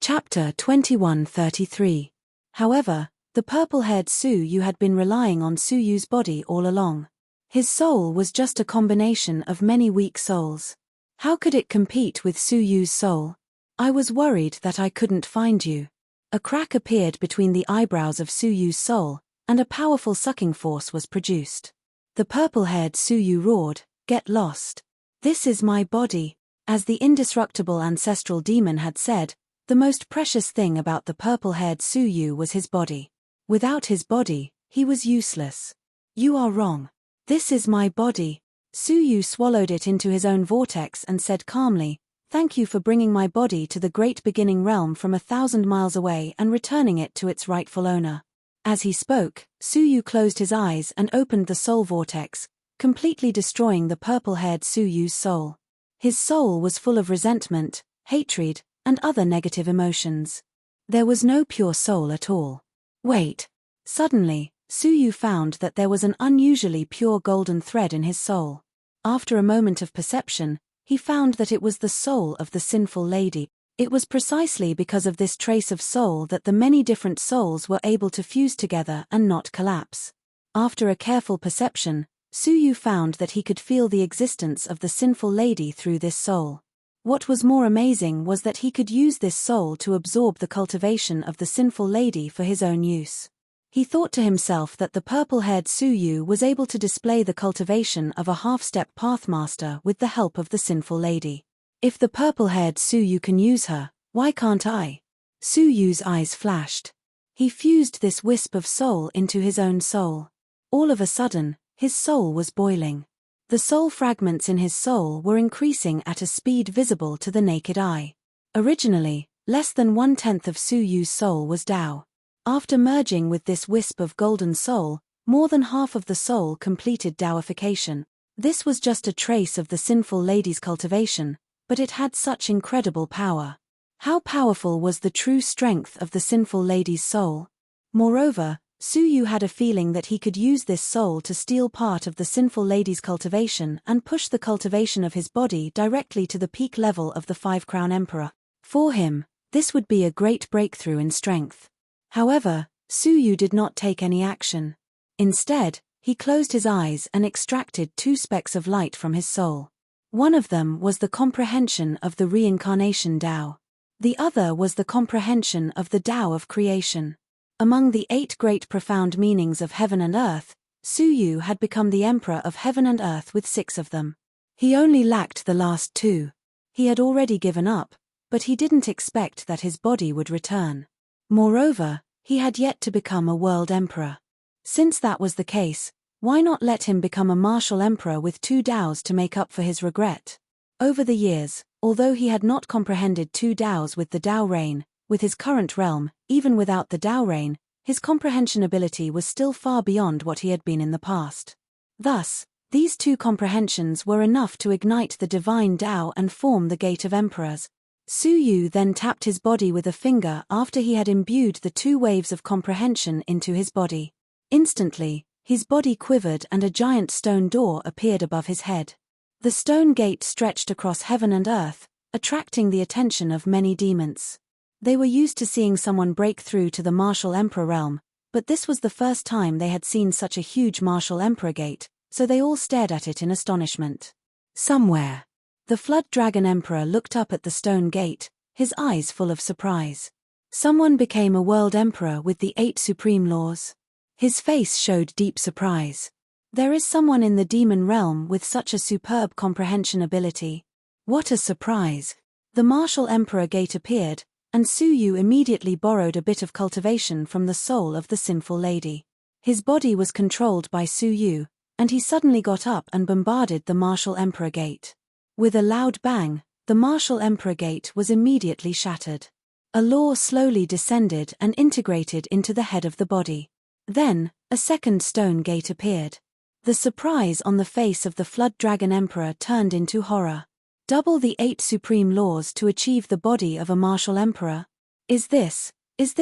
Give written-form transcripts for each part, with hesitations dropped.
Chapter 2133. However, the purple-haired Su-Yu had been relying on Su-Yu's body all along. His soul was just a combination of many weak souls. How could it compete with Su-Yu's soul? I was worried that I couldn't find you. A crack appeared between the eyebrows of Su-Yu's soul, and a powerful sucking force was produced. The purple-haired Su-Yu roared, "Get lost. This is my body." As the indestructible ancestral demon had said, the most precious thing about the purple-haired Su-Yu was his body. Without his body, he was useless. "You are wrong. This is my body." Su-Yu swallowed it into his own vortex and said calmly, "Thank you for bringing my body to the great beginning realm from 1,000 miles away and returning it to its rightful owner." As he spoke, Su-Yu closed his eyes and opened the soul vortex, completely destroying the purple-haired Su-Yu's soul. His soul was full of resentment, hatred, and other negative emotions. There was no pure soul at all. Wait. Suddenly, Su-Yu found that there was an unusually pure golden thread in his soul. After a moment of perception, he found that it was the soul of the sinful lady. It was precisely because of this trace of soul that the many different souls were able to fuse together and not collapse. After a careful perception, Su-Yu found that he could feel the existence of the sinful lady through this soul. What was more amazing was that he could use this soul to absorb the cultivation of the sinful lady for his own use. He thought to himself that the purple-haired Su-Yu was able to display the cultivation of a half-step pathmaster with the help of the sinful lady. If the purple-haired Su-Yu can use her, why can't I? Su-Yu's eyes flashed. He fused this wisp of soul into his own soul. All of a sudden, his soul was boiling. The soul fragments in his soul were increasing at a speed visible to the naked eye. Originally, less than 1/10 of Su-Yu's soul was Tao. After merging with this wisp of golden soul, more than half of the soul completed Taoification. This was just a trace of the sinful lady's cultivation, but it had such incredible power. How powerful was the true strength of the sinful lady's soul? Moreover, Su-Yu had a feeling that he could use this soul to steal part of the sinful lady's cultivation and push the cultivation of his body directly to the peak level of the Five-Crown Emperor. For him, this would be a great breakthrough in strength. However, Su-Yu did not take any action. Instead, he closed his eyes and extracted 2 specks of light from his soul. One of them was the comprehension of the reincarnation Tao. The other was the comprehension of the Tao of creation. Among the 8 great profound meanings of heaven and earth, Su-Yu had become the emperor of heaven and earth with 6 of them. He only lacked the last 2. He had already given up, but he didn't expect that his body would return. Moreover, he had yet to become a world emperor. Since that was the case, why not let him become a martial emperor with 2 Taos to make up for his regret? Over the years, although he had not comprehended 2 Taos with the Tao reign, with his current realm, even without the Tao reign, his comprehension ability was still far beyond what he had been in the past. Thus, these 2 comprehensions were enough to ignite the divine Tao and form the Gate of Emperors. Su-Yu then tapped his body with a finger after he had imbued the 2 waves of comprehension into his body. Instantly, his body quivered and a giant stone door appeared above his head. The stone gate stretched across heaven and earth, attracting the attention of many demons. They were used to seeing someone break through to the martial emperor realm, but this was the first time they had seen such a huge martial emperor gate, so they all stared at it in astonishment. Somewhere, the flood dragon emperor looked up at the stone gate, his eyes full of surprise. Someone became a world emperor with the 8 supreme laws. His face showed deep surprise. There is someone in the demon realm with such a superb comprehension ability. What a surprise! The martial emperor gate appeared, and Su-Yu immediately borrowed a bit of cultivation from the soul of the sinful lady. His body was controlled by Su-Yu, and he suddenly got up and bombarded the martial emperor gate. With a loud bang, the martial emperor gate was immediately shattered. A law slowly descended and integrated into the head of the body. Then, a second stone gate appeared. The surprise on the face of the flood dragon emperor turned into horror. Double the 8 supreme laws to achieve the body of a martial emperor? Is this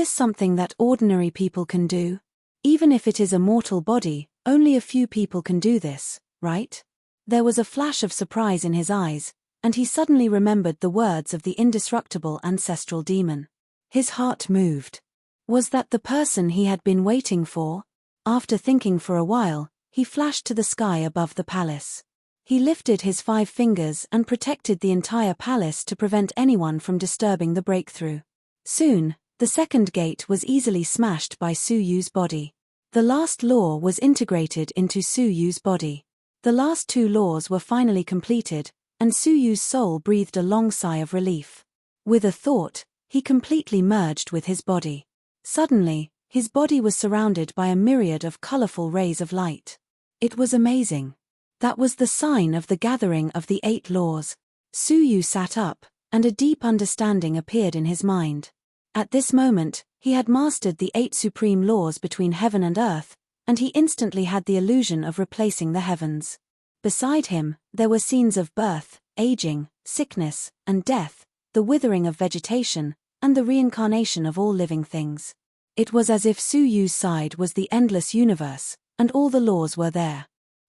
something that ordinary people can do? Even if it is a mortal body, only a few people can do this, right? There was a flash of surprise in his eyes, and he suddenly remembered the words of the indestructible ancestral demon. His heart moved. Was that the person he had been waiting for? After thinking for a while, he flashed to the sky above the palace. He lifted his 5 fingers and protected the entire palace to prevent anyone from disturbing the breakthrough. Soon, the second gate was easily smashed by Su Yu's body. The last law was integrated into Su Yu's body. The last 2 laws were finally completed, and Su Yu's soul breathed a long sigh of relief. With a thought, he completely merged with his body. Suddenly, his body was surrounded by a myriad of colorful rays of light. It was amazing. That was the sign of the gathering of the 8 laws. Su Yu sat up, and a deep understanding appeared in his mind. At this moment, he had mastered the 8 supreme laws between heaven and earth, and he instantly had the illusion of replacing the heavens. Beside him, there were scenes of birth, aging, sickness, and death, the withering of vegetation, and the reincarnation of all living things. It was as if Su Yu's side was the endless universe, and all the laws were there.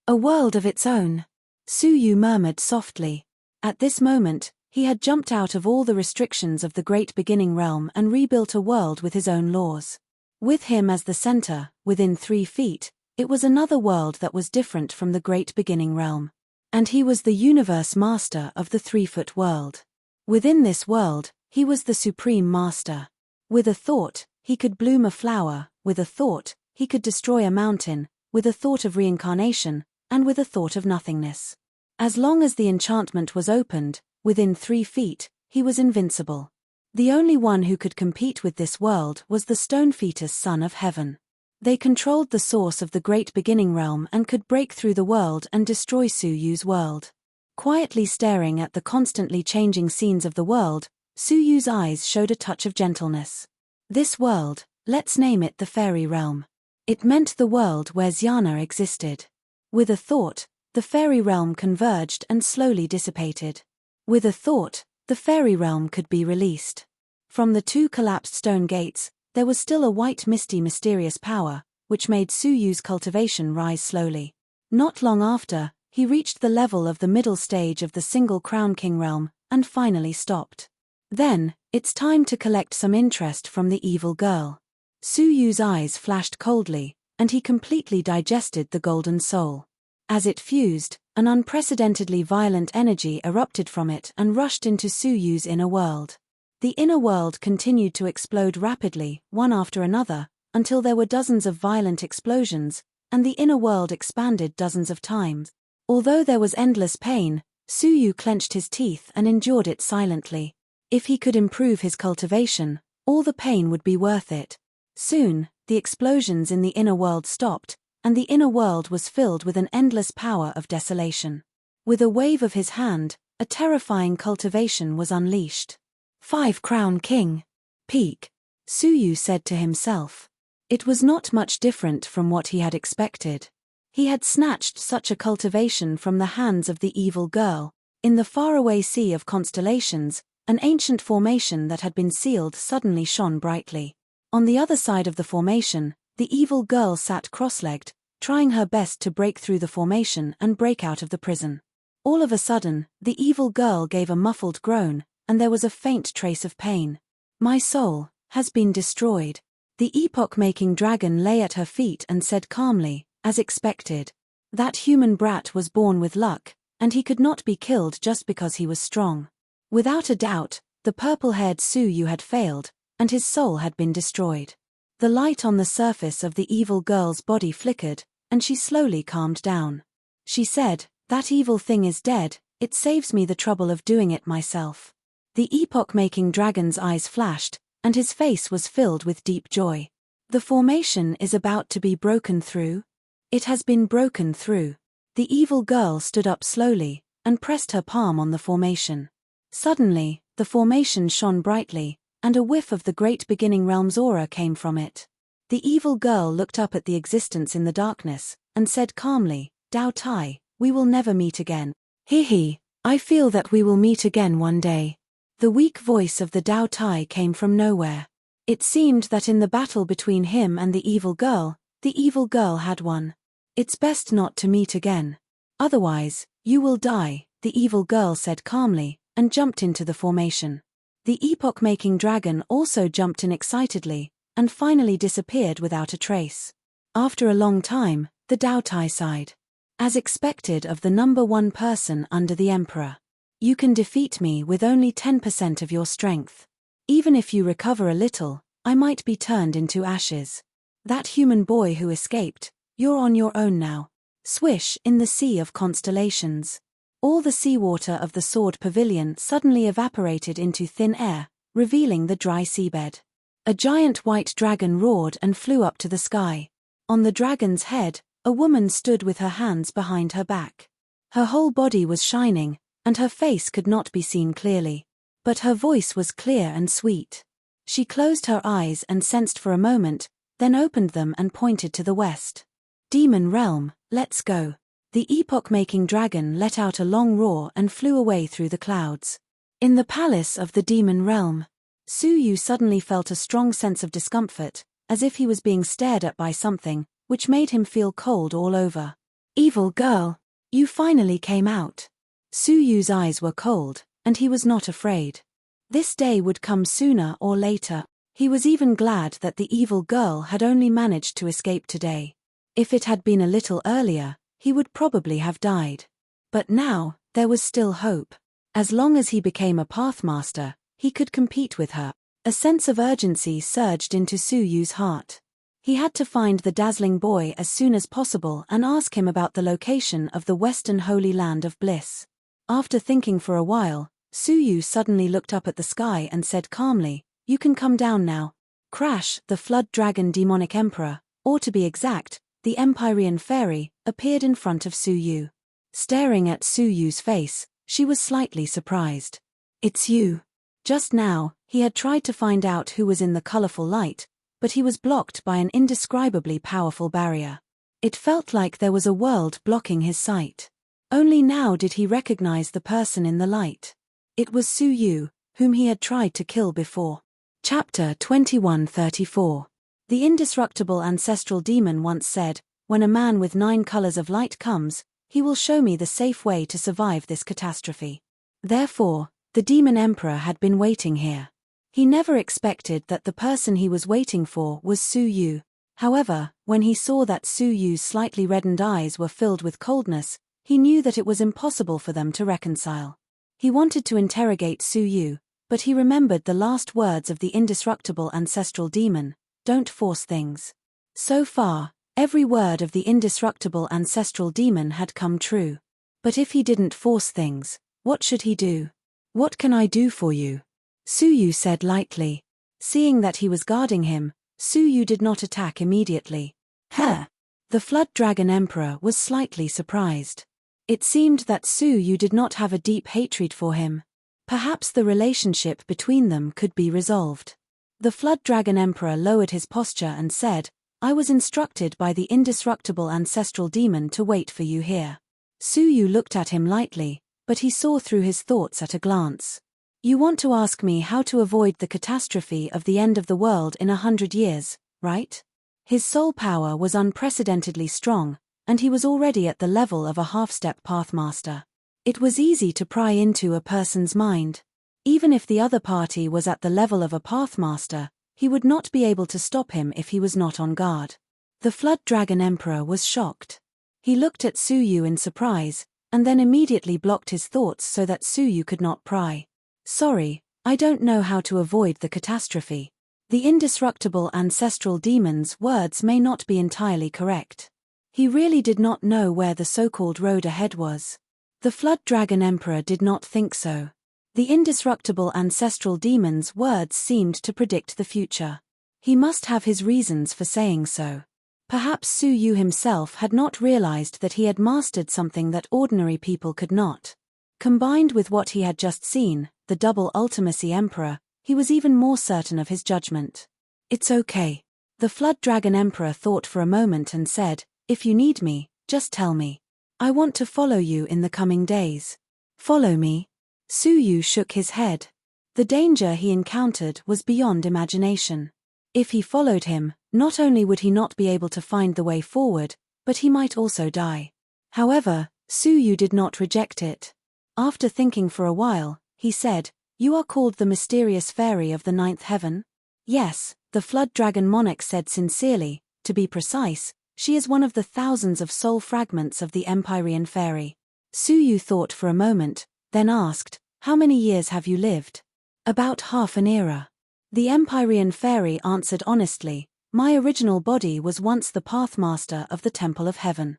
A world of its own. Su Yu murmured softly. At this moment, he had jumped out of all the restrictions of the great beginning realm and rebuilt a world with his own laws. With him as the center, within 3 feet, it was another world that was different from the great beginning realm. And he was the universe master of the 3-foot world. Within this world, he was the supreme master. With a thought, he could bloom a flower, with a thought, he could destroy a mountain, with a thought of reincarnation, and with a thought of nothingness. As long as the enchantment was opened, within 3 feet, he was invincible. The only one who could compete with this world was the stone fetus son of heaven. They controlled the source of the great beginning realm and could break through the world and destroy Su Yu's world. Quietly staring at the constantly changing scenes of the world, Su Yu's eyes showed a touch of gentleness. This world, let's name it the fairy realm. It meant the world where Xiana existed. With a thought, the fairy realm converged and slowly dissipated. With a thought, the fairy realm could be released. From the 2 collapsed stone gates, there was still a white misty mysterious power, which made Su Yu's cultivation rise slowly. Not long after, he reached the level of the middle stage of the single Crown King realm, and finally stopped. Then, it's time to collect some interest from the evil girl. Su Yu's eyes flashed coldly, and he completely digested the golden soul. As it fused, an unprecedentedly violent energy erupted from it and rushed into Su Yu's inner world. The inner world continued to explode rapidly, one after another, until there were dozens of violent explosions, and the inner world expanded dozens of times. Although there was endless pain, Su Yu clenched his teeth and endured it silently. If he could improve his cultivation, all the pain would be worth it. Soon, the explosions in the inner world stopped, and the inner world was filled with an endless power of desolation. With a wave of his hand, a terrifying cultivation was unleashed. 5 Crown King. Peak. Su Yu said to himself. It was not much different from what he had expected. He had snatched such a cultivation from the hands of the evil girl. In the faraway sea of constellations, an ancient formation that had been sealed suddenly shone brightly. On the other side of the formation, the evil girl sat cross-legged, trying her best to break through the formation and break out of the prison. All of a sudden, the evil girl gave a muffled groan, and there was a faint trace of pain. My soul has been destroyed. The epoch-making dragon lay at her feet and said calmly, as expected. That human brat was born with luck, and he could not be killed just because he was strong. Without a doubt, the purple-haired Su Yu had failed, and his soul had been destroyed. The light on the surface of the evil girl's body flickered, and she slowly calmed down. She said, "That evil thing is dead, it saves me the trouble of doing it myself." The epoch-making dragon's eyes flashed, and his face was filled with deep joy. The formation is about to be broken through. It has been broken through. The evil girl stood up slowly, and pressed her palm on the formation. Suddenly, the formation shone brightly, and a whiff of the great beginning realm's aura came from it. The evil girl looked up at the existence in the darkness, and said calmly, "Dao Tai, we will never meet again." "He, I feel that we will meet again one day." The weak voice of the Dao Tai came from nowhere. It seemed that in the battle between him and the evil girl had won. "It's best not to meet again. Otherwise, you will die," the evil girl said calmly, and jumped into the formation. The epoch-making dragon also jumped in excitedly, and finally disappeared without a trace. After a long time, the Daotai sighed. As expected of the number one person under the emperor. You can defeat me with only 10% of your strength. Even if you recover a little, I might be turned into ashes. That human boy who escaped, you're on your own now. Swish in the sea of constellations. All the seawater of the sword pavilion suddenly evaporated into thin air, revealing the dry seabed. A giant white dragon roared and flew up to the sky. On the dragon's head, a woman stood with her hands behind her back. Her whole body was shining, and her face could not be seen clearly. But her voice was clear and sweet. She closed her eyes and sensed for a moment, then opened them and pointed to the west. Demon realm, let's go. The epoch-making dragon let out a long roar and flew away through the clouds. In the palace of the demon realm, Suyu suddenly felt a strong sense of discomfort, as if he was being stared at by something, which made him feel cold all over. Evil girl, you finally came out. Suyu's eyes were cold, and he was not afraid. This day would come sooner or later. He was even glad that the evil girl had only managed to escape today. If it had been a little earlier, he would probably have died. But now, there was still hope. As long as he became a pathmaster, he could compete with her. A sense of urgency surged into Suyu's heart. He had to find the dazzling boy as soon as possible and ask him about the location of the Western Holy Land of Bliss. After thinking for a while, Suyu suddenly looked up at the sky and said calmly, "You can come down now." Crash, the flood dragon demonic emperor, or to be exact, the Empyrean fairy, appeared in front of Suyu. Staring at Suyu's face, she was slightly surprised. "It's you." Just now, he had tried to find out who was in the colorful light, but he was blocked by an indescribably powerful barrier. It felt like there was a world blocking his sight. Only now did he recognize the person in the light. It was Suyu, whom he had tried to kill before. Chapter 2134. The indestructible ancestral demon once said, "When a man with 9 colors of light comes, he will show me the safe way to survive this catastrophe." Therefore, the demon emperor had been waiting here. He never expected that the person he was waiting for was Suyu. However, when he saw that Suyu's slightly reddened eyes were filled with coldness, he knew that it was impossible for them to reconcile. He wanted to interrogate Suyu, but he remembered the last words of the indestructible ancestral demon, "Don't force things." So far, every word of the indestructible ancestral demon had come true. But if he didn't force things, what should he do? "What can I do for you?" Suyu said lightly. Seeing that he was guarding him, Suyu did not attack immediately. "Huh." The Flood Dragon Emperor was slightly surprised. It seemed that Suyu did not have a deep hatred for him. Perhaps the relationship between them could be resolved. The Flood Dragon Emperor lowered his posture and said, "I was instructed by the indestructible ancestral demon to wait for you here." Suyu looked at him lightly, but he saw through his thoughts at a glance. "You want to ask me how to avoid the catastrophe of the end of the world in 100 years, right?" His soul power was unprecedentedly strong, and he was already at the level of a half-step pathmaster. It was easy to pry into a person's mind. Even if the other party was at the level of a pathmaster, he would not be able to stop him if he was not on guard. The Flood Dragon Emperor was shocked. He looked at Suyu in surprise, and then immediately blocked his thoughts so that Suyu could not pry. "Sorry, I don't know how to avoid the catastrophe. The indestructible ancestral demon's words may not be entirely correct." He really did not know where the so-called road ahead was. The Flood Dragon Emperor did not think so. The indestructible ancestral demon's words seemed to predict the future. He must have his reasons for saying so. Perhaps Suyu himself had not realized that he had mastered something that ordinary people could not. Combined with what he had just seen, the double ultimacy emperor, he was even more certain of his judgment. "It's okay." The Flood Dragon Emperor thought for a moment and said, "If you need me, just tell me. I want to follow you in the coming days." "Follow me?" Suyu shook his head. The danger he encountered was beyond imagination. If he followed him, not only would he not be able to find the way forward, but he might also die. However, Suyu did not reject it. After thinking for a while, he said, You are called the mysterious fairy of the ninth heaven? Yes, the flood dragon monarch said sincerely. To be precise, she is one of the thousands of soul fragments of the Empyrean fairy. Suyu thought for a moment, then asked, how many years have you lived? About half an era. The Empyrean fairy answered honestly, my original body was once the pathmaster of the Temple of Heaven.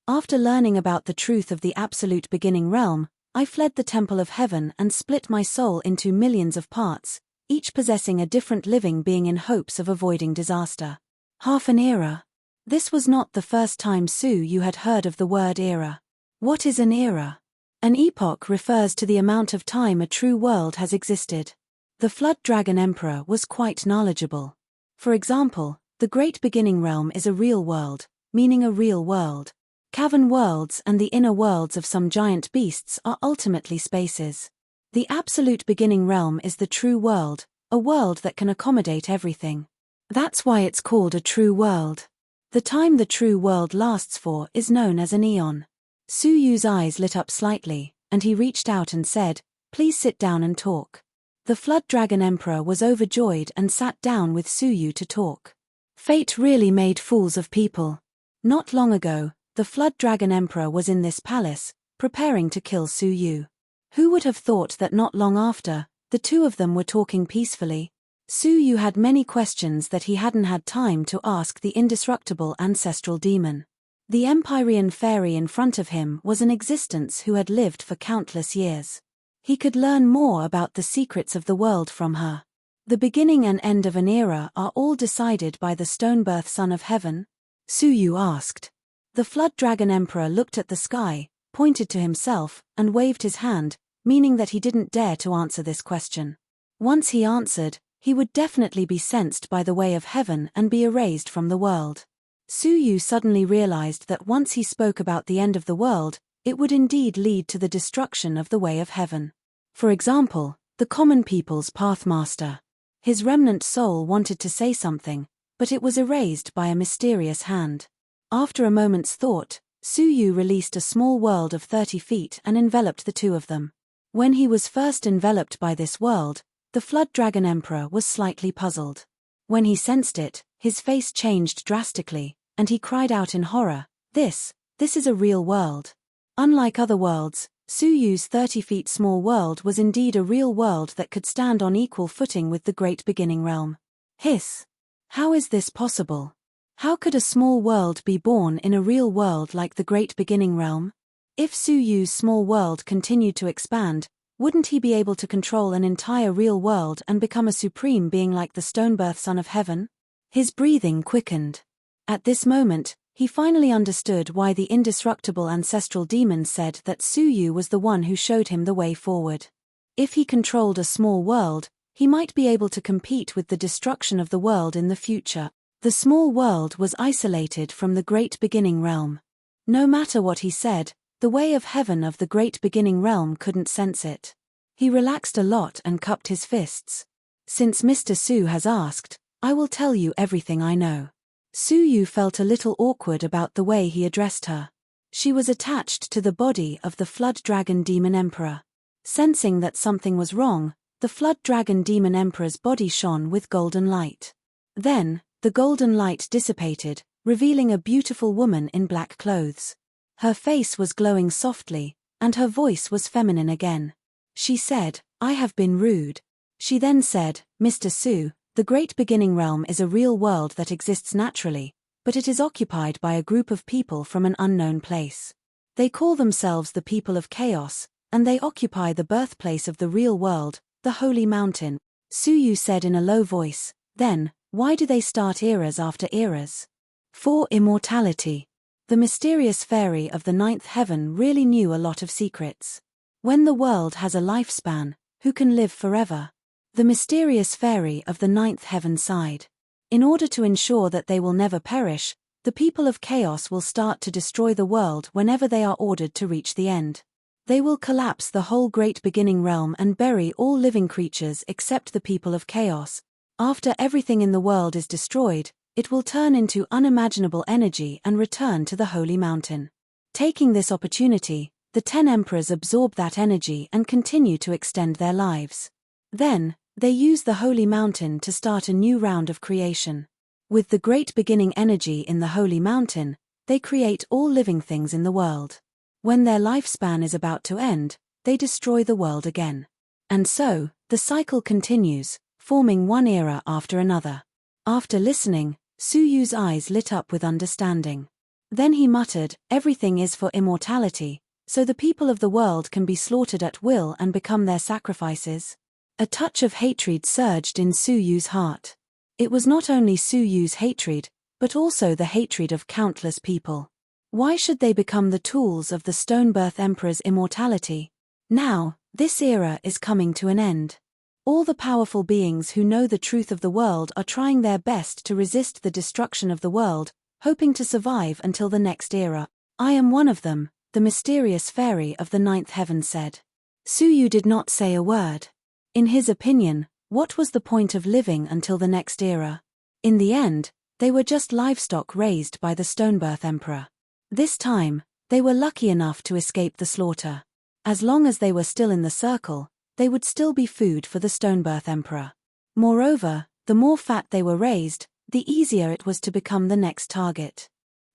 After learning about the truth of the absolute beginning realm, I fled the Temple of Heaven and split my soul into millions of parts, each possessing a different living being in hopes of avoiding disaster. Half an era. This was not the first time Suyu had heard of the word era. What is an era? An epoch refers to the amount of time a true world has existed. The Flood Dragon Emperor was quite knowledgeable. For example, the Great Beginning Realm is a real world, meaning a real world. Cavern worlds and the inner worlds of some giant beasts are ultimately spaces. The absolute beginning realm is the true world, a world that can accommodate everything. That's why it's called a true world. The time the true world lasts for is known as an eon. Suyu's eyes lit up slightly, and he reached out and said, please sit down and talk. The Flood Dragon Emperor was overjoyed and sat down with Suyu to talk. Fate really made fools of people. Not long ago, the Flood Dragon Emperor was in this palace, preparing to kill Suyu. Who would have thought that not long after, the two of them were talking peacefully? Suyu had many questions that he hadn't had time to ask the indestructible ancestral demon. The Empyrean fairy in front of him was an existence who had lived for countless years. He could learn more about the secrets of the world from her. The beginning and end of an era are all decided by the stone-birth son of heaven? Suyu asked. The Flood Dragon Emperor looked at the sky, pointed to himself, and waved his hand, meaning that he didn't dare to answer this question. Once he answered, he would definitely be sensed by the way of heaven and be erased from the world. Suyu suddenly realized that once he spoke about the end of the world, it would indeed lead to the destruction of the way of heaven. For example, the common people's pathmaster. His remnant soul wanted to say something, but it was erased by a mysterious hand. After a moment's thought, Suyu released a small world of 30 feet and enveloped the two of them. When he was first enveloped by this world, the Flood Dragon Emperor was slightly puzzled. When he sensed it, his face changed drastically, and he cried out in horror, This is a real world. Unlike other worlds, Suyu's 30 feet small world was indeed a real world that could stand on equal footing with the Great Beginning Realm. Hiss! How is this possible? How could a small world be born in a real world like the Great Beginning Realm? If Suyu's small world continued to expand, wouldn't he be able to control an entire real world and become a supreme being like the Stonebirth Son of Heaven? His breathing quickened. At this moment, he finally understood why the indestructible ancestral demon said that Suyu was the one who showed him the way forward. If he controlled a small world, he might be able to compete with the destruction of the world in the future. The small world was isolated from the Great Beginning Realm. No matter what he said, the way of heaven of the Great Beginning Realm couldn't sense it. He relaxed a lot and cupped his fists. Since Mr. Su has asked, I will tell you everything I know. Suyu felt a little awkward about the way he addressed her. She was attached to the body of the Flood Dragon Demon Emperor. Sensing that something was wrong, the Flood Dragon Demon Emperor's body shone with golden light. Then, the golden light dissipated, revealing a beautiful woman in black clothes. Her face was glowing softly, and her voice was feminine again. She said, I have been rude. She then said, Mr. Su, the Great Beginning Realm is a real world that exists naturally, but it is occupied by a group of people from an unknown place. They call themselves the People of Chaos, and they occupy the birthplace of the real world, the Holy Mountain. Suyu said in a low voice, then, why do they start eras after eras? For immortality. The mysterious fairy of the ninth heaven really knew a lot of secrets. When the world has a lifespan, who can live forever? The mysterious fairy of the ninth heaven sighed. In order to ensure that they will never perish, the people of chaos will start to destroy the world whenever they are ordered to reach the end. They will collapse the whole Great Beginning Realm and bury all living creatures except the people of chaos. After everything in the world is destroyed, it will turn into unimaginable energy and return to the Holy Mountain. Taking this opportunity, the 10 emperors absorb that energy and continue to extend their lives. Then, they use the holy mountain to start a new round of creation. With the great beginning energy in the holy mountain, they create all living things in the world. When their lifespan is about to end, they destroy the world again. And so, the cycle continues, forming one era after another. After listening, Suyu's eyes lit up with understanding. Then he muttered, "Everything is for immortality, so the people of the world can be slaughtered at will and become their sacrifices." A touch of hatred surged in Suyu's heart. It was not only Suyu's hatred, but also the hatred of countless people. Why should they become the tools of the Stonebirth Emperor's immortality? Now, this era is coming to an end. All the powerful beings who know the truth of the world are trying their best to resist the destruction of the world, hoping to survive until the next era. "I am one of them," the mysterious fairy of the ninth heaven said. Suyu did not say a word. In his opinion, what was the point of living until the next era? In the end, they were just livestock raised by the Stonebirth Emperor. This time, they were lucky enough to escape the slaughter. As long as they were still in the circle, they would still be food for the Stonebirth Emperor. Moreover, the more fat they were raised, the easier it was to become the next target.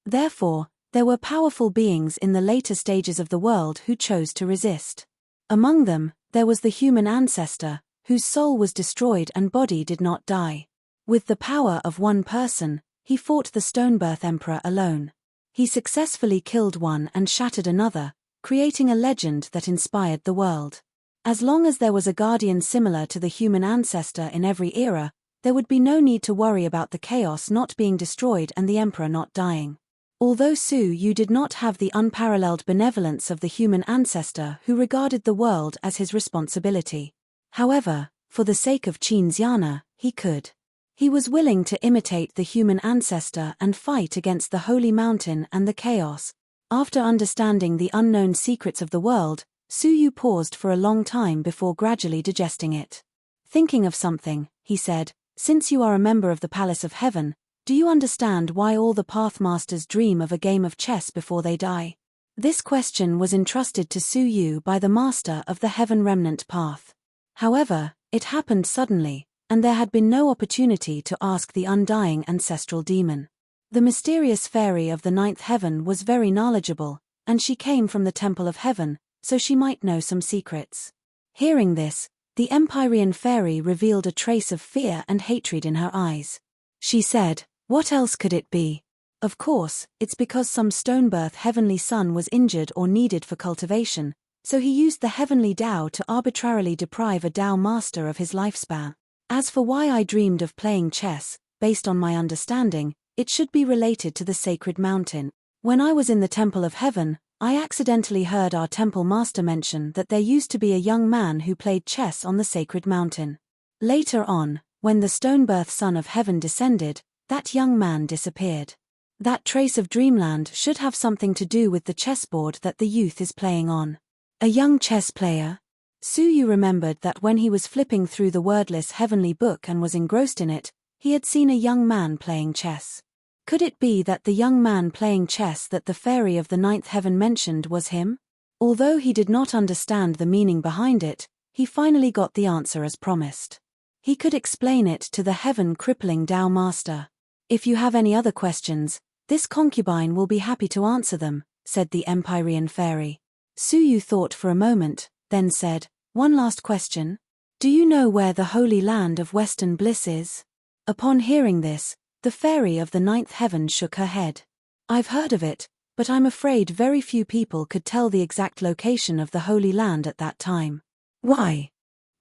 Therefore, there were powerful beings in the later stages of the world who chose to resist. Among them, there was the human ancestor, whose soul was destroyed and body did not die. With the power of one person, he fought the Stonebirth Emperor alone. He successfully killed one and shattered another, creating a legend that inspired the world. As long as there was a guardian similar to the human ancestor in every era, there would be no need to worry about the chaos not being destroyed and the emperor not dying. Although Suyu did not have the unparalleled benevolence of the human ancestor who regarded the world as his responsibility. However, for the sake of Qinxiana, he could. He was willing to imitate the human ancestor and fight against the holy mountain and the chaos. After understanding the unknown secrets of the world, Suyu paused for a long time before gradually digesting it. Thinking of something, he said, "Since you are a member of the Palace of Heaven, do you understand why all the Pathmasters dream of a game of chess before they die?" This question was entrusted to Suyu by the master of the Heaven Remnant Path. However, it happened suddenly, and there had been no opportunity to ask the undying ancestral demon. The mysterious fairy of the ninth heaven was very knowledgeable, and she came from the Temple of Heaven, so she might know some secrets. Hearing this, the Empyrean fairy revealed a trace of fear and hatred in her eyes. She said, "What else could it be? Of course, it's because some Stonebirth heavenly son was injured or needed for cultivation, so he used the heavenly Tao to arbitrarily deprive a Tao master of his lifespan. As for why I dreamed of playing chess, based on my understanding, it should be related to the sacred mountain. When I was in the Temple of Heaven, I accidentally heard our temple master mention that there used to be a young man who played chess on the sacred mountain. Later on, when the Stonebirth Son of Heaven descended, that young man disappeared. That trace of dreamland should have something to do with the chessboard that the youth is playing on." A young chess player? Suyu remembered that when he was flipping through the wordless heavenly book and was engrossed in it, he had seen a young man playing chess. Could it be that the young man playing chess that the fairy of the ninth heaven mentioned was him? Although he did not understand the meaning behind it, he finally got the answer as promised. He could explain it to the heaven-crippling Tao Master. "If you have any other questions, this concubine will be happy to answer them," said the Empyrean fairy. Suyu thought for a moment, then said, "One last question. Do you know where the holy land of Western Bliss is?" Upon hearing this, the fairy of the ninth heaven shook her head. "I've heard of it, but I'm afraid very few people could tell the exact location of the Holy Land at that time." "Why?"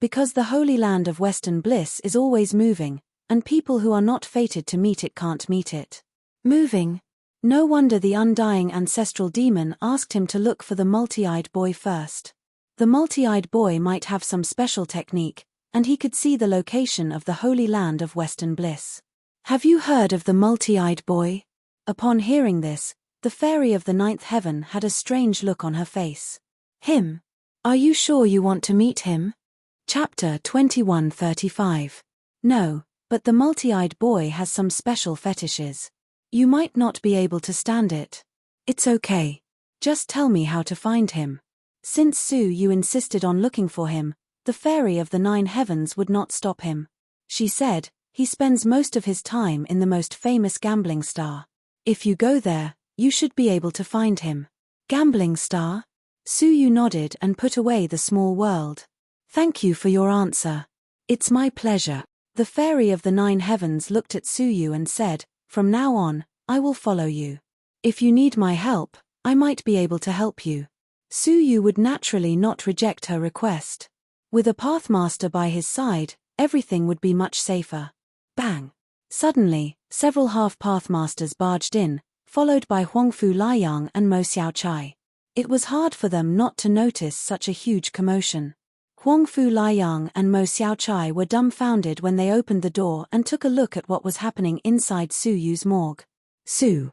"Because the Holy Land of Western Bliss is always moving, and people who are not fated to meet it can't meet it." Moving? No wonder the undying ancestral demon asked him to look for the multi-eyed boy first. The multi-eyed boy might have some special technique, and he could see the location of the Holy Land of Western Bliss. "Have you heard of the multi-eyed boy?" Upon hearing this, the fairy of the ninth heaven had a strange look on her face. "Him? Are you sure you want to meet him?" Chapter 2135. "No, but the multi-eyed boy has some special fetishes. You might not be able to stand it." "It's okay. Just tell me how to find him." Since Suyu insisted on looking for him, the fairy of the 9 heavens would not stop him. She said, "He spends most of his time in the most famous gambling star. If you go there, you should be able to find him." Gambling star? Suyu nodded and put away the small world. "Thank you for your answer." "It's my pleasure." The fairy of the 9 heavens looked at Suyu and said, "From now on, I will follow you. If you need my help, I might be able to help you." Suyu would naturally not reject her request. With a pathmaster by his side, everything would be much safer. Bang! Suddenly, several half-pathmasters barged in, followed by Huangfu Liang and Mo Xiaochai. It was hard for them not to notice such a huge commotion. Huangfu Liang and Mo Xiaochai were dumbfounded when they opened the door and took a look at what was happening inside Suyu's morgue. Suyu.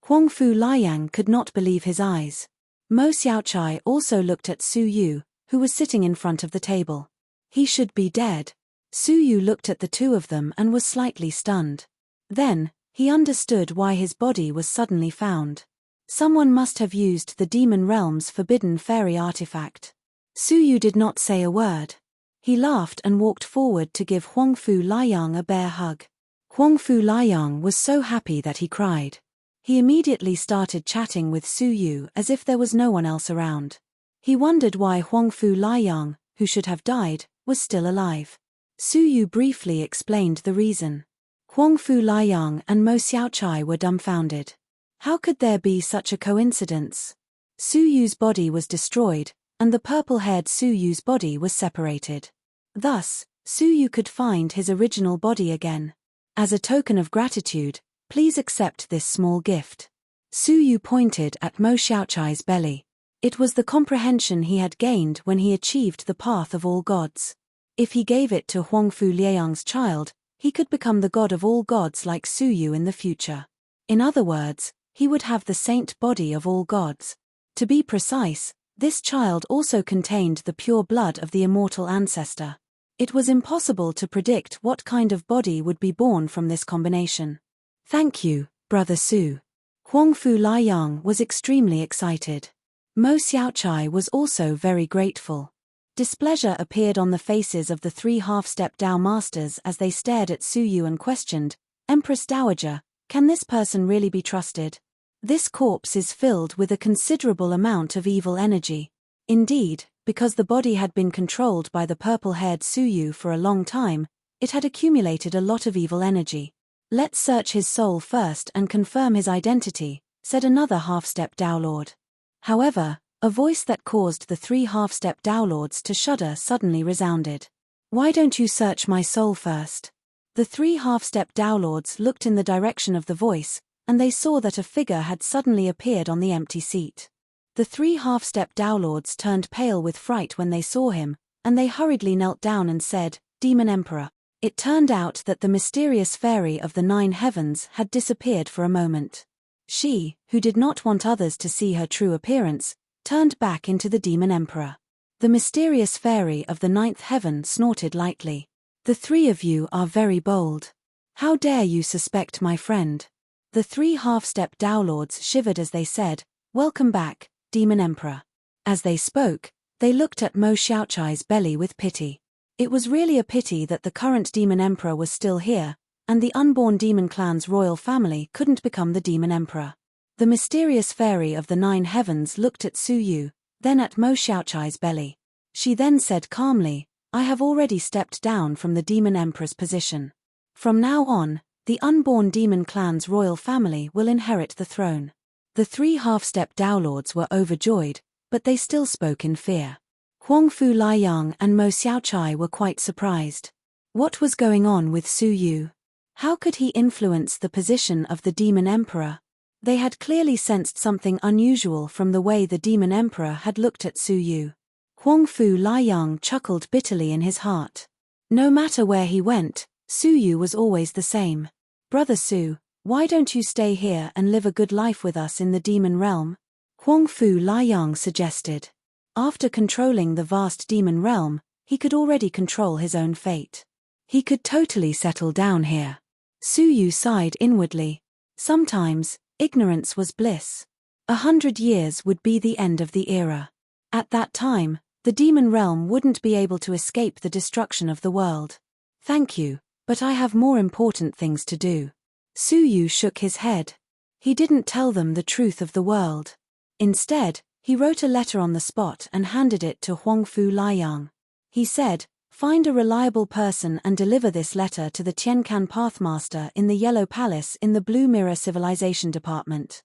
Huangfu Liang could not believe his eyes. Mo Xiaochai also looked at Suyu, who was sitting in front of the table. He should be dead. Suyu looked at the two of them and was slightly stunned. Then, he understood why his body was suddenly found. Someone must have used the demon realm's forbidden fairy artifact. Suyu did not say a word. He laughed and walked forward to give Huangfu Liang a bear hug. Huangfu Liang was so happy that he cried. He immediately started chatting with Suyu as if there was no one else around. He wondered why Huangfu Liang, who should have died, was still alive. Suyu briefly explained the reason. Huangfu Liang and Mo Xiaochai were dumbfounded. How could there be such a coincidence? Suyu's body was destroyed, and the purple-haired Suyu's body was separated. Thus, Suyu could find his original body again. As a token of gratitude, please accept this small gift. Suyu pointed at Mo Xiaochai's belly. It was the comprehension he had gained when he achieved the path of all gods. If he gave it to Huangfu Liang's child, he could become the god of all gods like Suyu in the future. In other words, he would have the saint body of all gods. To be precise, this child also contained the pure blood of the immortal ancestor. It was impossible to predict what kind of body would be born from this combination. "Thank you, Brother Su." Huangfu Liang was extremely excited. Mo Xiaochai was also very grateful. Displeasure appeared on the faces of the 3 half-step Dao masters as they stared at Suyu and questioned, "Empress Dowager, can this person really be trusted? This corpse is filled with a considerable amount of evil energy." Indeed, because the body had been controlled by the purple-haired Suyu for a long time, it had accumulated a lot of evil energy. "Let's search his soul first and confirm his identity," said another half-step Dao Lord. However, a voice that caused the 3 half-step Dao Lords to shudder suddenly resounded. "Why don't you search my soul first?" The 3 half-step Dao Lords looked in the direction of the voice, and they saw that a figure had suddenly appeared on the empty seat. The 3 half-step Dao Lords turned pale with fright when they saw him, and they hurriedly knelt down and said, "Demon Emperor." It turned out that the mysterious fairy of the 9 heavens had disappeared for a moment. She, who did not want others to see her true appearance, turned back into the Demon Emperor. The mysterious fairy of the 9th heaven snorted lightly. "The 3 of you are very bold. How dare you suspect my friend?" The 3 half-step Dao Lords shivered as they said, "Welcome back, Demon Emperor." As they spoke, they looked at Mo Xiaochai's belly with pity. It was really a pity that the current Demon Emperor was still here, and the unborn demon clan's royal family couldn't become the Demon Emperor. The mysterious fairy of the 9 heavens looked at Suyu, then at Mo Xiaochai's belly. She then said calmly, "I have already stepped down from the Demon Emperor's position. From now on, the unborn demon clan's royal family will inherit the throne." The 3 half-step Dao Lords were overjoyed, but they still spoke in fear. Huangfu Liang and Mo Xiaochai were quite surprised. What was going on with Suyu? How could he influence the position of the Demon Emperor? They had clearly sensed something unusual from the way the Demon Emperor had looked at Suyu. Huangfu Liang chuckled bitterly in his heart. No matter where he went, Suyu was always the same. "Brother Su, why don't you stay here and live a good life with us in the demon realm?" Huangfu Liang suggested. After controlling the vast demon realm, he could already control his own fate. He could totally settle down here. Suyu sighed inwardly. Sometimes, ignorance was bliss. 100 years would be the end of the era. At that time, The demon realm wouldn't be able to escape the destruction of the world. Thank you, but I have more important things to do. Suyu shook his head. He didn't tell them the truth of the world. Instead, he wrote a letter on the spot and handed it to Huangfu Liang. He said, "Find a reliable person and deliver this letter to the Tiancan Pathmaster in the Yellow Palace in the Blue Mirror Civilization Department."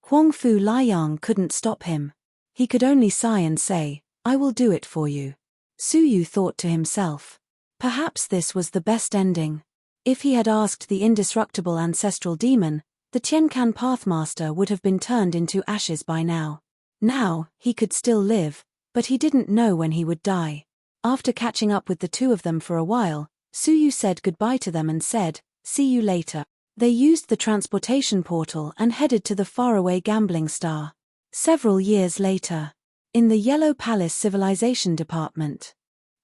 Huangfu Liang couldn't stop him. He could only sigh and say, "I will do it for you." Suyu thought to himself. Perhaps this was the best ending. If he had asked the indestructible ancestral demon, the Tiancan Pathmaster would have been turned into ashes by now. Now, he could still live, but he didn't know when he would die. After catching up with the two of them for a while, Suyu said goodbye to them and said, "See you later." They used the transportation portal and headed to the faraway gambling star. Several years later, in the Yellow Palace Civilization Department,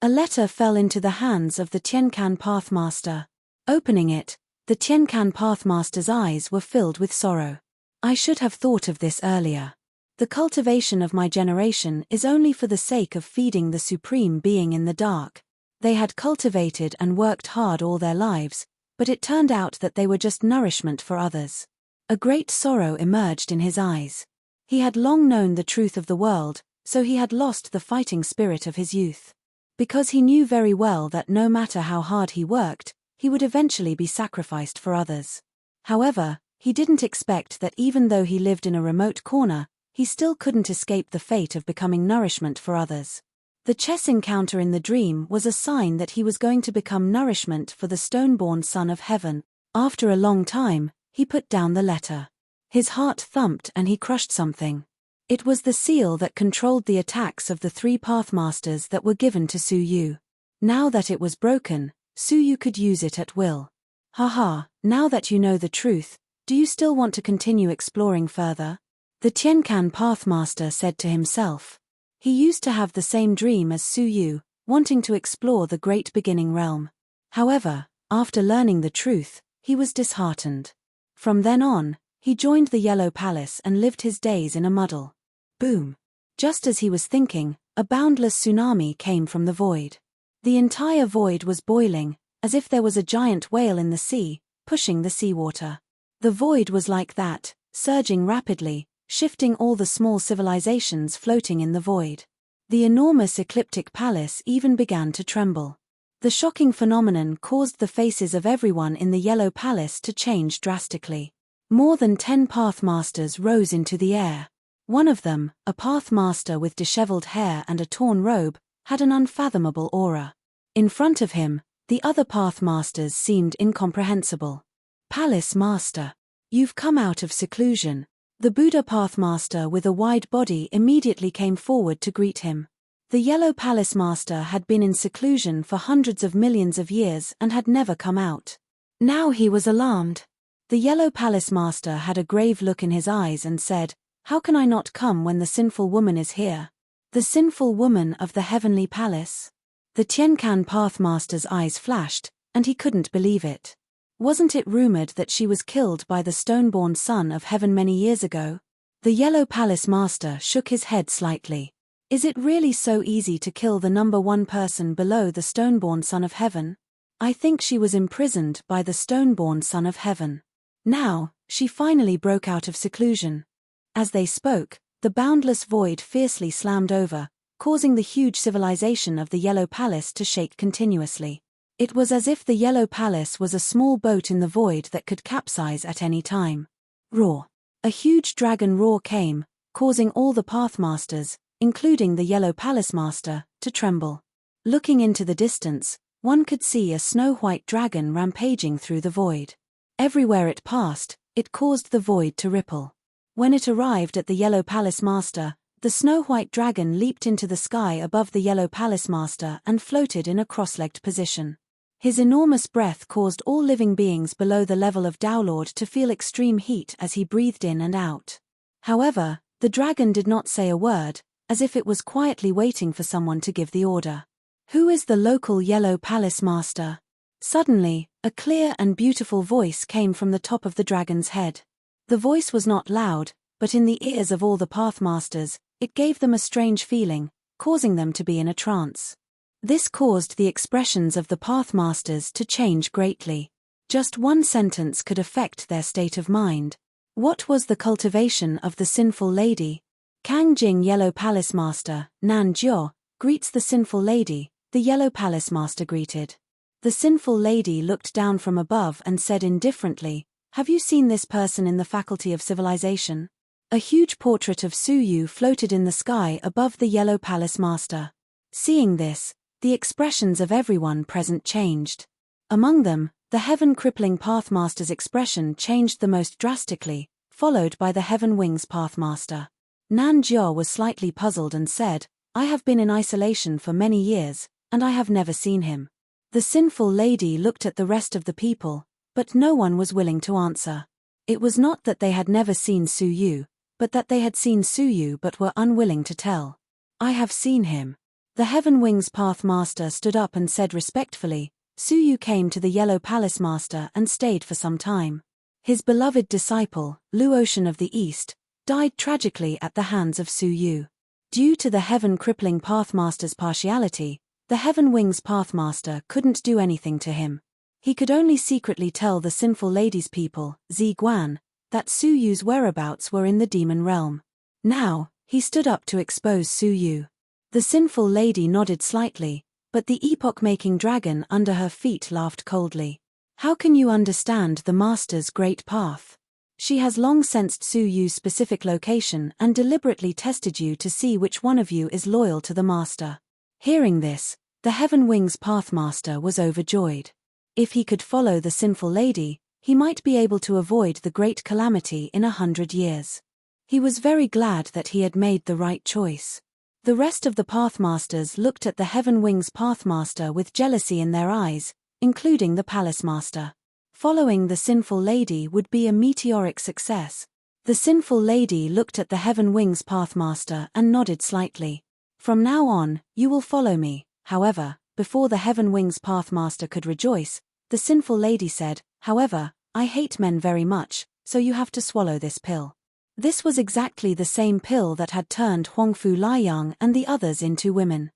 a letter fell into the hands of the Tiancan Pathmaster. Opening it, the Tiancan Pathmaster's eyes were filled with sorrow. "I should have thought of this earlier. The cultivation of my generation is only for the sake of feeding the Supreme Being in the dark." They had cultivated and worked hard all their lives, but it turned out that they were just nourishment for others. A great sorrow emerged in his eyes. He had long known the truth of the world, so he had lost the fighting spirit of his youth. Because he knew very well that no matter how hard he worked, he would eventually be sacrificed for others. However, he didn't expect that even though he lived in a remote corner, he still couldn't escape the fate of becoming nourishment for others. The chess encounter in the dream was a sign that he was going to become nourishment for the stone-born son of heaven. After a long time, he put down the letter. His heart thumped and he crushed something. It was the seal that controlled the attacks of the three Pathmasters that were given to Suyu. Now that it was broken, Suyu could use it at will. Haha, now that you know the truth, do you still want to continue exploring further? The Tiancan Pathmaster said to himself. He used to have the same dream as Suyu, wanting to explore the great beginning realm. However, after learning the truth, he was disheartened. From then on, he joined the Yellow Palace and lived his days in a muddle. Boom! Just as he was thinking, a boundless tsunami came from the void. The entire void was boiling, as if there was a giant whale in the sea, pushing the seawater. The void was like that, surging rapidly, shifting all the small civilizations floating in the void. The enormous ecliptic palace even began to tremble. The shocking phenomenon caused the faces of everyone in the Yellow Palace to change drastically. More than 10 Pathmasters rose into the air. One of them, a Pathmaster with disheveled hair and a torn robe, had an unfathomable aura. In front of him, the other Pathmasters seemed incomprehensible. "Palace Master, you've come out of seclusion." The Buddha Pathmaster with a wide body immediately came forward to greet him. The Yellow Palace Master had been in seclusion for hundreds of millions of years and had never come out. Now he was alarmed. The Yellow Palace Master had a grave look in his eyes and said, "How can I not come when the sinful woman is here? The sinful woman of the heavenly palace?" The Tiancan Pathmaster's eyes flashed, and he couldn't believe it. Wasn't it rumored that she was killed by the stone-born son of heaven many years ago? The Yellow Palace Master shook his head slightly. Is it really so easy to kill the number one person below the stone-born son of heaven? I think she was imprisoned by the stone-born son of heaven. Now, she finally broke out of seclusion. As they spoke, the boundless void fiercely slammed over, causing the huge civilization of the Yellow Palace to shake continuously. It was as if the Yellow Palace was a small boat in the void that could capsize at any time. Roar! A huge dragon roar came, causing all the Pathmasters, including the Yellow Palace Master, to tremble. Looking into the distance, one could see a snow-white dragon rampaging through the void. Everywhere it passed, it caused the void to ripple. When it arrived at the Yellow Palace Master, the snow-white dragon leaped into the sky above the Yellow Palace Master and floated in a cross-legged position. His enormous breath caused all living beings below the level of Dowlord to feel extreme heat as he breathed in and out. However, the dragon did not say a word, as if it was quietly waiting for someone to give the order. "Who is the local Yellow Palace Master?" Suddenly, a clear and beautiful voice came from the top of the dragon's head. The voice was not loud, but in the ears of all the Pathmasters, it gave them a strange feeling, causing them to be in a trance. This caused the expressions of the Pathmasters to change greatly. Just one sentence could affect their state of mind. What was the cultivation of the sinful lady? Kang Jing Yellow Palace Master, Nan Jiao, greets the sinful lady, the Yellow Palace Master greeted. The sinful lady looked down from above and said indifferently, "Have you seen this person in the Faculty of Civilization?" A huge portrait of Su Yu floated in the sky above the Yellow Palace Master. Seeing this, the expressions of everyone present changed. Among them, the Heaven-crippling Pathmaster's expression changed the most drastically, followed by the Heaven Wings Pathmaster. Nan Jiao was slightly puzzled and said, "I have been in isolation for many years, and I have never seen him." The sinful lady looked at the rest of the people, but no one was willing to answer. It was not that they had never seen Su Yu, but that they had seen Su Yu but were unwilling to tell. "I have seen him." The Heaven Wings Pathmaster stood up and said respectfully, "Su Yu came to the Yellow Palace Master and stayed for some time. His beloved disciple, Lu Ocean of the East, died tragically at the hands of Su Yu. Due to the Heaven-crippling Pathmaster's partiality, the Heaven Wings Pathmaster couldn't do anything to him. He could only secretly tell the sinful lady's people, Zi Guan, that Su Yu's whereabouts were in the demon realm. Now, he stood up to expose Su Yu. The sinful lady nodded slightly, but the epoch-making dragon under her feet laughed coldly. "How can you understand the Master's great path? She has long sensed Su Yu's specific location and deliberately tested you to see which one of you is loyal to the Master." Hearing this, the Heaven Wings Pathmaster was overjoyed. If he could follow the sinful lady, he might be able to avoid the great calamity in 100 years. He was very glad that he had made the right choice. The rest of the Pathmasters looked at the Heaven Wings Pathmaster with jealousy in their eyes, including the Palace Master. Following the sinful lady would be a meteoric success. The sinful lady looked at the Heaven Wings Pathmaster and nodded slightly. "From now on, you will follow me." However, before the Heaven Wings Pathmaster could rejoice, the sinful lady said, "However, I hate men very much, so you have to swallow this pill." This was exactly the same pill that had turned Huangfu Liang and the others into women.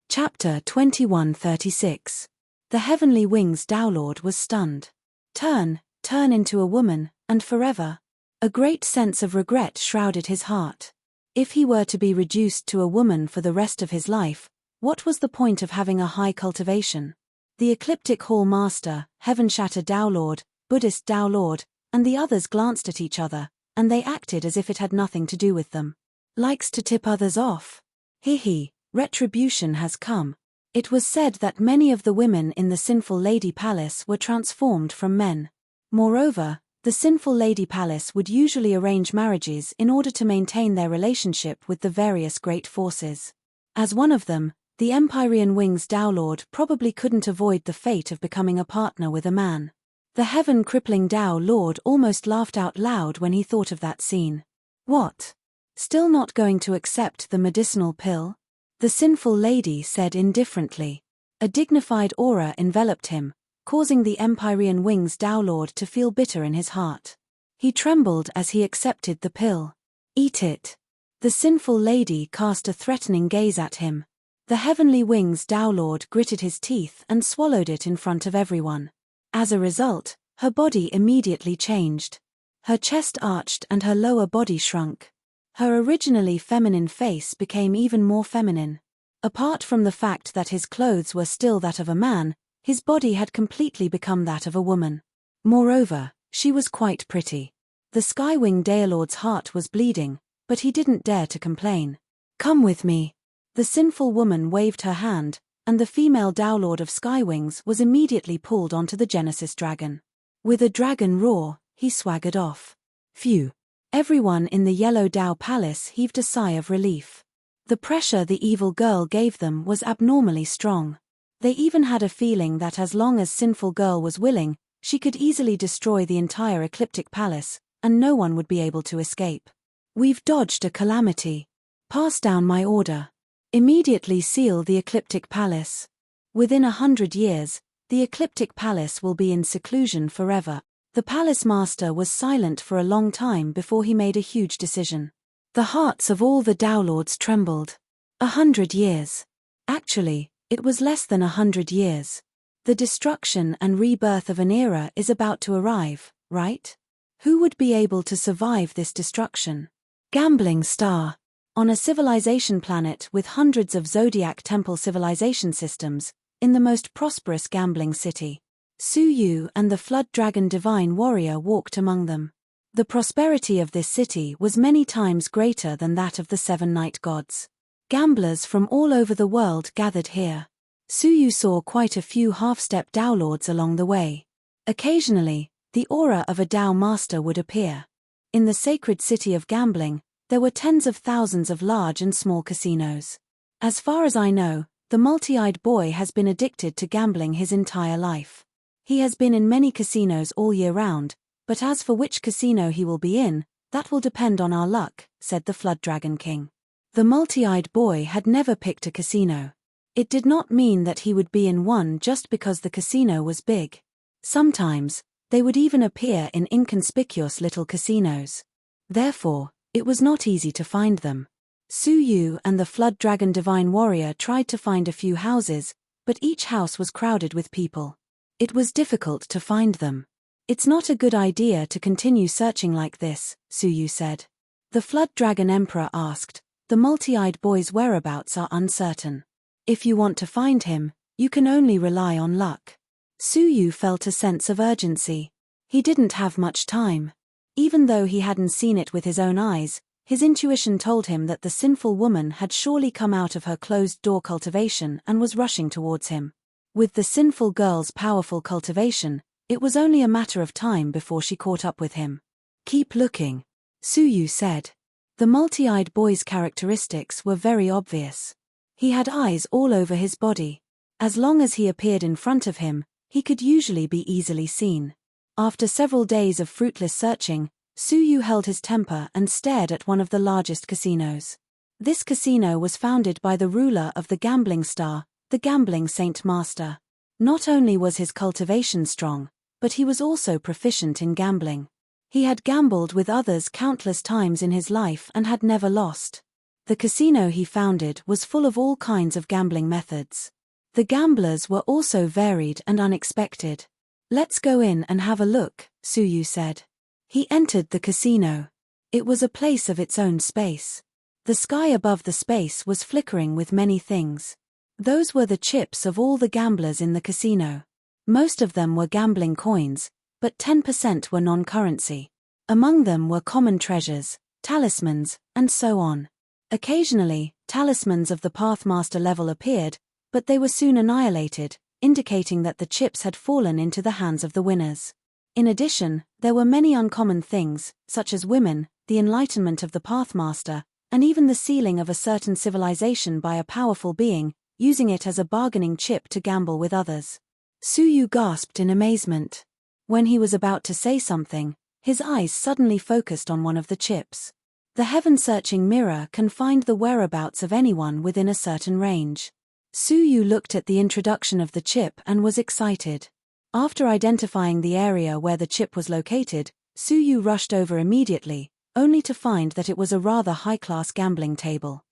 Chapter 2136. The Heavenly Wings Downlord was stunned. Turn into a woman, and forever. A great sense of regret shrouded his heart. If he were to be reduced to a woman for the rest of his life, what was the point of having a high cultivation? The Ecliptic Hall Master, Heaven Shatter Downlord, Buddhist Downlord, and the others glanced at each other, and they acted as if it had nothing to do with them. Likes to tip others off. Retribution has come. It was said that many of the women in the Sinful Lady Palace were transformed from men. Moreover, the Sinful Lady Palace would usually arrange marriages in order to maintain their relationship with the various great forces. As one of them, the Empyrean Wings Downlord probably couldn't avoid the fate of becoming a partner with a man. The heaven-crippling Tao Lord almost laughed out loud when he thought of that scene. "What? Still not going to accept the medicinal pill?" the sinful lady said indifferently. A dignified aura enveloped him, causing the Empyrean Wings Downlord to feel bitter in his heart. He trembled as he accepted the pill. "Eat it." The sinful lady cast a threatening gaze at him. The Heavenly Wings Downlord gritted his teeth and swallowed it in front of everyone. As a result, her body immediately changed. Her chest arched and her lower body shrunk. Her originally feminine face became even more feminine. Apart from the fact that his clothes were still that of a man, his body had completely become that of a woman. Moreover, she was quite pretty. The Skywing Daelord's heart was bleeding, but he didn't dare to complain. "Come with me." The sinful woman waved her hand, and the female Downlord of Skywings was immediately pulled onto the Genesis dragon. With a dragon roar, he swaggered off. Phew! Everyone in the Yellow Dao Palace heaved a sigh of relief. The pressure the evil girl gave them was abnormally strong. They even had a feeling that as long as Sinful Girl was willing, she could easily destroy the entire Ecliptic Palace, and no one would be able to escape. "We've dodged a calamity. Pass down my order. Immediately seal the Ecliptic Palace. Within 100 years, the Ecliptic Palace will be in seclusion forever." The Palace Master was silent for a long time before he made a huge decision. The hearts of all the Downlords trembled. 100 years. Actually, it was less than 100 years. The destruction and rebirth of an era is about to arrive, right? Who would be able to survive this destruction? Gambling star. On a civilization planet with hundreds of zodiac temple civilization systems, in the most prosperous gambling city, Su Yu and the Flood Dragon Divine Warrior walked among them. The prosperity of this city was many times greater than that of the Seven Night Gods. Gamblers from all over the world gathered here. Su Yu saw quite a few half-step Dao Lords along the way. Occasionally, the aura of a Dao Master would appear. In the sacred city of gambling, there were tens of thousands of large and small casinos. As far as I know, the multi-eyed boy has been addicted to gambling his entire life. He has been in many casinos all year round, but as for which casino he will be in, that will depend on our luck, said the Flood Dragon King. The multi-eyed boy had never picked a casino. It did not mean that he would be in one just because the casino was big. Sometimes, they would even appear in inconspicuous little casinos. Therefore, it was not easy to find them. Su Yu and the Flood Dragon Divine Warrior tried to find a few houses, but each house was crowded with people. It was difficult to find them. It's not a good idea to continue searching like this, Su Yu said. The Flood Dragon Emperor asked, the multi-eyed boy's whereabouts are uncertain. If you want to find him, you can only rely on luck. Su Yu felt a sense of urgency. He didn't have much time. Even though he hadn't seen it with his own eyes, his intuition told him that the sinful woman had surely come out of her closed-door cultivation and was rushing towards him. With the sinful girl's powerful cultivation, it was only a matter of time before she caught up with him. Keep looking, Su Yu said. The multi-eyed boy's characteristics were very obvious. He had eyes all over his body. As long as he appeared in front of him, he could usually be easily seen. After several days of fruitless searching, Su Yu held his temper and stared at one of the largest casinos. This casino was founded by the ruler of the gambling star, the gambling Saint Master. Not only was his cultivation strong, but he was also proficient in gambling. He had gambled with others countless times in his life and had never lost. The casino he founded was full of all kinds of gambling methods. The gamblers were also varied and unexpected. Let's go in and have a look, Su Yu said. He entered the casino. It was a place of its own space. The sky above the space was flickering with many things. Those were the chips of all the gamblers in the casino. Most of them were gambling coins, but 10% were non-currency. Among them were common treasures, talismans, and so on. Occasionally, talismans of the Pathmaster level appeared, but they were soon annihilated, indicating that the chips had fallen into the hands of the winners. In addition, there were many uncommon things, such as women, the enlightenment of the Pathmaster, and even the sealing of a certain civilization by a powerful being, using it as a bargaining chip to gamble with others. Su Yu gasped in amazement. When he was about to say something, his eyes suddenly focused on one of the chips. The heaven-searching mirror can find the whereabouts of anyone within a certain range. Su Yu looked at the introduction of the chip and was excited. After identifying the area where the chip was located, Su Yu rushed over immediately, only to find that it was a rather high-class gambling table.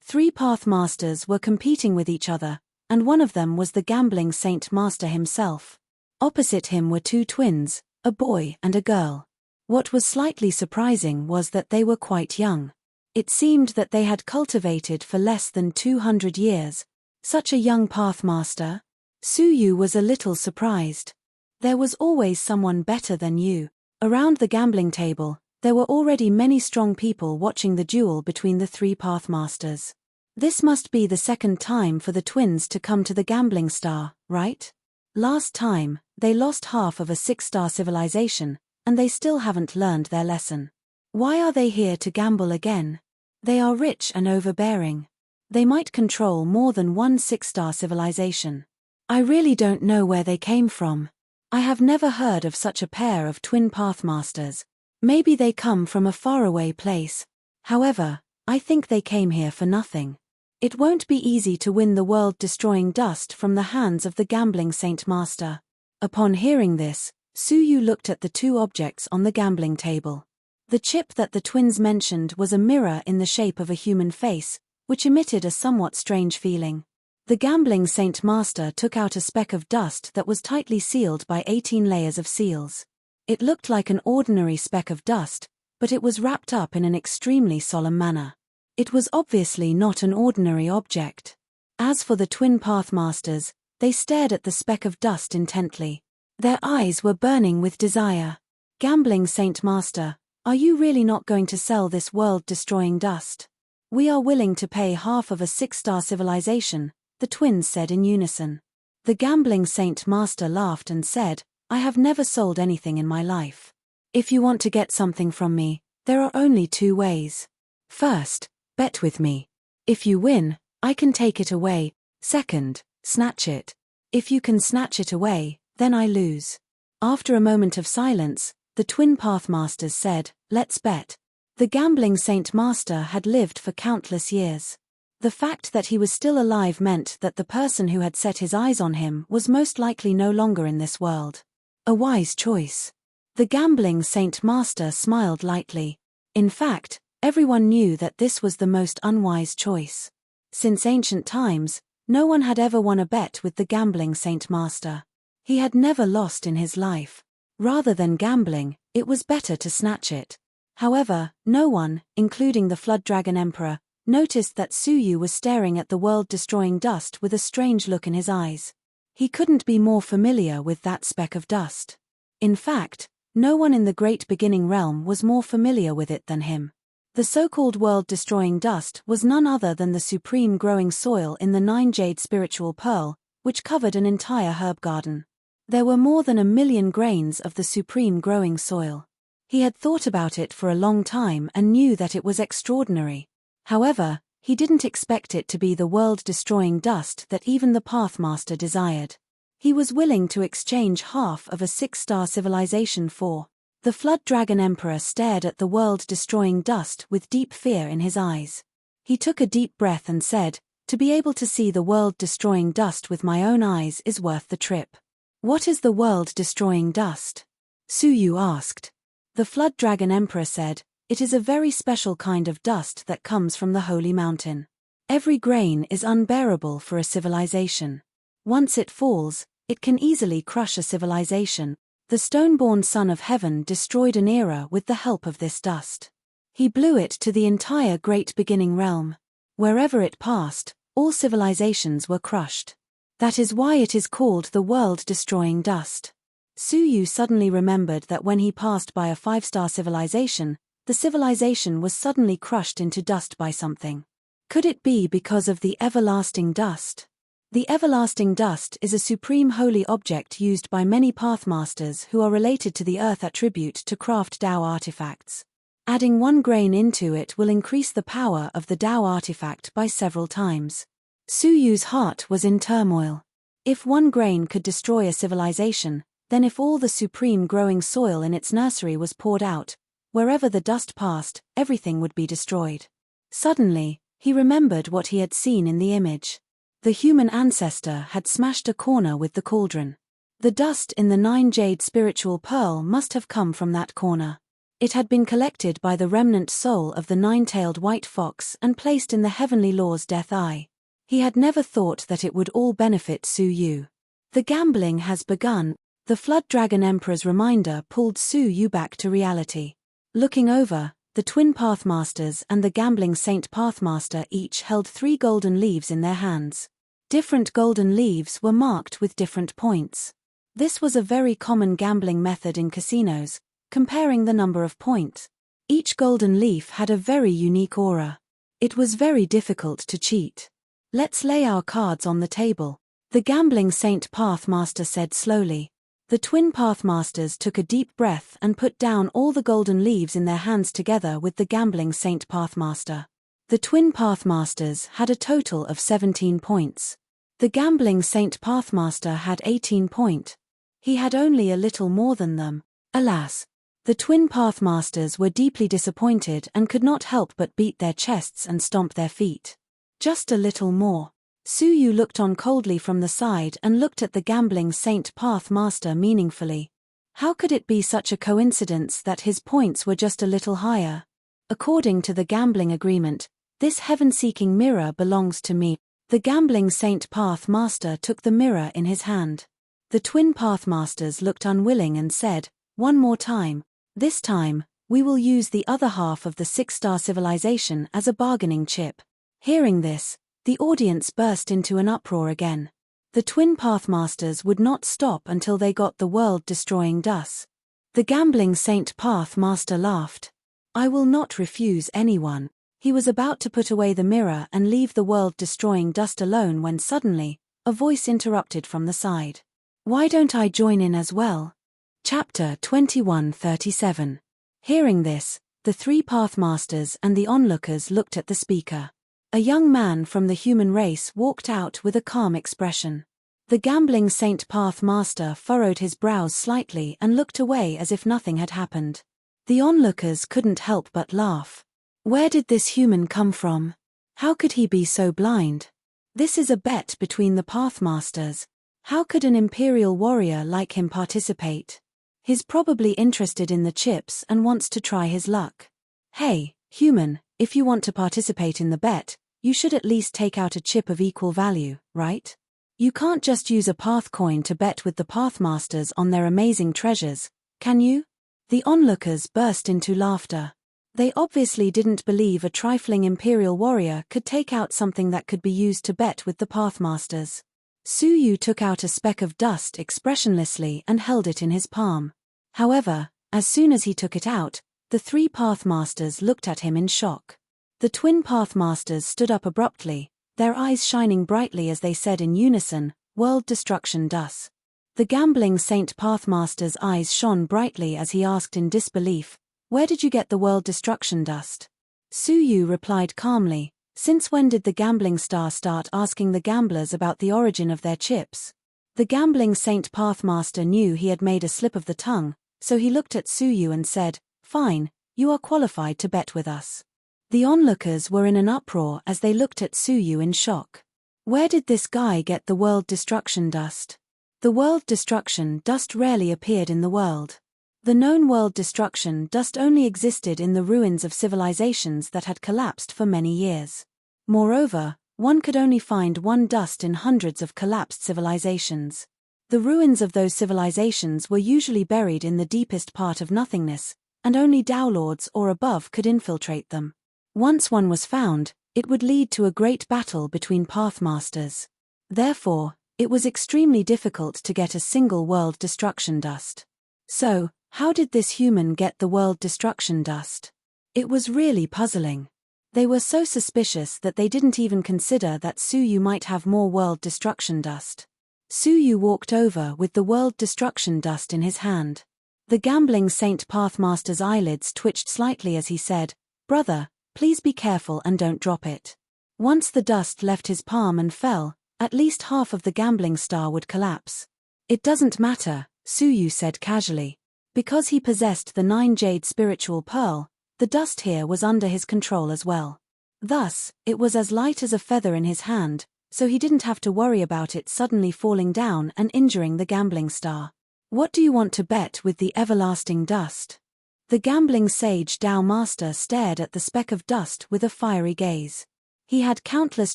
3 Pathmasters were competing with each other, and one of them was the gambling Saint Master himself. Opposite him were 2 twins, a boy and a girl. What was slightly surprising was that they were quite young. It seemed that they had cultivated for less than 200 years. Such a young Pathmaster? Su Yu was a little surprised. There was always someone better than you. Around the gambling table, there were already many strong people watching the duel between the 3 Pathmasters. This must be the second time for the twins to come to the gambling star, right? Last time, they lost half of a 6-star civilization, and they still haven't learned their lesson. Why are they here to gamble again? They are rich and overbearing. They might control more than one 6-star civilization. I really don't know where they came from. I have never heard of such a pair of twin Pathmasters. Maybe they come from a faraway place. However, I think they came here for nothing. It won't be easy to win the world-destroying dust from the hands of the gambling Saint Master. Upon hearing this, Su Yu looked at the 2 objects on the gambling table. The chip that the twins mentioned was a mirror in the shape of a human face, which emitted a somewhat strange feeling. The gambling Saint Master took out a speck of dust that was tightly sealed by 18 layers of seals. It looked like an ordinary speck of dust, but it was wrapped up in an extremely solemn manner. It was obviously not an ordinary object. As for the twin Pathmasters, they stared at the speck of dust intently. Their eyes were burning with desire. Gambling Saint Master, are you really not going to sell this world-destroying dust? We are willing to pay half of a 6-star civilization, the twins said in unison. The gambling Saint Master laughed and said, I have never sold anything in my life. If you want to get something from me, there are only 2 ways. First, bet with me. If you win, I can take it away. Second, snatch it. If you can snatch it away, then I lose. After a moment of silence, the twin Pathmasters said, let's bet. The gambling Saint Master had lived for countless years. The fact that he was still alive meant that the person who had set his eyes on him was most likely no longer in this world. A wise choice. The gambling Saint Master smiled lightly. In fact, everyone knew that this was the most unwise choice. Since ancient times, no one had ever won a bet with the gambling Saint Master. He had never lost in his life. Rather than gambling, it was better to snatch it. However, no one, including the Flood Dragon Emperor, noticed that Suyu was staring at the world-destroying dust with a strange look in his eyes. He couldn't be more familiar with that speck of dust. In fact, no one in the Great Beginning Realm was more familiar with it than him. The so-called world-destroying dust was none other than the supreme growing soil in the 9-jade spiritual pearl, which covered an entire herb garden. There were more than 1,000,000 grains of the supreme growing soil. He had thought about it for a long time and knew that it was extraordinary. However, he didn't expect it to be the world-destroying dust that even the Pathmaster desired. He was willing to exchange half of a 6-star civilization for. The Flood Dragon Emperor stared at the world-destroying dust with deep fear in his eyes. He took a deep breath and said, to be able to see the world-destroying dust with my own eyes is worth the trip. What is the world-destroying dust? Suyu asked. The Flood Dragon Emperor said, it is a very special kind of dust that comes from the Holy Mountain. Every grain is unbearable for a civilization. Once it falls, it can easily crush a civilization. The stone-born Son of Heaven destroyed an era with the help of this dust. He blew it to the entire Great Beginning Realm. Wherever it passed, all civilizations were crushed. That is why it is called the world-destroying dust. Suyu suddenly remembered that when he passed by a 5-star civilization, the civilization was suddenly crushed into dust by something. Could it be because of the everlasting dust? The everlasting dust is a supreme holy object used by many Pathmasters who are related to the earth attribute to craft Dao artifacts. Adding 1 grain into it will increase the power of the Dao artifact by several times. Suyu's heart was in turmoil. If 1 grain could destroy a civilization, then if all the supreme growing soil in its nursery was poured out, wherever the dust passed, everything would be destroyed. Suddenly, he remembered what he had seen in the image. The human ancestor had smashed a corner with the cauldron. The dust in the 9-jade spiritual pearl must have come from that corner. It had been collected by the remnant soul of the 9-tailed white fox and placed in the heavenly law's death eye. He had never thought that it would all benefit Suyu. The gambling has begun. The Flood Dragon Emperor's reminder pulled Suyu back to reality. Looking over, the twin Pathmasters and the gambling Saint Pathmaster each held 3 golden leaves in their hands. Different golden leaves were marked with different points. This was a very common gambling method in casinos, comparing the number of points. Each golden leaf had a very unique aura. It was very difficult to cheat. Let's lay our cards on the table, the gambling Saint Pathmaster said slowly. The twin Pathmasters took a deep breath and put down all the golden leaves in their hands together with the gambling Saint Pathmaster. The twin Pathmasters had a total of 17 points. The gambling Saint Pathmaster had 18 points. He had only a little more than them. Alas! The twin Pathmasters were deeply disappointed and could not help but beat their chests and stomp their feet. Just a little more. Suyu looked on coldly from the side and looked at the gambling Saint Pathmaster meaningfully. How could it be such a coincidence that his points were just a little higher? According to the gambling agreement, This heaven-seeking mirror belongs to me. The gambling Saint Pathmaster took the mirror in his hand. The twin Pathmasters looked unwilling and said, "One more time. This time, we will use the other half of the 6-star civilization as a bargaining chip." Hearing this, the audience burst into an uproar again. The twin Pathmasters would not stop until they got the world-destroying dust. The gambling Saint Pathmaster laughed. "I will not refuse anyone." He was about to put away the mirror and leave the world-destroying dust alone when suddenly, a voice interrupted from the side. "Why don't I join in as well?" Chapter 21:37. Hearing this, the 3 Pathmasters and the onlookers looked at the speaker. A young man from the human race walked out with a calm expression. The gambling Saint Pathmaster furrowed his brows slightly and looked away as if nothing had happened. The onlookers couldn't help but laugh. Where did this human come from? How could he be so blind? This is a bet between the Pathmasters. How could an imperial warrior like him participate? He's probably interested in the chips and wants to try his luck. Hey, human, if you want to participate in the bet, you should at least take out a chip of equal value, right? You can't just use a path coin to bet with the Pathmasters on their amazing treasures, can you? The onlookers burst into laughter. They obviously didn't believe a trifling imperial warrior could take out something that could be used to bet with the Pathmasters. Suyu took out a speck of dust expressionlessly and held it in his palm. However, as soon as he took it out, the 3 Pathmasters looked at him in shock. The twin Pathmasters stood up abruptly, their eyes shining brightly as they said in unison, "World destruction dust." The gambling Saint Pathmaster's eyes shone brightly as he asked in disbelief, "Where did you get the world destruction dust?" Suyu replied calmly, "Since when did the gambling star start asking the gamblers about the origin of their chips?" The gambling Saint Pathmaster knew he had made a slip of the tongue, so he looked at Suyu and said, "Fine, you are qualified to bet with us." The onlookers were in an uproar as they looked at Suyu in shock. Where did this guy get the world destruction dust? The world destruction dust rarely appeared in the world. The known world destruction dust only existed in the ruins of civilizations that had collapsed for many years. Moreover, one could only find one dust in hundreds of collapsed civilizations. The ruins of those civilizations were usually buried in the deepest part of nothingness, and only Dowlords or above could infiltrate them. Once one was found, it would lead to a great battle between Pathmasters. Therefore, it was extremely difficult to get a single world destruction dust. So, how did this human get the world destruction dust? It was really puzzling. They were so suspicious that they didn't even consider that Suyu might have more world destruction dust. Suyu walked over with the world destruction dust in his hand. The gambling Saint Pathmaster's eyelids twitched slightly as he said, "Brother, please be careful and don't drop it." Once the dust left his palm and fell, at least half of the gambling star would collapse. "It doesn't matter," Suyu said casually. Because he possessed the 9-jade spiritual pearl, the dust here was under his control as well. Thus, it was as light as a feather in his hand, so he didn't have to worry about it suddenly falling down and injuring the gambling star. "What do you want to bet with the everlasting dust?" The gambling sage Tao Master stared at the speck of dust with a fiery gaze. He had countless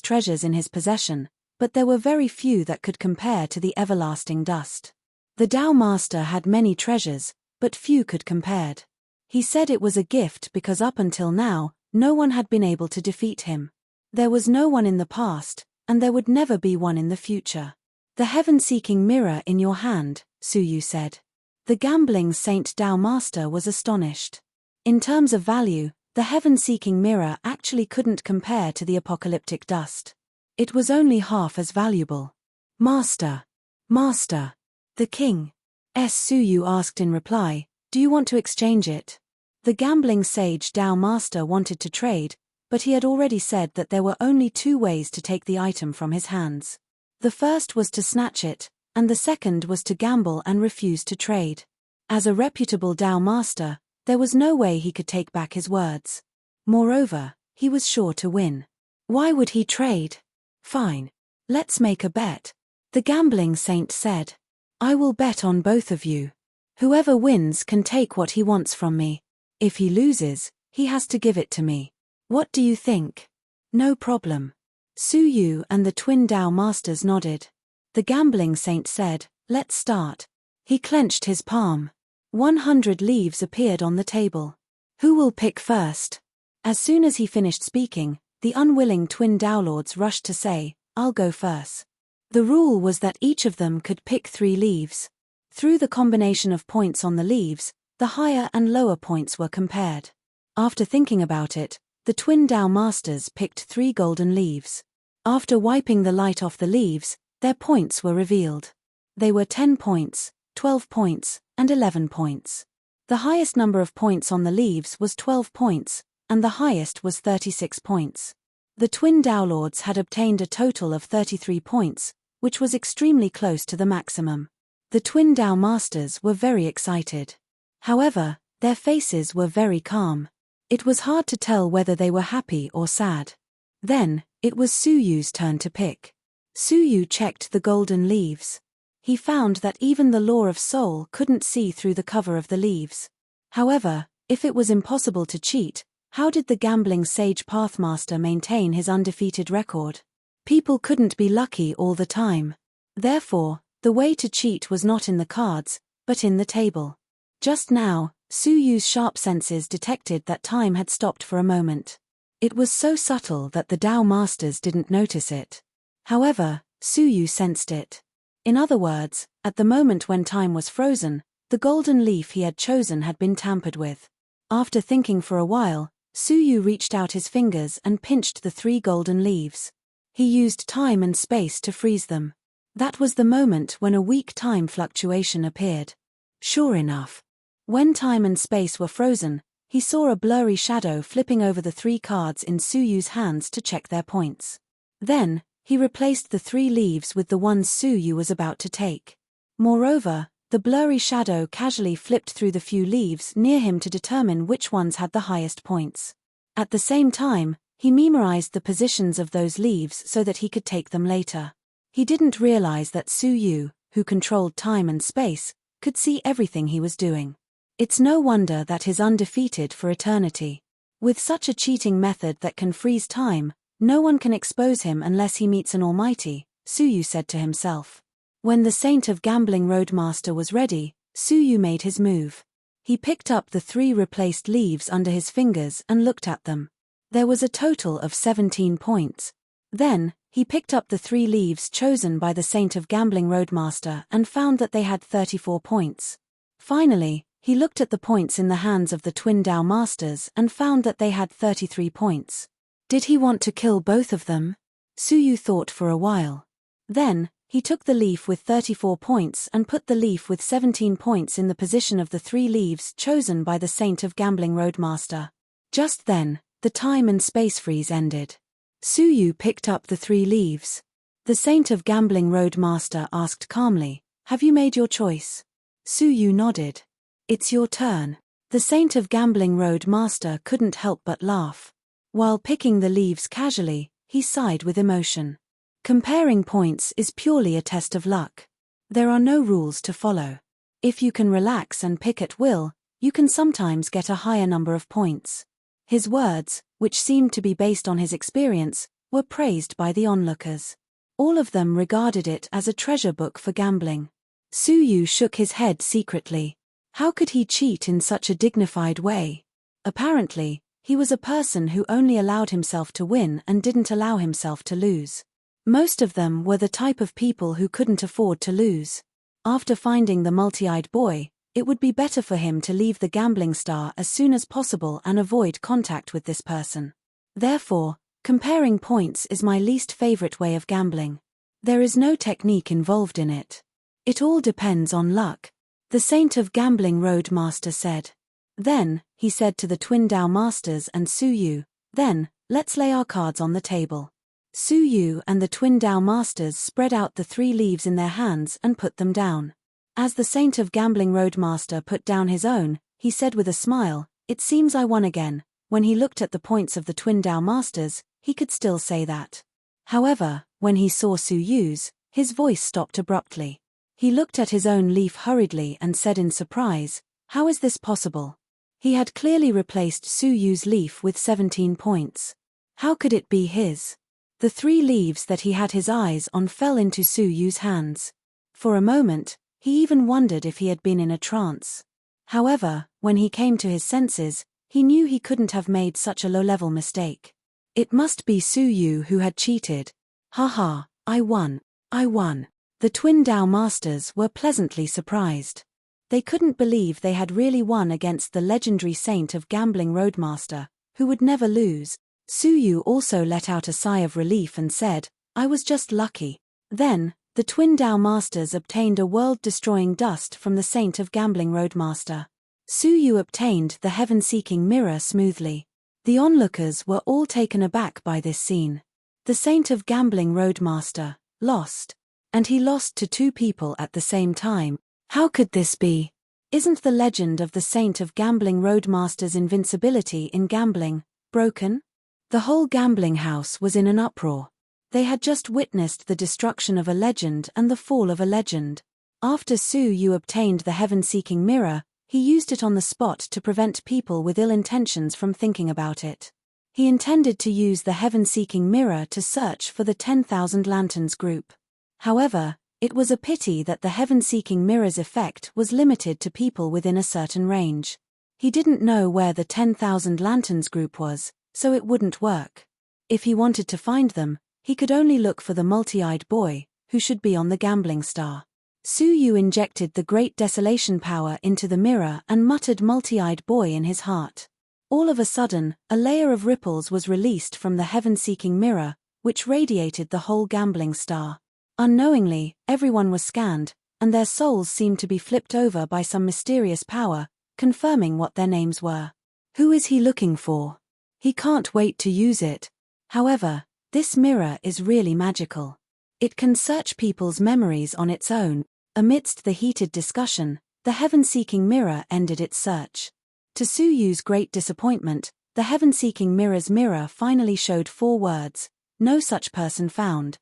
treasures in his possession, but there were very few that could compare to the everlasting dust. The Tao Master had many treasures, but few could compared. He said it was a gift because up until now, no one had been able to defeat him. There was no one in the past, and there would never be one in the future. "The heaven-seeking mirror in your hand," Suyu said. The gambling Saint Tao Master was astonished. In terms of value, the heaven-seeking mirror actually couldn't compare to the apocalyptic dust. It was only half as valuable. Master! Master! The king! Suyu asked in reply, "Do you want to exchange it?" The gambling sage Tao Master wanted to trade, but he had already said that there were only 2 ways to take the item from his hands. The first was to snatch it, and the second was to gamble and refuse to trade. As a reputable Tao Master, there was no way he could take back his words. Moreover, he was sure to win. Why would he trade? "Fine. Let's make a bet," the gambling saint said. "I will bet on both of you. Whoever wins can take what he wants from me. If he loses, he has to give it to me. What do you think?" No problem. Su Yu and the twin Dao masters nodded. The gambling saint said, let's start. He clenched his palm. 100 leaves appeared on the table. Who will pick first? As soon as he finished speaking, the unwilling twin Dao lords rushed to say, I'll go first. The rule was that each of them could pick 3 leaves. Through the combination of points on the leaves, the higher and lower points were compared. After thinking about it, the twin Dao masters picked 3 golden leaves. After wiping the light off the leaves, their points were revealed. They were 10 points, 12 points, and 11 points. The highest number of points on the leaves was 12 points, and the highest was 36 points. The twin Dao lords had obtained a total of 33 points, which was extremely close to the maximum. The twin Dao masters were very excited. However, their faces were very calm. It was hard to tell whether they were happy or sad. Then, it was Su Yu's turn to pick. Su Yu checked the golden leaves. He found that even the law of soul couldn't see through the cover of the leaves. However, if it was impossible to cheat, how did the gambling sage Pathmaster maintain his undefeated record? People couldn't be lucky all the time. Therefore, the way to cheat was not in the cards, but in the table. Just now, Su Yu's sharp senses detected that time had stopped for a moment. It was so subtle that the Dao masters didn't notice it. However, Su Yu sensed it. In other words, at the moment when time was frozen, the golden leaf he had chosen had been tampered with. After thinking for a while, Su Yu reached out his fingers and pinched the 3 golden leaves. He used time and space to freeze them. That was the moment when a weak time fluctuation appeared. Sure enough. When time and space were frozen, he saw a blurry shadow flipping over the 3 cards in Su Yu's hands to check their points. Then, he replaced the 3 leaves with the ones Su Yu was about to take. Moreover, the blurry shadow casually flipped through the few leaves near him to determine which ones had the highest points. At the same time, he memorized the positions of those leaves so that he could take them later. He didn't realize that Su Yu, who controlled time and space, could see everything he was doing. It's no wonder that he's undefeated for eternity. With such a cheating method that can freeze time, no one can expose him unless he meets an almighty, Su Yu said to himself. When the Saint of Gambling Roadmaster was ready, Su Yu made his move. He picked up the 3 replaced leaves under his fingers and looked at them. There was a total of 17 points. Then, he picked up the 3 leaves chosen by the Saint of Gambling Roadmaster and found that they had 34 points. Finally, he looked at the points in the hands of the twin Dao masters and found that they had 33 points. Did he want to kill both of them? Su Yu thought for a while. Then, he took the leaf with 34 points and put the leaf with 17 points in the position of the 3 leaves chosen by the Saint of Gambling Roadmaster. Just then, the time and space freeze ended. Su Yu picked up the 3 leaves. The Saint of Gambling Roadmaster asked calmly, "Have you made your choice?" Su Yu nodded. "It's your turn." The Saint of Gambling Roadmaster couldn't help but laugh. While picking the leaves casually, he sighed with emotion. Comparing points is purely a test of luck. There are no rules to follow. If you can relax and pick at will, you can sometimes get a higher number of points. His words, which seemed to be based on his experience, were praised by the onlookers. All of them regarded it as a treasure book for gambling. Su Yu shook his head secretly. How could he cheat in such a dignified way? Apparently, he was a person who only allowed himself to win and didn't allow himself to lose. Most of them were the type of people who couldn't afford to lose. After finding the multi-eyed boy, it would be better for him to leave the gambling star as soon as possible and avoid contact with this person. Therefore, comparing points is my least favorite way of gambling. There is no technique involved in it. It all depends on luck, the Saint of Gambling Roadmaster said. Then, he said to the twin Dao masters and Su Yu, "Then, let's lay our cards on the table." Su Yu and the twin Dao masters spread out the 3 leaves in their hands and put them down. As the Saint of Gambling Roadmaster put down his own, he said with a smile, "It seems I won again." When he looked at the points of the twin Dao masters, he could still say that. However, when he saw Su Yu's, his voice stopped abruptly. He looked at his own leaf hurriedly and said in surprise, "How is this possible?" He had clearly replaced Su Yu's leaf with 17 points. How could it be his? The 3 leaves that he had his eyes on fell into Su Yu's hands. For a moment, he even wondered if he had been in a trance. However, when he came to his senses, he knew he couldn't have made such a low-level mistake. It must be Su Yu who had cheated. Haha, I won. I won. The twin Dao masters were pleasantly surprised. They couldn't believe they had really won against the legendary saint of gambling Roadmaster, who would never lose. Su Yu also let out a sigh of relief and said, I was just lucky. Then, the twin Dao masters obtained a world-destroying dust from the saint of gambling Roadmaster. Su Yu obtained the heaven-seeking mirror smoothly. The onlookers were all taken aback by this scene. The saint of gambling Roadmaster lost. And he lost to 2 people at the same time. How could this be? Isn't the legend of the saint of gambling Roadmaster's invincibility in gambling broken? The whole gambling house was in an uproar. They had just witnessed the destruction of a legend and the fall of a legend. After Su Yu obtained the heaven-seeking mirror, he used it on the spot to prevent people with ill intentions from thinking about it. He intended to use the heaven-seeking mirror to search for the 10,000 lanterns group. However, it was a pity that the heaven-seeking mirror's effect was limited to people within a certain range. He didn't know where the 10,000 lanterns group was, so it wouldn't work. If he wanted to find them, he could only look for the multi-eyed boy, who should be on the gambling star. Su Yu injected the great desolation power into the mirror and muttered multi-eyed boy in his heart. All of a sudden, a layer of ripples was released from the heaven-seeking mirror, which radiated the whole gambling star. Unknowingly, everyone was scanned, and their souls seemed to be flipped over by some mysterious power, confirming what their names were. Who is he looking for? He can't wait to use it. However, this mirror is really magical. It can search people's memories on its own. Amidst the heated discussion, the heaven-seeking mirror ended its search. To Su Yu's great disappointment, the heaven-seeking mirror's mirror finally showed 4 words: no such person found.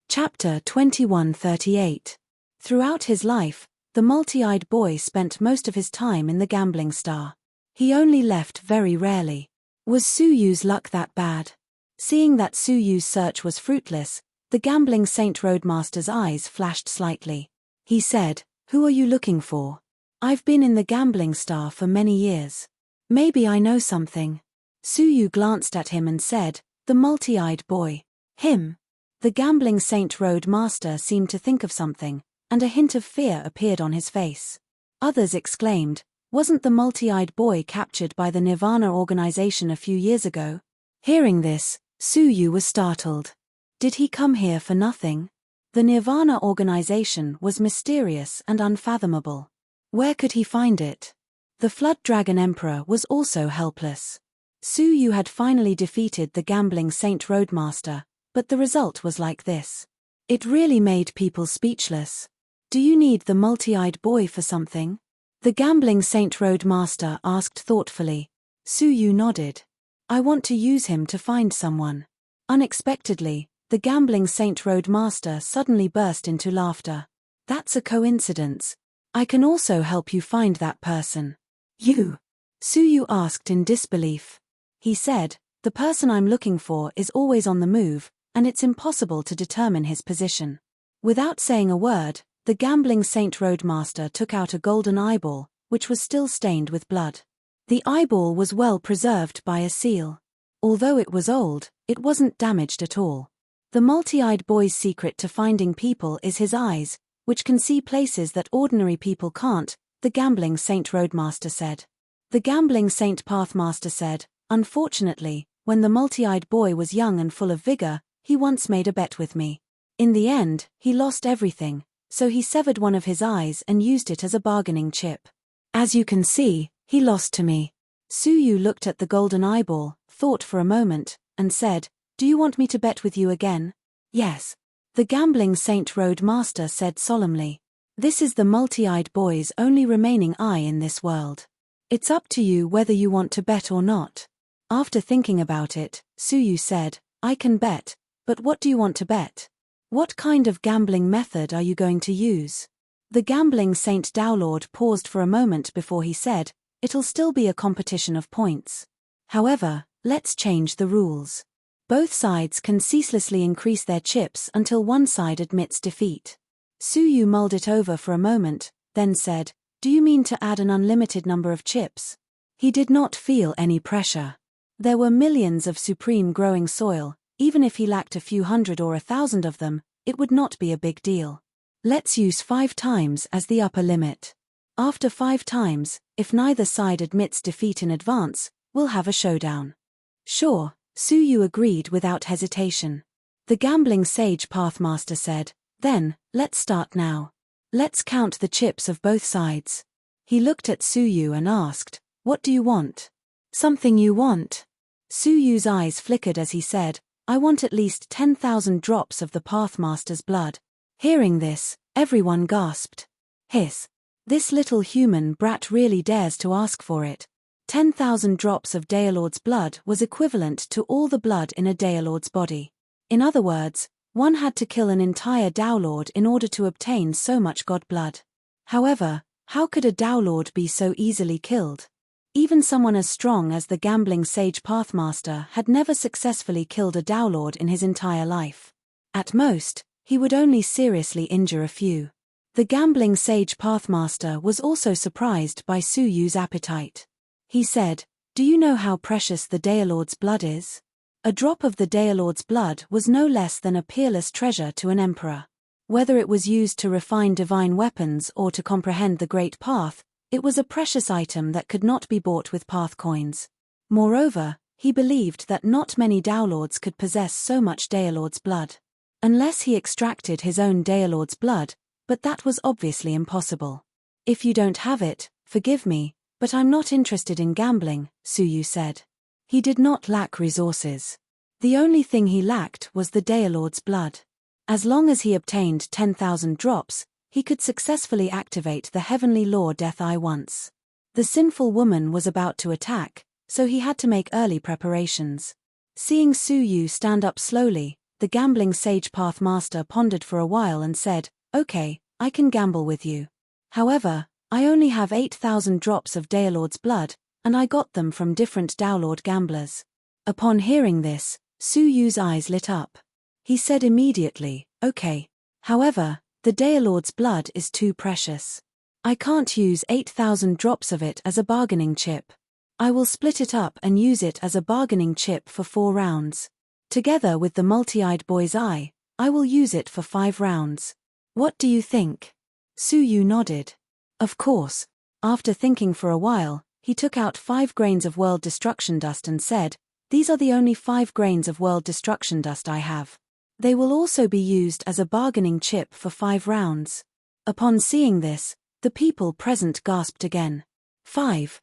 Chapter 2138. Throughout his life, the multi-eyed boy spent most of his time in the gambling star. He only left very rarely. Was Su Yu's luck that bad? Seeing that Su Yu's search was fruitless, the gambling Saint Roadmaster's eyes flashed slightly. He said, Who are you looking for? I've been in the gambling star for many years. Maybe I know something. Su Yu glanced at him and said, The multi-eyed boy. Him. The gambling Saint Roadmaster seemed to think of something, and a hint of fear appeared on his face. Others exclaimed, Wasn't the multi-eyed boy captured by the Nirvana organization a few years ago? Hearing this, Su Yu was startled. Did he come here for nothing? The Nirvana organization was mysterious and unfathomable. Where could he find it? The Flood Dragon Emperor was also helpless. Su Yu had finally defeated the gambling Saint Roadmaster, but the result was like this. It really made people speechless. Do you need the multi-eyed boy for something? The gambling Saint Roadmaster asked thoughtfully. Su Yu nodded. I want to use him to find someone. Unexpectedly, the gambling Saint Roadmaster suddenly burst into laughter. That's a coincidence. I can also help you find that person. You? Su Yu asked in disbelief. He said, The person I'm looking for is always on the move, and it's impossible to determine his position. Without saying a word, the gambling Saint Roadmaster took out a golden eyeball, which was still stained with blood. The eyeball was well preserved by a seal. Although it was old, it wasn't damaged at all. The multi-eyed boy's secret to finding people is his eyes, which can see places that ordinary people can't, the gambling Saint Roadmaster said. The gambling Saint Pathmaster said, Unfortunately, when the multi-eyed boy was young and full of vigor, he once made a bet with me. In the end, he lost everything, so he severed one of his eyes and used it as a bargaining chip. As you can see, he lost to me. Su Yu looked at the golden eyeball, thought for a moment, and said, Do you want me to bet with you again? Yes. The gambling Saint Roadmaster said solemnly. This is the multi-eyed boy's only remaining eye in this world. It's up to you whether you want to bet or not. After thinking about it, Su Yu said, I can bet, but what do you want to bet? What kind of gambling method are you going to use? The gambling Saint Dowlord paused for a moment before he said, It'll still be a competition of points. However, let's change the rules. Both sides can ceaselessly increase their chips until one side admits defeat. Suyu mulled it over for a moment, then said, "Do you mean to add an unlimited number of chips?" He did not feel any pressure. There were millions of supreme growing soil, even if he lacked a few hundred or 1,000 of them, it would not be a big deal. Let's use 5 times as the upper limit. After 5 times, if neither side admits defeat in advance, we'll have a showdown. Sure, Suyu agreed without hesitation. The gambling sage Pathmaster said, "Then, let's start now. Let's count the chips of both sides." He looked at Suyu and asked, "What do you want?" "Something you want?" Suyu's eyes flickered as he said, "I want at least 10,000 drops of the Pathmaster's blood." Hearing this, everyone gasped. Hiss. This little human brat really dares to ask for it. 10,000 drops of Daelord's blood was equivalent to all the blood in a Daelord's body. In other words, one had to kill an entire Daolord in order to obtain so much god blood. However, how could a Daolord be so easily killed? Even someone as strong as the gambling sage Pathmaster had never successfully killed a Daolord in his entire life. At most, he would only seriously injure a few. The gambling sage Pathmaster was also surprised by Suyu's appetite. He said, "Do you know how precious the Daelord's blood is?" A drop of the Daelord's blood was no less than a peerless treasure to an emperor. Whether it was used to refine divine weapons or to comprehend the Great Path, it was a precious item that could not be bought with path coins. Moreover, he believed that not many Daolords could possess so much Daelord's blood. Unless he extracted his own Daelord's blood, but that was obviously impossible. "If you don't have it, forgive me, but I'm not interested in gambling," Suyu said. He did not lack resources. The only thing he lacked was the Daelord's blood. As long as he obtained 10,000 drops, he could successfully activate the heavenly law defy once. The sinful woman was about to attack, so he had to make early preparations. Seeing Suyu stand up slowly, the gambling sage Pathmaster pondered for a while and said, "Okay, I can gamble with you. However, I only have 8,000 drops of Daelord's blood, and I got them from different Daolord gamblers." Upon hearing this, Suyu's eyes lit up. He said immediately, "Okay. However, the Daelord's blood is too precious. I can't use 8,000 drops of it as a bargaining chip. I will split it up and use it as a bargaining chip for 4 rounds. Together with the multi-eyed boy's eye, I will use it for 5 rounds. What do you think?" Suyu nodded. Of course. After thinking for a while, he took out 5 grains of world destruction dust and said, "These are the only 5 grains of world destruction dust I have. They will also be used as a bargaining chip for 5 rounds. Upon seeing this, the people present gasped again. Five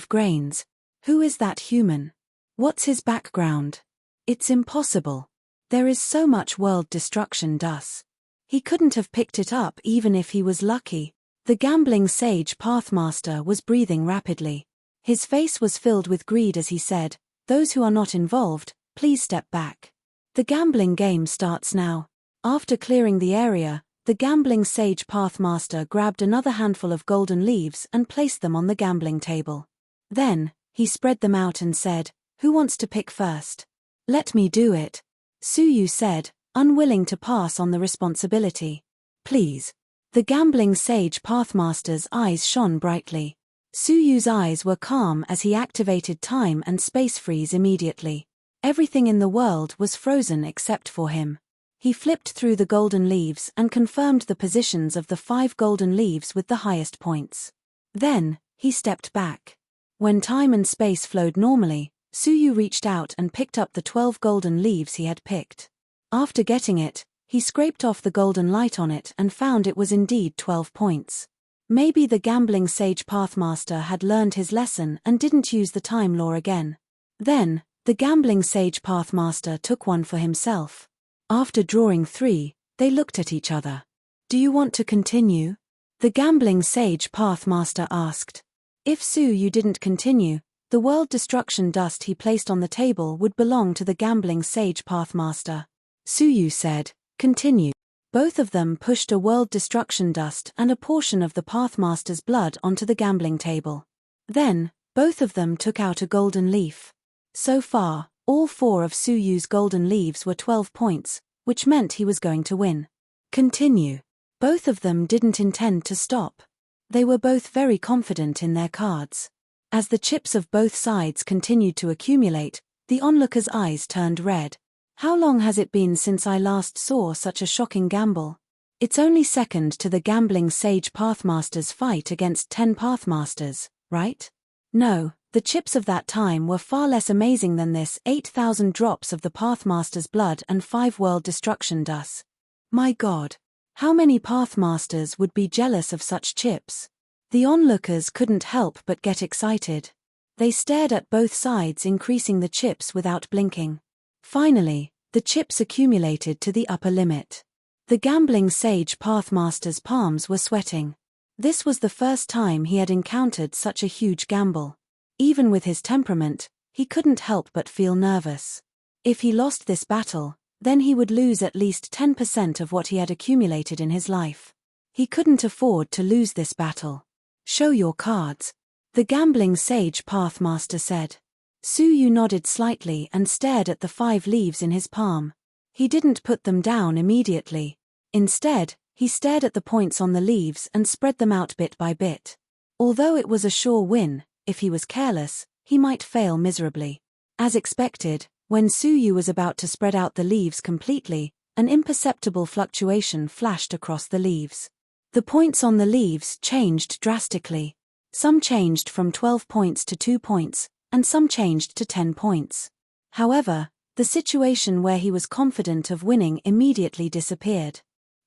grains. Who is that human? What's his background? It's impossible. There is so much world destruction dust. He couldn't have picked it up even if he was lucky. The gambling sage Pathmaster was breathing rapidly. His face was filled with greed as he said, "Those who are not involved, please step back. The gambling game starts now." After clearing the area, the gambling sage Pathmaster grabbed another handful of golden leaves and placed them on the gambling table. Then, he spread them out and said, "Who wants to pick first?" "Let me do it," Suyu said, unwilling to pass on the responsibility. "Please." The gambling sage Pathmaster's eyes shone brightly. Suyu's eyes were calm as he activated time and space freeze immediately. Everything in the world was frozen except for him. He flipped through the golden leaves and confirmed the positions of the 5 golden leaves with the highest points. Then, he stepped back. When time and space flowed normally, Suyu reached out and picked up the 12 golden leaves he had picked. After getting it, he scraped off the golden light on it and found it was indeed 12 points. Maybe the gambling sage Pathmaster had learned his lesson and didn't use the time law again. Then, the gambling sage Pathmaster took one for himself. After drawing 3, they looked at each other. "Do you want to continue?" The gambling sage Pathmaster asked. If Suyu didn't continue, the world destruction dust he placed on the table would belong to the gambling sage Pathmaster. Suyu said, "Continue." Both of them pushed a world destruction dust and a portion of the Pathmaster's blood onto the gambling table. Then, both of them took out a golden leaf. So far, All 4 of Su Yu's golden leaves were 12 points, which meant he was going to win. Continue. Both of them didn't intend to stop. They were both very confident in their cards. As the chips of both sides continued to accumulate, the onlooker's eyes turned red. How long has it been since I last saw such a shocking gamble? It's only second to the gambling sage Pathmaster's fight against 10 Pathmasters, right? No, the chips of that time were far less amazing than this: 8,000 drops of the Pathmaster's blood and 5 world destruction dust. My God! How many Pathmasters would be jealous of such chips? The onlookers couldn't help but get excited. They stared at both sides, increasing the chips without blinking. Finally, the chips accumulated to the upper limit. The gambling sage Pathmaster's palms were sweating. This was the first time he had encountered such a huge gamble. Even with his temperament, he couldn't help but feel nervous. If he lost this battle, then he would lose at least 10% of what he had accumulated in his life. He couldn't afford to lose this battle. Show your cards, the gambling sage Pathmaster said. Su Yu nodded slightly and stared at the 5 leaves in his palm. He didn't put them down immediately. Instead, he stared at the points on the leaves and spread them out bit by bit. Although it was a sure win, if he was careless, he might fail miserably. As expected, when Su Yu was about to spread out the leaves completely, an imperceptible fluctuation flashed across the leaves. The points on the leaves changed drastically. Some changed from 12 points to 2 points, and some changed to 10 points. However, the situation where he was confident of winning immediately disappeared.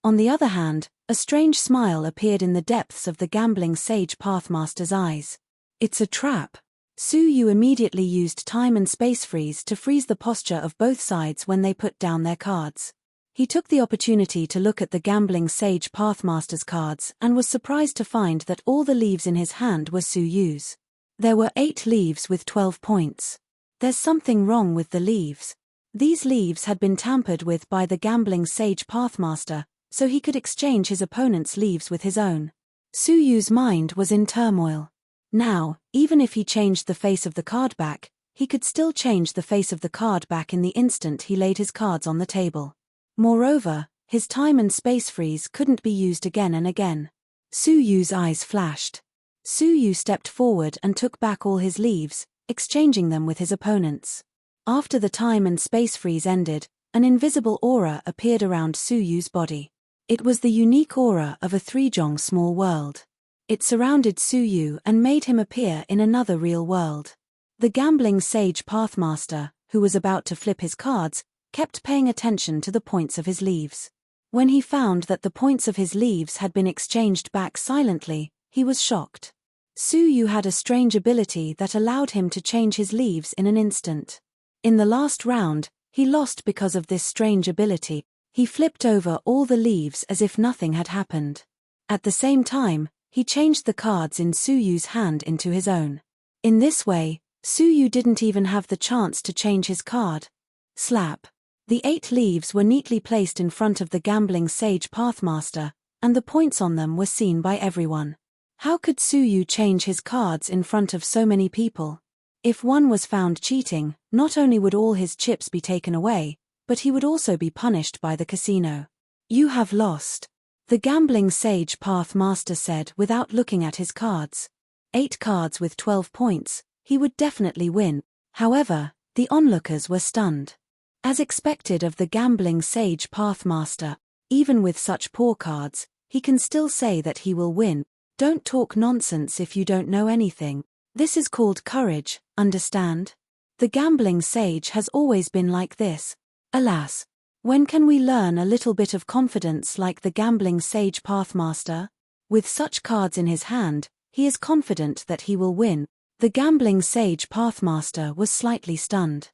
On the other hand, a strange smile appeared in the depths of the gambling sage Pathmaster's eyes. It's a trap. Su Yu immediately used time and space freeze to freeze the posture of both sides when they put down their cards. He took the opportunity to look at the gambling sage Pathmaster's cards and was surprised to find that all the leaves in his hand were Su Yu's. There were 8 leaves with 12 points. There's something wrong with the leaves. These leaves had been tampered with by the gambling sage Pathmaster, so he could exchange his opponent's leaves with his own. Su Yu's mind was in turmoil. Now, even if he changed the face of the card back, he could still change the face of the card back in the instant he laid his cards on the table. Moreover, his time and space freeze couldn't be used again and again. Su Yu's eyes flashed. Su Yu stepped forward and took back all his leaves, exchanging them with his opponents. After the time and space freeze ended, an invisible aura appeared around Su Yu's body. It was the unique aura of a 3-jong small world. It surrounded Su Yu and made him appear in another real world. The gambling sage Pathmaster, who was about to flip his cards, kept paying attention to the points of his leaves. When he found that the points of his leaves had been exchanged back silently, he was shocked. Su Yu had a strange ability that allowed him to change his leaves in an instant. In the last round, he lost because of this strange ability. He flipped over all the leaves as if nothing had happened. At the same time, he changed the cards in Su Yu's hand into his own. In this way, Su Yu didn't even have the chance to change his card. Slap. The 8 leaves were neatly placed in front of the gambling sage Pathmaster, and the points on them were seen by everyone. How could Su Yu change his cards in front of so many people? If one was found cheating, not only would all his chips be taken away, but he would also be punished by the casino. You have lost. The gambling sage Pathmaster said without looking at his cards. 8 cards with 12 points, he would definitely win. However, the onlookers were stunned. As expected of the gambling sage Pathmaster, even with such poor cards, he can still say that he will win. Don't talk nonsense if you don't know anything. This is called courage, understand? The gambling sage has always been like this. Alas, when can we learn a little bit of confidence like the gambling sage Pathmaster? With such cards in his hand, he is confident that he will win. The gambling sage Pathmaster was slightly stunned.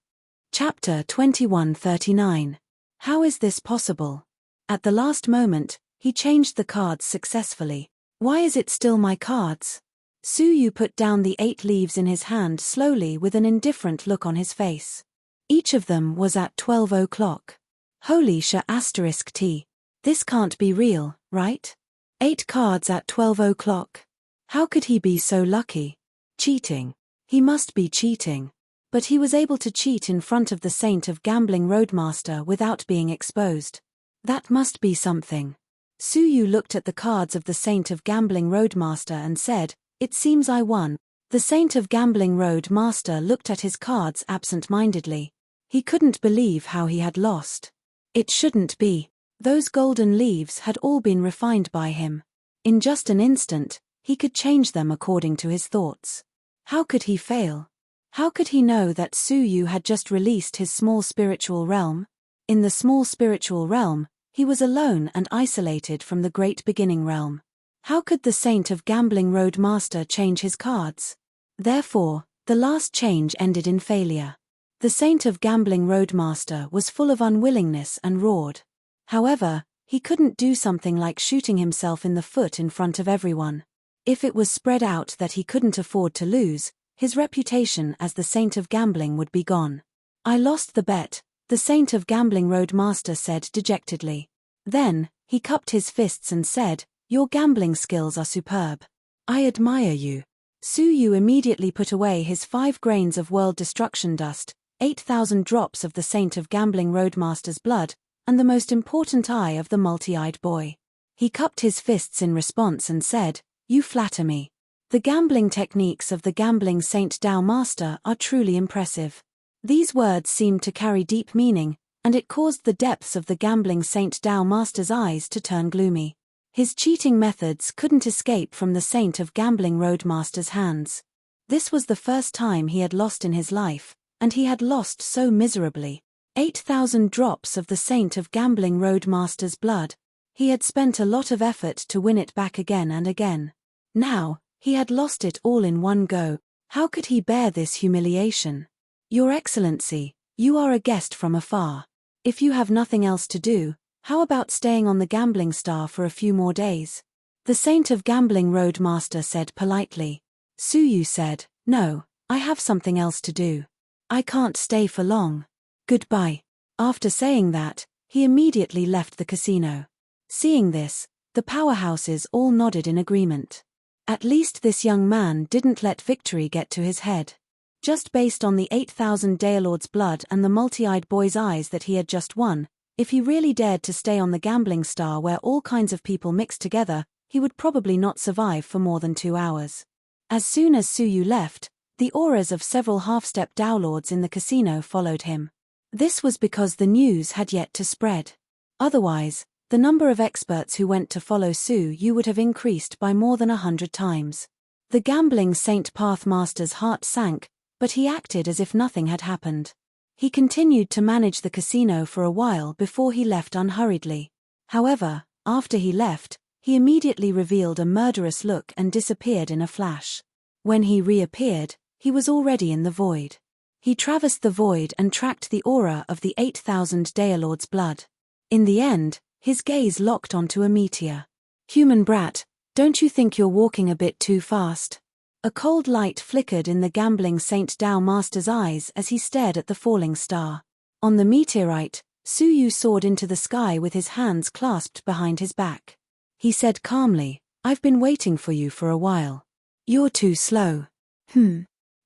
Chapter 2139. How is this possible? At the last moment, he changed the cards successfully. Why is it still my cards? Su Yu put down the 8 leaves in his hand slowly with an indifferent look on his face. Each of them was at 12 o'clock. Holy **T. This can't be real, right? 8 cards at 12 o'clock. How could he be so lucky? Cheating. He must be cheating. But he was able to cheat in front of the Saint of Gambling Roadmaster without being exposed. That must be something. Su Yu looked at the cards of the Saint of Gambling Roadmaster and said, "It seems I won." The Saint of Gambling Roadmaster looked at his cards absent-mindedly. He couldn't believe how he had lost. It shouldn't be. Those golden leaves had all been refined by him. In just an instant, he could change them according to his thoughts. How could he fail? How could he know that Su Yu had just released his small spiritual realm? In the small spiritual realm, he was alone and isolated from the great beginning realm. How could the Saint of Gambling Roadmaster change his cards? Therefore, the last change ended in failure. The Saint of Gambling Roadmaster was full of unwillingness and roared. However, he couldn't do something like shooting himself in the foot in front of everyone. If it was spread out that he couldn't afford to lose, his reputation as the Saint of Gambling would be gone. "I lost the bet," the Saint of Gambling Roadmaster said dejectedly. Then, he cupped his fists and said, "Your gambling skills are superb. I admire you." Su Yu immediately put away his 5 grains of world destruction dust, 8,000 drops of the Saint of Gambling Roadmaster's blood, and the most important eye of the multi-eyed boy. He cupped his fists in response and said, "You flatter me. The gambling techniques of the Gambling Saint Tao Master are truly impressive." These words seemed to carry deep meaning, and it caused the depths of the Gambling Saint Tao Master's eyes to turn gloomy. His cheating methods couldn't escape from the Saint of Gambling Roadmaster's hands. This was the first time he had lost in his life, and he had lost so miserably. 8,000 drops of the Saint of Gambling Roadmaster's blood. He had spent a lot of effort to win it back again and again. Now, he had lost it all in one go. How could he bear this humiliation? "Your Excellency, you are a guest from afar. If you have nothing else to do, how about staying on the Gambling Star for a few more days?" The Saint of Gambling Roadmaster said politely. Su Yu said, "No, I have something else to do. I can't stay for long. Goodbye." After saying that, he immediately left the casino. Seeing this, the powerhouses all nodded in agreement. At least this young man didn't let victory get to his head. Just based on the 8,000 Daelord's blood and the multi-eyed boy's eyes that he had just won, if he really dared to stay on the Gambling Star where all kinds of people mixed together, he would probably not survive for more than 2 hours. As soon as Su Yu left, the auras of several half-step Daelords in the casino followed him. This was because the news had yet to spread. Otherwise, the number of experts who went to follow Su Yu would have increased by more than 100 times. The Gambling Saint Pathmaster's heart sank, but he acted as if nothing had happened. He continued to manage the casino for a while before he left unhurriedly. However, after he left, he immediately revealed a murderous look and disappeared in a flash. When he reappeared, he was already in the void. He traversed the void and tracked the aura of the 8,000 Daelord's blood. In the end, his gaze locked onto a meteor. "Human brat, don't you think you're walking a bit too fast?" A cold light flickered in the Gambling Saint Tao Master's eyes as he stared at the falling star. On the meteorite, Su Yu soared into the sky with his hands clasped behind his back. He said calmly, "I've been waiting for you for a while. You're too slow."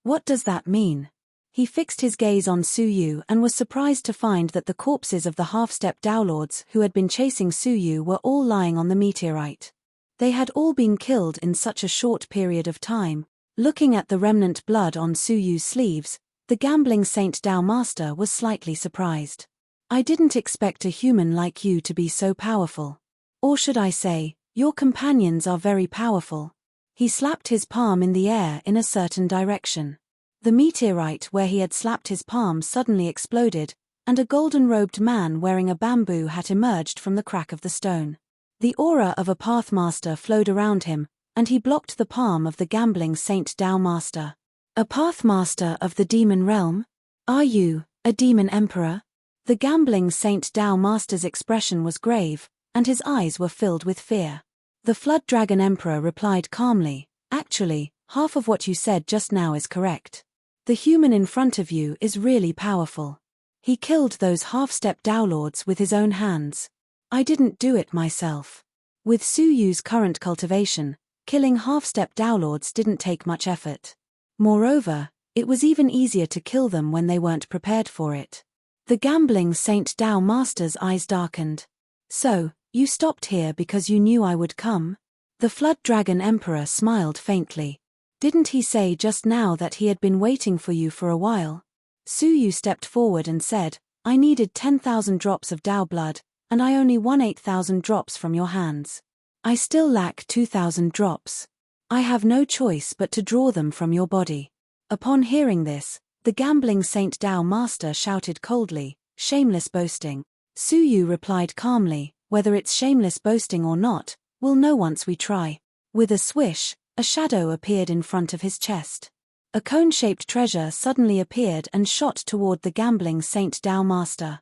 What does that mean? He fixed his gaze on Su Yu and was surprised to find that the corpses of the half-step Daolords who had been chasing Su Yu were all lying on the meteorite. They had all been killed in such a short period of time. Looking at the remnant blood on Su Yu's sleeves, the Gambling Saint Tao Master was slightly surprised. "I didn't expect a human like you to be so powerful. Or should I say, your companions are very powerful." He slapped his palm in the air in a certain direction. The meteorite where he had slapped his palm suddenly exploded, and a golden-robed man wearing a bamboo hat emerged from the crack of the stone. The aura of a Pathmaster flowed around him, and he blocked the palm of the Gambling Saint Tao Master. "A Pathmaster of the demon realm? Are you, a demon emperor?" The Gambling Saint Tao Master's expression was grave, and his eyes were filled with fear. The Flood Dragon Emperor replied calmly, "Actually, half of what you said just now is correct. The human in front of you is really powerful. He killed those half-step Daolords with his own hands. I didn't do it myself." With Su Yu's current cultivation, killing half-step Daolords didn't take much effort. Moreover, It was even easier to kill them when they weren't prepared for it. The gambling Saint Tao Master's eyes darkened. So, you stopped here because you knew I would come? The Flood Dragon Emperor smiled faintly. Didn't he say just now that he had been waiting for you for a while? Su Yu stepped forward and said, I needed 10,000 drops of Tao blood, and I only won 8,000 drops from your hands. I still lack 2,000 drops. I have no choice but to draw them from your body. Upon hearing this, the gambling Saint Tao Master shouted coldly, shameless boasting. Su Yu replied calmly, whether it's shameless boasting or not, we'll know once we try. With a swish, a shadow appeared in front of his chest. A cone-shaped treasure suddenly appeared and shot toward the gambling Saint Tao Master.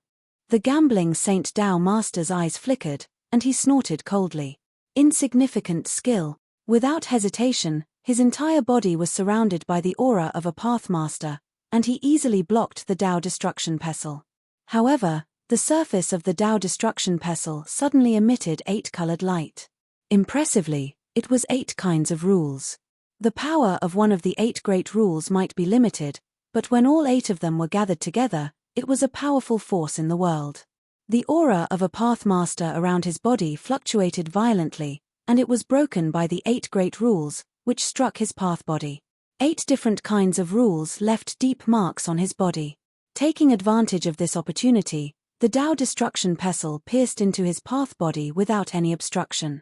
The gambling Saint Tao Master's eyes flickered, and he snorted coldly. Insignificant skill. Without hesitation, his entire body was surrounded by the aura of a Pathmaster, and he easily blocked the Tao Destruction Pestle. However, the surface of the Tao Destruction Pestle suddenly emitted 8-colored light. Impressively, it was 8 kinds of rules. The power of one of the 8 great rules might be limited, but when all 8 of them were gathered together, it was a powerful force in the world. The aura of a Pathmaster around his body fluctuated violently, and it was broken by the 8 great rules, which struck his path body. 8 different kinds of rules left deep marks on his body. Taking advantage of this opportunity, the Tao Destruction Pestle pierced into his path body without any obstruction.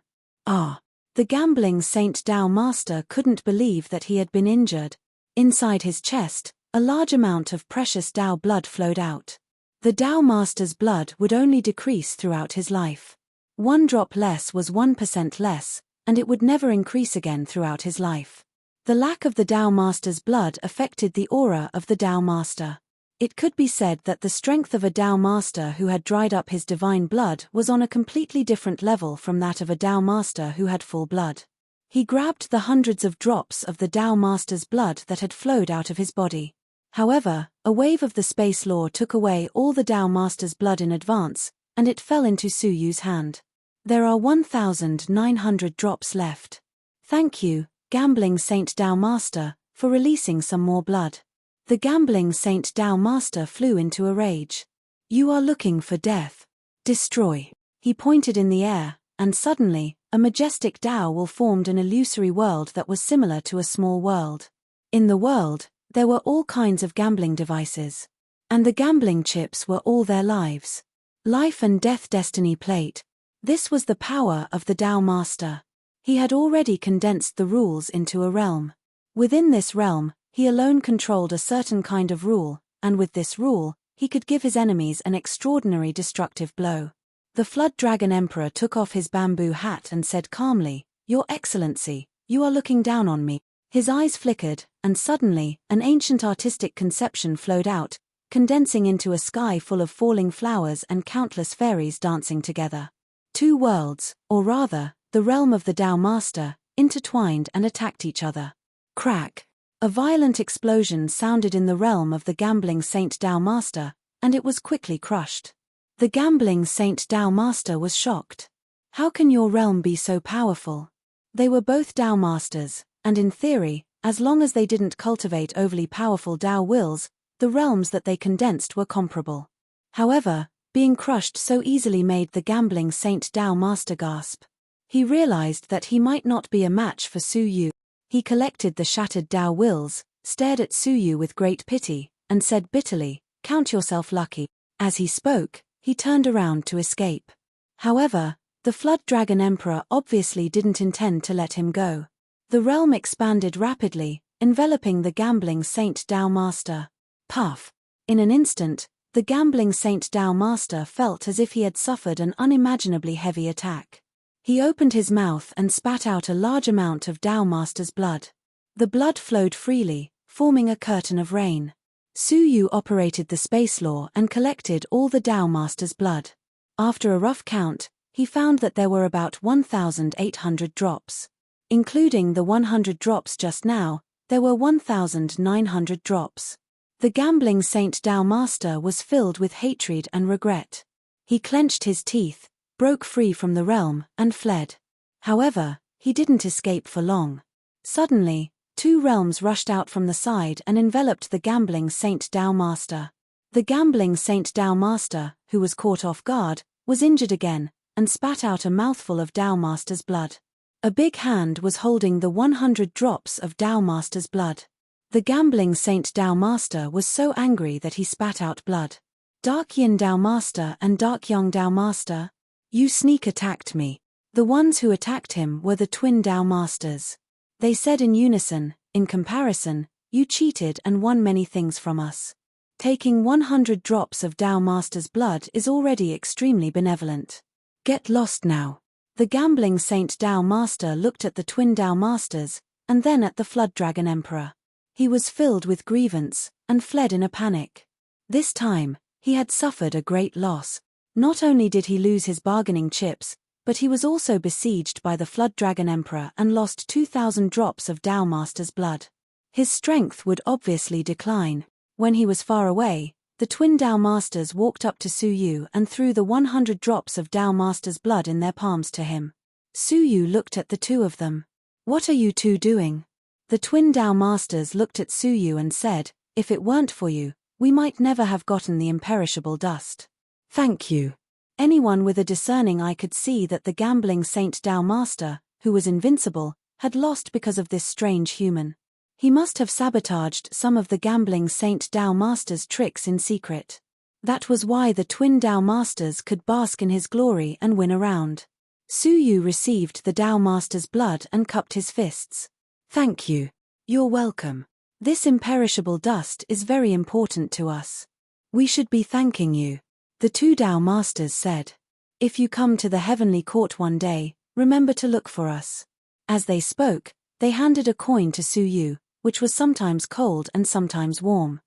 The gambling Saint Tao Master couldn't believe that he had been injured. Inside his chest, a large amount of precious Tao blood flowed out. The Tao Master's blood would only decrease throughout his life. 1 drop less was 1% less, and it would never increase again throughout his life. The lack of the Tao Master's blood affected the aura of the Tao Master. It could be said that the strength of a Tao Master who had dried up his divine blood was on a completely different level from that of a Tao Master who had full blood. He grabbed the hundreds of drops of the Tao Master's blood that had flowed out of his body. However, a wave of the space law took away all the Tao Master's blood in advance, and it fell into Su Yu's hand. There are 1,900 drops left. Thank you, gambling Saint Tao Master, for releasing some more blood. The gambling Saint Tao Master flew into a rage. You are looking for death. Destroy. He pointed in the air, and suddenly, a majestic Tao will formed an illusory world that was similar to a small world. In the world, there were all kinds of gambling devices. And the gambling chips were all their lives. Life and death destiny plate. This was the power of the Tao Master. He had already condensed the rules into a realm. Within this realm, he alone controlled a certain kind of rule, and with this rule, he could give his enemies an extraordinary destructive blow. The Flood Dragon Emperor took off his bamboo hat and said calmly, Your Excellency, you are looking down on me. His eyes flickered, and suddenly, an ancient artistic conception flowed out, condensing into a sky full of falling flowers and countless fairies dancing together. 2 worlds, or rather, the realm of the Tao Master, intertwined and attacked each other. Crack! A violent explosion sounded in the realm of the gambling Saint Tao Master, and it was quickly crushed. The gambling Saint Tao Master was shocked. How can your realm be so powerful? They were both Tao Masters, and in theory, as long as they didn't cultivate overly powerful Tao wills, the realms that they condensed were comparable. However, being crushed so easily made the gambling Saint Tao Master gasp. He realized that he might not be a match for Su Yu. He collected the shattered Tao wills, stared at Su Yu with great pity, and said bitterly, Count yourself lucky. As he spoke, he turned around to escape. However, the Flood Dragon Emperor obviously didn't intend to let him go. The realm expanded rapidly, enveloping the gambling Saint Tao Master. Puff! In an instant, the gambling Saint Tao Master felt as if he had suffered an unimaginably heavy attack. He opened his mouth and spat out a large amount of Tao Master's blood. The blood flowed freely, forming a curtain of rain. Su Yu operated the space law and collected all the Tao Master's blood. After a rough count, he found that there were about 1,800 drops. Including the 100 drops just now, there were 1,900 drops. The gambling Saint Tao Master was filled with hatred and regret. He clenched his teeth, broke free from the realm, and fled. However, he didn't escape for long. Suddenly, 2 realms rushed out from the side and enveloped the gambling Saint Tao Master. The gambling Saint Tao Master, who was caught off guard, was injured again, and spat out a mouthful of Tao Master's blood. A big hand was holding the 100 drops of Tao Master's blood. The gambling Saint Tao Master was so angry that he spat out blood. Dark Yin Tao Master and Dark Yang Tao Master, you sneak attacked me. The ones who attacked him were the twin Tao Masters. They said in unison, in comparison, you cheated and won many things from us. Taking 100 drops of Tao Master's blood is already extremely benevolent. Get lost now. The gambling Saint Tao Master looked at the twin Tao Masters, and then at the Flood Dragon Emperor. He was filled with grievance, and fled in a panic. This time, he had suffered a great loss. Not only did he lose his bargaining chips, but he was also besieged by the Flood Dragon Emperor and lost 2,000 drops of Tao Master's blood. His strength would obviously decline. When he was far away, the twin Tao Masters walked up to Su Yu and threw the 100 drops of Tao Master's blood in their palms to him. Su Yu looked at the two of them. What are you two doing? The twin Tao Masters looked at Su Yu and said, if it weren't for you, we might never have gotten the imperishable dust. Thank you. Anyone with a discerning eye could see that the gambling Saint Tao Master, who was invincible, had lost because of this strange human. He must have sabotaged some of the gambling Saint Tao Master's tricks in secret. That was why the twin Tao Masters could bask in his glory and win a round. Su Yu received the Tao Master's blood and cupped his fists. Thank you. You're welcome. This imperishable dust is very important to us. We should be thanking you. The 2 Tao Masters said. If you come to the heavenly court one day, remember to look for us. As they spoke, they handed a coin to Su Yu, which was sometimes cold and sometimes warm.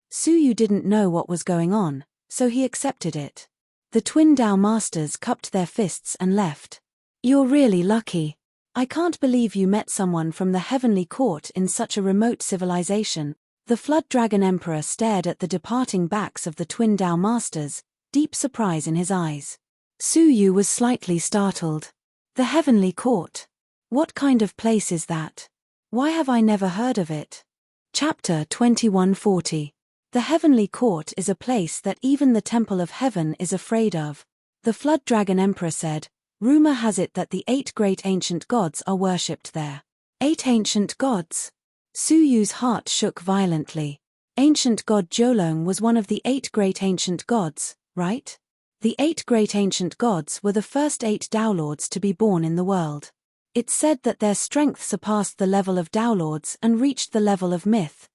Su Yu didn't know what was going on, so he accepted it. The twin Tao Masters cupped their fists and left. You're really lucky. I can't believe you met someone from the heavenly court in such a remote civilization. The Flood Dragon Emperor stared at the departing backs of the twin Tao Masters, deep surprise in his eyes. Su Yu was slightly startled. The heavenly court? What kind of place is that? Why have I never heard of it? Chapter 2140. The heavenly court is a place that even the temple of heaven is afraid of. The Flood Dragon Emperor said, rumor has it that the 8 great ancient gods are worshipped there. 8 ancient gods? Su Yu's heart shook violently. Ancient god Jiulong was one of the 8 great ancient gods, right? The 8 great ancient gods were the first 8 Tao Lords to be born in the world. It said that their strength surpassed the level of Tao Lords and reached the level of myth.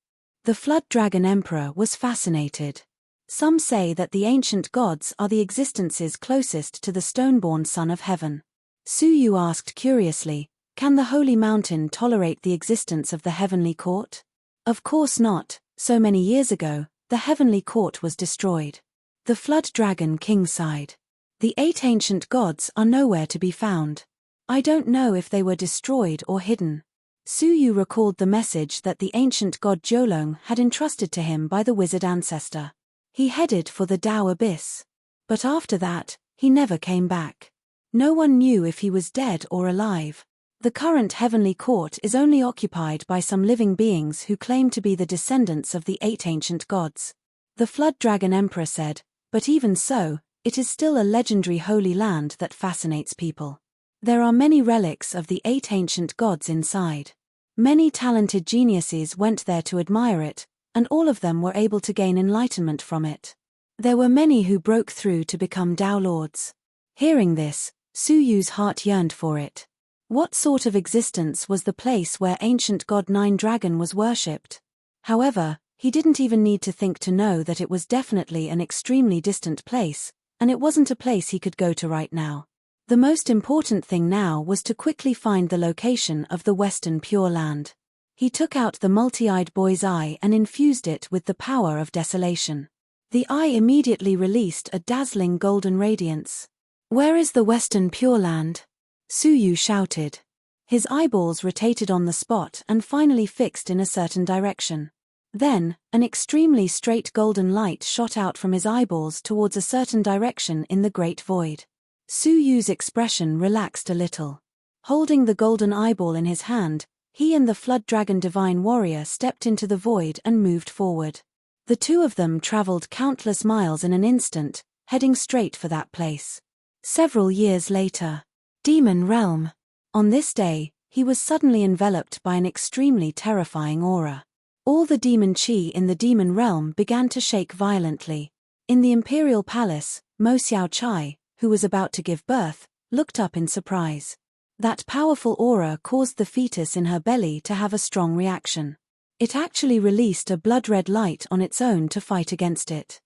The Flood Dragon Emperor was fascinated. Some say that the ancient gods are the existences closest to the stone-born Son of Heaven. Su Yu asked curiously, can the holy mountain tolerate the existence of the heavenly court? Of course not. So many years ago, the heavenly court was destroyed. The Flood Dragon King sighed. The 8 ancient gods are nowhere to be found. I don't know if they were destroyed or hidden. Su Yu recalled the message that the ancient god Jiulong had entrusted to him by the wizard ancestor. He headed for the Tao Abyss. But after that, he never came back. No one knew if he was dead or alive. The current heavenly court is only occupied by some living beings who claim to be the descendants of the 8 ancient gods. The Flood Dragon Emperor said, but even so, it is still a legendary holy land that fascinates people. There are many relics of the 8 ancient gods inside. Many talented geniuses went there to admire it, and all of them were able to gain enlightenment from it. There were many who broke through to become Tao Lords. Hearing this, Su Yu's heart yearned for it. What sort of existence was the place where ancient god Nine Dragon was worshipped? However, he didn't even need to think to know that it was definitely an extremely distant place, and it wasn't a place he could go to right now. The most important thing now was to quickly find the location of the Western Pure Land. He took out the multi-eyed boy's eye and infused it with the power of desolation. The eye immediately released a dazzling golden radiance. Where is the Western Pure Land? Su Yu shouted. His eyeballs rotated on the spot and finally fixed in a certain direction. Then, an extremely straight golden light shot out from his eyeballs towards a certain direction in the great void. Su Yu's expression relaxed a little. Holding the golden eyeball in his hand, He and the Flood Dragon Divine Warrior stepped into the void and moved forward. The two of them traveled countless miles in an instant, heading straight for that place. Several years later. Demon Realm. On this day, he was suddenly enveloped by an extremely terrifying aura. All the demon chi in the demon realm began to shake violently. In the imperial palace, Mo Xiao Chai, who was about to give birth, looked up in surprise. That powerful aura caused the fetus in her belly to have a strong reaction. It actually released a blood-red light on its own to fight against it.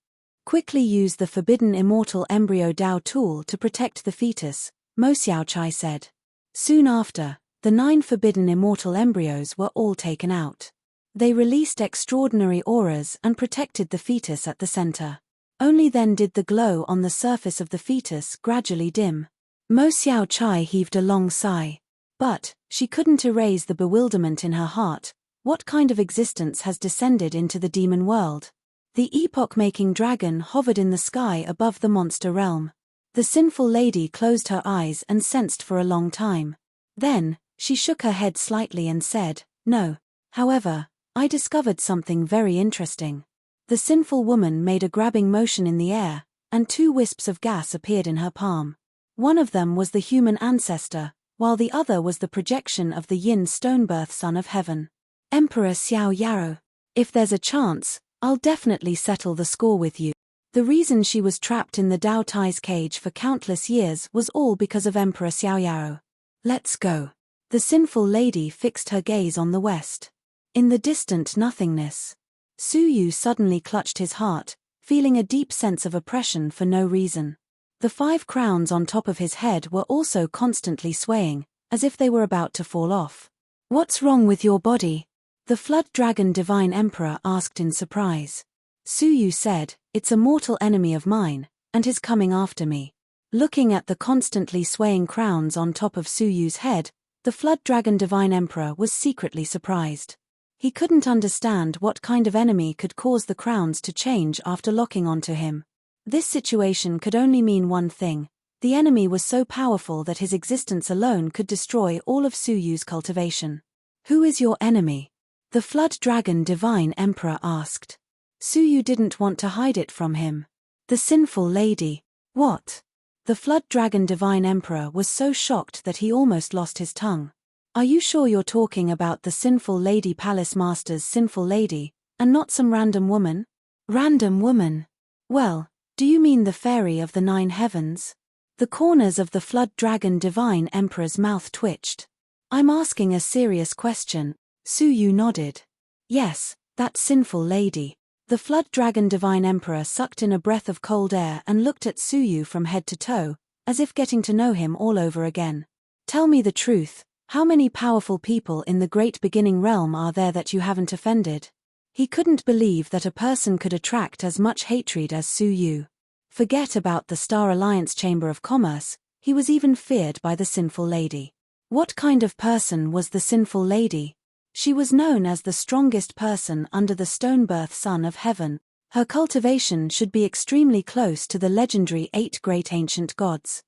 Quickly use the forbidden immortal embryo Dao tool to protect the fetus, Mo Xiao Chai said. Soon after, the 9 forbidden immortal embryos were all taken out. They released extraordinary auras and protected the fetus at the center. Only then did the glow on the surface of the fetus gradually dim. Mo Xiao Chai heaved a long sigh. But she couldn't erase the bewilderment in her heart. What kind of existence has descended into the demon world? The epoch-making dragon hovered in the sky above the monster realm. The sinful lady closed her eyes and sensed for a long time. Then, she shook her head slightly and said, "No. However, I discovered something very interesting." The sinful woman made a grabbing motion in the air, and 2 wisps of gas appeared in her palm. One of them was the human ancestor, while the other was the projection of the Yin Stonebirth Son of Heaven. Emperor Xiao Yaro. If there's a chance, I'll definitely settle the score with you. The reason she was trapped in the Dao Tai's cage for countless years was all because of Emperor Xiao Yaro. Let's go. The sinful lady fixed her gaze on the west. In the distant nothingness, Su Yu suddenly clutched his heart, feeling a deep sense of oppression for no reason. The 5 crowns on top of his head were also constantly swaying, as if they were about to fall off. "What's wrong with your body?" the Flood Dragon Divine Emperor asked in surprise. Su Yu said, "It's a mortal enemy of mine, and is coming after me." Looking at the constantly swaying crowns on top of Su Yu's head, the Flood Dragon Divine Emperor was secretly surprised. He couldn't understand what kind of enemy could cause the crowns to change after locking onto him. This situation could only mean one thing: the enemy was so powerful that his existence alone could destroy all of Su Yu's cultivation. "Who is your enemy?" the Flood Dragon Divine Emperor asked. Su Yu didn't want to hide it from him. "The sinful lady." "What?" The Flood Dragon Divine Emperor was so shocked that he almost lost his tongue. "Are you sure you're talking about the sinful lady Palace Master's sinful lady, and not some random woman?" "Random woman? Well, do you mean the fairy of the 9 heavens?" The corners of the Flood Dragon Divine Emperor's mouth twitched. "I'm asking a serious question." Su Yu nodded. "Yes, that sinful lady." The Flood Dragon Divine Emperor sucked in a breath of cold air and looked at Su Yu from head to toe, as if getting to know him all over again. "Tell me the truth. How many powerful people in the Great Beginning Realm are there that you haven't offended?" He couldn't believe that a person could attract as much hatred as Su Yu. Forget about the Star Alliance Chamber of Commerce, he was even feared by the sinful lady. What kind of person was the sinful lady? She was known as the strongest person under the Stonebirth Son of Heaven. Her cultivation should be extremely close to the legendary 8 great ancient gods.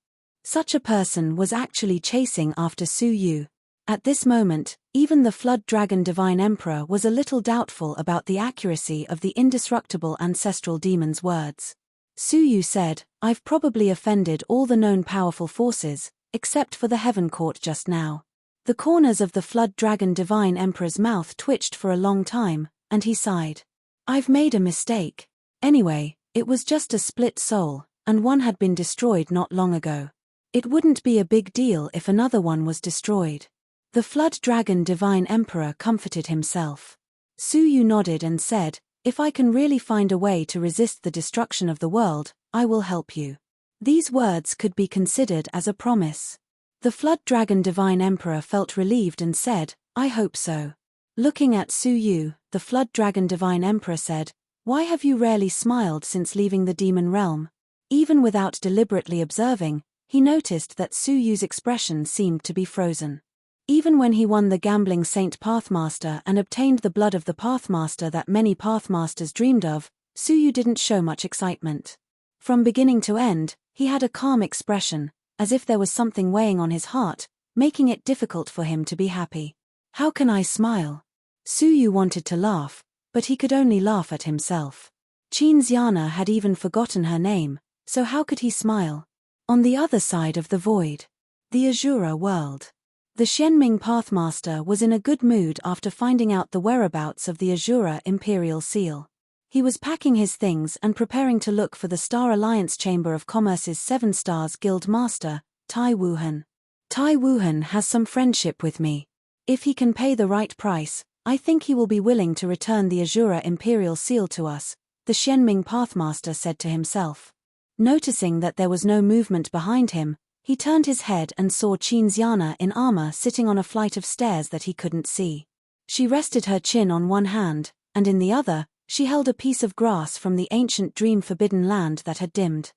Such a person was actually chasing after Su Yu. At this moment, even the Flood Dragon Divine Emperor was a little doubtful about the accuracy of the indestructible ancestral demon's words. Su Yu said, "I've probably offended all the known powerful forces, except for the Heaven Court just now." The corners of the Flood Dragon Divine Emperor's mouth twitched for a long time, and he sighed. "I've made a mistake. Anyway, it was just a split soul, and one had been destroyed not long ago. It wouldn't be a big deal if another one was destroyed." The Flood Dragon Divine Emperor comforted himself. Su Yu nodded and said, "If I can really find a way to resist the destruction of the world, I will help you." These words could be considered as a promise. The Flood Dragon Divine Emperor felt relieved and said, "I hope so." Looking at Su Yu, the Flood Dragon Divine Emperor said, "Why have you rarely smiled since leaving the demon realm?" Even without deliberately observing, he noticed that Su Yu's expression seemed to be frozen. Even when he won the gambling Saint Pathmaster and obtained the blood of the Pathmaster that many Pathmasters dreamed of, Su Yu didn't show much excitement. From beginning to end, he had a calm expression, as if there was something weighing on his heart, making it difficult for him to be happy. How can I smile? Suyu wanted to laugh, but he could only laugh at himself. Xiana had even forgotten her name, so how could he smile? On the other side of the void. The Azura world. The Xianming Pathmaster was in a good mood after finding out the whereabouts of the Azura Imperial Seal. He was packing his things and preparing to look for the Star Alliance Chamber of Commerce's 7 Stars Guild Master, Tai Wuhan. Tai Wuhan has some friendship with me. If he can pay the right price, I think he will be willing to return the Azura Imperial Seal to us, the Xianming Pathmaster said to himself. Noticing that there was no movement behind him, he turned his head and saw Xiana in armor sitting on a flight of stairs that he couldn't see. She rested her chin on one hand, and in the other, she held a piece of grass from the ancient dream forbidden land that had dimmed.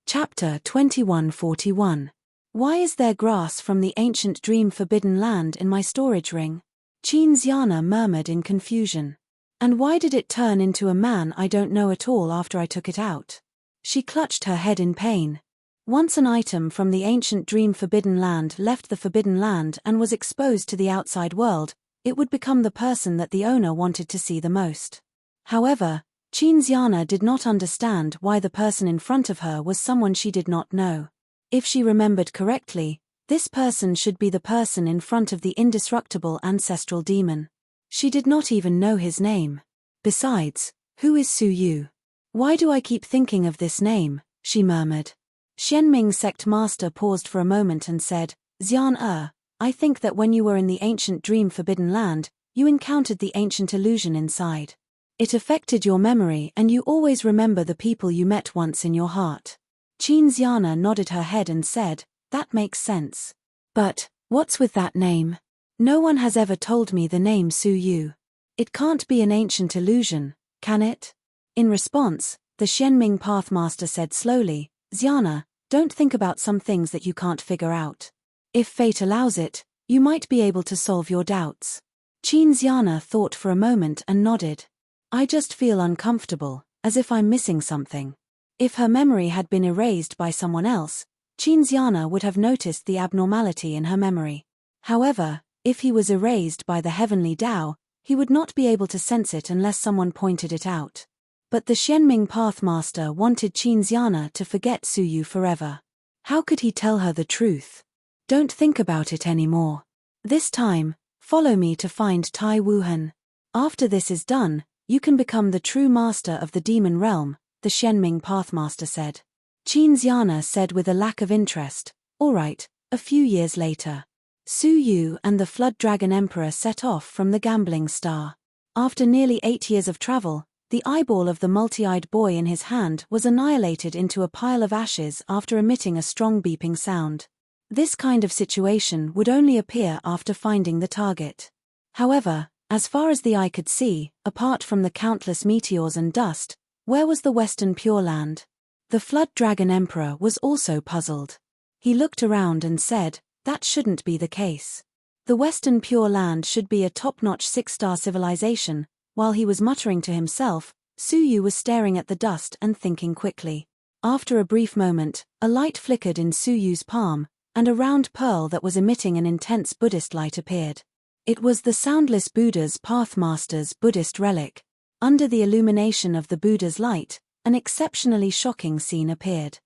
Chapter 2141. Why is there grass from the ancient dream forbidden land in my storage ring? Xiana murmured in confusion. And why did it turn into a man I don't know at all after I took it out? She clutched her head in pain. Once an item from the ancient dream forbidden land left the forbidden land and was exposed to the outside world, it would become the person that the owner wanted to see the most. However, Xiana did not understand why the person in front of her was someone she did not know. If she remembered correctly, this person should be the person in front of the indestructible ancestral demon. She did not even know his name. Besides, who is Suyu? Why do I keep thinking of this name? She murmured. Xianming Sect Master paused for a moment and said, Xian I think that when you were in the ancient dream forbidden land, you encountered the ancient illusion inside. It affected your memory and you always remember the people you met once in your heart. Xiana nodded her head and said, that makes sense. But, what's with that name? No one has ever told me the name Suyu. It can't be an ancient illusion, can it? In response, the Xianming Pathmaster said slowly, Xiana, don't think about some things that you can't figure out. If fate allows it, you might be able to solve your doubts. Xiana thought for a moment and nodded. I just feel uncomfortable, as if I'm missing something. If her memory had been erased by someone else, Xiana would have noticed the abnormality in her memory. However, if he was erased by the heavenly Tao, he would not be able to sense it unless someone pointed it out. But the Xianming Pathmaster wanted Xiana to forget Suyu forever. How could he tell her the truth? Don't think about it anymore. This time, follow me to find Tai Wuhan. After this is done, you can become the true master of the demon realm, the Xianming Pathmaster said. Xiana said with a lack of interest, all right. A few years later, Suyu and the Flood Dragon Emperor set off from the Gambling Star. After nearly 8 years of travel, the eyeball of the multi-eyed boy in his hand was annihilated into a pile of ashes after emitting a strong beeping sound. This kind of situation would only appear after finding the target. However, as far as the eye could see, apart from the countless meteors and dust, where was the Western Pure Land? The Flood Dragon Emperor was also puzzled. He looked around and said, that shouldn't be the case. The Western Pure Land should be a top-notch 6-star civilization. While he was muttering to himself, Suyu was staring at the dust and thinking quickly. After a brief moment, a light flickered in Suyu's palm, and a round pearl that was emitting an intense Buddhist light appeared. It was the Soundless Buddha's Pathmaster's Buddhist relic. Under the illumination of the Buddha's light, an exceptionally shocking scene appeared.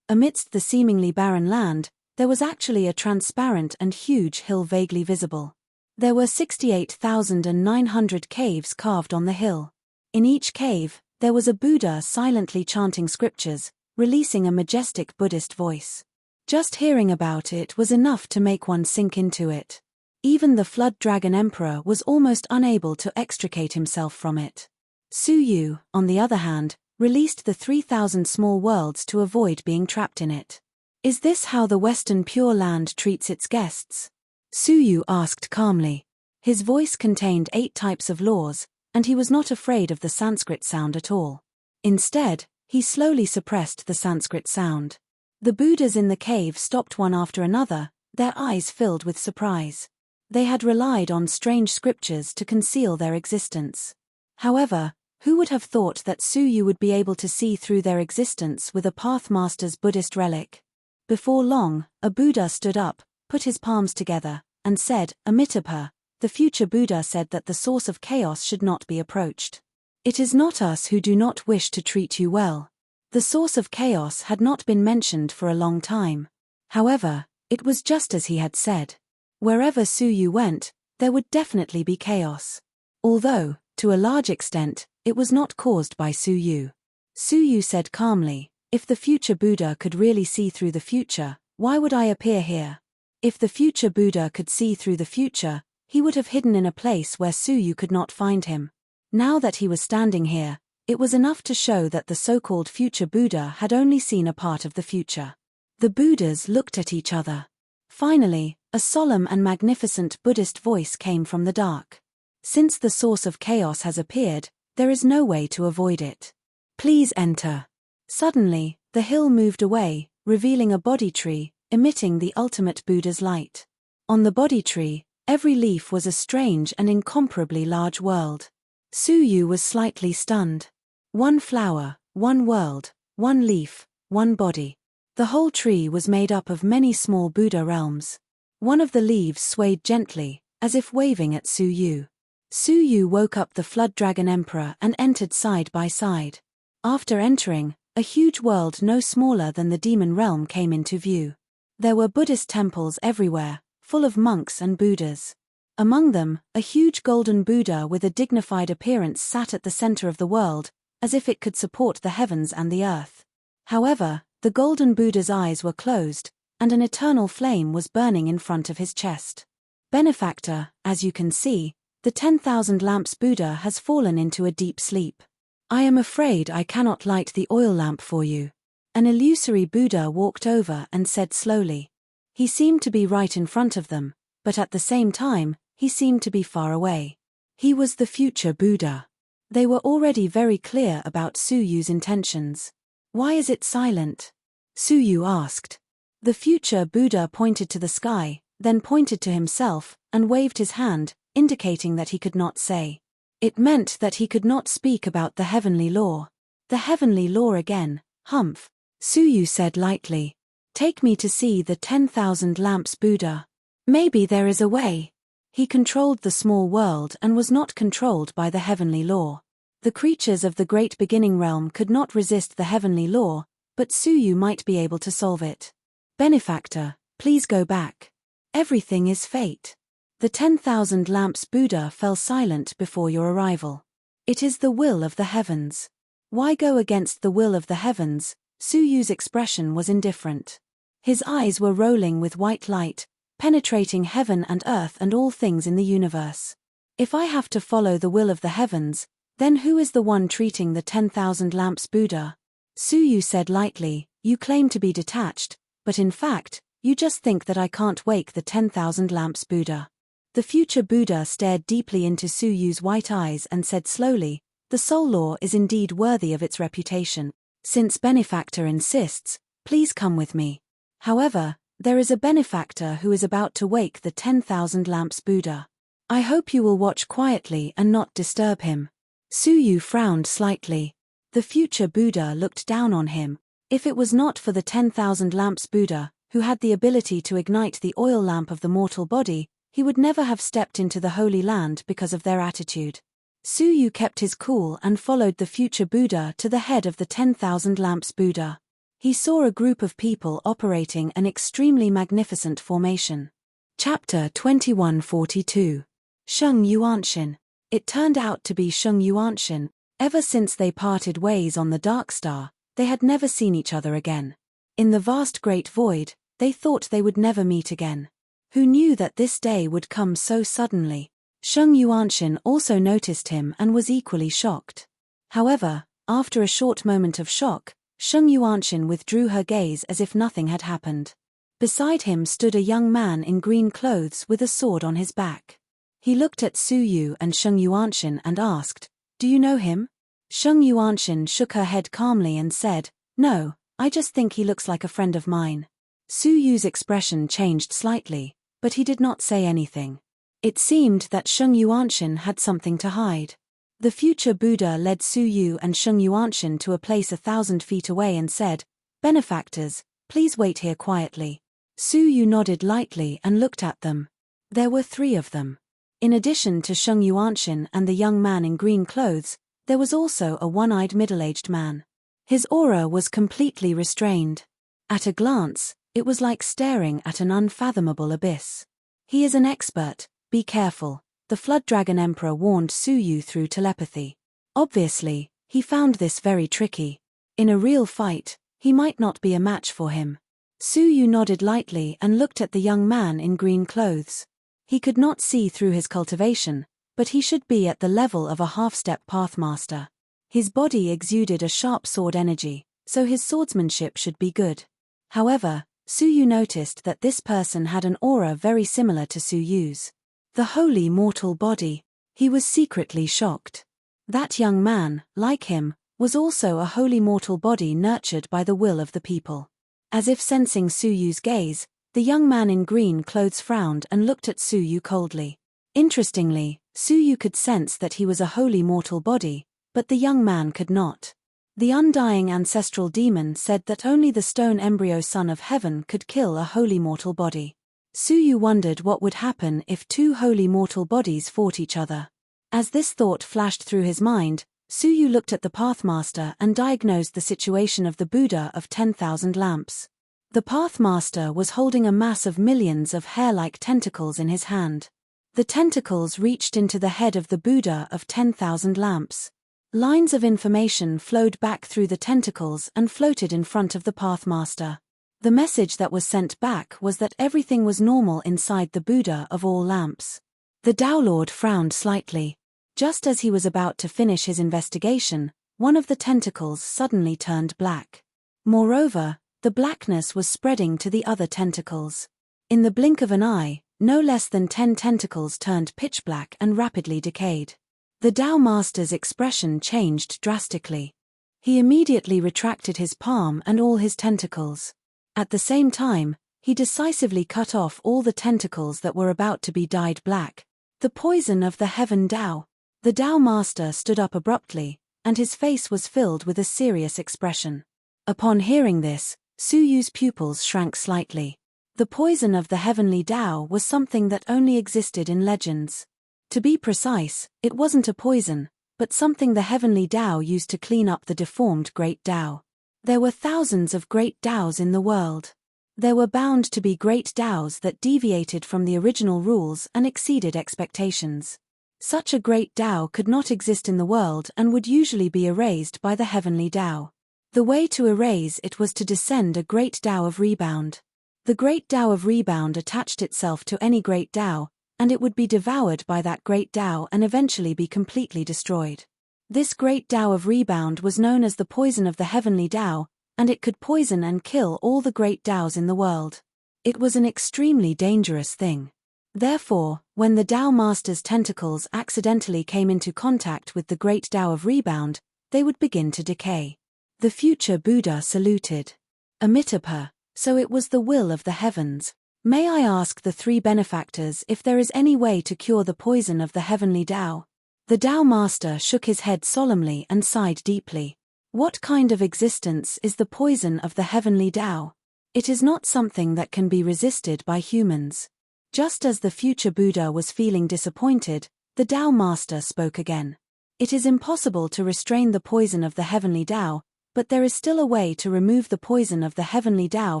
Amidst the seemingly barren land, there was actually a transparent and huge hill vaguely visible. There were 68,900 caves carved on the hill. In each cave, there was a Buddha silently chanting scriptures, releasing a majestic Buddhist voice. Just hearing about it was enough to make one sink into it. Even the Flood Dragon Emperor was almost unable to extricate himself from it. Suyu, on the other hand, released the 3,000 small worlds to avoid being trapped in it. Is this how the Western Pure Land treats its guests? Suyu asked calmly. His voice contained 8 types of laws, and he was not afraid of the Sanskrit sound at all. Instead, he slowly suppressed the Sanskrit sound. The Buddhas in the cave stopped one after another, their eyes filled with surprise. They had relied on strange scriptures to conceal their existence. However, who would have thought that Suyu would be able to see through their existence with a Pathmaster's Buddhist relic? Before long, a Buddha stood up, put his palms together, and said, Amitabha, the future Buddha said that the source of chaos should not be approached. It is not us who do not wish to treat you well. The source of chaos had not been mentioned for a long time. However, it was just as he had said. Wherever Su Yu went, there would definitely be chaos. Although, to a large extent, it was not caused by Su Yu. Su Yu said calmly, "If the future Buddha could really see through the future, why would I appear here? If the future Buddha could see through the future, he would have hidden in a place where Su Yu could not find him. Now that he was standing here, it was enough to show that the so-called future Buddha had only seen a part of the future." The Buddhas looked at each other. Finally, a solemn and magnificent Buddhist voice came from the dark. "Since the source of chaos has appeared, there is no way to avoid it. Please enter." Suddenly, the hill moved away, revealing a Bodhi tree, emitting the ultimate Buddha's light. On the Bodhi tree, every leaf was a strange and incomparably large world. Su Yu was slightly stunned. One flower, one world, one leaf, one body. The whole tree was made up of many small Buddha realms. One of the leaves swayed gently, as if waving at Su Yu. Su Yu woke up the Flood Dragon Emperor and entered side by side. After entering, a huge world no smaller than the demon realm came into view. There were Buddhist temples everywhere, full of monks and Buddhas. Among them, a huge golden Buddha with a dignified appearance sat at the center of the world, as if it could support the heavens and the earth. However, the golden Buddha's eyes were closed, and an eternal flame was burning in front of his chest. "Benefactor, as you can see, the 10,000 lamps Buddha has fallen into a deep sleep. I am afraid I cannot light the oil lamp for you." An illusory Buddha walked over and said slowly. He seemed to be right in front of them, but at the same time, he seemed to be far away. He was the future Buddha. They were already very clear about Su Yu's intentions. "Why is it silent?" Su Yu asked. The future Buddha pointed to the sky, then pointed to himself, and waved his hand, indicating that he could not say. It meant that he could not speak about the heavenly law. "The heavenly law again, humph," Su Yu said lightly. "Take me to see the 10,000 lamps Buddha. Maybe there is a way." He controlled the small world and was not controlled by the heavenly law. The creatures of the great beginning realm could not resist the heavenly law, but Su Yu might be able to solve it. "Benefactor, please go back. Everything is fate. The 10,000 lamps Buddha fell silent before your arrival. It is the will of the heavens. Why go against the will of the heavens?" Su Yu's expression was indifferent. His eyes were rolling with white light, penetrating heaven and earth and all things in the universe. "If I have to follow the will of the heavens, then who is the one treating the 10,000 lamps Buddha?" Su Yu said lightly, "You claim to be detached, but in fact, you just think that I can't wake the 10,000 lamps Buddha." The future Buddha stared deeply into Su Yu's white eyes and said slowly, "The soul law is indeed worthy of its reputation. Since Benefactor insists, please come with me. However, there is a benefactor who is about to wake the 10,000 lamps Buddha. I hope you will watch quietly and not disturb him." Su Yu frowned slightly. The future Buddha looked down on him. If it was not for the 10,000 lamps Buddha, who had the ability to ignite the oil lamp of the mortal body, he would never have stepped into the Holy Land because of their attitude. Su Yu kept his cool and followed the future Buddha to the head of the 10,000 lamps Buddha. He saw a group of people operating an extremely magnificent formation. Chapter 2142. Sheng Yuanshin. It turned out to be Sheng Yuanshin. Ever since they parted ways on the Dark Star, they had never seen each other again. In the vast great void, they thought they would never meet again. Who knew that this day would come so suddenly? Sheng Yuanshin also noticed him and was equally shocked. However, after a short moment of shock, Sheng Yuanshin withdrew her gaze as if nothing had happened. Beside him stood a young man in green clothes with a sword on his back. He looked at Su Yu and Sheng Yuanshin and asked, "Do you know him?" Sheng Yuanshin shook her head calmly and said, "No, I just think he looks like a friend of mine." Su Yu's expression changed slightly, but he did not say anything. It seemed that Sheng Yuanshin had something to hide. The future Buddha led Su Yu and Sheng Yuanshin to a place 1,000 feet away and said, "Benefactors, please wait here quietly." Su Yu nodded lightly and looked at them. There were 3 of them. In addition to Sheng Yuanshin and the young man in green clothes, there was also a one-eyed middle-aged man. His aura was completely restrained. At a glance, it was like staring at an unfathomable abyss. "He is an expert, be careful," the Flood Dragon Emperor warned Su Yu through telepathy. Obviously, he found this very tricky. In a real fight, he might not be a match for him. Su Yu nodded lightly and looked at the young man in green clothes. He could not see through his cultivation, but he should be at the level of a half-step pathmaster. His body exuded a sharp sword energy, so his swordsmanship should be good. However, Su Yu noticed that this person had an aura very similar to Su Yu's. The holy mortal body. He was secretly shocked. That young man, like him, was also a holy mortal body nurtured by the will of the people. As if sensing Su Yu's gaze, the young man in green clothes frowned and looked at Su Yu coldly. Interestingly, Su Yu could sense that he was a holy mortal body, but the young man could not. The undying ancestral demon said that only the stone embryo son of heaven could kill a holy mortal body. Su Yu wondered what would happen if two holy mortal bodies fought each other. As this thought flashed through his mind, Su Yu looked at the Pathmaster and diagnosed the situation of the Buddha of 10,000 lamps. The Pathmaster was holding a mass of millions of hair-like tentacles in his hand. The tentacles reached into the head of the Buddha of 10,000 lamps. Lines of information flowed back through the tentacles and floated in front of the Pathmaster. The message that was sent back was that everything was normal inside the Buddha of all lamps. The Tao Lord frowned slightly. Just as he was about to finish his investigation, one of the tentacles suddenly turned black. Moreover, the blackness was spreading to the other tentacles. In the blink of an eye, no less than 10 tentacles turned pitch black and rapidly decayed. The Tao Master's expression changed drastically. He immediately retracted his palm and all his tentacles. At the same time, he decisively cut off all the tentacles that were about to be dyed black. The poison of the Heaven Tao. The Tao Master stood up abruptly, and his face was filled with a serious expression. Upon hearing this, Su Yu's pupils shrank slightly. The poison of the heavenly Tao was something that only existed in legends. To be precise, it wasn't a poison, but something the heavenly Tao used to clean up the deformed great Tao. There were thousands of great Taos in the world. There were bound to be great Taos that deviated from the original rules and exceeded expectations. Such a great Tao could not exist in the world and would usually be erased by the heavenly Tao. The way to erase it was to descend a great Tao of rebound. The great Tao of rebound attached itself to any great Tao, and it would be devoured by that great Tao and eventually be completely destroyed. This great Tao of rebound was known as the poison of the heavenly Tao, and it could poison and kill all the great Taos in the world. It was an extremely dangerous thing. Therefore, when the Tao Master's tentacles accidentally came into contact with the great Tao of rebound, they would begin to decay. The future Buddha saluted. Amitabha, so it was the will of the heavens. May I ask the three benefactors if there is any way to cure the poison of the heavenly Tao? The Tao Master shook his head solemnly and sighed deeply. What kind of existence is the poison of the heavenly Tao? It is not something that can be resisted by humans. Just as the future Buddha was feeling disappointed, the Tao Master spoke again. It is impossible to restrain the poison of the heavenly Tao, but there is still a way to remove the poison of the heavenly Tao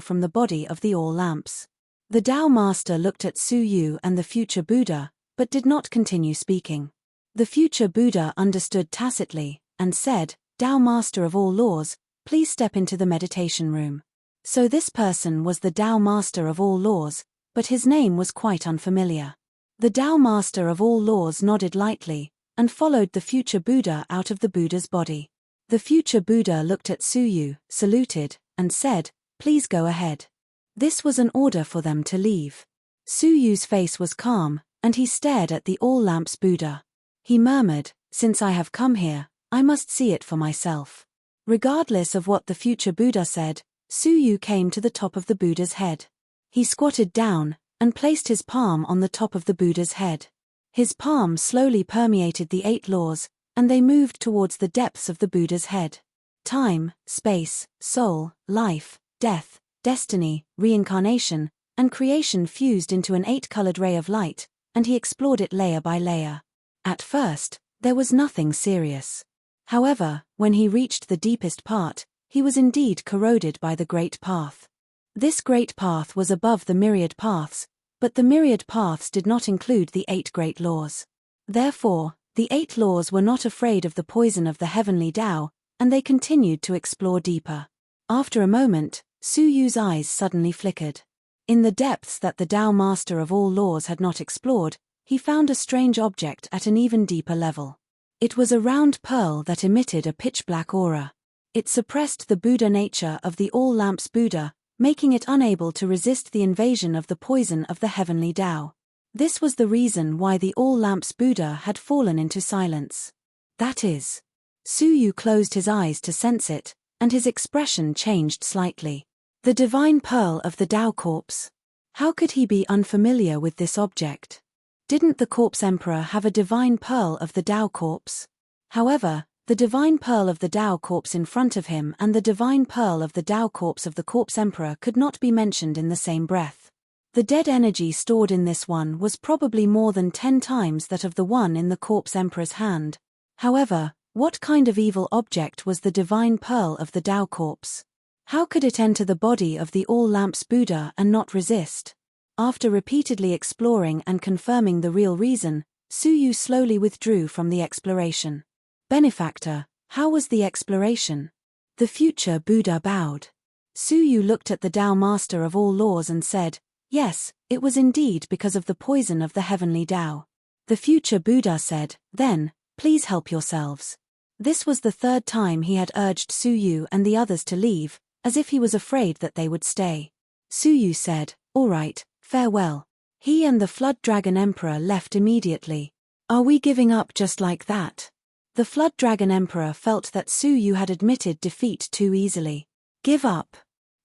from the body of the all lamps. The Tao Master looked at Su Yu and the future Buddha, but did not continue speaking. The future Buddha understood tacitly, and said, "Tao Master of all laws, please step into the meditation room." So this person was the Tao Master of all laws, but his name was quite unfamiliar. The Tao Master of all laws nodded lightly, and followed the future Buddha out of the Buddha's body. The future Buddha looked at Su Yu, saluted, and said, "Please go ahead." This was an order for them to leave. Su Yu's face was calm, and he stared at the all lamps Buddha. He murmured, "Since I have come here, I must see it for myself." Regardless of what the future Buddha said, Su Yu came to the top of the Buddha's head. He squatted down, and placed his palm on the top of the Buddha's head. His palm slowly permeated the 8 laws, and they moved towards the depths of the Buddha's head. Time, space, soul, life, death, destiny, reincarnation, and creation fused into an 8-colored ray of light, and he explored it layer by layer. At first, there was nothing serious. However, when he reached the deepest part, he was indeed corroded by the Great Path. This Great Path was above the myriad paths, but the myriad paths did not include the 8 great laws. Therefore, the 8 laws were not afraid of the poison of the heavenly Tao, and they continued to explore deeper. After a moment, Su Yu's eyes suddenly flickered. In the depths that the Tao Master of all laws had not explored, he found a strange object at an even deeper level. It was a round pearl that emitted a pitch-black aura. It suppressed the Buddha nature of the all-lamps Buddha, making it unable to resist the invasion of the poison of the heavenly Tao. This was the reason why the all-lamps Buddha had fallen into silence. That is. Su Yu closed his eyes to sense it, and his expression changed slightly. The divine pearl of the Tao corpse. How could he be unfamiliar with this object? Didn't the corpse emperor have a divine pearl of the Tao corpse? However, the divine pearl of the Tao corpse in front of him and the divine pearl of the Tao corpse of the corpse emperor could not be mentioned in the same breath. The dead energy stored in this one was probably more than 10 times that of the one in the corpse emperor's hand. However, what kind of evil object was the divine pearl of the Tao corpse? How could it enter the body of the all-lamps Buddha and not resist? After repeatedly exploring and confirming the real reason, Su Yu slowly withdrew from the exploration. Benefactor, how was the exploration? The future Buddha bowed. Su Yu looked at the Tao Master of all laws and said, yes, it was indeed because of the poison of the heavenly Tao. The future Buddha said, then, please help yourselves. This was the 3rd time he had urged Su Yu and the others to leave, as if he was afraid that they would stay. Su Yu said, all right, farewell. He and the Flood Dragon Emperor left immediately. Are we giving up just like that? The Flood Dragon Emperor felt that Su Yu had admitted defeat too easily. Give up?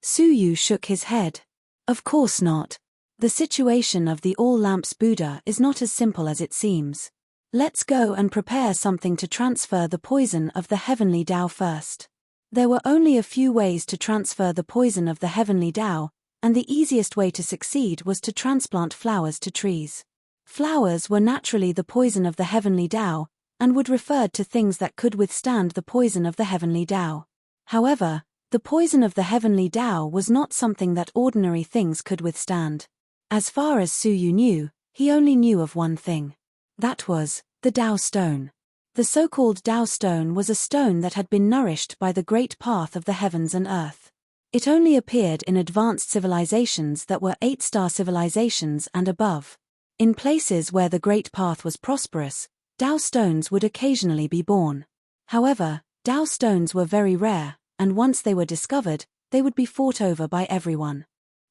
Su Yu shook his head. Of course not. The situation of the all-lamps Buddha is not as simple as it seems. Let's go and prepare something to transfer the poison of the heavenly Tao first. There were only a few ways to transfer the poison of the heavenly Tao, and the easiest way to succeed was to transplant flowers to trees. Flowers were naturally the poison of the heavenly Tao, and would refer to things that could withstand the poison of the heavenly Tao. However, the poison of the heavenly Tao was not something that ordinary things could withstand. As far as Su Yu knew, he only knew of one thing. That was, the Tao Stone. The so-called Tao Stone was a stone that had been nourished by the great path of the heavens and earth. It only appeared in advanced civilizations that were 8-star civilizations and above. In places where the great path was prosperous, Tao stones would occasionally be born. However, Tao stones were very rare, and once they were discovered, they would be fought over by everyone.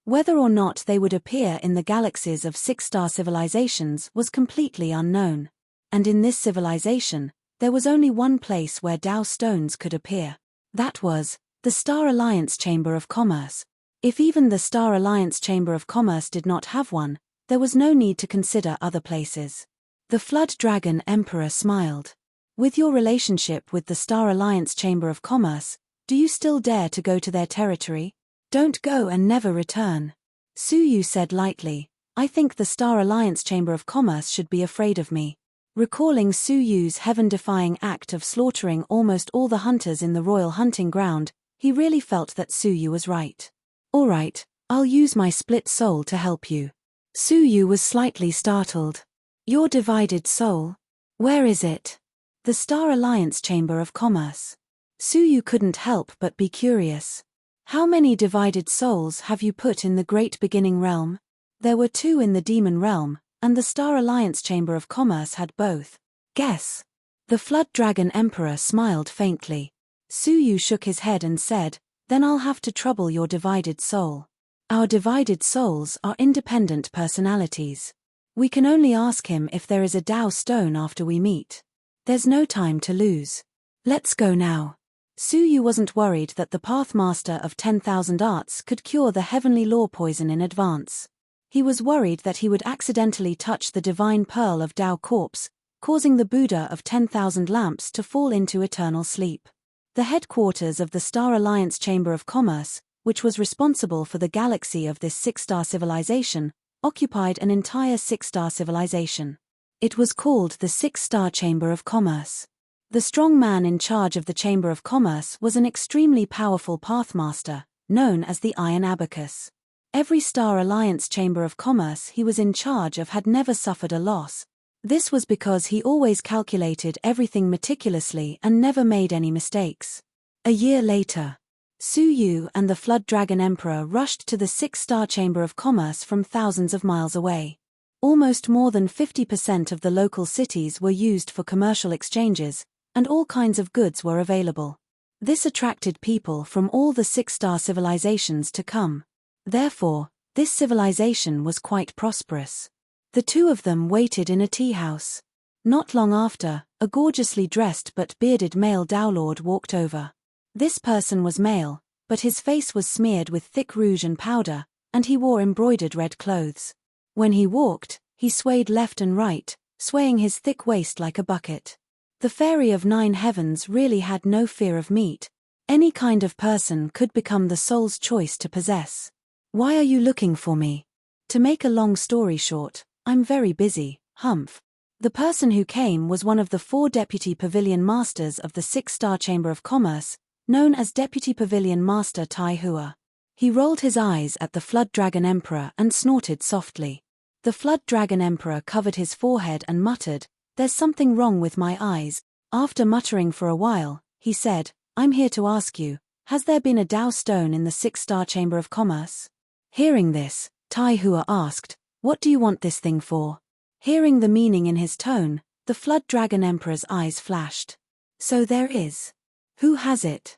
Whether or not they would appear in the galaxies of 6-star civilizations was completely unknown. And in this civilization, there was only one place where Tao stones could appear. That was the Star Alliance Chamber of Commerce. If even the Star Alliance Chamber of Commerce did not have one, there was no need to consider other places. The Flood Dragon Emperor smiled. With your relationship with the Star Alliance Chamber of Commerce, do you still dare to go to their territory? Don't go and never return. Su Yu said lightly, I think the Star Alliance Chamber of Commerce should be afraid of me. Recalling Su Yu's heaven-defying act of slaughtering almost all the hunters in the royal hunting ground, he really felt that Su Yu was right. All right, I'll use my split soul to help you. Su Yu was slightly startled. Your divided soul? Where is it? The Star Alliance Chamber of Commerce. Su Yu couldn't help but be curious. How many divided souls have you put in the Great Beginning Realm? There were 2 in the Demon Realm, and the Star Alliance Chamber of Commerce had both. Guess. The Flood Dragon Emperor smiled faintly. Su Yu shook his head and said, then I'll have to trouble your divided soul. Our divided souls are independent personalities. We can only ask him if there is a Tao stone after we meet. There's no time to lose. Let's go now. Su Yu wasn't worried that the Pathmaster of 10,000 Arts could cure the heavenly law poison in advance. He was worried that he would accidentally touch the divine pearl of Tao corpse, causing the Buddha of 10,000 lamps to fall into eternal sleep. The headquarters of the Star Alliance Chamber of Commerce, which was responsible for the galaxy of this 6-star civilization, occupied an entire six-star civilization. It was called the Six-Star Chamber of Commerce. The strong man in charge of the Chamber of Commerce was an extremely powerful pathmaster, known as the Iron Abacus. Every Star Alliance Chamber of Commerce he was in charge of had never suffered a loss. This was because he always calculated everything meticulously and never made any mistakes. A year later, Su Yu and the Flood Dragon Emperor rushed to the Six-Star Chamber of Commerce from thousands of miles away. Almost more than 50% of the local cities were used for commercial exchanges, and all kinds of goods were available. This attracted people from all the six-star civilizations to come. Therefore, this civilization was quite prosperous. The two of them waited in a tea house. Not long after, a gorgeously dressed but bearded male Dowlord walked over. This person was male, but his face was smeared with thick rouge and powder, and he wore embroidered red clothes. When he walked, he swayed left and right, swaying his thick waist like a bucket. The Fairy of Nine Heavens really had no fear of meat. Any kind of person could become the soul's choice to possess. Why are you looking for me? To make a long story short, I'm very busy, humph. The person who came was one of the 4 Deputy Pavilion Masters of the Six-Star Chamber of Commerce, known as Deputy Pavilion Master Tai Hua. He rolled his eyes at the Flood Dragon Emperor and snorted softly. The Flood Dragon Emperor covered his forehead and muttered, "There's something wrong with my eyes." After muttering for a while, he said, "I'm here to ask you, has there been a Dao stone in the Six-Star Chamber of Commerce?" Hearing this, Tai Hua asked, "What do you want this thing for?" Hearing the meaning in his tone, the Flood Dragon Emperor's eyes flashed. "So there is. Who has it?"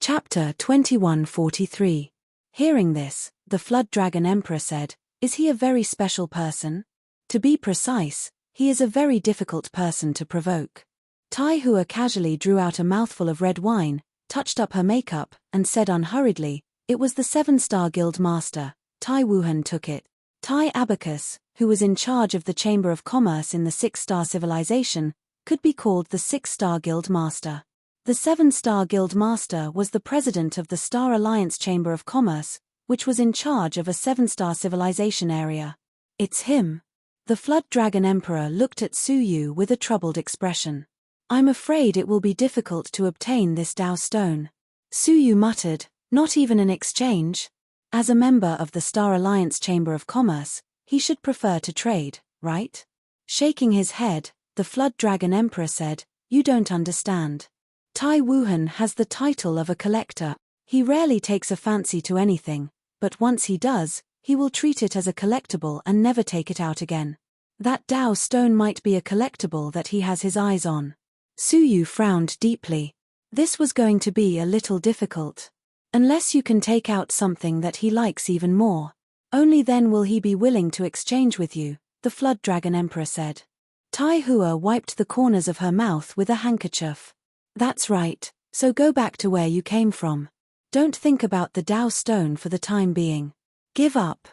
Chapter 2143. Hearing this, the Flood Dragon Emperor said, "Is he a very special person? To be precise, he is a very difficult person to provoke." Tai Hua casually drew out a mouthful of red wine, touched up her makeup, and said unhurriedly, "It was the 7-Star Guild Master. Tai Wuhan took it." Tai Abacus, who was in charge of the Chamber of Commerce in the Six-Star Civilization, could be called the 6-Star Guild Master. The 7-Star Guild Master was the president of the Star Alliance Chamber of Commerce, which was in charge of a 7-star civilization area. "It's him." The Flood Dragon Emperor looked at Su Yu with a troubled expression. "I'm afraid it will be difficult to obtain this Dao stone." Su Yu muttered, "Not even an exchange?" As a member of the Star Alliance Chamber of Commerce, he should prefer to trade, right? Shaking his head, the Flood Dragon Emperor said, "You don't understand. Tai Wuhan has the title of a collector. He rarely takes a fancy to anything, but once he does, he will treat it as a collectible and never take it out again. That Dao stone might be a collectible that he has his eyes on." Su Yu frowned deeply. This was going to be a little difficult. Unless you can take out something that he likes even more. Only then will he be willing to exchange with you, the Flood Dragon Emperor said. Tai Hua wiped the corners of her mouth with a handkerchief. "That's right, so go back to where you came from. Don't think about the Dao stone for the time being. Give up."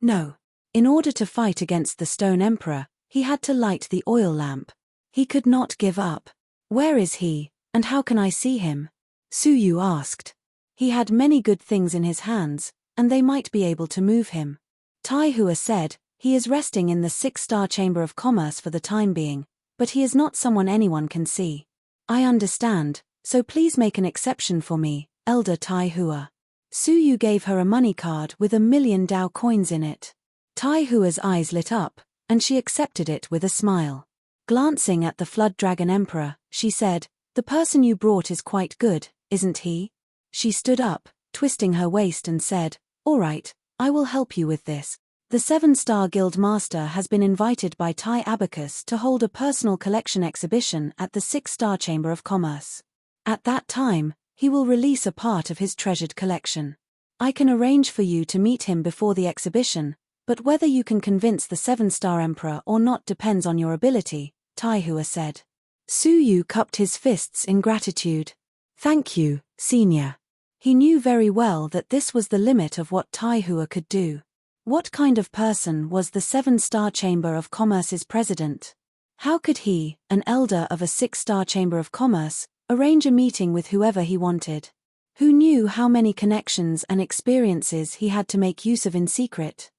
No. In order to fight against the Stone Emperor, he had to light the oil lamp. He could not give up. "Where is he, and how can I see him?" Su Yu asked. He had many good things in his hands, and they might be able to move him. Tai Hua said, "He is resting in the 6-Star Chamber of Commerce for the time being, but he is not someone anyone can see." "I understand, so please make an exception for me, Elder Tai Hua." Su Yu gave her a money card with 1,000,000 Dao coins in it. Tai Hua's eyes lit up, and she accepted it with a smile. Glancing at the Flood Dragon Emperor, she said, "The person you brought is quite good, isn't he?" She stood up, twisting her waist and said, "All right, I will help you with this. The 7-Star Guild Master has been invited by Tai Abacus to hold a personal collection exhibition at the 6-Star Chamber of Commerce. At that time, he will release a part of his treasured collection. I can arrange for you to meet him before the exhibition, but whether you can convince the 7-Star Emperor or not depends on your ability," Tai Hua said. Su Yu cupped his fists in gratitude. "Thank you, Senior." He knew very well that this was the limit of what Tai Hua could do. What kind of person was the 7-Star Chamber of Commerce's president? How could he, an elder of a 6-Star Chamber of Commerce, arrange a meeting with whoever he wanted? Who knew how many connections and experiences he had to make use of in secret?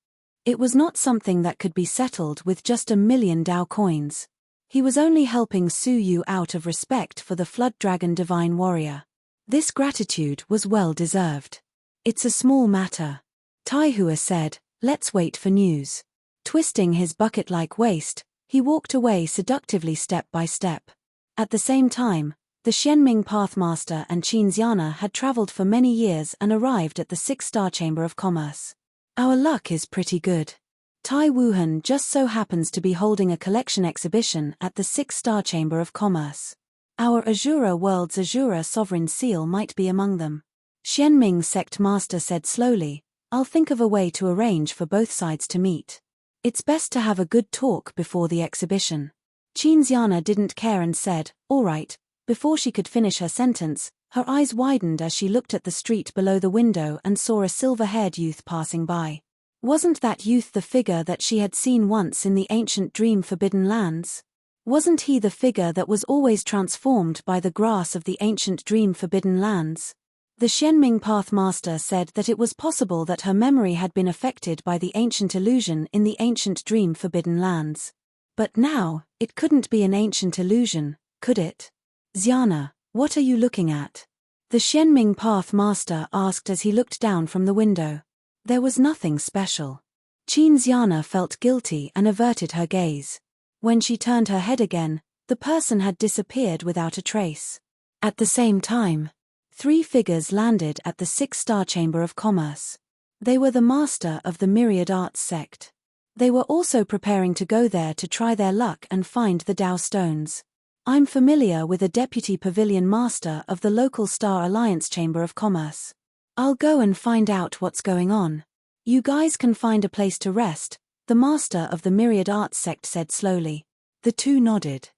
It was not something that could be settled with just 1,000,000 Dao coins. He was only helping Su Yu out of respect for the Flood Dragon Divine Warrior. This gratitude was well deserved. It's a small matter. Taihua said, let's wait for news. Twisting his bucket-like waist, he walked away seductively step by step. At the same time, the Xianming Pathmaster and Qin Xiana had traveled for many years and arrived at the 6-star Chamber of Commerce. Our luck is pretty good. Tai Wuhan just so happens to be holding a collection exhibition at the 6-star Chamber of Commerce. Our Azura World's Azura Sovereign Seal might be among them. Xianming Sect Master said slowly, I'll think of a way to arrange for both sides to meet. It's best to have a good talk before the exhibition. Qin Xiana didn't care and said, all right. Before she could finish her sentence, her eyes widened as she looked at the street below the window and saw a silver-haired youth passing by. Wasn't that youth the figure that she had seen once in the ancient dream Forbidden Lands? Wasn't he the figure that was always transformed by the grass of the ancient dream Forbidden Lands? The Xianming Pathmaster said that it was possible that her memory had been affected by the ancient illusion in the ancient dream Forbidden Lands. But now, it couldn't be an ancient illusion, could it? Xiana, what are you looking at? The Xianming Pathmaster asked as he looked down from the window. There was nothing special. Qin Xiana felt guilty and averted her gaze. When she turned her head again, the person had disappeared without a trace. At the same time, 3 figures landed at the 6-star Chamber of Commerce. They were the master of the Myriad Arts sect. They were also preparing to go there to try their luck and find the Dao stones. I'm familiar with a deputy pavilion master of the local Star Alliance Chamber of Commerce. I'll go and find out what's going on. You guys can find a place to rest, the master of the Myriad Arts sect said slowly. The two nodded.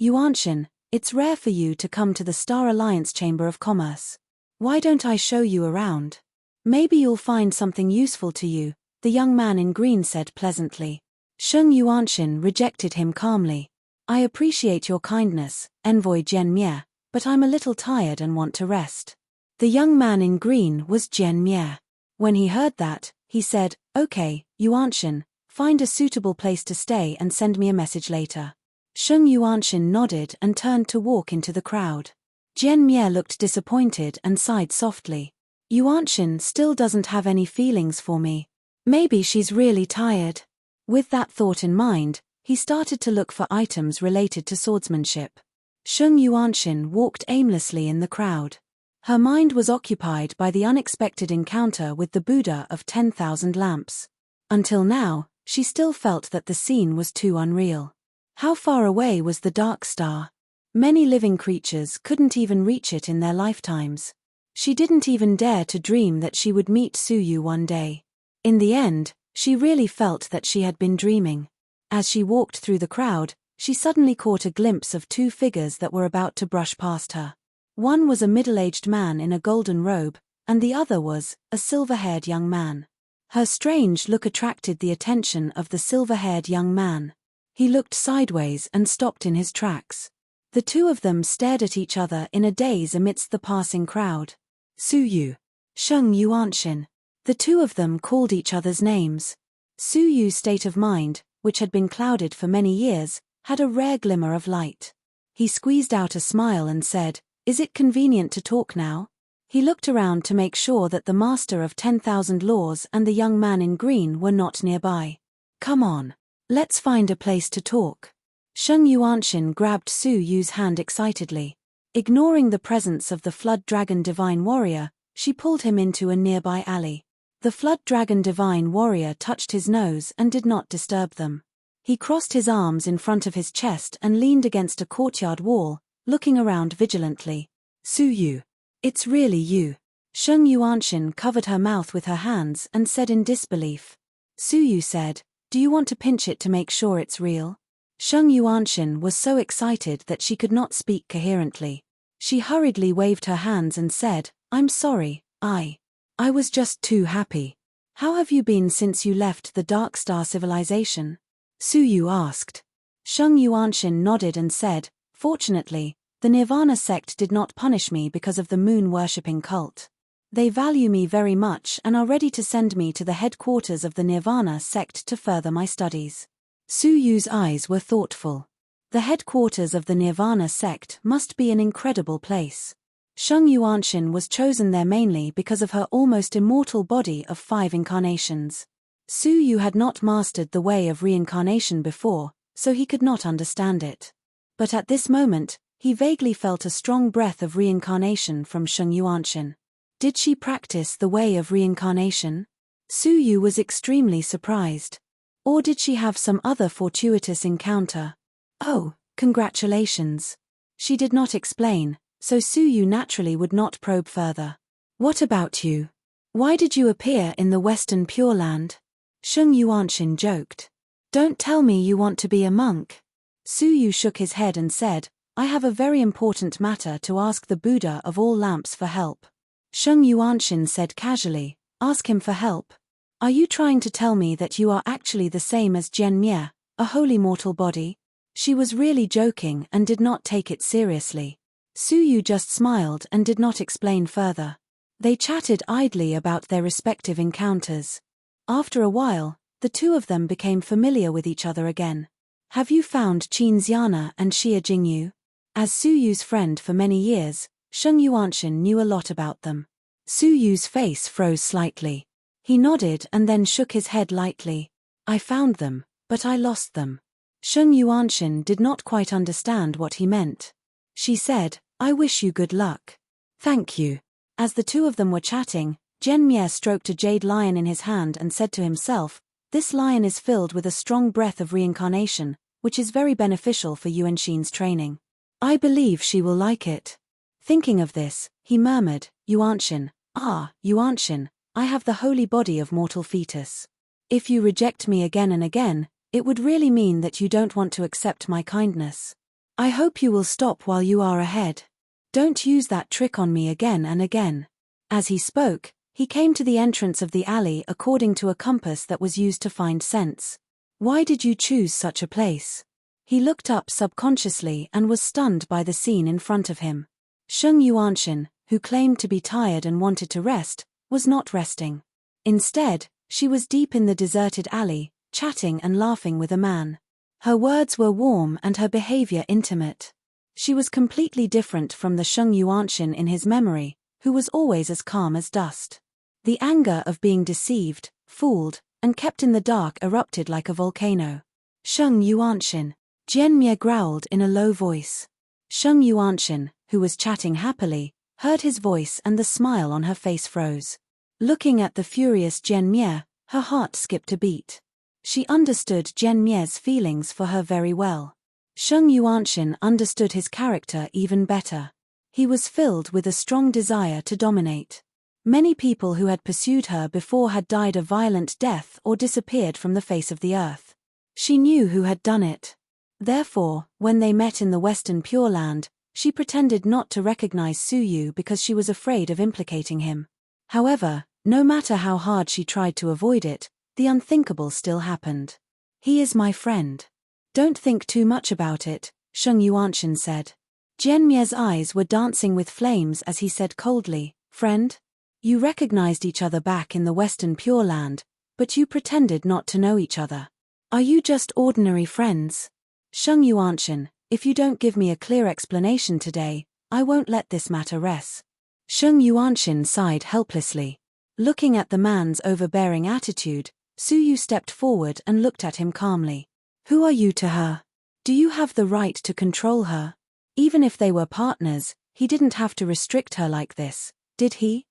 Yuanshin, it's rare for you to come to the Star Alliance Chamber of Commerce. Why don't I show you around? Maybe you'll find something useful to you, the young man in green said pleasantly. Sheng Yuanshin rejected him calmly. I appreciate your kindness, Envoy Jian Mie, but I'm a little tired and want to rest. The young man in green was Jian Mie. When he heard that, he said, okay, Yuanshin, find a suitable place to stay and send me a message later. Sheng Yuanshin nodded and turned to walk into the crowd. Jian Mie looked disappointed and sighed softly. Yuanshin still doesn't have any feelings for me. Maybe she's really tired. With that thought in mind, he started to look for items related to swordsmanship. Sheng Yuanshin walked aimlessly in the crowd. Her mind was occupied by the unexpected encounter with the Buddha of 10,000 lamps. Until now, she still felt that the scene was too unreal. How far away was the Dark Star? Many living creatures couldn't even reach it in their lifetimes. She didn't even dare to dream that she would meet Su Yu one day. In the end, she really felt that she had been dreaming. As she walked through the crowd, she suddenly caught a glimpse of 2 figures that were about to brush past her. One was a middle-aged man in a golden robe, and the other was a silver-haired young man. Her strange look attracted the attention of the silver-haired young man. He looked sideways and stopped in his tracks. The 2 of them stared at each other in a daze amidst the passing crowd. Su Yu. Sheng Yuanshin. The 2 of them called each other's names. Su Yu's state of mind, which had been clouded for many years, had a rare glimmer of light. He squeezed out a smile and said, "Is it convenient to talk now?" He looked around to make sure that the master of 10,000 laws and the young man in green were not nearby. Come on. Let's find a place to talk. Sheng Yuanshin grabbed Su Yu's hand excitedly. Ignoring the presence of the Flood Dragon Divine Warrior, she pulled him into a nearby alley. The Flood Dragon Divine Warrior touched his nose and did not disturb them. He crossed his arms in front of his chest and leaned against a courtyard wall, looking around vigilantly. Su Yu. It's really you. Sheng Yuanshin covered her mouth with her hands and said in disbelief. Su Yu said, "Do you want to pinch it to make sure it's real?" Sheng Yuanshin was so excited that she could not speak coherently. She hurriedly waved her hands and said, "I'm sorry, I was just too happy." "How have you been since you left the Dark Star civilization?" Su Yu asked. Sheng Yuanshin nodded and said, "Fortunately, the Nirvana sect did not punish me because of the moon-worshipping cult. They value me very much and are ready to send me to the headquarters of the Nirvana sect to further my studies. Su Yu's eyes were thoughtful. The headquarters of the Nirvana sect must be an incredible place. Sheng Yuanshan was chosen there mainly because of her almost immortal body of 5 incarnations. Su Yu had not mastered the way of reincarnation before, so he could not understand it. But at this moment, he vaguely felt a strong breath of reincarnation from Sheng Yuanshan. Did she practice the way of reincarnation? Su Yu was extremely surprised. Or did she have some other fortuitous encounter? Oh, congratulations. She did not explain, so Su Yu naturally would not probe further. What about you? Why did you appear in the Western Pure Land? Sheng Yuanshan joked. Don't tell me you want to be a monk. Su Yu shook his head and said, I have a very important matter to ask the Buddha of all lamps for help. Sheng Yuanshan said casually, ask him for help? Are you trying to tell me that you are actually the same as Jian Mie, a holy mortal body? She was really joking and did not take it seriously. Su Yu just smiled and did not explain further. They chatted idly about their respective encounters. After a while, the two of them became familiar with each other again. Have you found Qin Xiana and Xia Jingyu? As Su Yu's friend for many years, Sheng Yuanshan knew a lot about them. Su Yu's face froze slightly. He nodded and then shook his head lightly. I found them, but I lost them. Sheng Yuanshan did not quite understand what he meant. She said, I wish you good luck. Thank you. As the two of them were chatting, Jian Mie stroked a jade lion in his hand and said to himself, this lion is filled with a strong breath of reincarnation, which is very beneficial for Yuanshan's training. I believe she will like it. Thinking of this, he murmured, Yuanshan, Yuanshan, I have the holy body of mortal fetus. If you reject me again and again, it would really mean that you don't want to accept my kindness. I hope you will stop while you are ahead. Don't use that trick on me again and again. As he spoke, he came to the entrance of the alley according to a compass that was used to find scents. Why did you choose such a place? He looked up subconsciously and was stunned by the scene in front of him. Sheng Yuanshan, who claimed to be tired and wanted to rest, was not resting. Instead, she was deep in the deserted alley, chatting and laughing with a man. Her words were warm and her behavior intimate. She was completely different from the Sheng Yuanshan in his memory, who was always as calm as dust. The anger of being deceived, fooled, and kept in the dark erupted like a volcano. Sheng Yuanshan, Jian Mie growled in a low voice. Sheng Yuanshan, who was chatting happily, heard his voice and the smile on her face froze. Looking at the furious Jian Mie, her heart skipped a beat. She understood Jian Mie's feelings for her very well. Sheng Yuanshan understood his character even better. He was filled with a strong desire to dominate. Many people who had pursued her before had died a violent death or disappeared from the face of the earth. She knew who had done it. Therefore, when they met in the Western Pure Land, she pretended not to recognize Su Yu because she was afraid of implicating him. However, no matter how hard she tried to avoid it, the unthinkable still happened. He is my friend. Don't think too much about it, Sheng Yuanshan said. Jian Mie's eyes were dancing with flames as he said coldly, friend? You recognized each other back in the Western Pure Land, but you pretended not to know each other. Are you just ordinary friends? Sheng Yuanshan, if you don't give me a clear explanation today, I won't let this matter rest. Sheng Yuanshan sighed helplessly. Looking at the man's overbearing attitude, Su Yu stepped forward and looked at him calmly. Who are you to her? Do you have the right to control her? Even if they were partners, he didn't have to restrict her like this, did he?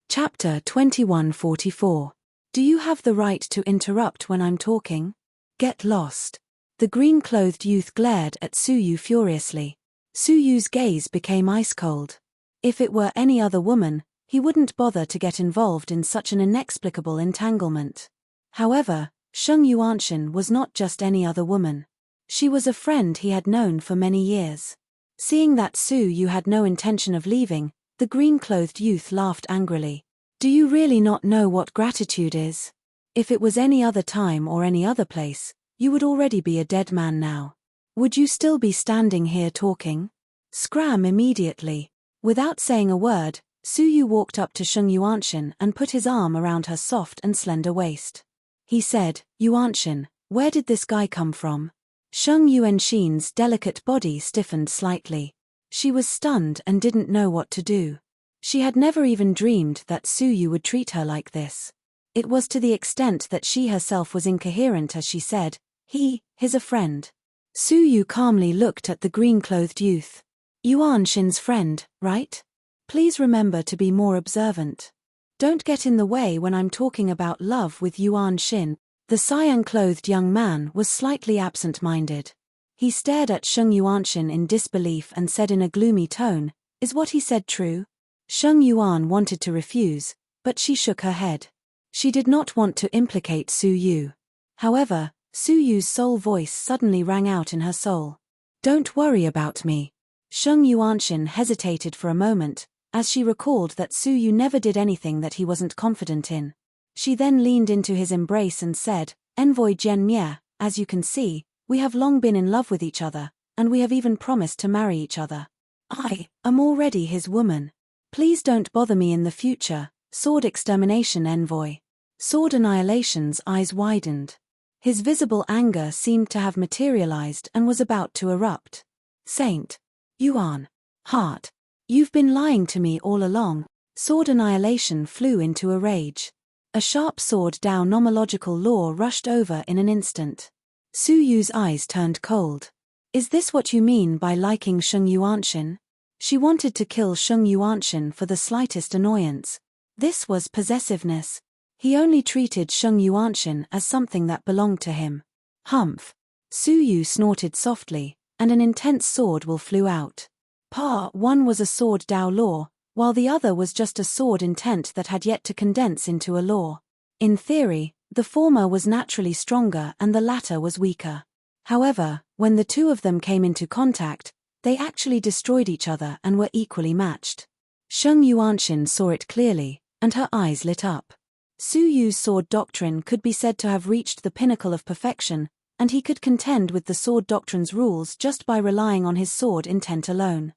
Chapter 2144. Do you have the right to interrupt when I'm talking? Get lost. The green-clothed youth glared at Su Yu furiously. Su Yu's gaze became ice-cold. If it were any other woman, he wouldn't bother to get involved in such an inexplicable entanglement. However, Sheng Yuanshan was not just any other woman. She was a friend he had known for many years. Seeing that Su Yu had no intention of leaving, the green-clothed youth laughed angrily. Do you really not know what gratitude is? If it was any other time or any other place, you would already be a dead man now. Would you still be standing here talking? Scram immediately. Without saying a word, Su Yu walked up to Sheng Yuanshan and put his arm around her soft and slender waist. He said, "Yuanshan, where did this guy come from?" Sheng Yuanshan's delicate body stiffened slightly. She was stunned and didn't know what to do. She had never even dreamed that Su Yu would treat her like this. It was to the extent that she herself was incoherent as she said, he's a friend." Su Yu calmly looked at the green-clothed youth. "Yuanshan's friend, right? Please remember to be more observant. Don't get in the way when I'm talking about love with Yuanshan." The cyan-clothed young man was slightly absent-minded. He stared at Sheng Yuanshan in disbelief and said in a gloomy tone, "Is what he said true?" Sheng Yuan wanted to refuse, but she shook her head. She did not want to implicate Su Yu. However, Su Yu's soul voice suddenly rang out in her soul. "Don't worry about me." Sheng Yuanshan hesitated for a moment, as she recalled that Su Yu never did anything that he wasn't confident in. She then leaned into his embrace and said, "Envoy Jian Mie, as you can see, we have long been in love with each other, and we have even promised to marry each other. I am already his woman. Please don't bother me in the future, Sword Extermination Envoy." Sword Annihilation's eyes widened. His visible anger seemed to have materialized and was about to erupt. "Saint Yuan, heart, you've been lying to me all along." Sword Annihilation flew into a rage. A sharp sword Dao nomological law rushed over in an instant. Su Yu's eyes turned cold. "Is this what you mean by liking Sheng Yuanshan?" She wanted to kill Sheng Yuanshan for the slightest annoyance. This was possessiveness. He only treated Sheng Yuanshan as something that belonged to him. Humph. Su Yu snorted softly, and an intense sword will flew out. One was a sword Dao law, while the other was just a sword intent that had yet to condense into a law. In theory, the former was naturally stronger and the latter was weaker. However, when the two of them came into contact, they actually destroyed each other and were equally matched. Sheng Yuanshan saw it clearly, and her eyes lit up. Su Yu's sword doctrine could be said to have reached the pinnacle of perfection, and he could contend with the sword doctrine's rules just by relying on his sword intent alone.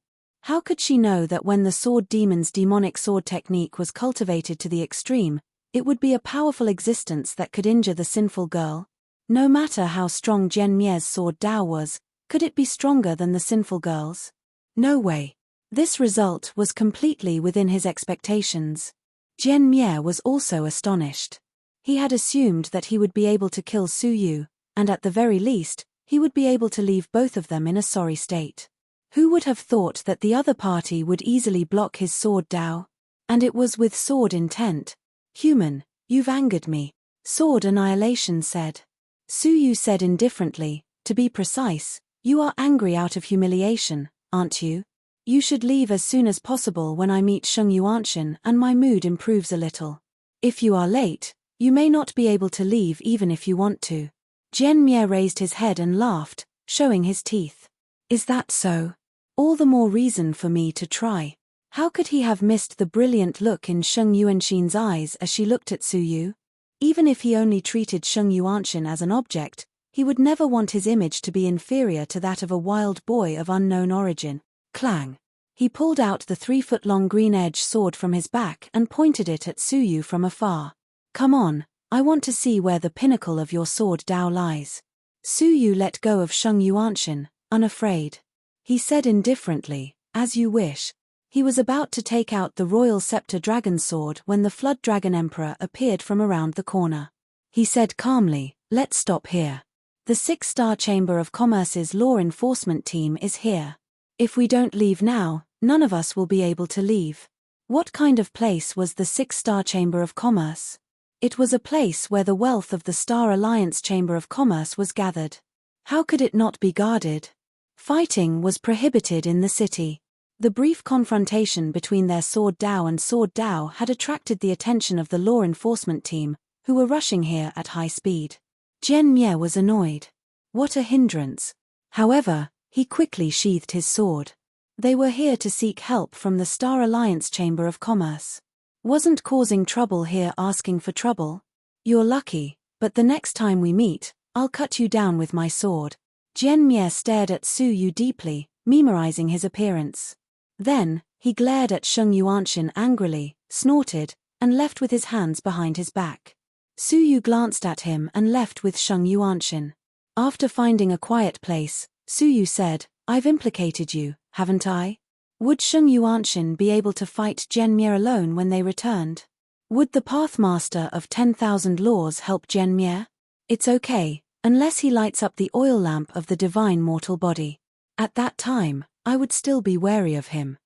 How could she know that when the sword demon's demonic sword technique was cultivated to the extreme, it would be a powerful existence that could injure the sinful girl? No matter how strong Jian Mie's sword Dao was, could it be stronger than the sinful girl's? No way. This result was completely within his expectations. Jian Mie was also astonished. He had assumed that he would be able to kill Su Yu, and at the very least, he would be able to leave both of them in a sorry state. Who would have thought that the other party would easily block his sword Dao? And it was with sword intent. "Human, you've angered me," Sword Annihilation said. Su Yu said indifferently, "To be precise, you are angry out of humiliation, aren't you? You should leave as soon as possible when I meet Sheng Yuanshan and my mood improves a little. If you are late, you may not be able to leave even if you want to." Jian Mie raised his head and laughed, showing his teeth. "Is that so? All the more reason for me to try." How could he have missed the brilliant look in Sheng Yuanshan's eyes as she looked at Su Yu? Even if he only treated Sheng Yuanshan as an object, he would never want his image to be inferior to that of a wild boy of unknown origin. Clang. He pulled out the 3-foot-long green-edged sword from his back and pointed it at Su Yu from afar. "Come on, I want to see where the pinnacle of your sword Dao lies." Su Yu let go of Sheng Yuanshan, unafraid. He said indifferently, "As you wish." He was about to take out the Royal Scepter Dragon Sword when the Flood Dragon Emperor appeared from around the corner. He said calmly, "Let's stop here. The 6-Star Chamber of Commerce's law enforcement team is here. If we don't leave now, none of us will be able to leave." What kind of place was the 6-Star Chamber of Commerce? It was a place where the wealth of the Star Alliance Chamber of Commerce was gathered. How could it not be guarded? Fighting was prohibited in the city. The brief confrontation between their Sword Dao and Sword Dao had attracted the attention of the law enforcement team, who were rushing here at high speed. Jian Mie was annoyed. What a hindrance. However, he quickly sheathed his sword. They were here to seek help from the Star Alliance Chamber of Commerce. Wasn't causing trouble here asking for trouble? You're lucky, but the next time we meet, I'll cut you down with my sword. Jian Mie stared at Su Yu deeply, memorizing his appearance. Then, He glared at Sheng Yuanshan angrily, snorted, and left with his hands behind his back. Su Yu glanced at him and left with Sheng Yuanshan. After finding a quiet place, Su Yu said, "I've implicated you, haven't I?" Would Sheng Yuanshan be able to fight Jian Mie alone when they returned? Would the Pathmaster of 10,000 Laws help Jian Mie? It's okay, unless he lights up the oil lamp of the divine mortal body. At that time, I would still be wary of him.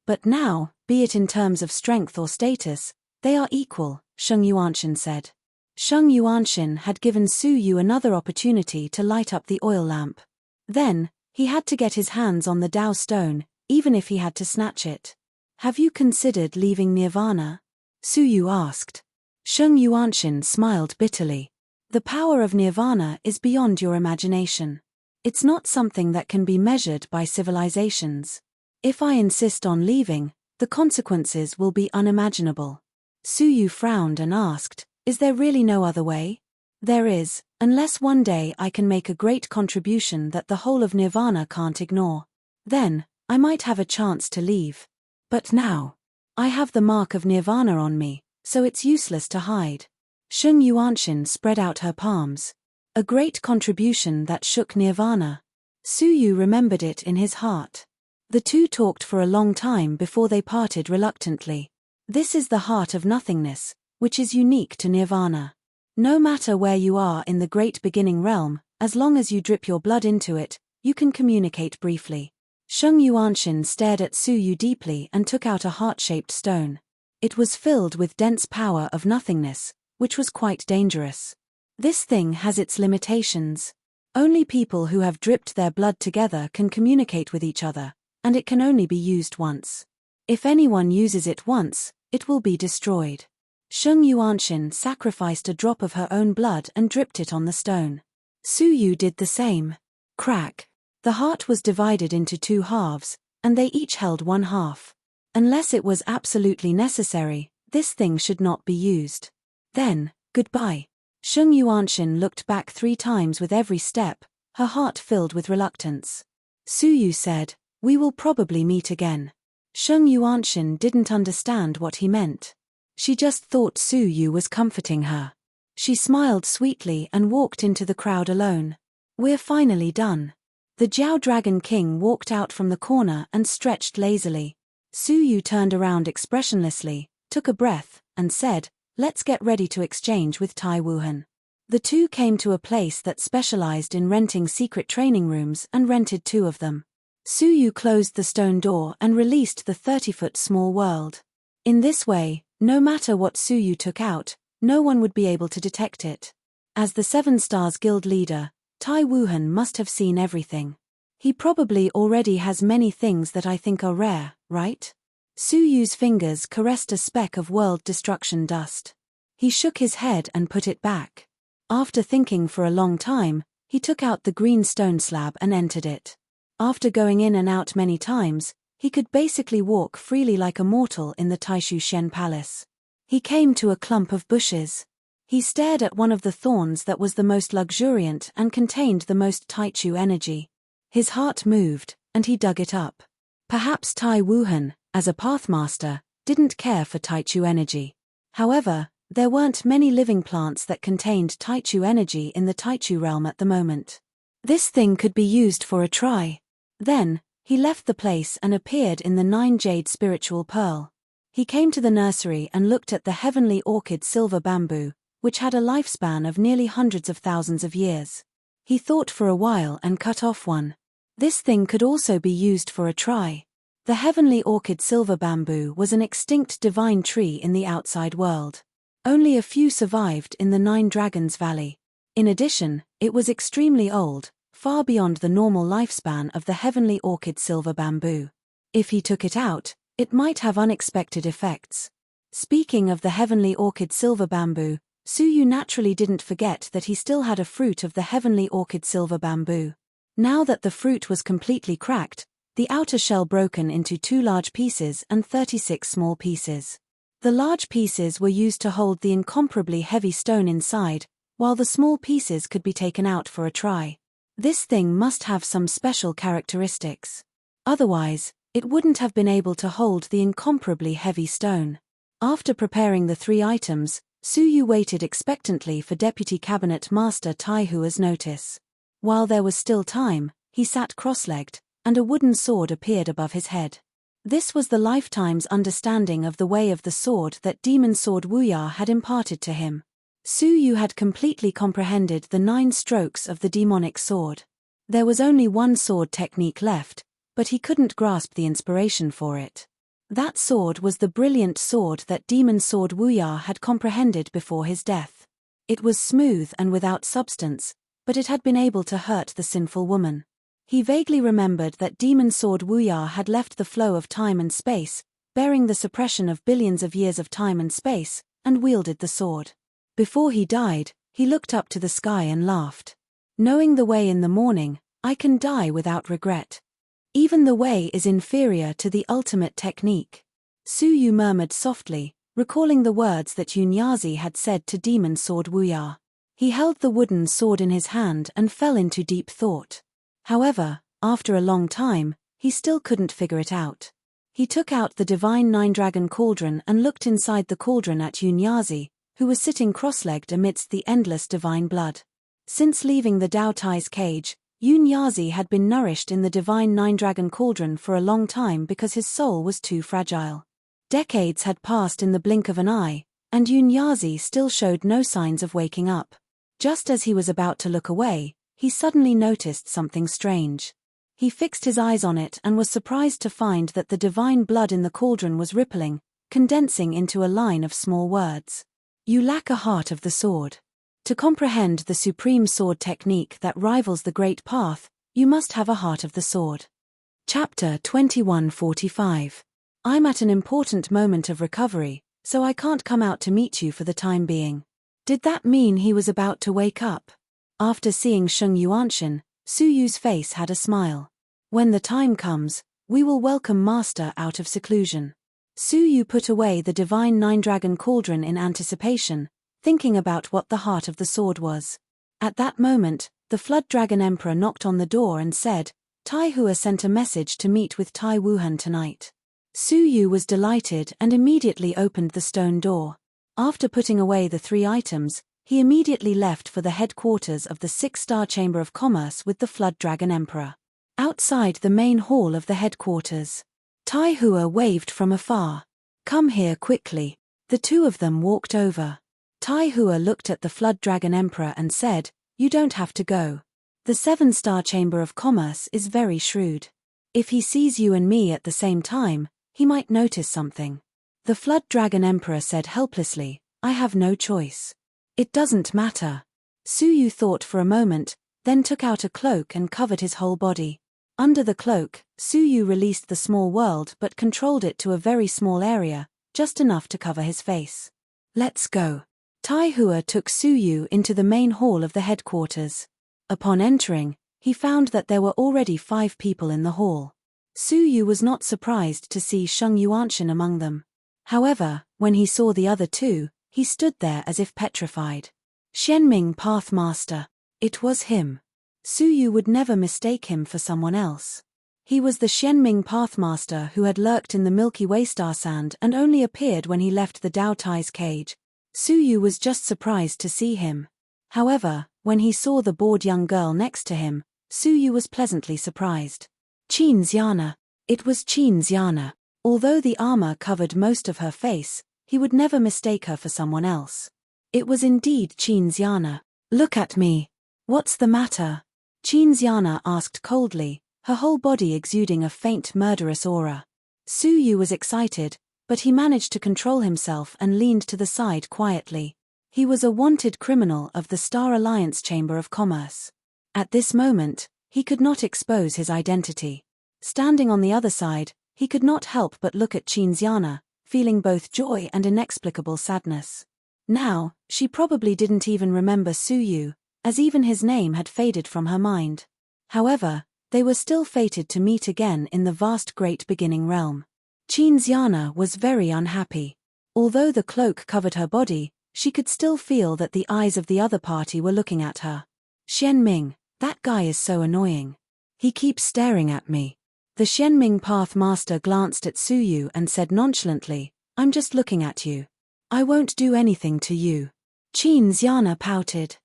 But now, be it in terms of strength or status, they are equal, Sheng Yuanshan said. Sheng Yuanshan had given Su Yu another opportunity to light up the oil lamp. Then, he had to get his hands on the Tao stone, even if he had to snatch it. "Have you considered leaving Nirvana?" Su Yu asked. Sheng Yuanshan smiled bitterly. "The power of Nirvana is beyond your imagination. It's not something that can be measured by civilizations. If I insist on leaving, the consequences will be unimaginable." Su Yu frowned and asked, "Is there really no other way?" "There is, unless one day I can make a great contribution that the whole of Nirvana can't ignore. Then, I might have a chance to leave. But now, I have the mark of Nirvana on me, so it's useless to hide." Sheng Yuanshan spread out her palms. A great contribution that shook Nirvana. Su Yu remembered it in his heart. The two talked for a long time before they parted reluctantly. This is the heart of nothingness, which is unique to Nirvana. No matter where you are in the great beginning realm, as long as you drip your blood into it, you can communicate briefly. Sheng Yuanshan stared at Su Yu deeply and took out a heart-shaped stone. It was filled with dense power of nothingness, which was quite dangerous. This thing has its limitations. Only people who have dripped their blood together can communicate with each other, and it can only be used once. If anyone uses it once, it will be destroyed. Sheng Yuanshan sacrificed a drop of her own blood and dripped it on the stone. Su Yu did the same. Crack. The heart was divided into two halves, and they each held one half. Unless it was absolutely necessary, this thing should not be used. Then, goodbye. Sheng Yuanshan looked back 3 times with every step, her heart filled with reluctance. Su Yu said, "We will probably meet again." Sheng Yuanshan didn't understand what he meant. She just thought Su Yu was comforting her. She smiled sweetly and walked into the crowd alone. "We're finally done." The Jiao Dragon King walked out from the corner and stretched lazily. Su Yu turned around expressionlessly, took a breath, and said, "Let's get ready to exchange with Tai Wuhan." The two came to a place that specialized in renting secret training rooms and rented 2 of them. Su Yu closed the stone door and released the 30-foot small world. In this way, no matter what Su Yu took out, no one would be able to detect it. As the 7 Stars Guild leader, Tai Wuhan must have seen everything. He probably already has many things that I think are rare, right? Su Yu's fingers caressed a speck of world destruction dust. He shook his head and put it back. After thinking for a long time, he took out the green stone slab and entered it. After going in and out many times, he could basically walk freely like a mortal in the Taishu Shen Palace. He came to a clump of bushes. He stared at one of the thorns that was the most luxuriant and contained the most Taichu energy. His heart moved, and he dug it up. Perhaps Tai Wuhan, as a Pathmaster, didn't care for Taichu energy. However, there weren't many living plants that contained Taichu energy in the Taichu realm at the moment. This thing could be used for a try. Then, he left the place and appeared in the 9 Jade Spiritual Pearl. He came to the nursery and looked at the heavenly orchid silver bamboo, which had a lifespan of nearly hundreds of thousands of years. He thought for a while and cut off one. This thing could also be used for a try. The heavenly orchid silver bamboo was an extinct divine tree in the outside world. Only a few survived in the 9 Dragons Valley. In addition, it was extremely old, far beyond the normal lifespan of the heavenly orchid silver bamboo. If he took it out, it might have unexpected effects. Speaking of the heavenly orchid silver bamboo, Su Yu naturally didn't forget that he still had a fruit of the heavenly orchid silver bamboo. Now that the fruit was completely cracked, the outer shell broken into 2 large pieces and 36 small pieces. The large pieces were used to hold the incomparably heavy stone inside, while the small pieces could be taken out for a try. This thing must have some special characteristics. Otherwise, It wouldn't have been able to hold the incomparably heavy stone. After preparing the 3 items, Su Yu waited expectantly for Deputy Cabinet Master Tai Hua's notice. While there was still time, he sat cross-legged, and a wooden sword appeared above his head. This was the lifetime's understanding of the way of the sword that Demon Sword Wuya had imparted to him. Su Yu had completely comprehended the 9 strokes of the demonic sword. There was only one sword technique left, but he couldn't grasp the inspiration for it. That sword was the brilliant sword that Demon Sword Wuya had comprehended before his death. It was smooth and without substance, but it had been able to hurt the sinful woman. He vaguely remembered that Demon Sword Wuya had left the flow of time and space, bearing the suppression of billions of years of time and space, and wielded the sword. Before he died, he looked up to the sky and laughed. Knowing the way in the morning, I can die without regret. Even the way is inferior to the ultimate technique. Su Yu murmured softly, recalling the words that Yunyazi had said to Demon Sword Wuya. He held the wooden sword in his hand and fell into deep thought. However, after a long time, he still couldn't figure it out. He took out the divine 9-dragon cauldron and looked inside the cauldron at Yunyazi, who was sitting cross-legged amidst the endless divine blood. Since leaving the Dao Tai's cage, Yunyazi had been nourished in the divine 9-dragon cauldron for a long time because his soul was too fragile. Decades had passed in the blink of an eye, and Yunyazi still showed no signs of waking up. Just as he was about to look away, he suddenly noticed something strange. He fixed his eyes on it and was surprised to find that the divine blood in the cauldron was rippling, condensing into a line of small words. You lack a heart of the sword. To comprehend the supreme sword technique that rivals the Great Path, you must have a heart of the sword. Chapter 2145. I'm at an important moment of recovery, so I can't come out to meet you for the time being. Did that mean he was about to wake up? After seeing Sheng Yuanshan, Su Yu's face had a smile. When the time comes, we will welcome Master out of seclusion. Su Yu put away the divine 9-dragon cauldron in anticipation, thinking about what the heart of the sword was. At that moment, the Flood Dragon Emperor knocked on the door and said, Tai Hua sent a message to meet with Tai Wuhan tonight. Su Yu was delighted and immediately opened the stone door. After putting away the 3 items, he immediately left for the headquarters of the 6-star Chamber of Commerce with the Flood Dragon Emperor. Outside the main hall of the headquarters, Tai Hua waved from afar. Come here quickly. The 2 of them walked over. Tai Hua looked at the Flood Dragon Emperor and said, You don't have to go. The 7-star Chamber of Commerce is very shrewd. If he sees you and me at the same time, he might notice something. The Flood Dragon Emperor said helplessly, I have no choice. It doesn't matter. Su Yu thought for a moment, then took out a cloak and covered his whole body. Under the cloak, Su Yu released the small world but controlled it to a very small area, just enough to cover his face. Let's go. Tai Hua took Su Yu into the main hall of the headquarters. Upon entering, he found that there were already 5 people in the hall. Su Yu was not surprised to see Sheng Yuanshan among them. However, when he saw the other 2, he stood there as if petrified. Xianming Pathmaster. It was him. Su Yu would never mistake him for someone else. He was the Xianming Pathmaster who had lurked in the Milky Way star sand and only appeared when he left the Dao Tai's cage. Su Yu was just surprised to see him. However, when he saw the bored young girl next to him, Su Yu was pleasantly surprised. Qin Xiana. It was Qin Xiana. Although the armor covered most of her face, he would never mistake her for someone else. It was indeed Qin Xiana. Look at me. What's the matter? Qin Xiana asked coldly, her whole body exuding a faint murderous aura. Su Yu was excited, but he managed to control himself and leaned to the side quietly. He was a wanted criminal of the Star Alliance Chamber of Commerce. At this moment, he could not expose his identity. Standing on the other side, he could not help but look at Qin Xiana, feeling both joy and inexplicable sadness. Now, she probably didn't even remember Su Yu, as even his name had faded from her mind. However, they were still fated to meet again in the vast great beginning realm. Qin Xiana was very unhappy. Although the cloak covered her body, she could still feel that the eyes of the other party were looking at her. Xianming, that guy is so annoying. He keeps staring at me. The Xianming Path Master glanced at Suyu and said nonchalantly, "I'm just looking at you. I won't do anything to you." Qin Xiana pouted.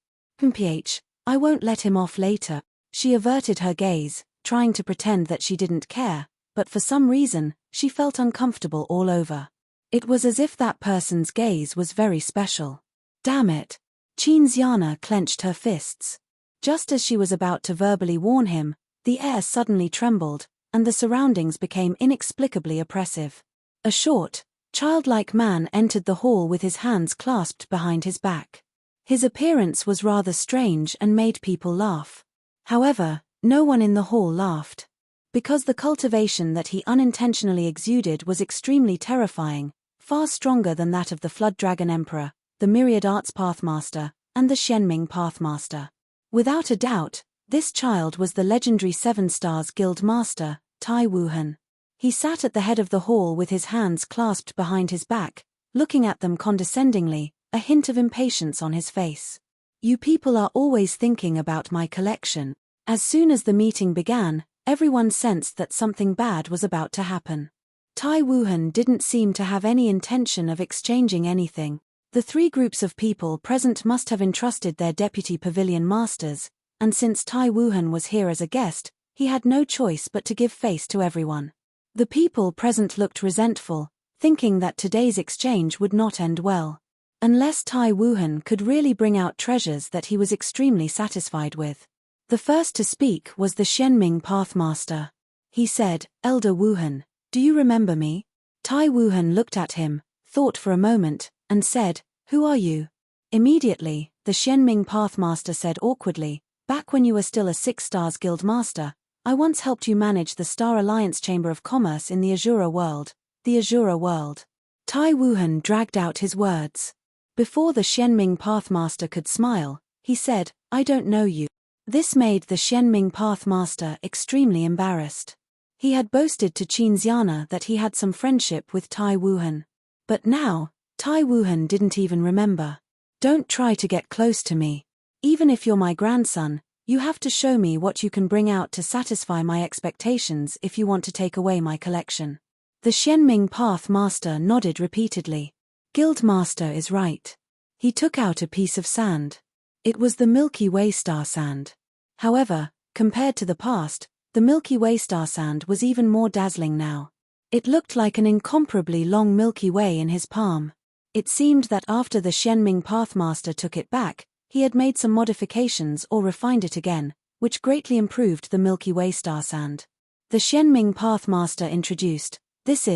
I won't let him off later." She averted her gaze, trying to pretend that she didn't care, but for some reason, she felt uncomfortable all over. It was as if that person's gaze was very special. Damn it. Qin Xiana clenched her fists. Just as she was about to verbally warn him, the air suddenly trembled, and the surroundings became inexplicably oppressive. A short, childlike man entered the hall with his hands clasped behind his back. His appearance was rather strange and made people laugh. However, no one in the hall laughed. Because the cultivation that he unintentionally exuded was extremely terrifying, far stronger than that of the Flood Dragon Emperor, the Myriad Arts Pathmaster, and the Xianming Pathmaster. Without a doubt, this child was the legendary Seven Stars Guild Master, Tai Wuhan. He sat at the head of the hall with his hands clasped behind his back, looking at them condescendingly, a hint of impatience on his face. "You people are always thinking about my collection." As soon as the meeting began, everyone sensed that something bad was about to happen. Tai Wuhan didn't seem to have any intention of exchanging anything. The three groups of people present must have entrusted their deputy pavilion masters, and since Tai Wuhan was here as a guest, he had no choice but to give face to everyone. The people present looked resentful, thinking that today's exchange would not end well. Unless Tai Wuhan could really bring out treasures that he was extremely satisfied with. The first to speak was the Xianming Pathmaster. He said, "Elder Wuhan, do you remember me?" Tai Wuhan looked at him, thought for a moment, and said, "Who are you?" Immediately, the Xianming Pathmaster said awkwardly, "Back when you were still a Six Stars Guild Master, I once helped you manage the Star Alliance Chamber of Commerce in the Azura world." The Azura world. Tai Wuhan dragged out his words. Before the Xianming Pathmaster could smile, he said, "I don't know you." This made the Xianming Pathmaster extremely embarrassed. He had boasted to Qin Xiana that he had some friendship with Tai Wuhan. But now, Tai Wuhan didn't even remember. "Don't try to get close to me. Even if you're my grandson, you have to show me what you can bring out to satisfy my expectations if you want to take away my collection." The Xianming Pathmaster nodded repeatedly. Guildmaster is right. He took out a piece of sand. It was the Milky Way star sand. However, compared to the past, the Milky Way star sand was even more dazzling now. It looked like an incomparably long Milky Way in his palm. It seemed that after the Xianming Pathmaster took it back, he had made some modifications or refined it again, which greatly improved the Milky Way star sand. The Xianming Pathmaster introduced, This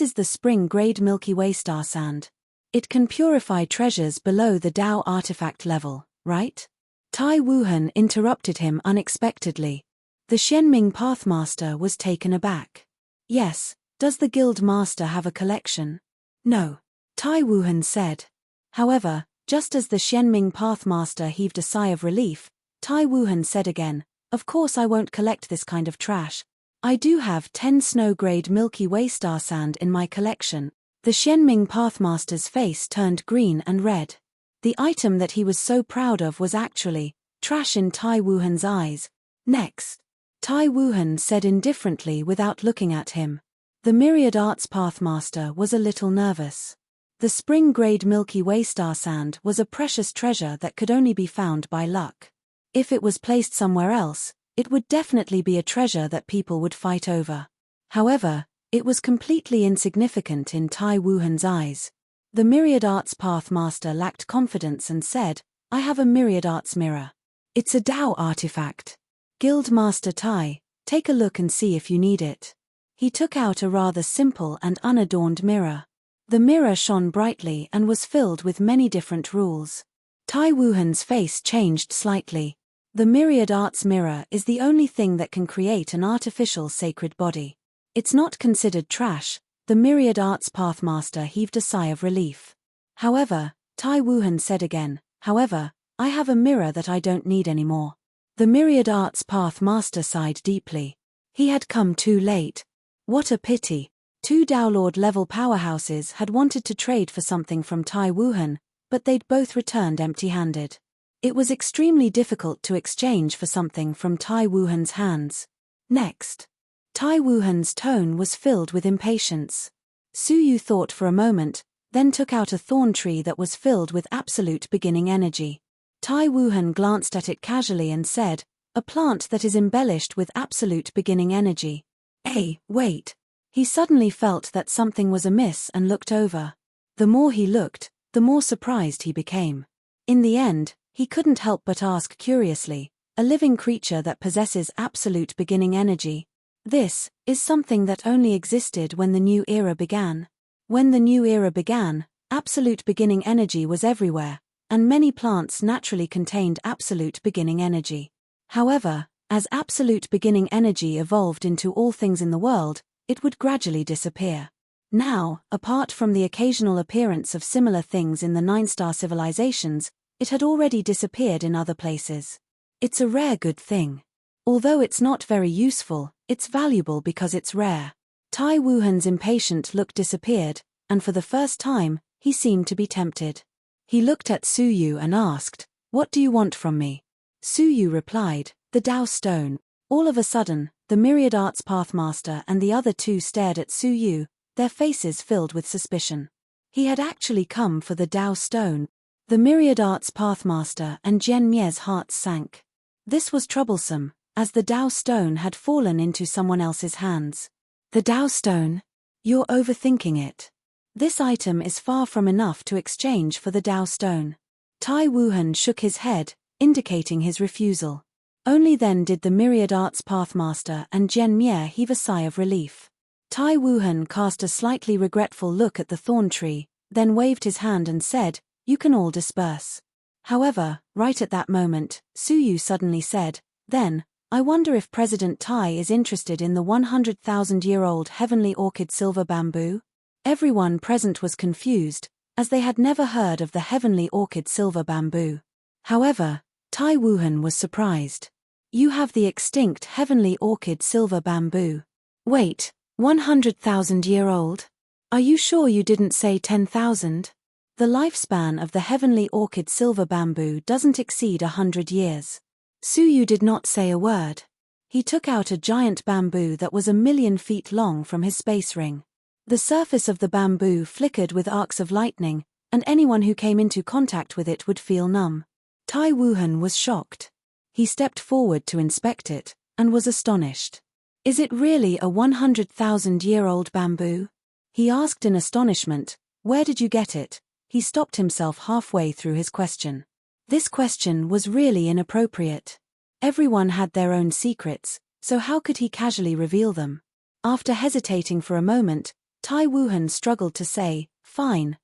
is the spring-grade Milky Way star sand. It can purify treasures below the Dao artifact level, right?" Tai Wuhan interrupted him unexpectedly. The Xianming Pathmaster was taken aback. "Yes, does the Guild Master have a collection?" "No," Tai Wuhan said. However, just as the Xianming Pathmaster heaved a sigh of relief, Tai Wuhan said again, "Of course I won't collect this kind of trash. I do have 10 snow-grade Milky Way star sand in my collection." The Xianming Pathmaster's face turned green and red. The item that he was so proud of was actually trash in Tai Wuhan's eyes. "Next," Tai Wuhan said indifferently without looking at him. The Myriad Arts Pathmaster was a little nervous. The spring-grade Milky Way star sand was a precious treasure that could only be found by luck. If it was placed somewhere else, it would definitely be a treasure that people would fight over. However, it was completely insignificant in Tai Wuhan's eyes. The Myriad Arts Pathmaster lacked confidence and said, "I have a Myriad Arts mirror. It's a Dao artifact. Guild Master Tai, take a look and see if you need it." He took out a rather simple and unadorned mirror. The mirror shone brightly and was filled with many different rules. Tai Wuhan's face changed slightly. The Myriad Arts mirror is the only thing that can create an artificial sacred body. It's not considered trash. The Myriad Arts Pathmaster heaved a sigh of relief. However, Tai Wuhan said again, "However, I have a mirror that I don't need anymore." The Myriad Arts Pathmaster sighed deeply. He had come too late. What a pity. 2 Downlord level powerhouses had wanted to trade for something from Tai Wuhan, but they'd both returned empty-handed. It was extremely difficult to exchange for something from Tai Wuhan's hands. Next. Tai Wuhan's tone was filled with impatience. Suyu thought for a moment, then took out a thorn tree that was filled with absolute beginning energy. Tai Wuhan glanced at it casually and said, "A plant that is embellished with absolute beginning energy. Hey, wait." He suddenly felt that something was amiss and looked over. The more he looked, the more surprised he became. In the end, he couldn't help but ask curiously, a living creature that possesses absolute beginning energy. This is something that only existed when the new era began. When the new era began, absolute beginning energy was everywhere, and many plants naturally contained absolute beginning energy. However, as absolute beginning energy evolved into all things in the world, it would gradually disappear. Now, apart from the occasional appearance of similar things in the 9-star civilizations, it had already disappeared in other places. It's a rare good thing. Although it's not very useful, it's valuable because it's rare. Tai Wuhan's impatient look disappeared, and for the first time, he seemed to be tempted. He looked at Suyu and asked, "What do you want from me?" Suyu replied, "The Tao Stone." All of a sudden, the Myriad Arts Pathmaster and the other two stared at Suyu, their faces filled with suspicion. He had actually come for the Tao Stone. The Myriad Arts Pathmaster and Jian Mie's hearts sank. This was troublesome, as the Tao Stone had fallen into someone else's hands. The Tao Stone? You're overthinking it. This item is far from enough to exchange for the Tao Stone. Tai Wuhan shook his head, indicating his refusal. Only then did the Myriad Arts Pathmaster and Jian Mie heave a sigh of relief. Tai Wuhan cast a slightly regretful look at the thorn tree, then waved his hand and said, "You can all disperse." However, right at that moment, Suyu suddenly said, "Then, I wonder if President Tai is interested in the 100,000-year-old heavenly orchid silver bamboo?" Everyone present was confused, as they had never heard of the heavenly orchid silver bamboo. However, Tai Wuhan was surprised. "You have the extinct heavenly orchid silver bamboo. Wait, 100,000-year-old? Are you sure you didn't say 10,000? The lifespan of the heavenly orchid silver bamboo doesn't exceed 100 years. Suyu did not say a word. He took out a giant bamboo that was 1,000,000 feet long from his space ring. The surface of the bamboo flickered with arcs of lightning, and anyone who came into contact with it would feel numb. Tai Wuhan was shocked. He stepped forward to inspect it, and was astonished. "Is it really a 100,000-year-old bamboo?" He asked in astonishment. "Where did you get it?" He stopped himself halfway through his question. This question was really inappropriate. Everyone had their own secrets, so how could he casually reveal them? After hesitating for a moment, Tai Wuhan struggled to say, Fine,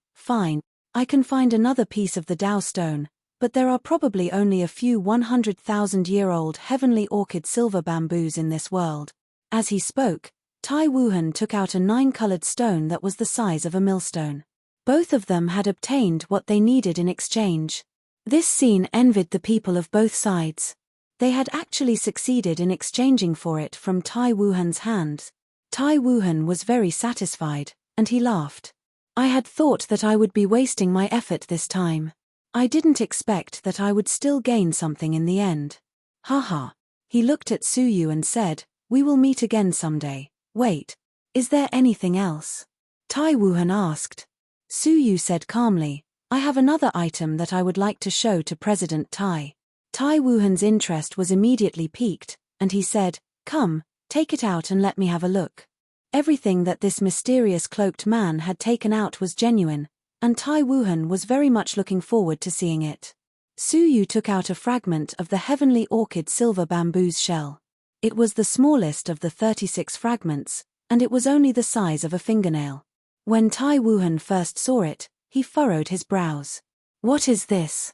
I can find another piece of the Tao Stone, but there are probably only a few 100,000-year-old heavenly orchid silver bamboos in this world." As he spoke, Tai Wuhan took out a 9-colored stone that was the size of a millstone. Both of them had obtained what they needed in exchange. This scene envied the people of both sides. They had actually succeeded in exchanging for it from Tai Wuhan's hands. Tai Wuhan was very satisfied, and he laughed. "I had thought that I would be wasting my effort this time. I didn't expect that I would still gain something in the end. Haha." He looked at Suyu and said, "We will meet again someday. Wait, is there anything else?" Tai Wuhan asked. Suyu said calmly, "I have another item that I would like to show to President Tai." Tai Wuhan's interest was immediately piqued, and he said, "Come, take it out and let me have a look." Everything that this mysterious cloaked man had taken out was genuine, and Tai Wuhan was very much looking forward to seeing it. Suyu took out a fragment of the heavenly orchid silver bamboo's shell. It was the smallest of the 36 fragments, and it was only the size of a fingernail. When Tai Wuhan first saw it, he furrowed his brows. "What is this?"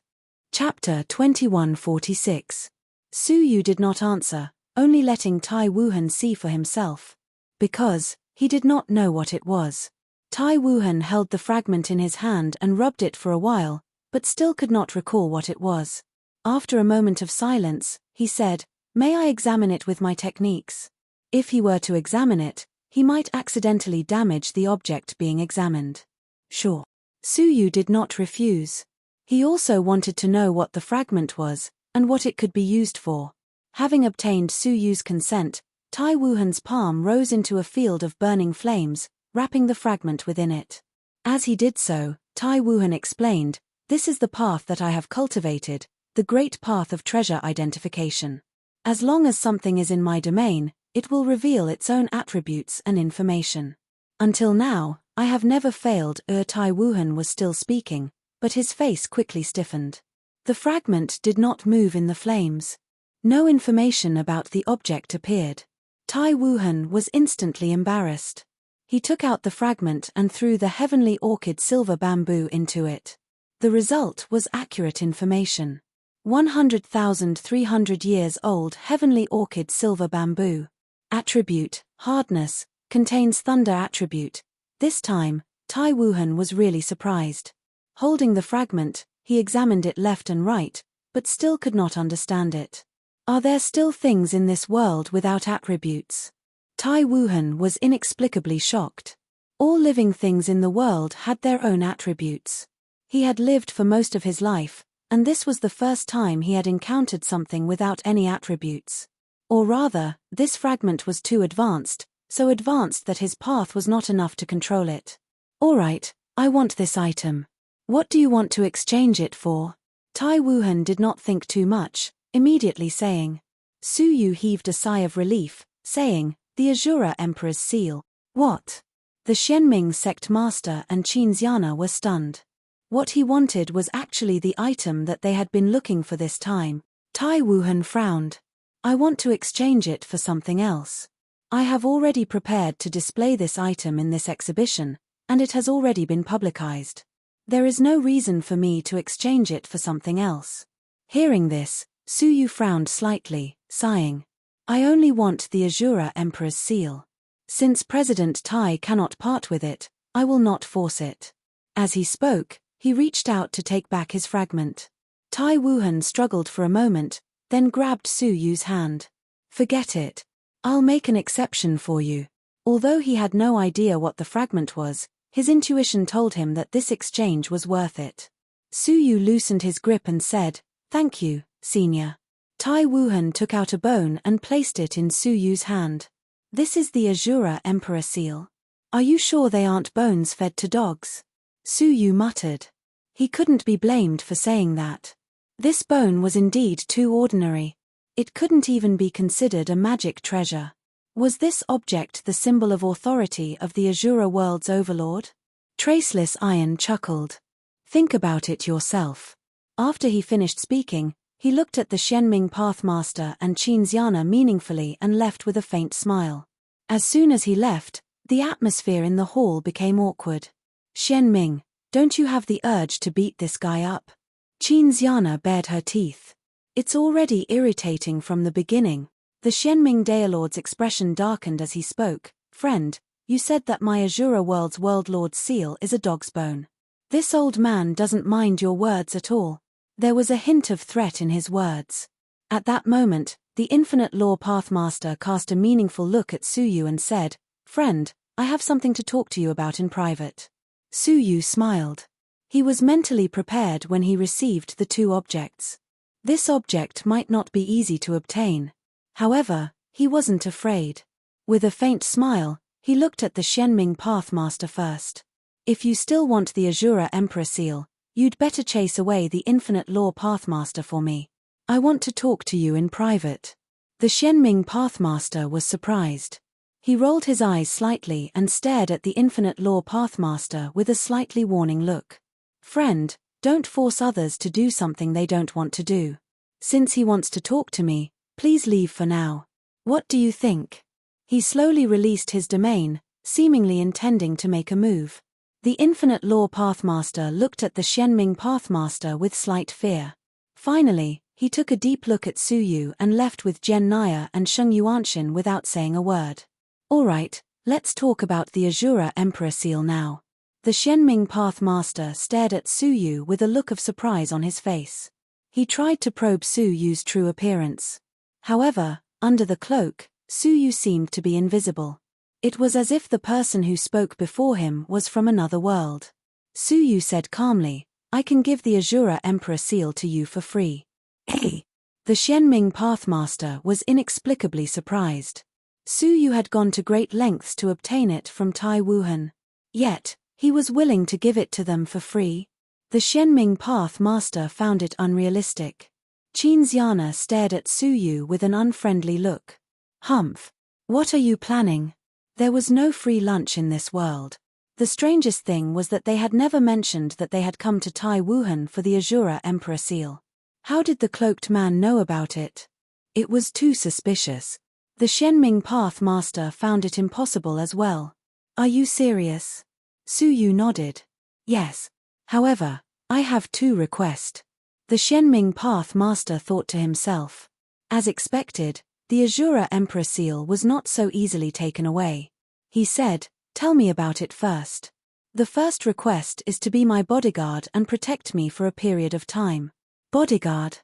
Chapter 2146. Suyu did not answer, only letting Tai Wuhan see for himself. Because he did not know what it was. Tai Wuhan held the fragment in his hand and rubbed it for a while, but still could not recall what it was. After a moment of silence, he said, "May I examine it with my techniques?" If he were to examine it, he might accidentally damage the object being examined. Sure. Suyu did not refuse. He also wanted to know what the fragment was, and what it could be used for. Having obtained Suyu's consent, Tai Wuhan's palm rose into a field of burning flames, wrapping the fragment within it. As he did so, Tai Wuhan explained, "This is the path that I have cultivated, the great path of treasure identification. As long as something is in my domain, it will reveal its own attributes and information. Until now, I have never failed." Tai Wuhan was still speaking, but his face quickly stiffened. The fragment did not move in the flames. No information about the object appeared. Tai Wuhan was instantly embarrassed. He took out the fragment and threw the heavenly orchid silver bamboo into it. The result was accurate information. 100,300 years old heavenly orchid silver bamboo. Attribute, hardness, contains thunder attribute. This time, Tai Wuhan was really surprised. Holding the fragment, he examined it left and right, but still could not understand it. Are there still things in this world without attributes? Tai Wuhan was inexplicably shocked. All living things in the world had their own attributes. He had lived for most of his life, and this was the first time he had encountered something without any attributes. Or rather, this fragment was too advanced, so advanced that his path was not enough to control it. "All right, I want this item. What do you want to exchange it for?" Tai Wuhan did not think too much, immediately saying. Su Yu heaved a sigh of relief, saying, "The Azura Emperor's seal." What? The Xianming sect master and Qin Xiana were stunned. What he wanted was actually the item that they had been looking for this time. Tai Wuhan frowned. "I want to exchange it for something else. I have already prepared to display this item in this exhibition, and it has already been publicized. There is no reason for me to exchange it for something else." Hearing this, Su Yu frowned slightly, sighing. "I only want the Azura Emperor's seal. Since President Tai cannot part with it, I will not force it." As he spoke, he reached out to take back his fragment. Tai Wuhan struggled for a moment, then grabbed Su Yu's hand. "Forget it. I'll make an exception for you." Although he had no idea what the fragment was, his intuition told him that this exchange was worth it. Su Yu loosened his grip and said, "Thank you, Senior." Tai Wuhan took out a bone and placed it in Su Yu's hand. "This is the Azura Emperor seal. Are you sure they aren't bones fed to dogs?" Su Yu muttered. He couldn't be blamed for saying that. This bone was indeed too ordinary. It couldn't even be considered a magic treasure. Was this object the symbol of authority of the Azura world's overlord? Traceless Iron chuckled. "Think about it yourself." After he finished speaking, he looked at the Xianming Pathmaster and Qin Xiana meaningfully and left with a faint smile. As soon as he left, the atmosphere in the hall became awkward. "Xianming, don't you have the urge to beat this guy up?" Qin Xiana bared her teeth. "It's already irritating from the beginning." The Xianming Daelord's expression darkened as he spoke. "Friend, you said that my Azura world's world lord's seal is a dog's bone. This old man doesn't mind your words at all." There was a hint of threat in his words. At that moment, the Infinite Law Pathmaster cast a meaningful look at Su Yu and said, "Friend, I have something to talk to you about in private." Su Yu smiled. He was mentally prepared when he received the two objects. This object might not be easy to obtain. However, he wasn't afraid. With a faint smile, he looked at the Xianming Pathmaster first. "If you still want the Azura Emperor seal, you'd better chase away the Infinite Law Pathmaster for me. I want to talk to you in private." The Xianming Pathmaster was surprised. He rolled his eyes slightly and stared at the Infinite Law Pathmaster with a slightly warning look. "Friend, don't force others to do something they don't want to do. Since he wants to talk to me, please leave for now. What do you think?" He slowly released his domain, seemingly intending to make a move. The Infinite Law Pathmaster looked at the Xianming Pathmaster with slight fear. Finally, he took a deep look at Su Yu and left with Jian Naya and Sheng Yuanxin without saying a word. "All right, let's talk about the Azura Emperor seal now." The Xianming Pathmaster stared at Su Yu with a look of surprise on his face. He tried to probe Su Yu's true appearance. However, under the cloak, Su Yu seemed to be invisible. It was as if the person who spoke before him was from another world. Su Yu said calmly, "I can give the Azura Emperor seal to you for free." Hey! The Xianming Pathmaster was inexplicably surprised. Su Yu had gone to great lengths to obtain it from Tai Wuhan. Yet, he was willing to give it to them for free. The Xianming Path Master found it unrealistic. Qin Xiana stared at Su Yu with an unfriendly look. Humph. What are you planning? There was no free lunch in this world. The strangest thing was that they had never mentioned that they had come to Tai Wuhan for the Azura Emperor seal. How did the cloaked man know about it? It was too suspicious. The Xianming Path Master found it impossible as well. Are you serious? Su Yu nodded. Yes. However, I have two requests. The Xianming Path Master thought to himself. As expected, the Azura Emperor seal was not so easily taken away. He said, "Tell me about it first." The first request is to be my bodyguard and protect me for a period of time. Bodyguard?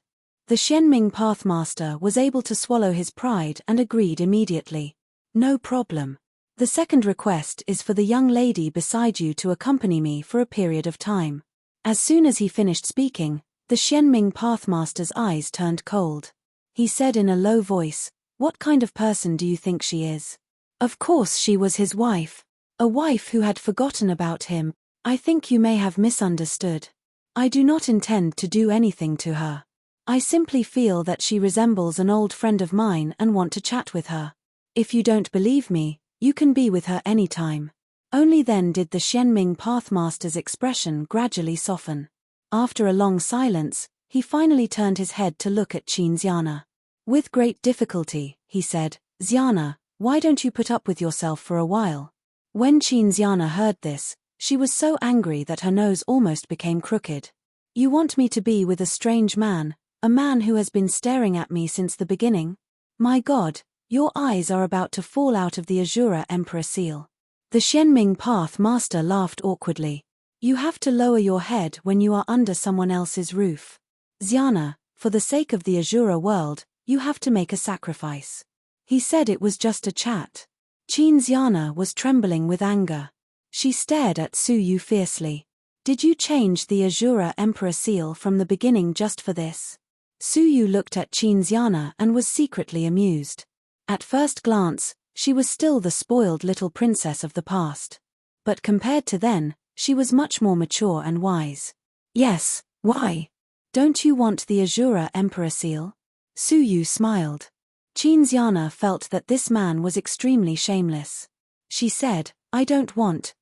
The Xianming Pathmaster was able to swallow his pride and agreed immediately. No problem. The second request is for the young lady beside you to accompany me for a period of time. As soon as he finished speaking, the Xianming Pathmaster's eyes turned cold. He said in a low voice, "What kind of person do you think she is?" Of course she was his wife. A wife who had forgotten about him. I think you may have misunderstood. I do not intend to do anything to her. I simply feel that she resembles an old friend of mine and want to chat with her. If you don't believe me, you can be with her anytime. Only then did the Xianming Pathmaster's expression gradually soften. After a long silence, he finally turned his head to look at Qin Xiana. With great difficulty, he said, "Xiana, why don't you put up with yourself for a while?" When Qin Xiana heard this, she was so angry that her nose almost became crooked. "You want me to be with a strange man, a man who has been staring at me since the beginning? My God, your eyes are about to fall out of the Azura Emperor seal." The Xianming Path Master laughed awkwardly. "You have to lower your head when you are under someone else's roof. Xiana, for the sake of the Azura world, you have to make a sacrifice." He said it was just a chat. Qin Xiana was trembling with anger. She stared at Su Yu fiercely. "Did you change the Azura Emperor seal from the beginning just for this?" Su Yu looked at Qin Xiana and was secretly amused. At first glance, she was still the spoiled little princess of the past. But compared to then, she was much more mature and wise. "Yes, why? Don't you want the Azura Emperor seal?" Su Yu smiled. Qin Xiana felt that this man was extremely shameless. She said, "I don't want,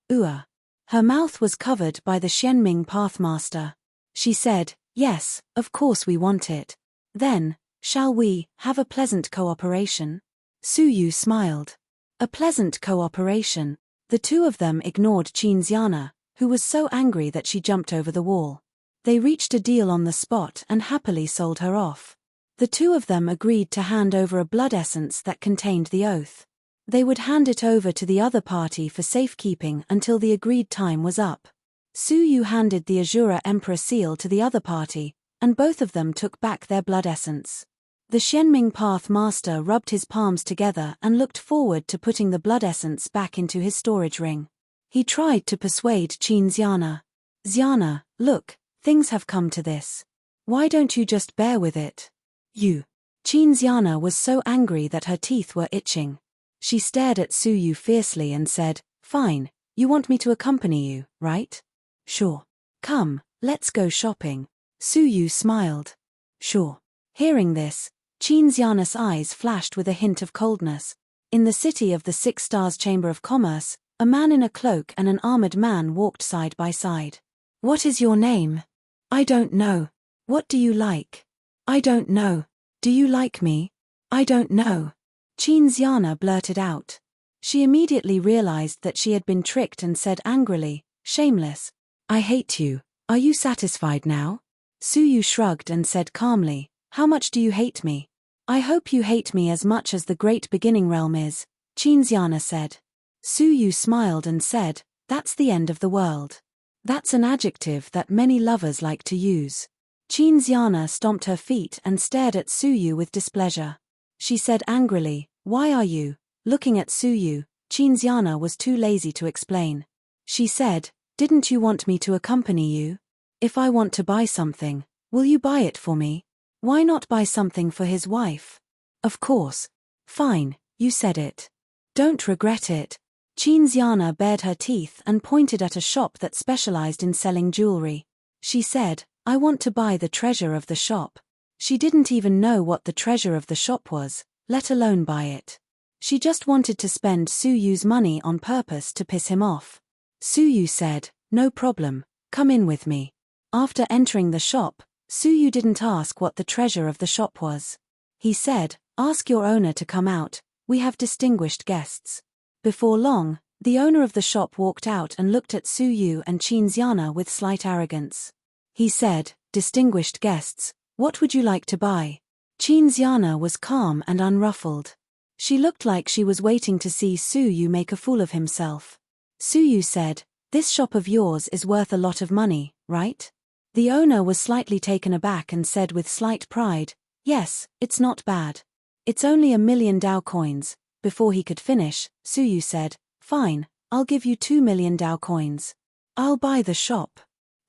Her mouth was covered by the Xianming Pathmaster. She said, "Yes, of course we want it. Then, shall we have a pleasant cooperation?" Su Yu smiled. A pleasant cooperation. The two of them ignored Qin Xiana, who was so angry that she jumped over the wall. They reached a deal on the spot and happily sold her off. The two of them agreed to hand over a blood essence that contained the oath. They would hand it over to the other party for safekeeping until the agreed time was up. Su Yu handed the Azura Emperor seal to the other party, and both of them took back their blood essence. The Xianming Path Master rubbed his palms together and looked forward to putting the blood essence back into his storage ring. He tried to persuade Qin Xiana. "Xiana, look, things have come to this. Why don't you just bear with it?" Qin Xiana was so angry that her teeth were itching. She stared at Su Yu fiercely and said, "Fine, you want me to accompany you, right? Sure. Come, let's go shopping." Su Yu smiled. "Sure." Hearing this, Qin Xiana's eyes flashed with a hint of coldness. In the city of the Six Stars Chamber of Commerce, a man in a cloak and an armored man walked side by side. "What is your name?" "I don't know." "What do you like?" "I don't know." "Do you like me?" "I don't know." Qin Xiana blurted out. She immediately realized that she had been tricked and said angrily, "Shameless. I hate you. Are you satisfied now?" Su Yu shrugged and said calmly, "How much do you hate me?" "I hope you hate me as much as the great beginning realm is," Qin Xiana said. Su Yu smiled and said, "That's the end of the world." That's an adjective that many lovers like to use. Qin Xiana stomped her feet and stared at Su Yu with displeasure. She said angrily, "Why are you?" Looking at Su Yu, Qin Xiana was too lazy to explain. She said, "Didn't you want me to accompany you? If I want to buy something, will you buy it for me? Why not buy something for his wife?" "Of course." "Fine, You said it. Don't regret it. Chinziana bared her teeth and pointed at a shop that specialized in selling jewelry. She said, I want to buy the treasure of the shop. She didn't even know what the treasure of the shop was, let alone buy it. She just wanted to spend Suyu's money on purpose to piss him off. Suyu said, no problem, come in with me. After entering the shop, Suyu didn't ask what the treasure of the shop was. He said, ask your owner to come out, we have distinguished guests. Before long, the owner of the shop walked out and looked at Suyu and Chinziana with slight arrogance. He said, distinguished guests, what would you like to buy? Chinziana was calm and unruffled. She looked like she was waiting to see Suyu make a fool of himself. Suyu said, this shop of yours is worth a lot of money, right? The owner was slightly taken aback and said with slight pride, yes, it's not bad. It's only 1,000,000 Dao coins. Before he could finish, Suyu said, fine, I'll give you 2,000,000 Dao coins. I'll buy the shop.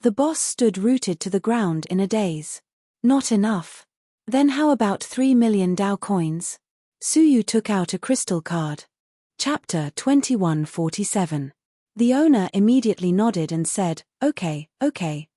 The boss stood rooted to the ground in a daze. Not enough. Then how about 3,000,000 Dao coins? Suyu took out a crystal card. Chapter 2147. The owner immediately nodded and said, okay,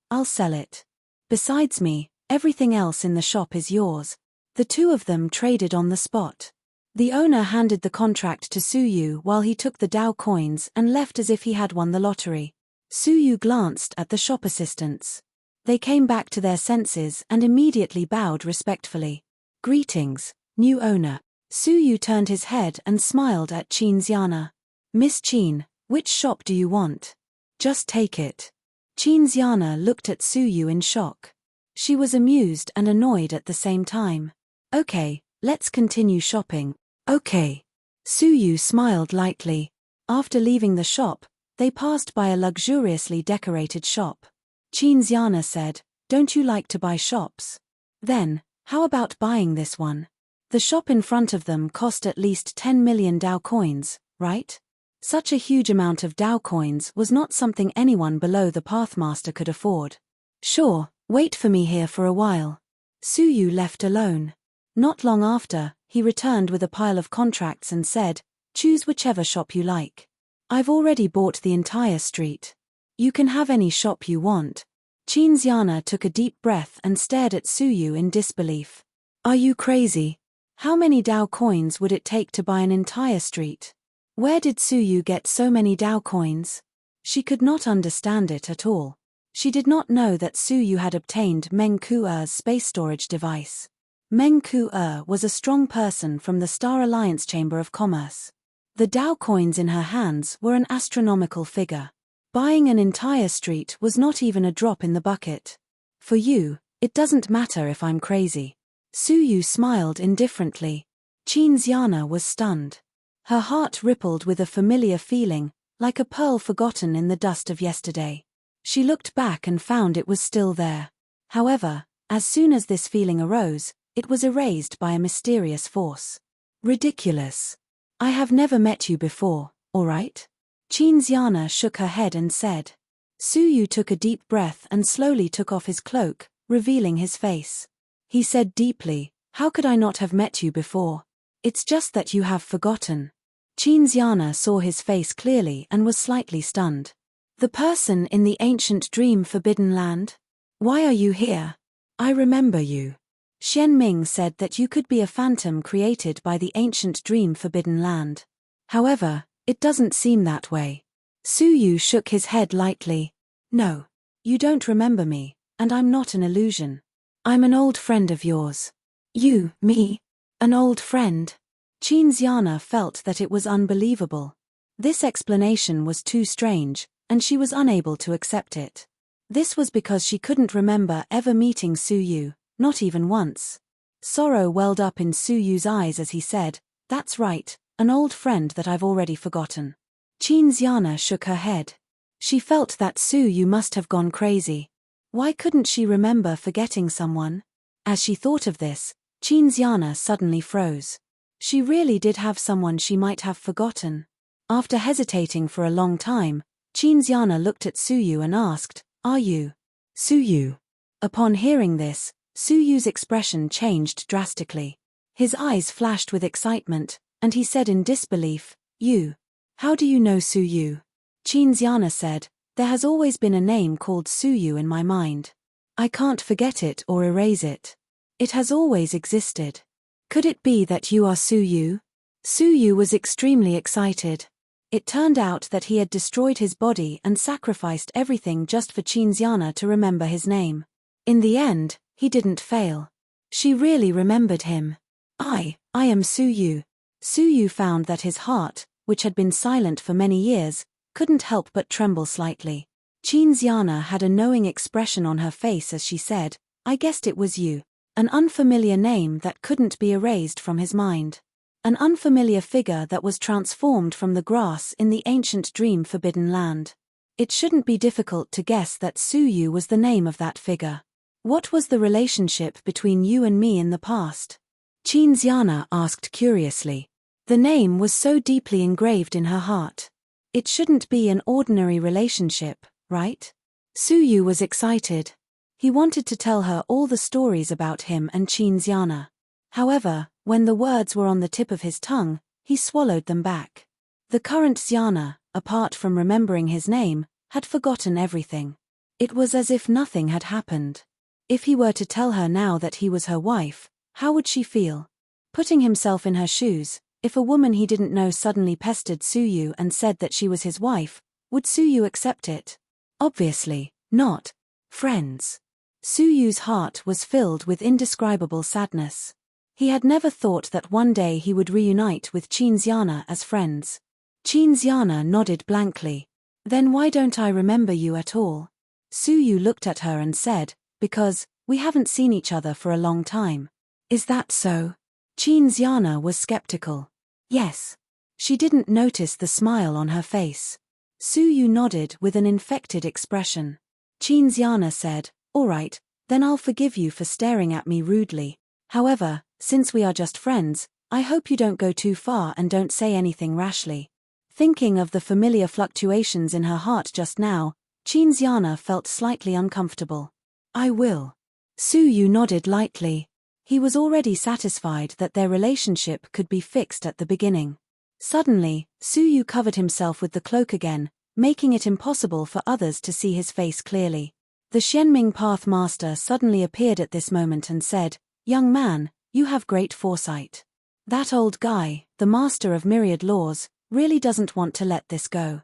I'll sell it. Besides me, everything else in the shop is yours. The two of them traded on the spot. The owner handed the contract to Suyu while he took the Dao coins and left as if he had won the lottery. Suyu glanced at the shop assistants. They came back to their senses and immediately bowed respectfully. Greetings, new owner. Suyu turned his head and smiled at Chinziana. Miss Chin, which shop do you want? Just take it. Chinziana looked at Suyu in shock. She was amused and annoyed at the same time. Okay, let's continue shopping. Okay. Suyu smiled lightly. After leaving the shop, they passed by a luxuriously decorated shop. Chinziana said, don't you like to buy shops? Then, how about buying this one? The shop in front of them cost at least 10,000,000 Dao coins, right? Such a huge amount of Dao coins was not something anyone below the Pathmaster could afford. Sure, wait for me here for a while. Suyu left alone. Not long after, he returned with a pile of contracts and said, choose whichever shop you like. I've already bought the entire street. You can have any shop you want. Chinziana took a deep breath and stared at Suyu in disbelief. Are you crazy? How many Dao coins would it take to buy an entire street? Where did Suyu get so many Dao coins? She could not understand it at all. She did not know that Suyu had obtained Meng Ku'er's space storage device. Meng Ku'er was a strong person from the Star Alliance Chamber of Commerce. The Dao coins in her hands were an astronomical figure. Buying an entire street was not even a drop in the bucket. For you, it doesn't matter if I'm crazy. Suyu smiled indifferently. Chinziana was stunned. Her heart rippled with a familiar feeling, like a pearl forgotten in the dust of yesterday. She looked back and found it was still there. However, as soon as this feeling arose, it was erased by a mysterious force. Ridiculous. I have never met you before, all right? Chinziana shook her head and said. Suyu took a deep breath and slowly took off his cloak, revealing his face. He said deeply, how could I not have met you before? It's just that you have forgotten. Chinziana saw his face clearly and was slightly stunned. The person in the ancient dream forbidden land? Why are you here? I remember you. Xian Ming said that you could be a phantom created by the ancient dream forbidden land. However, it doesn't seem that way. Suyu shook his head lightly. No. You don't remember me, and I'm not an illusion. I'm an old friend of yours. You, me? An old friend? Chinziana felt that it was unbelievable. This explanation was too strange, and she was unable to accept it. This was because she couldn't remember ever meeting Suyu, not even once. Sorrow welled up in Suyu's eyes as he said, that's right, an old friend that I've already forgotten. Chinziana shook her head. She felt that Suyu must have gone crazy. Why couldn't she remember forgetting someone? As she thought of this, Chinziana suddenly froze. She really did have someone she might have forgotten. After hesitating for a long time, Chinziana looked at Suyu and asked, are you Suyu? Upon hearing this, Suyu's expression changed drastically. His eyes flashed with excitement, and he said in disbelief, "You? How do you know Suyu?" Xianxiana said, "There has always been a name called Suyu in my mind. I can't forget it or erase it. It has always existed. Could it be that you are Suyu?" Suyu was extremely excited. It turned out that he had destroyed his body and sacrificed everything just for Xianxiana to remember his name. In the end, he didn't fail. She really remembered him. I am Suyu." Suyu found that his heart, which had been silent for many years, couldn't help but tremble slightly. Xianxiana had a knowing expression on her face as she said, "I guessed it was you." An unfamiliar name that couldn't be erased from his mind. An unfamiliar figure that was transformed from the grass in the ancient dream-forbidden land. It shouldn't be difficult to guess that Suyu was the name of that figure. What was the relationship between you and me in the past? Xianxiana asked curiously. The name was so deeply engraved in her heart. It shouldn't be an ordinary relationship, right? Suyu was excited. He wanted to tell her all the stories about him and Xianxiana. However, when the words were on the tip of his tongue, he swallowed them back. The current Xiana, apart from remembering his name, had forgotten everything. It was as if nothing had happened. If he were to tell her now that he was her wife, how would she feel? Putting himself in her shoes, if a woman he didn't know suddenly pestered Suyu and said that she was his wife, would Suyu accept it? Obviously, not. Friends. Suyu's heart was filled with indescribable sadness. He had never thought that one day he would reunite with Xianxiana as friends. Xianxiana nodded blankly. "Then why don't I remember you at all?" Suyu looked at her and said, "Because we haven't seen each other for a long time." "Is that so?" Xianxiana was skeptical. "Yes." She didn't notice the smile on her face. Suyu nodded with an infected expression. Xianxiana said, "All right, then I'll forgive you for staring at me rudely. However, since we are just friends, I hope you don't go too far and don't say anything rashly." Thinking of the familiar fluctuations in her heart just now, Xianxiana felt slightly uncomfortable. "I will." Suyu nodded lightly. He was already satisfied that their relationship could be fixed at the beginning. Suddenly, Suyu covered himself with the cloak again, making it impossible for others to see his face clearly. The Shenming Path Master suddenly appeared at this moment and said, "Young man, you have great foresight. That old guy, the Master of Myriad Laws, really doesn't want to let this go."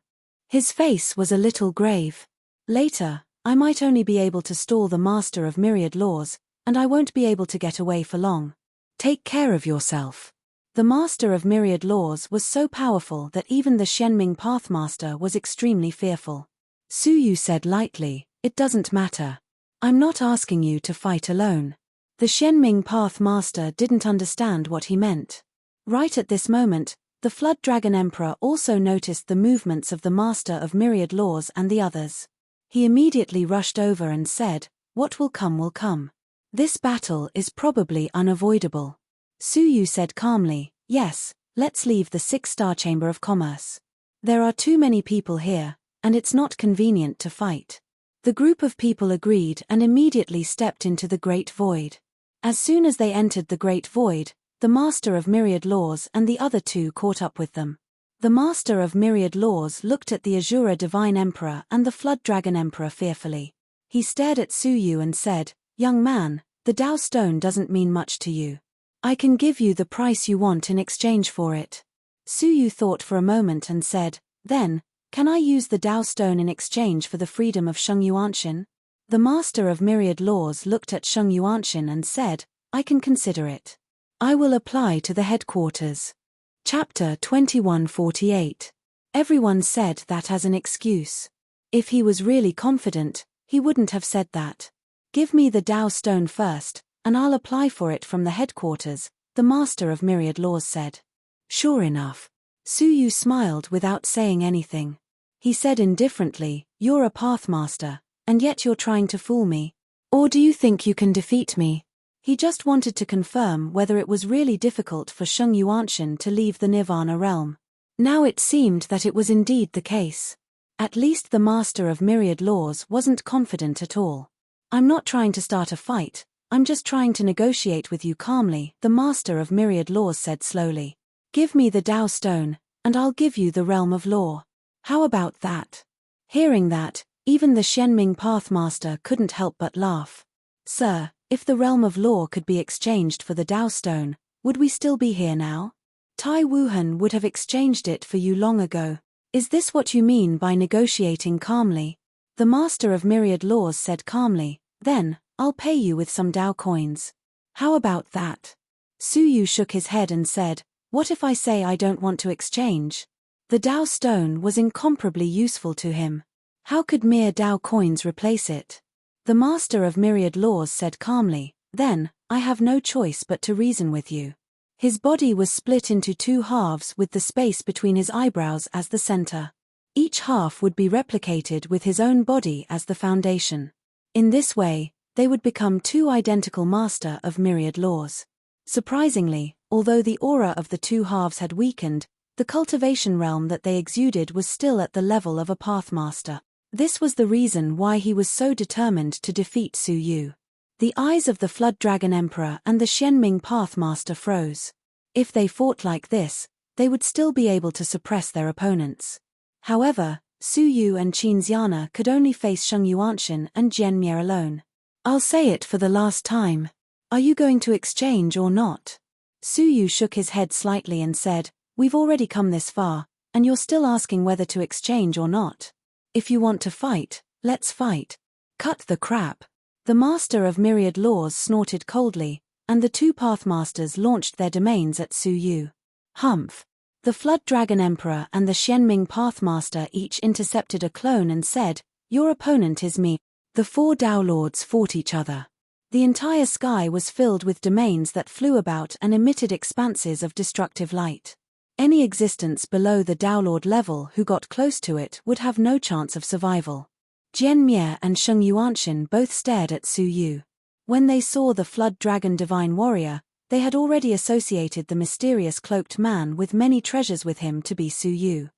His face was a little grave. "Later, I might only be able to stall the Master of Myriad Laws, and I won't be able to get away for long. Take care of yourself." The Master of Myriad Laws was so powerful that even the Shenming Pathmaster was extremely fearful. Suyu said lightly, "It doesn't matter. I'm not asking you to fight alone." The Shenming Pathmaster didn't understand what he meant. Right at this moment, the Flood Dragon Emperor also noticed the movements of the Master of Myriad Laws and the others. He immediately rushed over and said, "What will come will come. This battle is probably unavoidable." Suyu said calmly, "Yes, let's leave the 6-star Chamber of Commerce. There are too many people here, and it's not convenient to fight." The group of people agreed and immediately stepped into the Great Void. As soon as they entered the Great Void, the Master of Myriad Laws and the other two caught up with them. The Master of Myriad Laws looked at the Azura Divine Emperor and the Flood Dragon Emperor fearfully. He stared at Suyu and said, "Young man, the Dao Stone doesn't mean much to you. I can give you the price you want in exchange for it." Suyu thought for a moment and said, "Then, can I use the Dao Stone in exchange for the freedom of Sheng Yuanshan?" The Master of Myriad Laws looked at Sheng Yuanshan and said, "I can consider it. I will apply to the headquarters." Chapter 2148. Everyone said that as an excuse. If he was really confident, he wouldn't have said that. "Give me the Dao Stone first, and I'll apply for it from the headquarters," the Master of Myriad Laws said. "Sure enough." Suyu smiled without saying anything. He said indifferently, "You're a Pathmaster, and yet you're trying to fool me. Or do you think you can defeat me?" He just wanted to confirm whether it was really difficult for Sheng Yuanshan to leave the Nirvana realm. Now it seemed that it was indeed the case. At least the Master of Myriad Laws wasn't confident at all. "I'm not trying to start a fight, I'm just trying to negotiate with you calmly," the Master of Myriad Laws said slowly. Give me the Tao Stone, and I'll give you the Realm of Law. How about that? Hearing that, even the Xianming Pathmaster couldn't help but laugh. Sir, if the Realm of Law could be exchanged for the Tao Stone, would we still be here now? Tai Wuhan would have exchanged it for you long ago. Is this what you mean by negotiating calmly? The Master of Myriad Laws said calmly, then, I'll pay you with some Tao coins. How about that? Su Yu shook his head and said, what if I say I don't want to exchange? The Tao Stone was incomparably useful to him. How could mere Tao coins replace it? The Master of Myriad Laws said calmly, then, I have no choice but to reason with you. His body was split into two halves with the space between his eyebrows as the center. Each half would be replicated with his own body as the foundation. In this way, they would become two identical Master of Myriad Laws. Surprisingly, although the aura of the two halves had weakened, the cultivation realm that they exuded was still at the level of a Pathmaster. This was the reason why he was so determined to defeat Su Yu. The eyes of the Flood Dragon Emperor and the Xianming Pathmaster froze. If they fought like this, they would still be able to suppress their opponents. However, Su Yu and Qin Xiana could only face Sheng Yuanxin and Jian Mie alone. I'll say it for the last time. Are you going to exchange or not? Su Yu shook his head slightly and said, we've already come this far, and you're still asking whether to exchange or not. If you want to fight, let's fight. Cut the crap. The Master of Myriad Laws snorted coldly, and the two Pathmasters launched their domains at Su Yu. Humph. The Flood Dragon Emperor and the Xianming Pathmaster each intercepted a clone and said, your opponent is me. The four Tao Lords fought each other. The entire sky was filled with domains that flew about and emitted expanses of destructive light. Any existence below the Tao Lord level who got close to it would have no chance of survival. Jian Mie and Sheng Yuanxin both stared at Su Yu. When they saw the Flood Dragon Divine Warrior, they had already associated the mysterious cloaked man with many treasures with him to be Su Yu.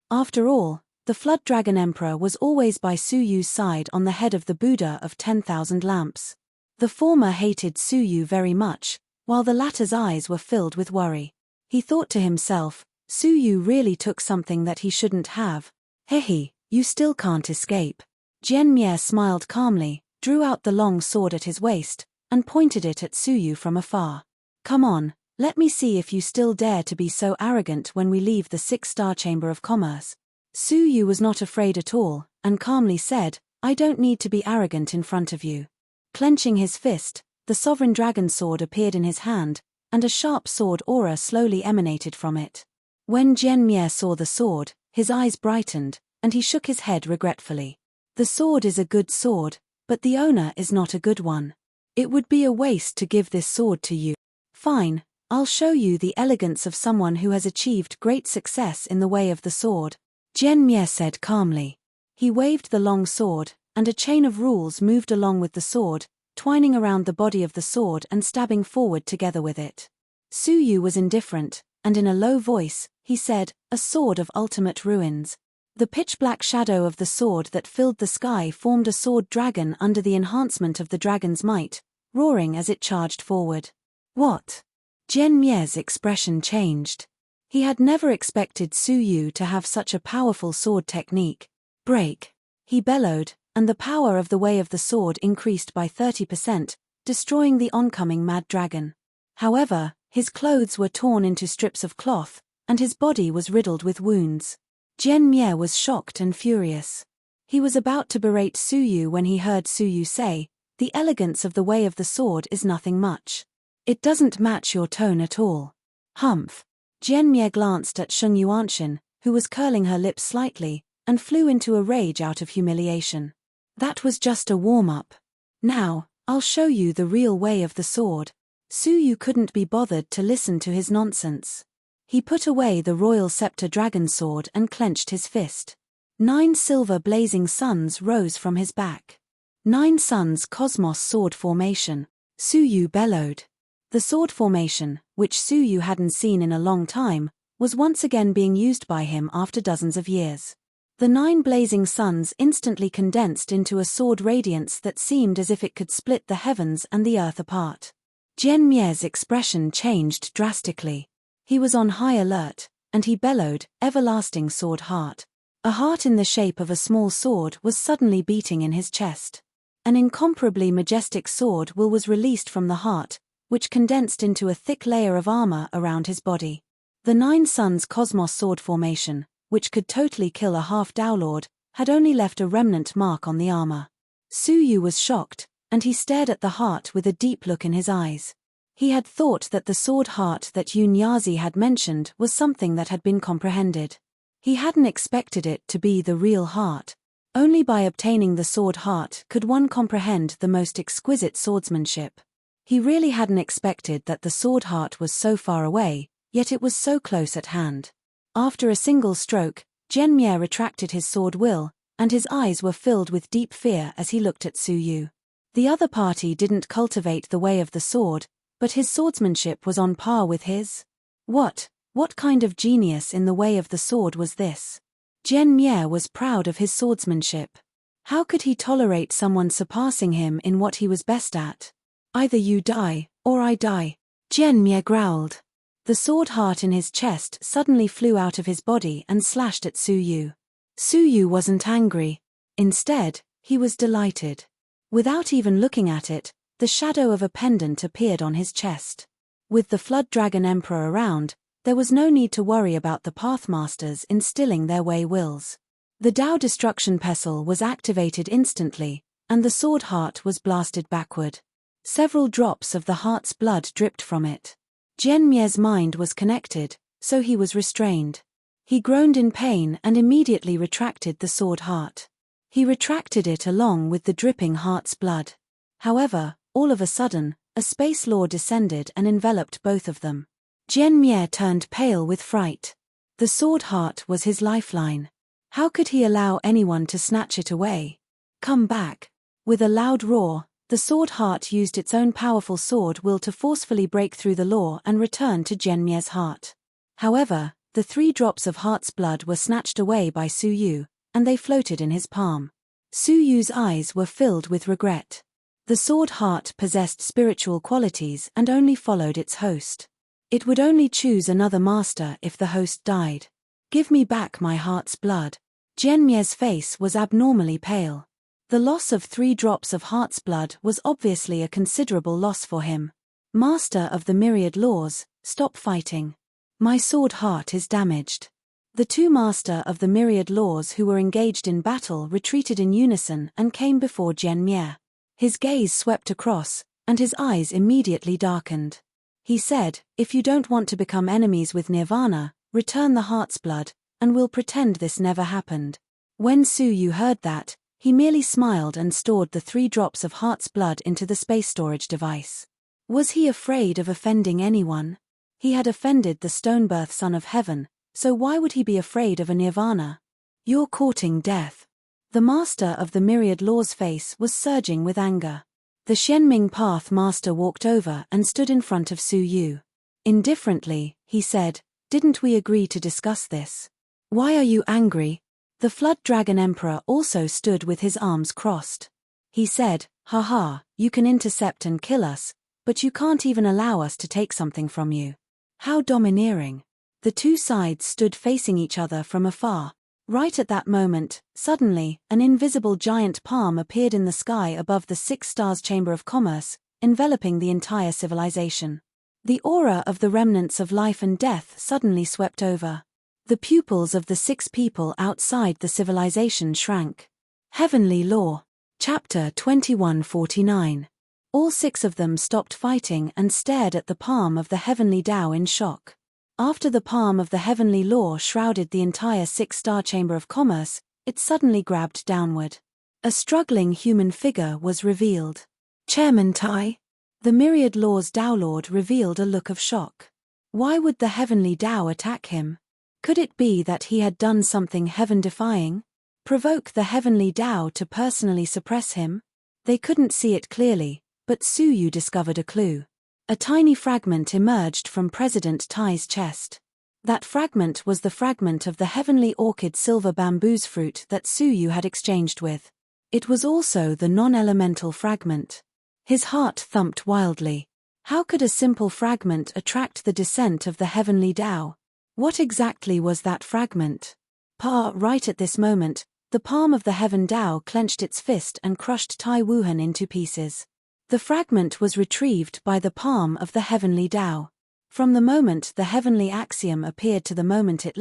After all, the Flood Dragon Emperor was always by Su Yu's side on the head of the Buddha of 10,000 lamps. The former hated Su Yu very much, while the latter's eyes were filled with worry. He thought to himself, Su Yu really took something that he shouldn't have. Hehe, you still can't escape. Jian Mie smiled calmly, drew out the long sword at his waist, and pointed it at Su Yu from afar. Come on, let me see if you still dare to be so arrogant when we leave the 6-star Chamber of Commerce. Su Yu was not afraid at all, and calmly said, I don't need to be arrogant in front of you. Clenching his fist, the Sovereign Dragon Sword appeared in his hand, and a sharp sword aura slowly emanated from it. When Jian Mie saw the sword, his eyes brightened, and he shook his head regretfully. The sword is a good sword, but the owner is not a good one. It would be a waste to give this sword to you. Fine, I'll show you the elegance of someone who has achieved great success in the way of the sword. Jian Mie said calmly. He waved the long sword, and a chain of rules moved along with the sword, twining around the body of the sword and stabbing forward together with it. Su Yu was indifferent, and in a low voice, he said, a sword of ultimate ruins. The pitch-black shadow of the sword that filled the sky formed a sword dragon under the enhancement of the dragon's might, roaring as it charged forward. What? Jian Mie's expression changed. He had never expected Su Yu to have such a powerful sword technique. Break! He bellowed, and the power of the way of the sword increased by 30%, destroying the oncoming mad dragon. However, his clothes were torn into strips of cloth, and his body was riddled with wounds. Jian Mie was shocked and furious. He was about to berate Su Yu when he heard Su Yu say, the elegance of the way of the sword is nothing much. It doesn't match your tone at all. Humph. Jian Mie glanced at Sheng Yuanxin, who was curling her lips slightly, and flew into a rage out of humiliation. That was just a warm-up. Now, I'll show you the real way of the sword. Su Yu couldn't be bothered to listen to his nonsense. He put away the royal scepter dragon sword and clenched his fist. 9 silver blazing suns rose from his back. 9 suns cosmos sword formation. Su Yu bellowed. The sword formation, which Su Yu hadn't seen in a long time, was once again being used by him after dozens of years. The 9 blazing suns instantly condensed into a sword radiance that seemed as if it could split the heavens and the earth apart. Jian Mie's expression changed drastically. He was on high alert, and he bellowed, "Everlasting sword heart." A heart in the shape of a small sword was suddenly beating in his chest. An incomparably majestic sword will was released from the heart, which condensed into a thick layer of armor around his body. The 9 Suns Cosmos sword formation, which could totally kill a half-Dowlord, had only left a remnant mark on the armor. Suyu was shocked, and he stared at the heart with a deep look in his eyes. He had thought that the sword heart that Yunyazi had mentioned was something that had been comprehended. He hadn't expected it to be the real heart. Only by obtaining the sword heart could one comprehend the most exquisite swordsmanship. He really hadn't expected that the sword heart was so far away, yet it was so close at hand. After a single stroke, Genmye retracted his sword will, and his eyes were filled with deep fear as he looked at Suyu. The other party didn't cultivate the way of the sword, but his swordsmanship was on par with his. What kind of genius in the way of the sword was this? Genmye was proud of his swordsmanship. How could he tolerate someone surpassing him in what he was best at? "Either you die, or I die," Genmye growled. The sword heart in his chest suddenly flew out of his body and slashed at Suyu. Suyu wasn't angry. Instead, he was delighted. Without even looking at it, the shadow of a pendant appeared on his chest. With the Flood Dragon Emperor around, there was no need to worry about the Pathmasters instilling their way wills. The Tao Destruction Pestle was activated instantly, and the sword heart was blasted backward. Several drops of the heart's blood dripped from it. Genmye's mind was connected, so he was restrained. He groaned in pain and immediately retracted the sword heart. He retracted it along with the dripping heart's blood. However, all of a sudden, a space law descended and enveloped both of them. Genmye turned pale with fright. The sword heart was his lifeline. How could he allow anyone to snatch it away? "Come back." With a loud roar, the sword heart used its own powerful sword will to forcefully break through the law and return to Genmye's heart. However, the 3 drops of heart's blood were snatched away by Suyu, and they floated in his palm. Suyu's eyes were filled with regret. The sword heart possessed spiritual qualities and only followed its host. It would only choose another master if the host died. "Give me back my heart's blood." Genmye's face was abnormally pale. The loss of 3 drops of heart's blood was obviously a considerable loss for him. "Master of the Myriad Laws, stop fighting. My sword heart is damaged." The 2 Master of the Myriad Laws who were engaged in battle retreated in unison and came before Genmye. His gaze swept across, and his eyes immediately darkened. He said, "If you don't want to become enemies with Nirvana, return the heart's blood, and we'll pretend this never happened." When Suyu heard that, he merely smiled and stored the 3 drops of heart's blood into the space storage device. Was he afraid of offending anyone? He had offended the Stonebirth Son of Heaven, so why would he be afraid of a Nirvana? "You're courting death." The Master of the Myriad Laws' face was surging with anger. The Shenming Path Master walked over and stood in front of Suyu. Indifferently, he said, "Didn't we agree to discuss this? Why are you angry?" The Flood Dragon Emperor also stood with his arms crossed. He said, "Haha, you can intercept and kill us, but you can't even allow us to take something from you. How domineering." The 2 sides stood facing each other from afar. Right at that moment, suddenly, an invisible giant palm appeared in the sky above the 6 Stars Chamber of Commerce, enveloping the entire civilization. The aura of the remnants of life and death suddenly swept over. The pupils of the 6 people outside the civilization shrank. Heavenly Law. Chapter 2149. All 6 of them stopped fighting and stared at the palm of the Heavenly Tao in shock. After the palm of the Heavenly Law shrouded the entire 6-star Chamber of Commerce, it suddenly grabbed downward. A struggling human figure was revealed. "Chairman Tai." The Myriad Law's Tao Lord revealed a look of shock. Why would the Heavenly Tao attack him? Could it be that he had done something heaven-defying? Provoke the Heavenly Tao to personally suppress him? They couldn't see it clearly, but Suyu discovered a clue. A tiny fragment emerged from President Tai's chest. That fragment was the fragment of the heavenly orchid silver bamboos fruit that Suyu had exchanged with. It was also the non-elemental fragment. His heart thumped wildly. How could a simple fragment attract the descent of the heavenly Tao? What exactly was that fragment? Right at this moment, the palm of the heaven Tao clenched its fist and crushed Tai Wuhan into pieces. The fragment was retrieved by the palm of the heavenly Tao. From the moment the heavenly axiom appeared to the moment it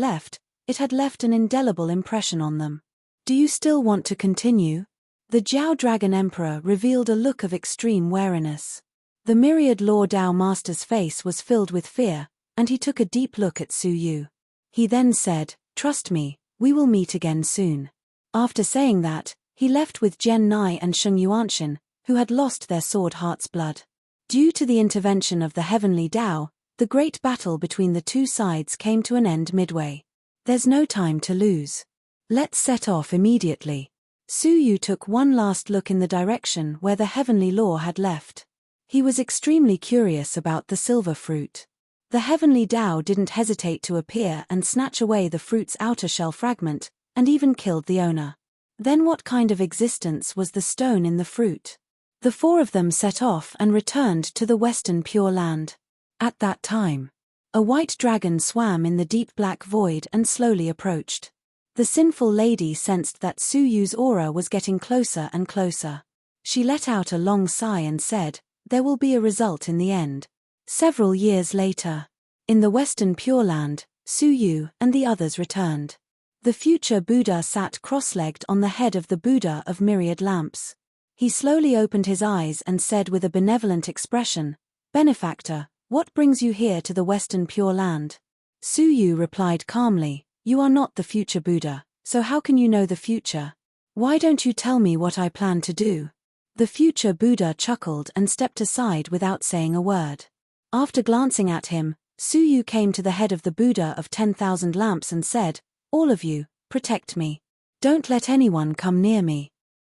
had left an indelible impression on them. Do you still want to continue? The Jiao Dragon Emperor revealed a look of extreme wariness. The myriad Law Tao Master's face was filled with fear, and he took a deep look at Su Yu. He then said, "Trust me, we will meet again soon." After saying that, he left with Jian Nai and Sheng Yuanshan, who had lost their sword heart's blood. Due to the intervention of the heavenly Tao, the great battle between the two sides came to an end midway. There's no time to lose. Let's set off immediately. Su Yu took one last look in the direction where the heavenly law had left. He was extremely curious about the silver fruit. The heavenly Tao didn't hesitate to appear and snatch away the fruit's outer shell fragment, and even killed the owner. Then what kind of existence was the stone in the fruit? The four of them set off and returned to the western Pure Land. At that time, a white dragon swam in the deep black void and slowly approached. The sinful lady sensed that Su Yu's aura was getting closer and closer. She let out a long sigh and said, "There will be a result in the end." Several years later, in the western Pure Land, Su Yu and the others returned. The future Buddha sat cross-legged on the head of the Buddha of myriad lamps. He slowly opened his eyes and said with a benevolent expression, "Benefactor, what brings you here to the western Pure Land?" Su Yu replied calmly, "You are not the future Buddha, so how can you know the future? Why don't you tell me what I plan to do?" The future Buddha chuckled and stepped aside without saying a word. After glancing at him, Su Yu came to the head of the Buddha of 10,000 lamps and said, "All of you, protect me. Don't let anyone come near me."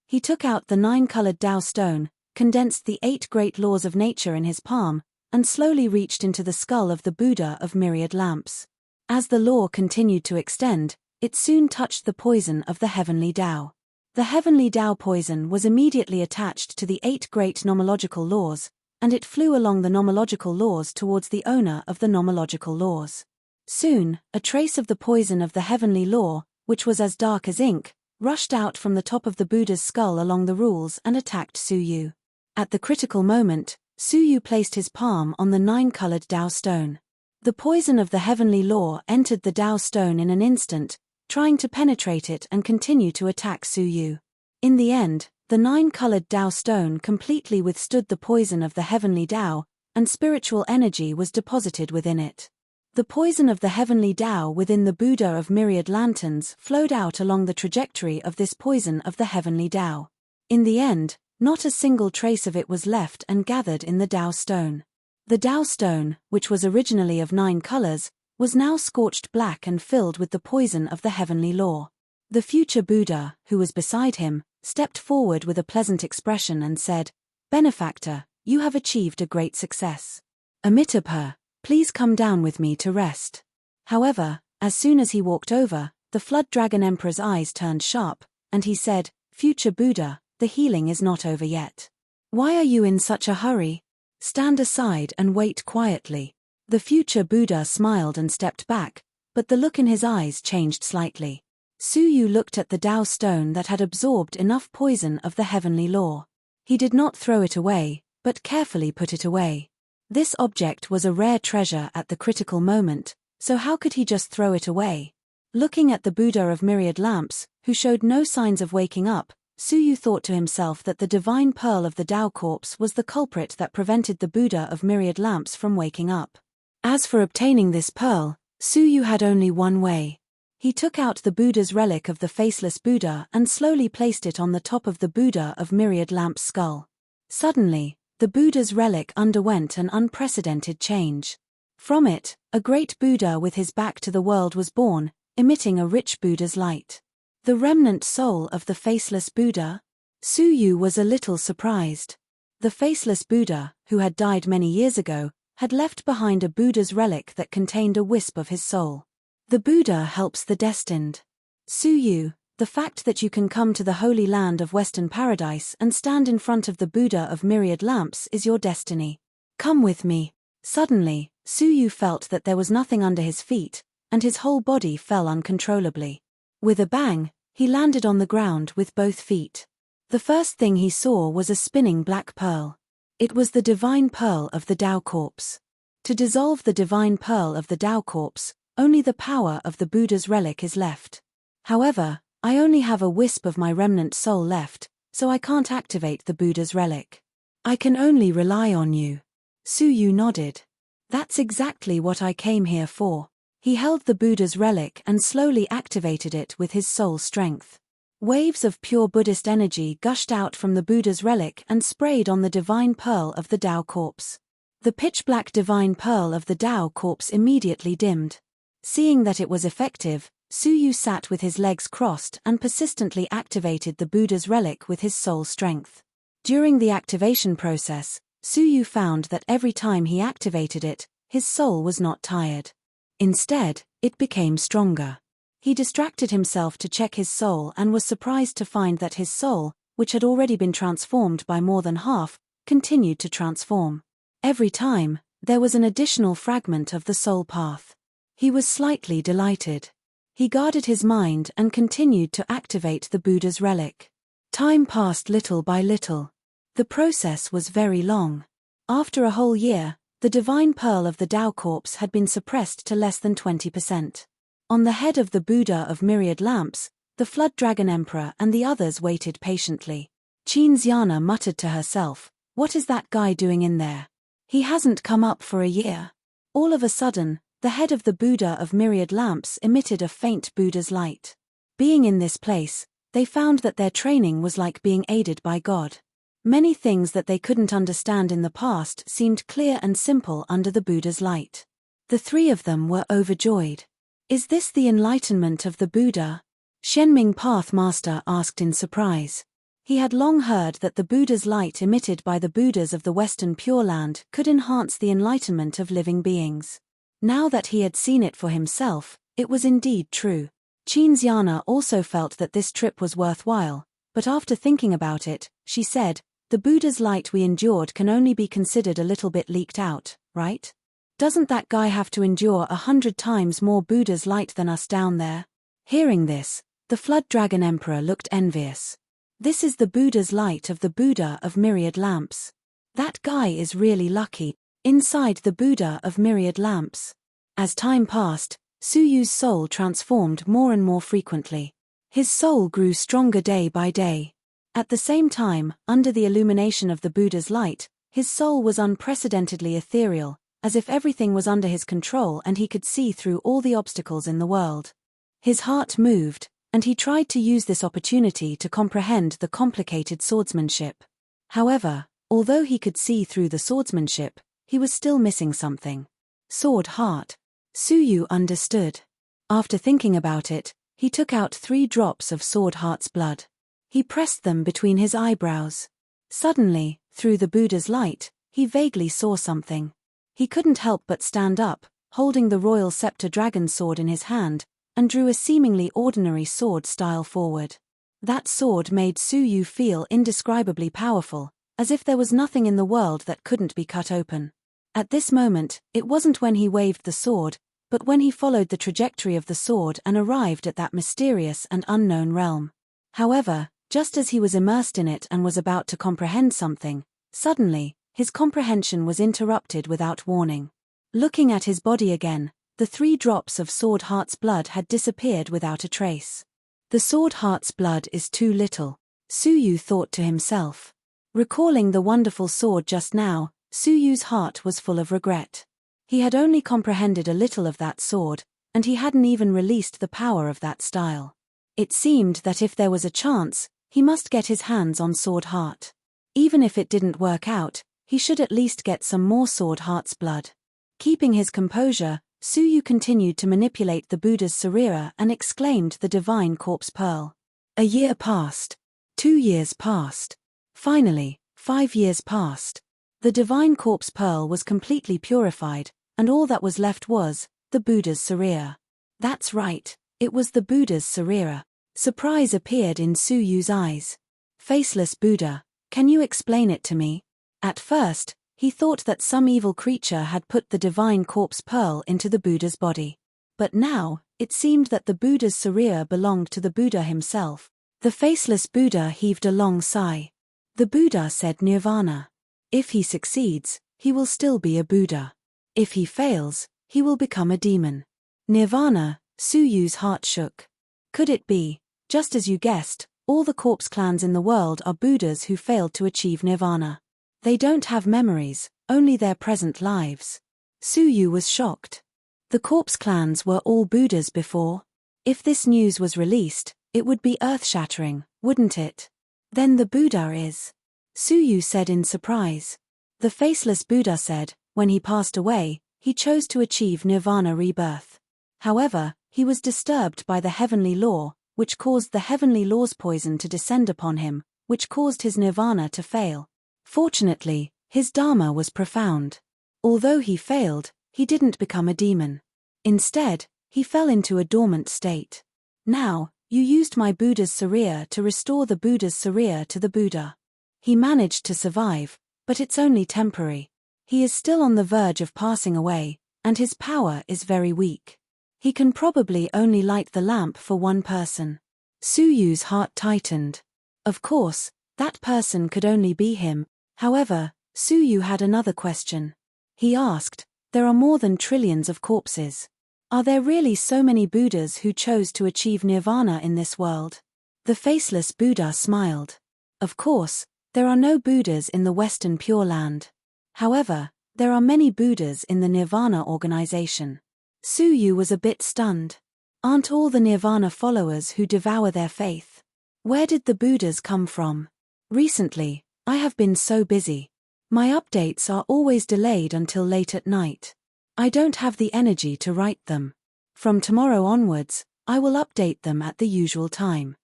He took out the 9-colored Tao stone, condensed the 8 great laws of nature in his palm, and slowly reached into the skull of the Buddha of myriad lamps. As the law continued to extend, it soon touched the poison of the heavenly Tao. The heavenly Tao poison was immediately attached to the 8 great nomological laws, and it flew along the nomological laws towards the owner of the nomological laws. Soon, a trace of the poison of the heavenly law, which was as dark as ink, rushed out from the top of the Buddha's skull along the rules and attacked Su Yu. At the critical moment, Su Yu placed his palm on the 9-colored Tao stone. The poison of the heavenly law entered the Tao stone in an instant, trying to penetrate it and continue to attack Su Yu. In the end, the 9-colored Tao stone completely withstood the poison of the heavenly Tao, and spiritual energy was deposited within it. The poison of the heavenly Tao within the Buddha of myriad lanterns flowed out along the trajectory of this poison of the heavenly Tao. In the end, not a single trace of it was left and gathered in the Tao stone. The Tao stone, which was originally of 9 colors, was now scorched black and filled with the poison of the heavenly law. The future Buddha, who was beside him, stepped forward with a pleasant expression and said, "Benefactor, you have achieved a great success. Amitabha, please come down with me to rest." However, as soon as he walked over, the Flood Dragon Emperor's eyes turned sharp, and he said, "Future Buddha, the healing is not over yet. Why are you in such a hurry? Stand aside and wait quietly." The future Buddha smiled and stepped back, but the look in his eyes changed slightly. Su Yu looked at the Tao stone that had absorbed enough poison of the heavenly law. He did not throw it away, but carefully put it away. This object was a rare treasure at the critical moment, so how could he just throw it away? Looking at the Buddha of myriad lamps, who showed no signs of waking up, Su Yu thought to himself that the divine pearl of the Tao corpse was the culprit that prevented the Buddha of myriad lamps from waking up. As for obtaining this pearl, Su Yu had only one way. He took out the Buddha's relic of the faceless Buddha and slowly placed it on the top of the Buddha of myriad lamps' skull. Suddenly, the Buddha's relic underwent an unprecedented change. From it, a great Buddha with his back to the world was born, emitting a rich Buddha's light. The remnant soul of the faceless Buddha? Su Yu was a little surprised. The faceless Buddha, who had died many years ago, had left behind a Buddha's relic that contained a wisp of his soul. The Buddha helps the destined. Su Yu, the fact that you can come to the holy land of Western Paradise and stand in front of the Buddha of myriad lamps is your destiny. Come with me. Suddenly, Suyu felt that there was nothing under his feet, and his whole body fell uncontrollably. With a bang, he landed on the ground with both feet. The first thing he saw was a spinning black pearl. It was the divine pearl of the Tao corpse. To dissolve the divine pearl of the Tao corpse, only the power of the Buddha's relic is left. However, I only have a wisp of my remnant soul left, so I can't activate the Buddha's relic. I can only rely on you. Suyu nodded. That's exactly what I came here for. He held the Buddha's relic and slowly activated it with his soul strength. Waves of pure Buddhist energy gushed out from the Buddha's relic and sprayed on the divine pearl of the Tao corpse. The pitch-black divine pearl of the Tao corpse immediately dimmed. Seeing that it was effective, Suyu sat with his legs crossed and persistently activated the Buddha's relic with his soul strength. During the activation process, Suyu found that every time he activated it, his soul was not tired. Instead, it became stronger. He distracted himself to check his soul and was surprised to find that his soul, which had already been transformed by more than half, continued to transform. Every time, there was an additional fragment of the soul path. He was slightly delighted. He guarded his mind and continued to activate the Buddha's relic. Time passed little by little. The process was very long. After a whole year, the divine pearl of the Tao corpse had been suppressed to less than 20%. On the head of the Buddha of myriad lamps, the Flood Dragon Emperor and the others waited patiently. Qin Xiana muttered to herself, "What is that guy doing in there? He hasn't come up for a year." All of a sudden, the head of the Buddha of myriad lamps emitted a faint Buddha's light. Being in this place, they found that their training was like being aided by God. Many things that they couldn't understand in the past seemed clear and simple under the Buddha's light. The three of them were overjoyed. "Is this the enlightenment of the Buddha?" Shenming Path Master asked in surprise. He had long heard that the Buddha's light emitted by the Buddhas of the Western Pure Land could enhance the enlightenment of living beings. Now that he had seen it for himself, it was indeed true. Qin Xiana also felt that this trip was worthwhile, but after thinking about it, she said, "The Buddha's light we endured can only be considered a little bit leaked out, right? Doesn't that guy have to endure 100 times more Buddha's light than us down there?" Hearing this, the Flood Dragon Emperor looked envious. "This is the Buddha's light of the Buddha of myriad lamps. That guy is really lucky." Inside the Buddha of myriad lamps. As time passed, Suyu's soul transformed more and more frequently. His soul grew stronger day by day. At the same time, under the illumination of the Buddha's light, his soul was unprecedentedly ethereal, as if everything was under his control and he could see through all the obstacles in the world. His heart moved, and he tried to use this opportunity to comprehend the complicated swordsmanship. However, although he could see through the swordsmanship, he was still missing something. Sword heart. Suyu understood. After thinking about it, he took out 3 drops of Sword Heart's blood. He pressed them between his eyebrows. Suddenly, through the Buddha's light, he vaguely saw something. He couldn't help but stand up, holding the royal scepter dragon sword in his hand, and drew a seemingly ordinary sword style forward. That sword made Suyu feel indescribably powerful, as if there was nothing in the world that couldn't be cut open. At this moment, it wasn't when he waved the sword, but when he followed the trajectory of the sword and arrived at that mysterious and unknown realm. However, just as he was immersed in it and was about to comprehend something, suddenly, his comprehension was interrupted without warning. Looking at his body again, the 3 drops of Sword Heart's blood had disappeared without a trace. The Sword Heart's blood is too little, Suyu thought to himself. Recalling the wonderful sword just now, Suyu's heart was full of regret. He had only comprehended a little of that sword, and he hadn't even released the power of that style. It seemed that if there was a chance, he must get his hands on Sword Heart. Even if it didn't work out, he should at least get some more Sword Heart's blood. Keeping his composure, Suyu continued to manipulate the Buddha's sarira and exclaimed the divine corpse pearl. A year passed. 2 years passed. Finally, 5 years passed. The divine corpse pearl was completely purified, and all that was left was the Buddha's sarira. That's right, it was the Buddha's sarira. Surprise appeared in Suyu's eyes. Faceless Buddha, can you explain it to me? At first, He thought that some evil creature had put the divine corpse pearl into the Buddha's body. But now, it seemed that the Buddha's Sariya belonged to the Buddha himself. The faceless Buddha heaved a long sigh. The Buddha said nirvana. If he succeeds, he will still be a Buddha. If he fails, he will become a demon. Nirvana, Su Yu's heart shook. Could it be, just as you guessed, all the corpse clans in the world are Buddhas who failed to achieve nirvana? They don't have memories, only their present lives. Su Yu was shocked. The corpse clans were all Buddhas before. If this news was released, it would be earth-shattering, wouldn't it? Then the Buddha is. Su Yu said in surprise. The faceless Buddha said, when he passed away, he chose to achieve nirvana rebirth. However, he was disturbed by the heavenly law, which caused the heavenly law's poison to descend upon him, which caused his nirvana to fail. Fortunately, his dharma was profound. Although he failed, he didn't become a demon. Instead, he fell into a dormant state. Now, you used my Buddha's Sariya to restore the Buddha's Sariya to the Buddha. He managed to survive, but it's only temporary. He is still on the verge of passing away, and his power is very weak. He can probably only light the lamp for one person. Su Yu's heart tightened. Of course, that person could only be him. However, Su Yu had another question. He asked, there are more than trillions of corpses. Are there really so many Buddhas who chose to achieve nirvana in this world? The faceless Buddha smiled. Of course, there are no Buddhas in the Western Pure Land. However, there are many Buddhas in the Nirvana organization. Su Yu was a bit stunned. Aren't all the Nirvana followers who devour their faith? Where did the Buddhas come from? Recently, I have been so busy. My updates are always delayed until late at night. I don't have the energy to write them. From tomorrow onwards, I will update them at the usual time.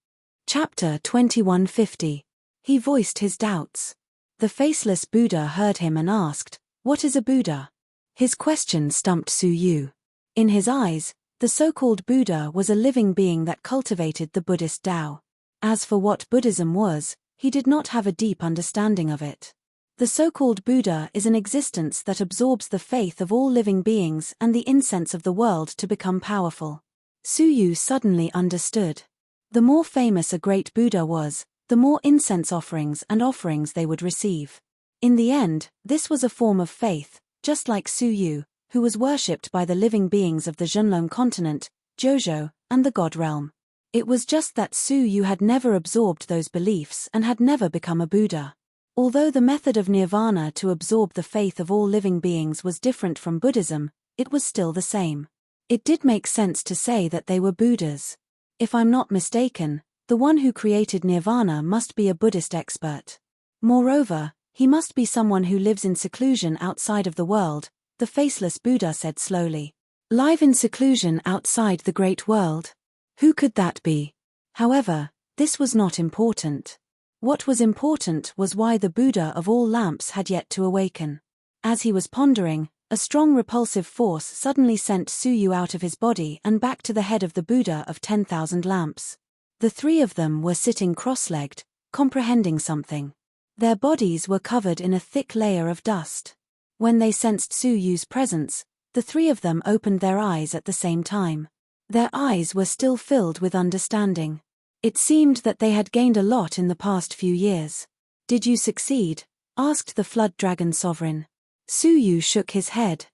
Chapter 2150. He voiced his doubts. The faceless Buddha heard him and asked, what is a Buddha? His question stumped Su Yu. In his eyes, the so-called Buddha was a living being that cultivated the Buddhist Tao. As for what Buddhism was, he did not have a deep understanding of it. The so-called Buddha is an existence that absorbs the faith of all living beings and the incense of the world to become powerful. Su Yu suddenly understood. The more famous a great Buddha was, the more incense offerings and offerings they would receive. In the end, this was a form of faith, just like Su Yu, who was worshipped by the living beings of the Zhenlong continent, Zhozhou, and the God realm. It was just that Su Yu had never absorbed those beliefs and had never become a Buddha. Although the method of nirvana to absorb the faith of all living beings was different from Buddhism, it was still the same. It did make sense to say that they were Buddhas. If I'm not mistaken, the one who created nirvana must be a Buddhist expert. Moreover, he must be someone who lives in seclusion outside of the world, the faceless Buddha said slowly. Live in seclusion outside the great world? Who could that be? However, this was not important. What was important was why the Buddha of all lamps had yet to awaken. As he was pondering, a strong repulsive force suddenly sent Su Yu out of his body and back to the head of the Buddha of 10,000 lamps. The three of them were sitting cross-legged, comprehending something. Their bodies were covered in a thick layer of dust. When they sensed Su Yu's presence, the three of them opened their eyes at the same time. Their eyes were still filled with understanding. It seemed that they had gained a lot in the past few years. Did you succeed? Asked the Flood Dragon Sovereign. Su Yu shook his head.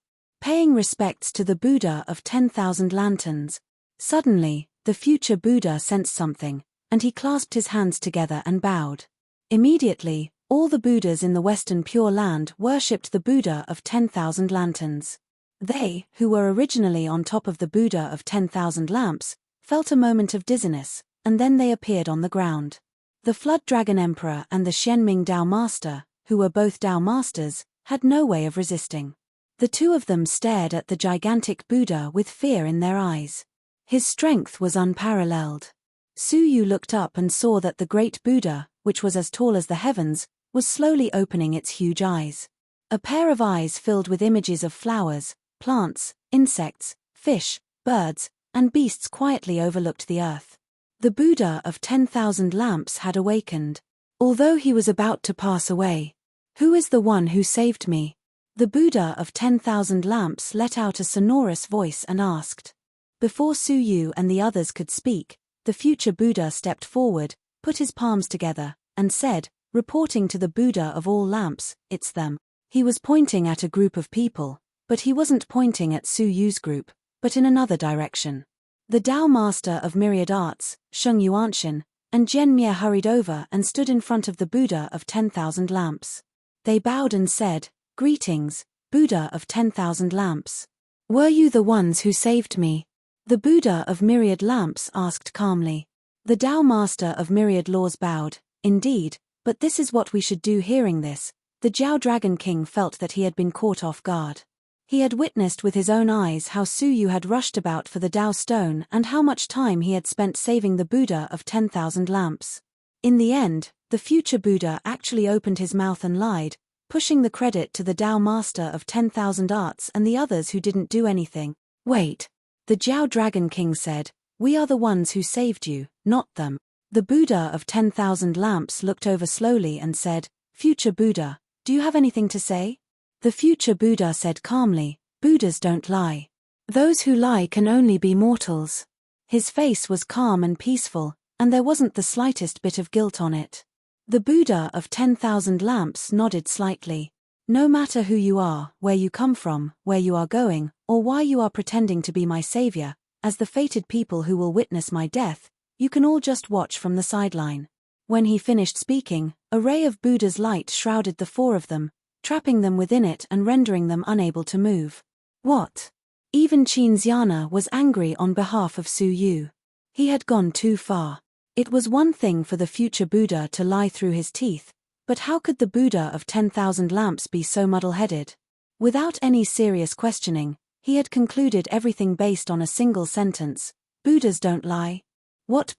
Paying respects to the Buddha of 10,000 lanterns. Suddenly, the future Buddha sensed something, and he clasped his hands together and bowed. Immediately, all the Buddhas in the Western Pure Land worshipped the Buddha of 10,000 lanterns. They, who were originally on top of the Buddha of 10,000 lamps, felt a moment of dizziness, and then they appeared on the ground. The Flood Dragon Emperor and the Shenming Tao Master, who were both Tao Masters, had no way of resisting. The two of them stared at the gigantic Buddha with fear in their eyes. His strength was unparalleled. Su Yu looked up and saw that the great Buddha, which was as tall as the heavens, was slowly opening its huge eyes. A pair of eyes filled with images of flowers, plants, insects, fish, birds, and beasts quietly overlooked the earth. The Buddha of 10,000 lamps had awakened. Although he was about to pass away, Who is the one who saved me? The Buddha of 10,000 lamps let out a sonorous voice and asked. Before Su Yu and the others could speak, the future Buddha stepped forward, put his palms together, and said, reporting to the Buddha of all lamps, "It's them." He was pointing at a group of people, but he wasn't pointing at Su Yu's group, but in another direction. The Tao Master of Myriad Arts, Sheng Yuanshan, and Jian Mie hurried over and stood in front of the Buddha of 10,000 lamps. They bowed and said, "Greetings, Buddha of 10,000 lamps. Were you the ones who saved me?" The Buddha of Myriad Lamps asked calmly. The Tao Master of Myriad Laws bowed, "Indeed, but this is what we should do." Hearing this, the Jiao Dragon King felt that he had been caught off guard. He had witnessed with his own eyes how Su Yu had rushed about for the Tao Stone and how much time he had spent saving the Buddha of 10,000 lamps. In the end, the future Buddha actually opened his mouth and lied, pushing the credit to the Tao Master of 10,000 Arts and the others who didn't do anything. "Wait," the Jiao Dragon King said, "we are the ones who saved you, not them." The Buddha of 10,000 lamps looked over slowly and said, "Future Buddha, do you have anything to say?" The future Buddha said calmly, "Buddhas don't lie. Those who lie can only be mortals." His face was calm and peaceful, and there wasn't the slightest bit of guilt on it. The Buddha of 10,000 lamps nodded slightly. "No matter who you are, where you come from, where you are going, or why you are pretending to be my savior, as the fated people who will witness my death, you can all just watch from the sideline." When he finished speaking, a ray of Buddha's light shrouded the four of them, trapping them within it and rendering them unable to move. What? Even Qin Xiana was angry on behalf of Su Yu. He had gone too far. It was one thing for the future Buddha to lie through his teeth, but how could the Buddha of 10,000 lamps be so muddle-headed? Without any serious questioning, he had concluded everything based on a single sentence: "Buddhas don't lie." What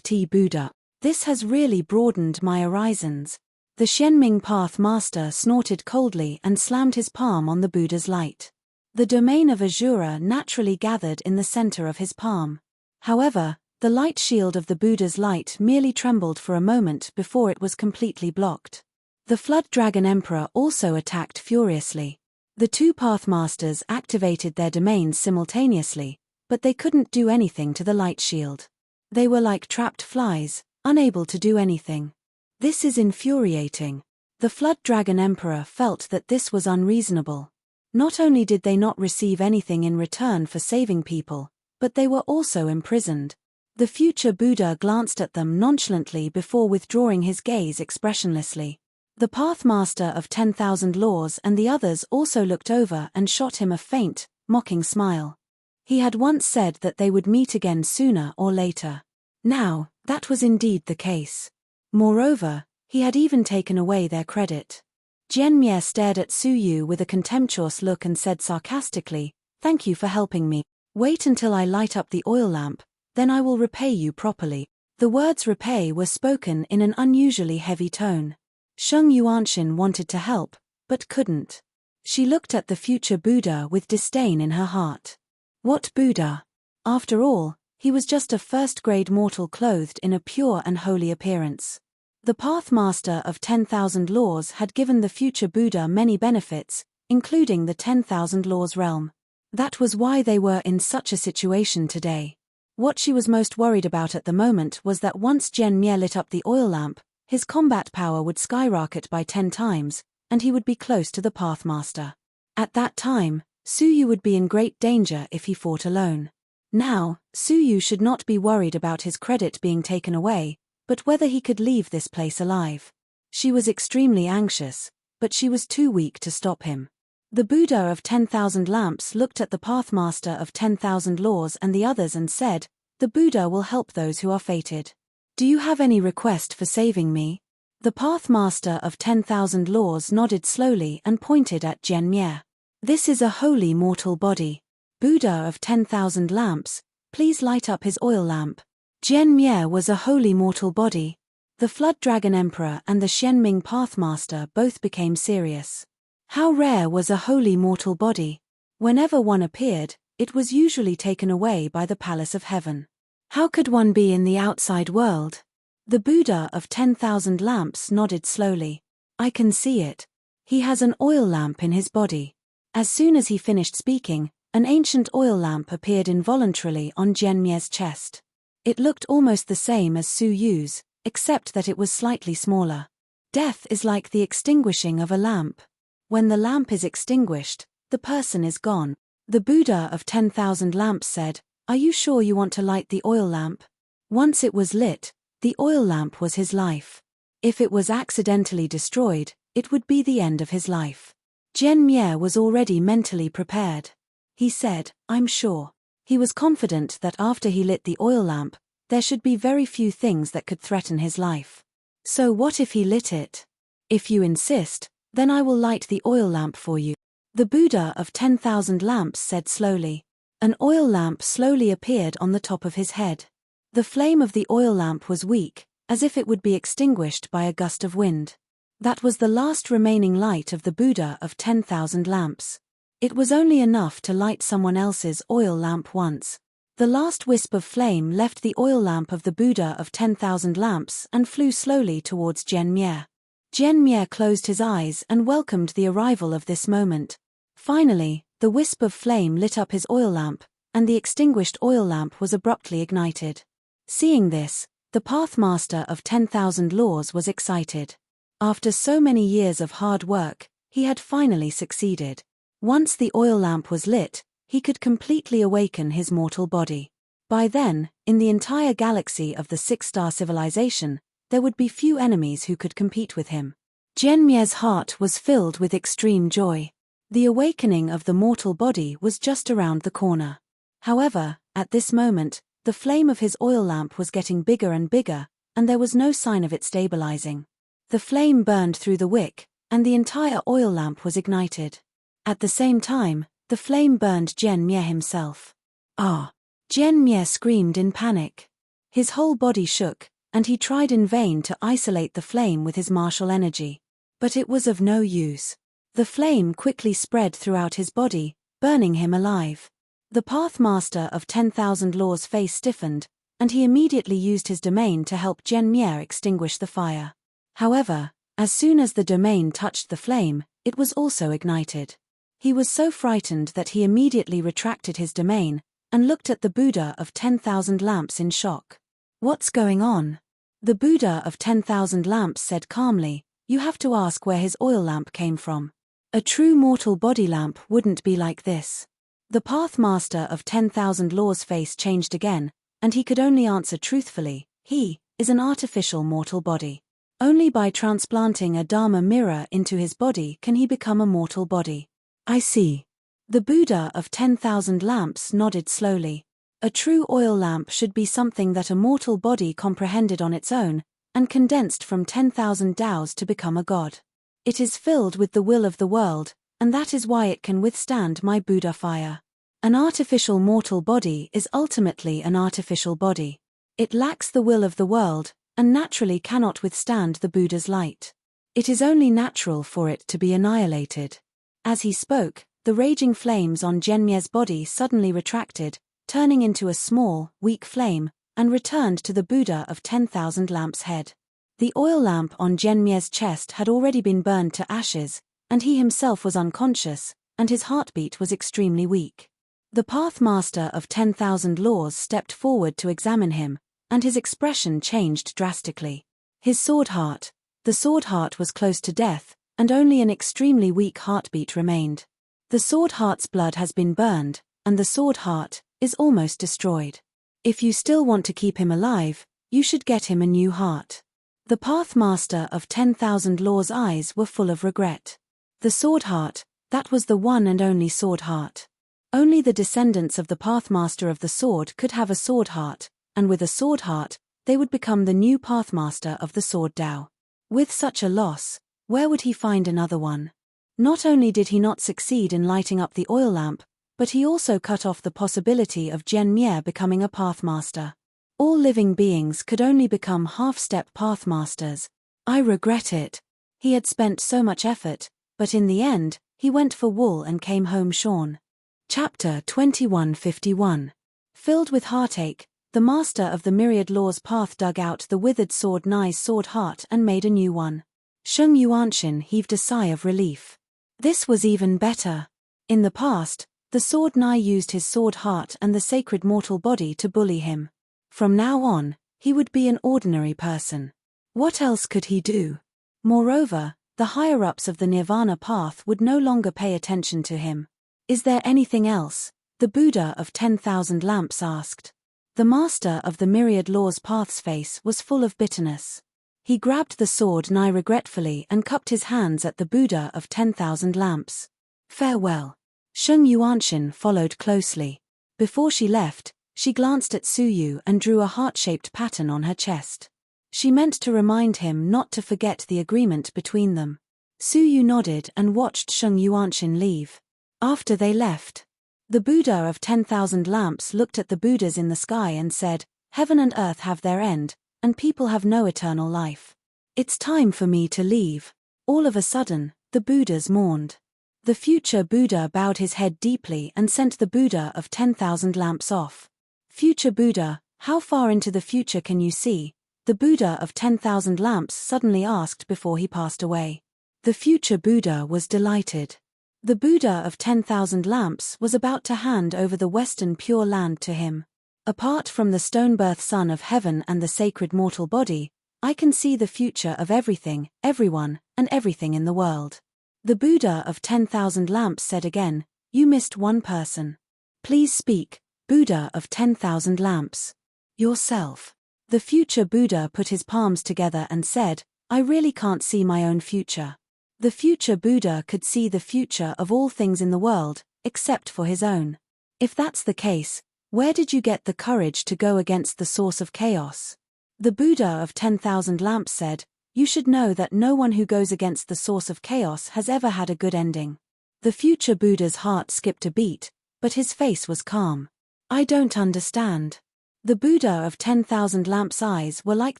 T Buddha? This has really broadened my horizons. The Xianming Path Master snorted coldly and slammed his palm on the Buddha's light. The domain of Azura naturally gathered in the center of his palm. However, the light shield of the Buddha's light merely trembled for a moment before it was completely blocked. The Flood Dragon Emperor also attacked furiously. The two Pathmasters activated their domains simultaneously, but they couldn't do anything to the light shield. They were like trapped flies, unable to do anything. This is infuriating. The Flood Dragon Emperor felt that this was unreasonable. Not only did they not receive anything in return for saving people, but they were also imprisoned. The future Buddha glanced at them nonchalantly before withdrawing his gaze expressionlessly. The Pathmaster of 10,000 Laws and the others also looked over and shot him a faint, mocking smile. He had once said that they would meet again sooner or later. Now, that was indeed the case. Moreover, he had even taken away their credit. Jian Mie stared at Su Yu with a contemptuous look and said sarcastically, "Thank you for helping me. Wait until I light up the oil lamp, then I will repay you properly." The words repay were spoken in an unusually heavy tone. Sheng Yuanshan wanted to help, but couldn't. She looked at the future Buddha with disdain in her heart. What Buddha? After all, he was just a first-grade mortal clothed in a pure and holy appearance. The Pathmaster of 10,000 Laws had given the future Buddha many benefits, including the 10,000 Laws realm. That was why they were in such a situation today. What she was most worried about at the moment was that once Jian Mie lit up the oil lamp, his combat power would skyrocket by 10 times, and he would be close to the Pathmaster. At that time, Su Yu would be in great danger if he fought alone. Now, Su Yu should not be worried about his credit being taken away, but whether he could leave this place alive. She was extremely anxious, but she was too weak to stop him. The Buddha of 10,000 lamps looked at the Pathmaster of 10,000 Laws and the others and said, "The Buddha will help those who are fated. Do you have any request for saving me?" The Pathmaster of 10,000 Laws nodded slowly and pointed at Jian Mie. "This is a holy mortal body. Buddha of 10,000 lamps, please light up his oil lamp." Jian Mie was a holy mortal body. The Flood Dragon Emperor and the Xianming Pathmaster both became serious. How rare was a holy mortal body? Whenever one appeared, it was usually taken away by the Palace of Heaven. How could one be in the outside world? The Buddha of 10,000 lamps nodded slowly. I can see it. He has an oil lamp in his body. As soon as he finished speaking, an ancient oil lamp appeared involuntarily on Jianmie's chest. It looked almost the same as Su Yu's, except that it was slightly smaller. Death is like the extinguishing of a lamp. When the lamp is extinguished, the person is gone. The Buddha of 10,000 lamps said, "Are you sure you want to light the oil lamp?" Once it was lit, the oil lamp was his life. If it was accidentally destroyed, it would be the end of his life. Jianmie was already mentally prepared. He said, "I'm sure." He was confident that after he lit the oil lamp, there should be very few things that could threaten his life. So what if he lit it? "If you insist, then I will light the oil lamp for you," the Buddha of 10,000 lamps said slowly. An oil lamp slowly appeared on the top of his head. The flame of the oil lamp was weak, as if it would be extinguished by a gust of wind. That was the last remaining light of the Buddha of 10,000 lamps. It was only enough to light someone else's oil lamp once. The last wisp of flame left the oil lamp of the Buddha of 10,000 lamps and flew slowly towards Jianmie. Jianmie closed his eyes and welcomed the arrival of this moment. Finally, the wisp of flame lit up his oil lamp, and the extinguished oil lamp was abruptly ignited. Seeing this, the Pathmaster of 10,000 laws was excited. After so many years of hard work, he had finally succeeded. Once the oil lamp was lit, he could completely awaken his mortal body. By then, in the entire galaxy of the six-star civilization, there would be few enemies who could compete with him. Jianmie's heart was filled with extreme joy. The awakening of the mortal body was just around the corner. However, at this moment, the flame of his oil lamp was getting bigger and bigger, and there was no sign of it stabilizing. The flame burned through the wick, and the entire oil lamp was ignited. At the same time, the flame burned Jianmie himself. Ah! Jianmie screamed in panic. His whole body shook, and he tried in vain to isolate the flame with his martial energy. But it was of no use. The flame quickly spread throughout his body, burning him alive. The Pathmaster of 10,000 laws' face stiffened, and he immediately used his domain to help Jianmie extinguish the fire. However, as soon as the domain touched the flame, it was also ignited. He was so frightened that he immediately retracted his domain, and looked at the Buddha of 10,000 lamps in shock. "What's going on?" The Buddha of 10,000 lamps said calmly, "You have to ask where his oil lamp came from. A true mortal body lamp wouldn't be like this." The Pathmaster of 10,000 laws' face changed again, and he could only answer truthfully, "He is an artificial mortal body. Only by transplanting a Dharma mirror into his body can he become a mortal body." "I see." The Buddha of 10,000 lamps nodded slowly. A true oil lamp should be something that a mortal body comprehended on its own, and condensed from 10,000 Taos to become a god. It is filled with the will of the world, and that is why it can withstand my Buddha fire. An artificial mortal body is ultimately an artificial body. It lacks the will of the world, and naturally cannot withstand the Buddha's light. It is only natural for it to be annihilated. As he spoke, the raging flames on Jianmie's body suddenly retracted, turning into a small, weak flame, and returned to the Buddha of 10,000 lamps' head. The oil lamp on Jianmie's chest had already been burned to ashes, and he himself was unconscious, and his heartbeat was extremely weak. The Pathmaster of 10,000 laws stepped forward to examine him, and his expression changed drastically. His sword heart. The sword heart was close to death, and only an extremely weak heartbeat remained. The sword heart's blood has been burned, and the sword heart is almost destroyed. If you still want to keep him alive, you should get him a new heart. The Pathmaster of 10,000 laws' eyes were full of regret. The sword heart, that was the one and only sword heart. Only the descendants of the Pathmaster of the sword could have a sword heart, and with a sword heart, they would become the new Pathmaster of the sword Tao. With such a loss, where would he find another one? Not only did he not succeed in lighting up the oil lamp, but he also cut off the possibility of Jianmie becoming a Pathmaster. All living beings could only become half-step Pathmasters. I regret it. He had spent so much effort, but in the end, he went for wool and came home shorn. Chapter 2151. Filled with heartache, the master of the myriad laws path dug out the withered sword Nai's sword heart and made a new one. Sheng Yuanshin heaved a sigh of relief. This was even better. In the past, the sword Nai used his sword heart and the sacred mortal body to bully him. From now on, he would be an ordinary person. What else could he do? Moreover, the higher-ups of the Nirvana path would no longer pay attention to him. Is there anything else? The Buddha of 10,000 lamps asked. The master of the myriad laws path's face was full of bitterness. He grabbed the sword Nai regretfully and cupped his hands at the Buddha of 10,000 lamps. Farewell. Sheng Yuanshin followed closely. Before she left, she glanced at Suyu and drew a heart-shaped pattern on her chest. She meant to remind him not to forget the agreement between them. Suyu nodded and watched Sheng Yuanshin leave. After they left, the Buddha of 10,000 lamps looked at the Buddhas in the sky and said, "Heaven and earth have their end, and people have no eternal life. It's time for me to leave." All of a sudden, the Buddhas mourned. The future Buddha bowed his head deeply and sent the Buddha of 10,000 lamps off. "Future Buddha, how far into the future can you see?" the Buddha of 10,000 lamps suddenly asked before he passed away. The future Buddha was delighted. The Buddha of 10,000 lamps was about to hand over the Western Pure Land to him. "Apart from the stone-birth Son of Heaven and the sacred mortal body, I can see the future of everything, everyone, and everything in the world." The Buddha of 10,000 lamps said again, "You missed one person. Please speak, Buddha of 10,000 lamps. Yourself." The future Buddha put his palms together and said, "I really can't see my own future." The future Buddha could see the future of all things in the world, except for his own. "If that's the case, where did you get the courage to go against the source of chaos?" The Buddha of 10,000 lamps said, "You should know that no one who goes against the source of chaos has ever had a good ending." The future Buddha's heart skipped a beat, but his face was calm. "I don't understand." The Buddha of 10,000 lamps' eyes were like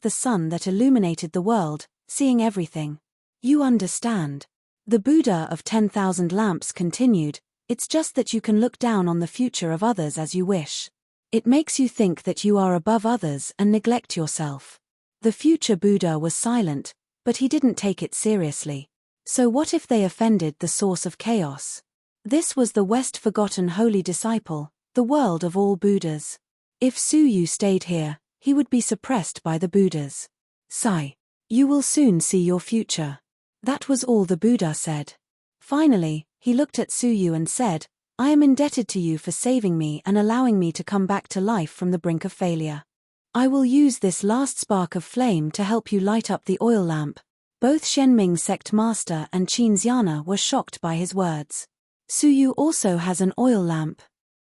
the sun that illuminated the world, seeing everything. "You understand." The Buddha of 10,000 lamps continued, "It's just that you can look down on the future of others as you wish. It makes you think that you are above others and neglect yourself." The future Buddha was silent, but he didn't take it seriously. So what if they offended the source of chaos? This was the West-forgotten holy disciple, the world of all Buddhas. If Suyu stayed here, he would be suppressed by the Buddhas. "Sigh. You will soon see your future." That was all the Buddha said. Finally, he looked at Suyu and said, "I am indebted to you for saving me and allowing me to come back to life from the brink of failure. I will use this last spark of flame to help you light up the oil lamp." Both Shenming sect master and Qin Xiana were shocked by his words. Suyu also has an oil lamp.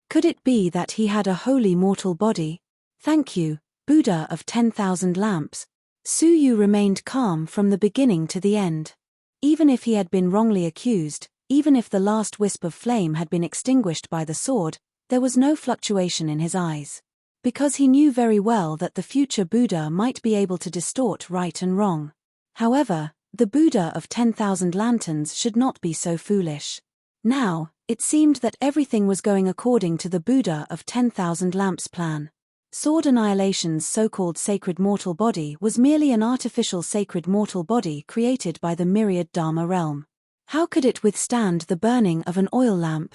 Could it be that he had a holy mortal body? "Thank you, Buddha of 10,000 lamps." Suyu remained calm from the beginning to the end. Even if he had been wrongly accused, even if the last wisp of flame had been extinguished by the sword, there was no fluctuation in his eyes. Because he knew very well that the future Buddha might be able to distort right and wrong. However, the Buddha of 10,000 lanterns should not be so foolish. Now, it seemed that everything was going according to the Buddha of 10,000 lamps plan. Sword Annihilation's so-called sacred mortal body was merely an artificial sacred mortal body created by the myriad Dharma realm. How could it withstand the burning of an oil lamp?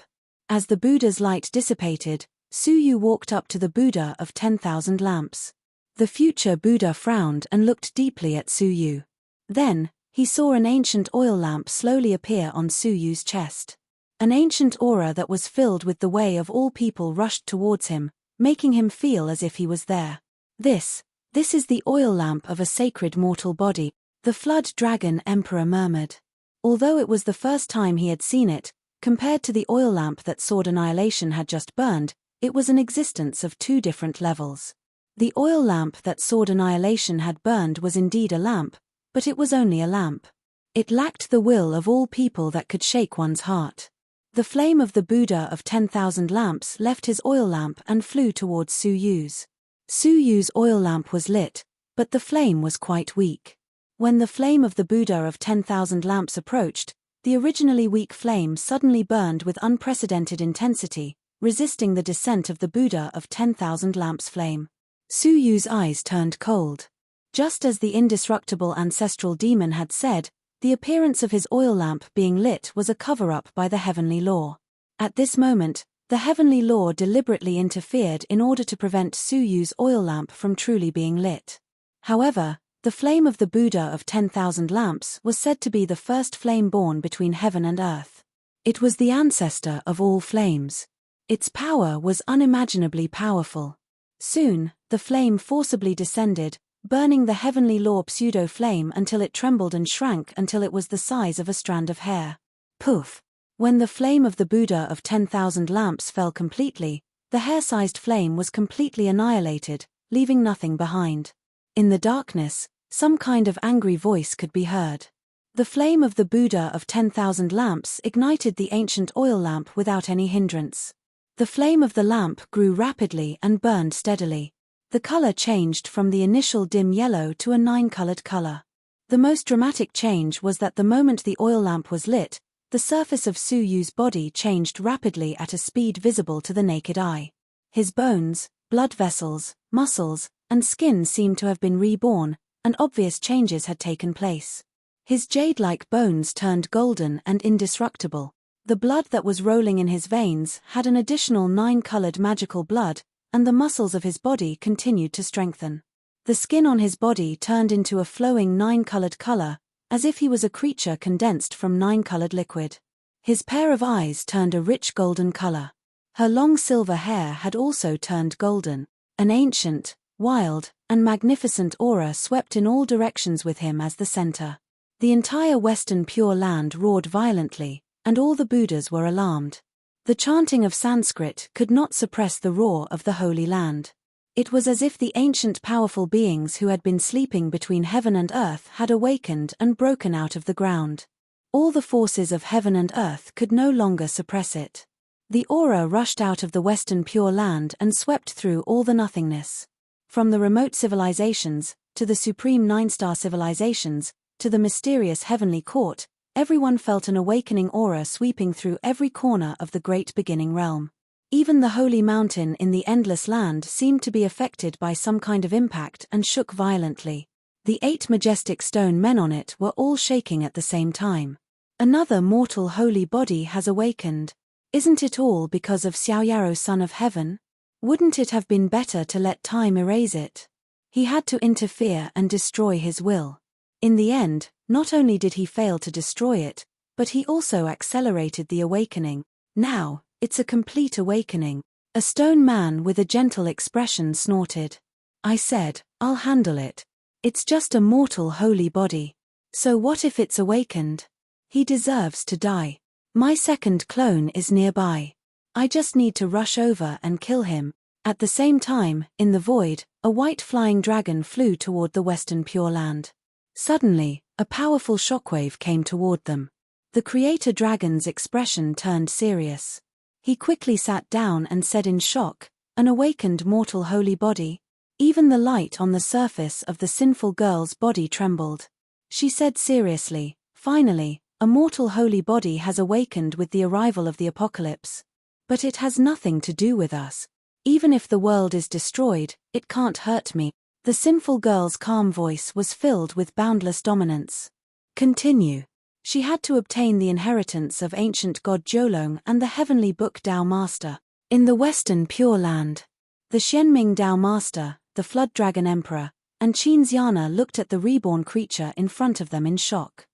As the Buddha's light dissipated, Suyu walked up to the Buddha of 10,000 lamps. The future Buddha frowned and looked deeply at Suyu. Then, he saw an ancient oil lamp slowly appear on Suyu's chest. An ancient aura that was filled with the way of all people rushed towards him, making him feel as if he was there. This is the oil lamp of a sacred mortal body," the Flood Dragon Emperor murmured. Although it was the first time he had seen it, compared to the oil lamp that Sword Annihilation had just burned, it was an existence of two different levels. The oil lamp that Sword Annihilation had burned was indeed a lamp, but it was only a lamp. It lacked the will of all people that could shake one's heart. The flame of the Buddha of 10,000 lamps left his oil lamp and flew towards Suyu's. Suyu's oil lamp was lit, but the flame was quite weak. When the flame of the Buddha of 10,000 lamps approached, the originally weak flame suddenly burned with unprecedented intensity, resisting the descent of the Buddha of 10,000 lamps flame. Suyu's eyes turned cold. Just as the indestructible ancestral demon had said, The appearance of his oil lamp being lit was a cover-up by the heavenly law. At this moment, the heavenly law deliberately interfered in order to prevent Su Yu's oil lamp from truly being lit. However, the flame of the Buddha of 10,000 lamps was said to be the first flame born between heaven and earth. It was the ancestor of all flames. Its power was unimaginably powerful. Soon, the flame forcibly descended, burning the heavenly law pseudo-flame until it trembled and shrank until it was the size of a strand of hair. Poof! When the flame of the Buddha of 10,000 lamps fell completely, the hair-sized flame was completely annihilated, leaving nothing behind. In the darkness, some kind of angry voice could be heard. The flame of the Buddha of 10,000 lamps ignited the ancient oil lamp without any hindrance. The flame of the lamp grew rapidly and burned steadily. The color changed from the initial dim yellow to a 9-colored color. The most dramatic change was that the moment the oil lamp was lit, the surface of Su Yu's body changed rapidly at a speed visible to the naked eye. His bones, blood vessels, muscles, and skin seemed to have been reborn, and obvious changes had taken place. His jade-like bones turned golden and indestructible. The blood that was rolling in his veins had an additional 9-colored magical blood, and the muscles of his body continued to strengthen. The skin on his body turned into a flowing 9-colored color, as if he was a creature condensed from 9-colored liquid. His pair of eyes turned a rich golden color. Her long silver hair had also turned golden. An ancient, wild, and magnificent aura swept in all directions with him as the center. The entire Western Pure Land roared violently, and all the Buddhas were alarmed. The chanting of Sanskrit could not suppress the roar of the Holy Land. It was as if the ancient powerful beings who had been sleeping between heaven and earth had awakened and broken out of the ground. All the forces of heaven and earth could no longer suppress it. The aura rushed out of the Western Pure Land and swept through all the nothingness. From the remote civilizations, to the supreme 9-star civilizations, to the mysterious heavenly court, everyone felt an awakening aura sweeping through every corner of the great beginning realm. Even the holy mountain in the endless land seemed to be affected by some kind of impact and shook violently. The 8 majestic stone men on it were all shaking at the same time. Another mortal holy body has awakened. Isn't it all because of Xiaoyaro, son of heaven? Wouldn't it have been better to let time erase it? He had to interfere and destroy his will. In the end, not only did he fail to destroy it, but he also accelerated the awakening. Now, it's a complete awakening. A stone man with a gentle expression snorted. I said, I'll handle it. It's just a mortal holy body. So what if it's awakened? He deserves to die. My second clone is nearby. I just need to rush over and kill him. At the same time, in the void, a white flying dragon flew toward the Western Pure Land. Suddenly, a powerful shockwave came toward them. The creator dragon's expression turned serious. He quickly sat down and said in shock, an awakened mortal holy body? Even the light on the surface of the sinful girl's body trembled. She said seriously, finally, a mortal holy body has awakened with the arrival of the apocalypse. But it has nothing to do with us. Even if the world is destroyed, it can't hurt me. The sinful girl's calm voice was filled with boundless dominance. Continue. She had to obtain the inheritance of ancient god Jiulong and the heavenly book Tao Master. In the Western Pure Land, the Xianming Tao Master, the Flood Dragon Emperor, and Qin Xiana looked at the reborn creature in front of them in shock.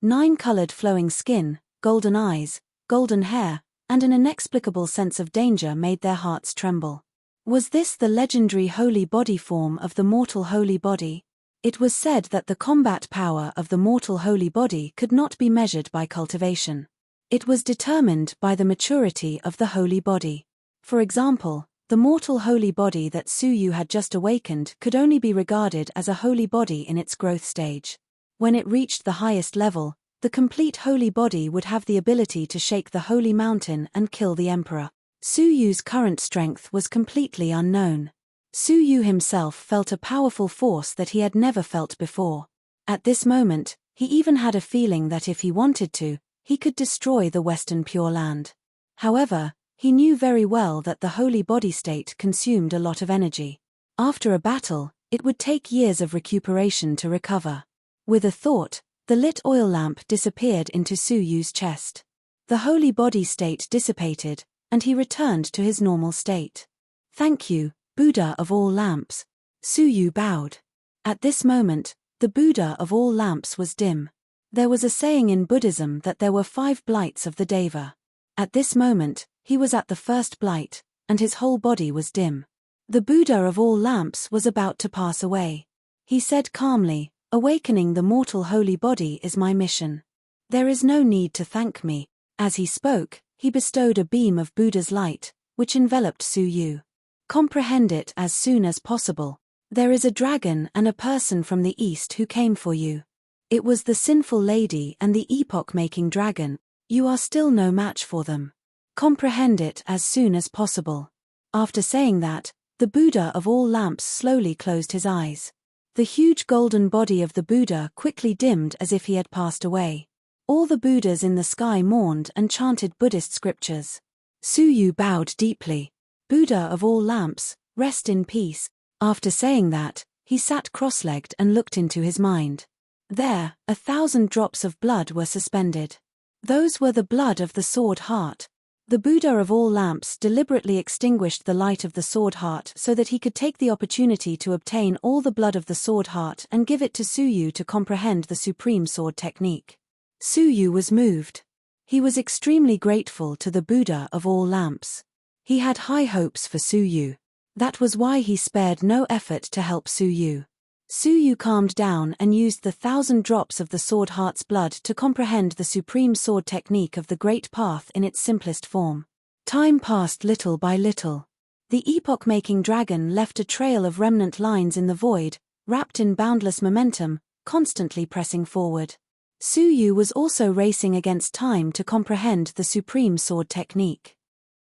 9-colored flowing skin, golden eyes, golden hair, and an inexplicable sense of danger made their hearts tremble. Was this the legendary holy body form of the mortal holy body? It was said that the combat power of the mortal holy body could not be measured by cultivation. It was determined by the maturity of the holy body. For example, the mortal holy body that Su Yu had just awakened could only be regarded as a holy body in its growth stage. When it reached the highest level, the complete holy body would have the ability to shake the holy mountain and kill the emperor. Su Yu's current strength was completely unknown. Su Yu himself felt a powerful force that he had never felt before. At this moment, he even had a feeling that if he wanted to, he could destroy the Western Pure Land. However, he knew very well that the holy body state consumed a lot of energy. After a battle, it would take years of recuperation to recover. With a thought, The lit oil lamp disappeared into Su Yu's chest. The holy body state dissipated, and he returned to his normal state. Thank you, Buddha of all lamps. Su Yu bowed. At this moment, the Buddha of all lamps was dim. There was a saying in Buddhism that there were 5 blights of the Deva. At this moment, he was at the first blight, and his whole body was dim. The Buddha of all lamps was about to pass away. He said calmly, "Awakening the mortal holy body is my mission. There is no need to thank me." As he spoke, he bestowed a beam of Buddha's light, which enveloped Su Yu. Comprehend it as soon as possible. There is a dragon and a person from the east who came for you. It was the sinful lady and the epoch-making dragon. You are still no match for them. Comprehend it as soon as possible. After saying that, the Buddha of all lamps slowly closed his eyes. The huge golden body of the Buddha quickly dimmed as if he had passed away. All the Buddhas in the sky mourned and chanted Buddhist scriptures. Su Yu bowed deeply. Buddha of all lamps, rest in peace. After saying that, he sat cross-legged and looked into his mind. There, 1,000 drops of blood were suspended. Those were the blood of the sword heart. The Buddha of all lamps deliberately extinguished the light of the sword heart so that he could take the opportunity to obtain all the blood of the sword heart and give it to Su Yu to comprehend the supreme sword technique. Su Yu was moved. He was extremely grateful to the Buddha of all lamps. He had high hopes for Su Yu. That was why he spared no effort to help Su Yu. Su Yu calmed down and used the 1,000 drops of the sword heart's blood to comprehend the supreme sword technique of the Great Path in its simplest form. Time passed little by little. The epoch-making dragon left a trail of remnant lines in the void, wrapped in boundless momentum, constantly pressing forward. Su Yu was also racing against time to comprehend the supreme sword technique.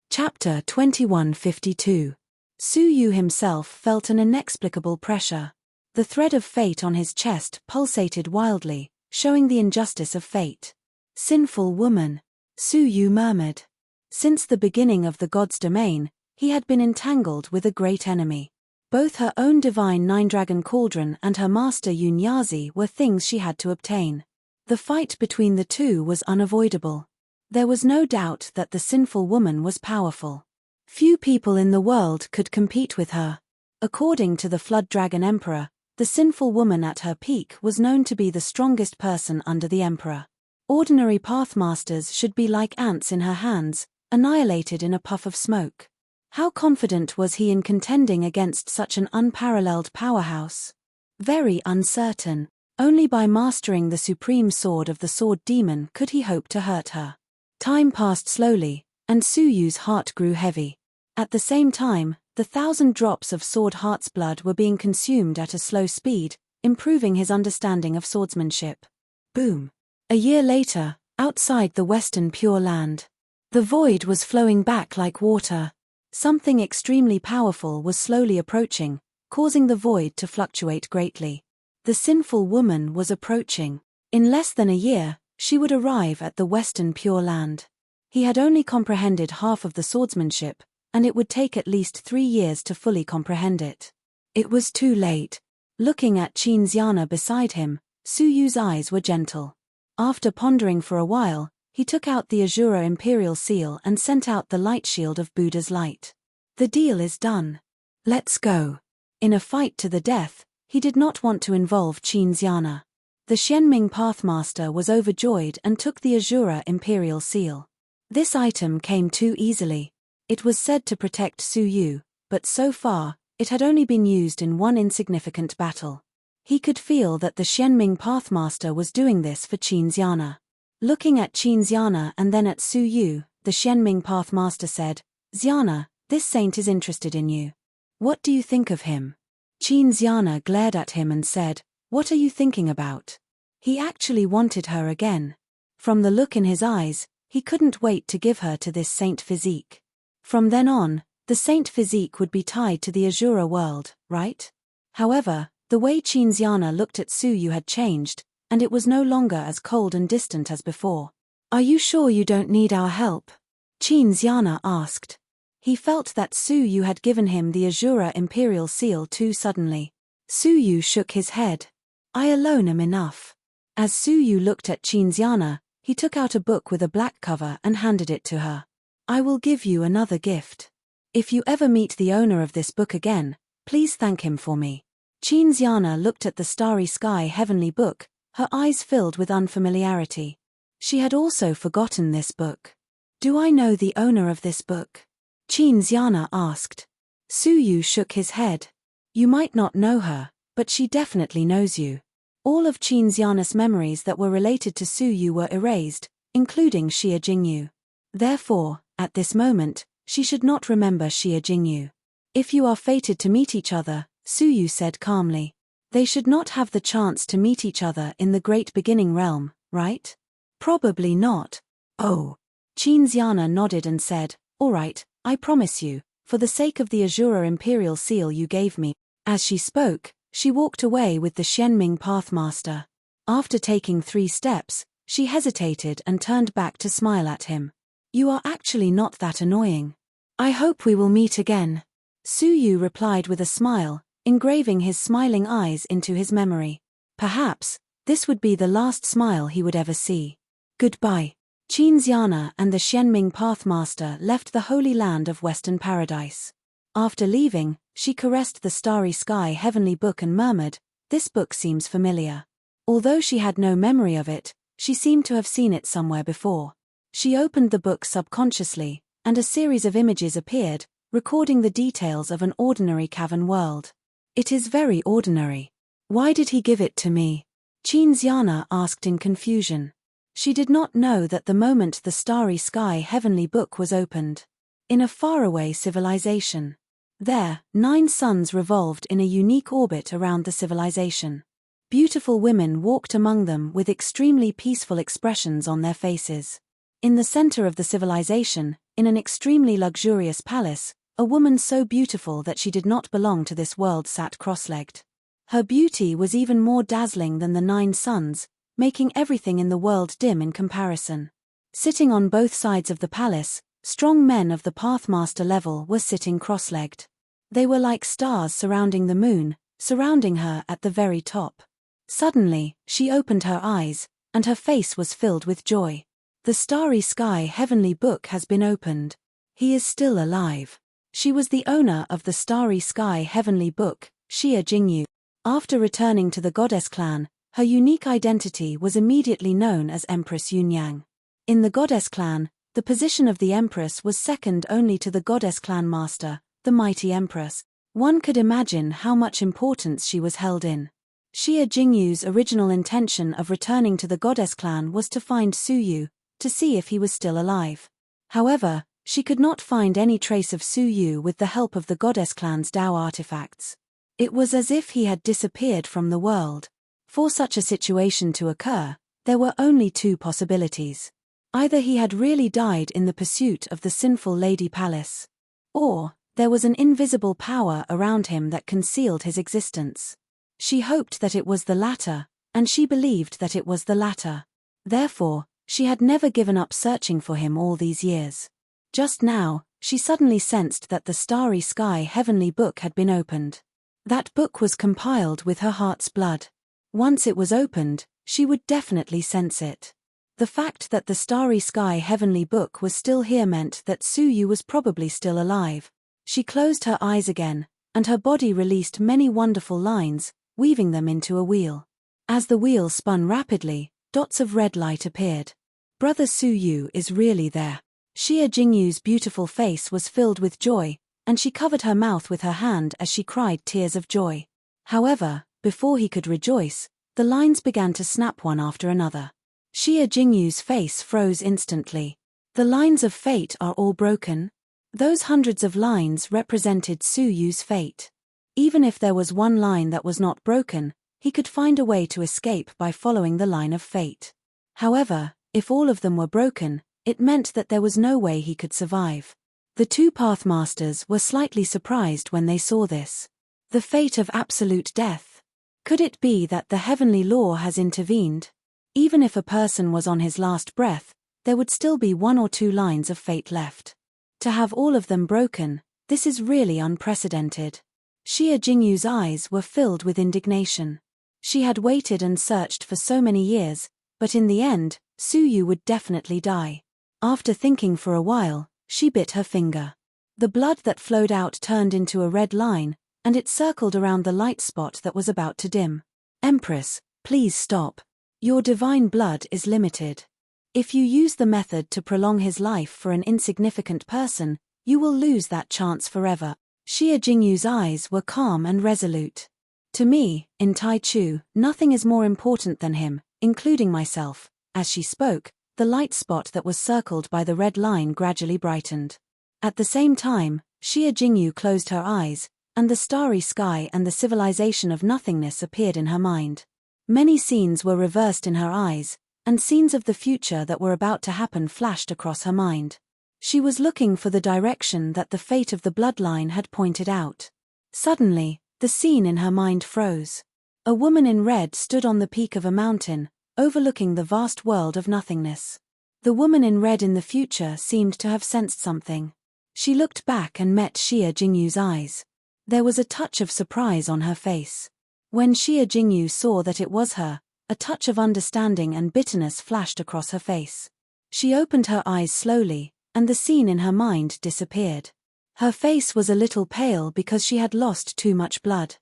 Chapter 2152. Su Yu himself felt an inexplicable pressure. The thread of fate on his chest pulsated wildly, showing the injustice of fate. Sinful woman, Su Yu murmured. Since the beginning of the god's domain, he had been entangled with a great enemy. Both her own divine 9-dragon Cauldron and her master Yunyazi were things she had to obtain. The fight between the two was unavoidable. There was no doubt that the sinful woman was powerful. Few people in the world could compete with her. According to the Flood Dragon Emperor, the sinful woman at her peak was known to be the strongest person under the Emperor. Ordinary pathmasters should be like ants in her hands, annihilated in a puff of smoke. How confident was he in contending against such an unparalleled powerhouse? Very uncertain. Only by mastering the supreme sword of the sword demon could he hope to hurt her. Time passed slowly, and Su Yu's heart grew heavy. At the same time, the 1,000 drops of sword heart's blood were being consumed at a slow speed, improving his understanding of swordsmanship. Boom. A year later, outside the western Pure Land. The void was flowing back like water. Something extremely powerful was slowly approaching, causing the void to fluctuate greatly. The sinful woman was approaching. In less than a year, she would arrive at the western Pure Land. He had only comprehended half of the swordsmanship, and it would take at least 3 years to fully comprehend it. It was too late. Looking at Qin Xiana beside him, Su Yu's eyes were gentle. After pondering for a while, he took out the Azura Imperial Seal and sent out the light shield of Buddha's light. The deal is done. Let's go. In a fight to the death, he did not want to involve Qin Xiana. The Xianming Pathmaster was overjoyed and took the Azura Imperial Seal. This item came too easily. It was said to protect Su Yu, but so far, it had only been used in one insignificant battle. He could feel that the Xianming Pathmaster was doing this for Qin Xiana. Looking at Qin Xiana and then at Su Yu, the Xianming Pathmaster said, "Xiana, this saint is interested in you. What do you think of him?" Qin Xiana glared at him and said, "What are you thinking about?" He actually wanted her again. From the look in his eyes, he couldn't wait to give her to this saint physique. From then on, the saint physique would be tied to the Azura world, right? However, the way Qin Xiana looked at Su Yu had changed, and it was no longer as cold and distant as before. "Are you sure you don't need our help?" Qin Xiana asked. He felt that Su Yu had given him the Azura Imperial Seal too suddenly. Su Yu shook his head. "I alone am enough. As Su Yu looked at Qinxiana, he took out a book with a black cover and handed it to her. I will give you another gift. If you ever meet the owner of this book again, please thank him for me. Qinxiana looked at the starry sky heavenly book, her eyes filled with unfamiliarity. She had also forgotten this book. Do I know the owner of this book? Qinxiana asked. Su Yu shook his head. You might not know her, but she definitely knows you. All of Qinxiana's memories that were related to Su Yu were erased, including Xia Jingyu. Therefore, at this moment, she should not remember Xia Jingyu. If you are fated to meet each other, Su Yu said calmly. They should not have the chance to meet each other in the Great Beginning Realm, right? Probably not. Oh. Qinxiana nodded and said, all right, I promise you, for the sake of the Azura Imperial Seal you gave me. As she spoke, she walked away with the Xianming Pathmaster. After taking 3 steps, she hesitated and turned back to smile at him. You are actually not that annoying. I hope we will meet again. Su Yu replied with a smile, engraving his smiling eyes into his memory. Perhaps, this would be the last smile he would ever see. Goodbye. Qinxiana and the Xianming Pathmaster left the Holy Land of Western Paradise. After leaving, she caressed the starry sky heavenly book and murmured, this book seems familiar. Although she had no memory of it, she seemed to have seen it somewhere before. She opened the book subconsciously, and a series of images appeared, recording the details of an ordinary cavern world. It is very ordinary. Why did he give it to me? Qinxiana asked in confusion. She did not know that the moment the starry sky heavenly book was opened. In a faraway civilization. There, 9 suns revolved in a unique orbit around the civilization. Beautiful women walked among them with extremely peaceful expressions on their faces. In the center of the civilization, in an extremely luxurious palace, a woman so beautiful that she did not belong to this world sat cross-legged. Her beauty was even more dazzling than the 9 suns, making everything in the world dim in comparison. Sitting on both sides of the palace, strong men of the Pathmaster level were sitting cross-legged. They were like stars surrounding the moon, surrounding her at the very top. Suddenly, she opened her eyes, and her face was filled with joy. The starry sky heavenly book has been opened. He is still alive. She was the owner of the starry sky heavenly book, Xia Jingyu. After returning to the goddess clan, her unique identity was immediately known as Empress Yunyang. In the goddess clan, the position of the empress was second only to the goddess clan master, the mighty empress. One could imagine how much importance she was held in. Xia Jingyu's original intention of returning to the goddess clan was to find Su Yu, to see if he was still alive. However, she could not find any trace of Su Yu with the help of the goddess clan's Dao artifacts. It was as if he had disappeared from the world. For such a situation to occur, there were only 2 possibilities. Either he had really died in the pursuit of the sinful Lady Palace, or there was an invisible power around him that concealed his existence. She hoped that it was the latter, and she believed that it was the latter. Therefore, she had never given up searching for him all these years. Just now, she suddenly sensed that the starry sky heavenly book had been opened. That book was compiled with her heart's blood. Once it was opened, she would definitely sense it. The fact that the starry sky heavenly book was still here meant that Su Yu was probably still alive. She closed her eyes again, and her body released many wonderful lines, weaving them into a wheel. As the wheel spun rapidly, dots of red light appeared. Brother Su Yu is really there. Xia Jingyu's beautiful face was filled with joy, and she covered her mouth with her hand as she cried tears of joy. However, before he could rejoice, the lines began to snap one after another. Xia Jingyu's face froze instantly. The lines of fate are all broken? Those hundreds of lines represented Su Yu's fate. Even if there was one line that was not broken, he could find a way to escape by following the line of fate. However, if all of them were broken, it meant that there was no way he could survive. The 2 Pathmasters were slightly surprised when they saw this. The fate of absolute death. Could it be that the heavenly law has intervened? Even if a person was on his last breath, there would still be 1 or 2 lines of fate left. To have all of them broken, this is really unprecedented. Xia Jingyu's eyes were filled with indignation. She had waited and searched for so many years, but in the end, Suyu would definitely die. After thinking for a while, she bit her finger. The blood that flowed out turned into a red line, and it circled around the light spot that was about to dim. Empress, please stop. Your divine blood is limited. If you use the method to prolong his life for an insignificant person, you will lose that chance forever. Xie Jingyu's eyes were calm and resolute. To me, in Tai Chu, nothing is more important than him, including myself. As she spoke, the light spot that was circled by the red line gradually brightened. At the same time, Xie Jingyu closed her eyes, and the starry sky and the civilization of nothingness appeared in her mind. Many scenes were reversed in her eyes, and scenes of the future that were about to happen flashed across her mind. She was looking for the direction that the fate of the bloodline had pointed out. Suddenly, the scene in her mind froze. A woman in red stood on the peak of a mountain, overlooking the vast world of nothingness. The woman in red in the future seemed to have sensed something. She looked back and met Xie Jingyu's eyes. There was a touch of surprise on her face. When Xie Jingyu saw that it was her, a touch of understanding and bitterness flashed across her face. She opened her eyes slowly, and the scene in her mind disappeared. Her face was a little pale because she had lost too much blood.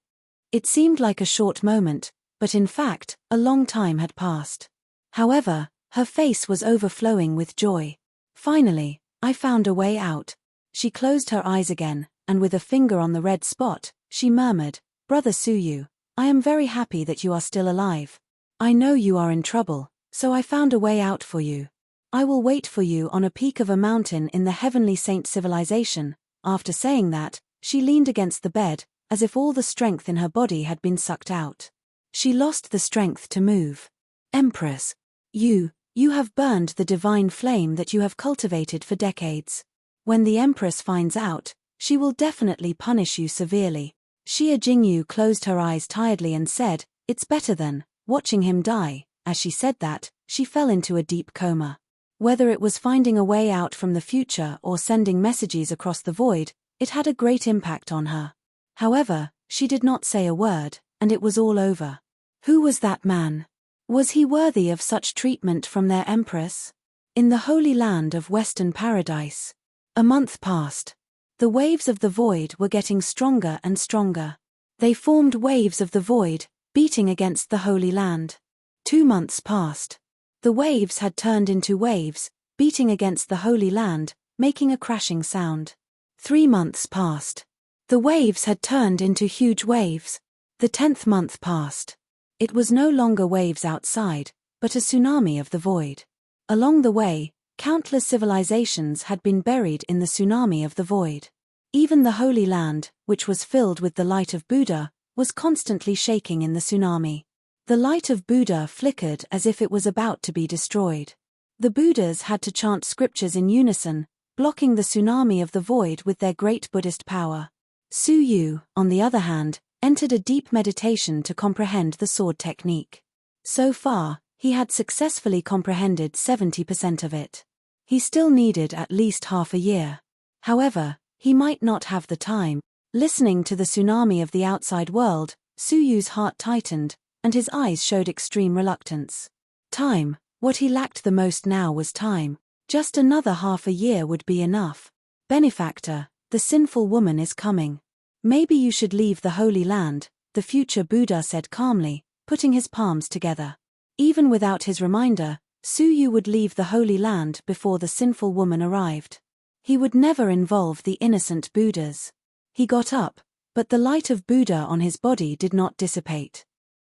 It seemed like a short moment, but in fact, a long time had passed. However, her face was overflowing with joy. Finally, I found a way out. She closed her eyes again, and with a finger on the red spot, she murmured, "Brother Suyu, I am very happy that you are still alive. I know you are in trouble, so I found a way out for you. I will wait for you on a peak of a mountain in the Heavenly Saint civilization." After saying that, she leaned against the bed, as if all the strength in her body had been sucked out. She lost the strength to move. "Empress, you have burned the divine flame that you have cultivated for decades. When the Empress finds out, she will definitely punish you severely." Xie Jingyu closed her eyes tiredly and said, "It's better than watching him die." As she said that, she fell into a deep coma. Whether it was finding a way out from the future or sending messages across the void, it had a great impact on her. However, she did not say a word, and it was all over. Who was that man? Was he worthy of such treatment from their Empress? In the holy land of Western Paradise. A month passed. The waves of the void were getting stronger and stronger. They formed waves of the void, beating against the holy land. 2 months passed. The waves had turned into waves, beating against the holy land, making a crashing sound. 3 months passed. The waves had turned into huge waves. The 10th month passed. It was no longer waves outside, but a tsunami of the void. Along the way, countless civilizations had been buried in the tsunami of the void. Even the Holy Land, which was filled with the light of Buddha, was constantly shaking in the tsunami. The light of Buddha flickered as if it was about to be destroyed. The Buddhas had to chant scriptures in unison, blocking the tsunami of the void with their great Buddhist power. Suyu, on the other hand, entered a deep meditation to comprehend the sword technique. So far, he had successfully comprehended 70% of it. He still needed at least half a year. However, he might not have the time. Listening to the tsunami of the outside world, Suyu's heart tightened, and his eyes showed extreme reluctance. Time, what he lacked the most now was time. Just another half a year would be enough. "Benefactor, the sinful woman is coming. Maybe you should leave the Holy Land," the future Buddha said calmly, putting his palms together. Even without his reminder, Suyu would leave the Holy Land before the sinful woman arrived. He would never involve the innocent Buddhas. He got up, but the light of Buddha on his body did not dissipate.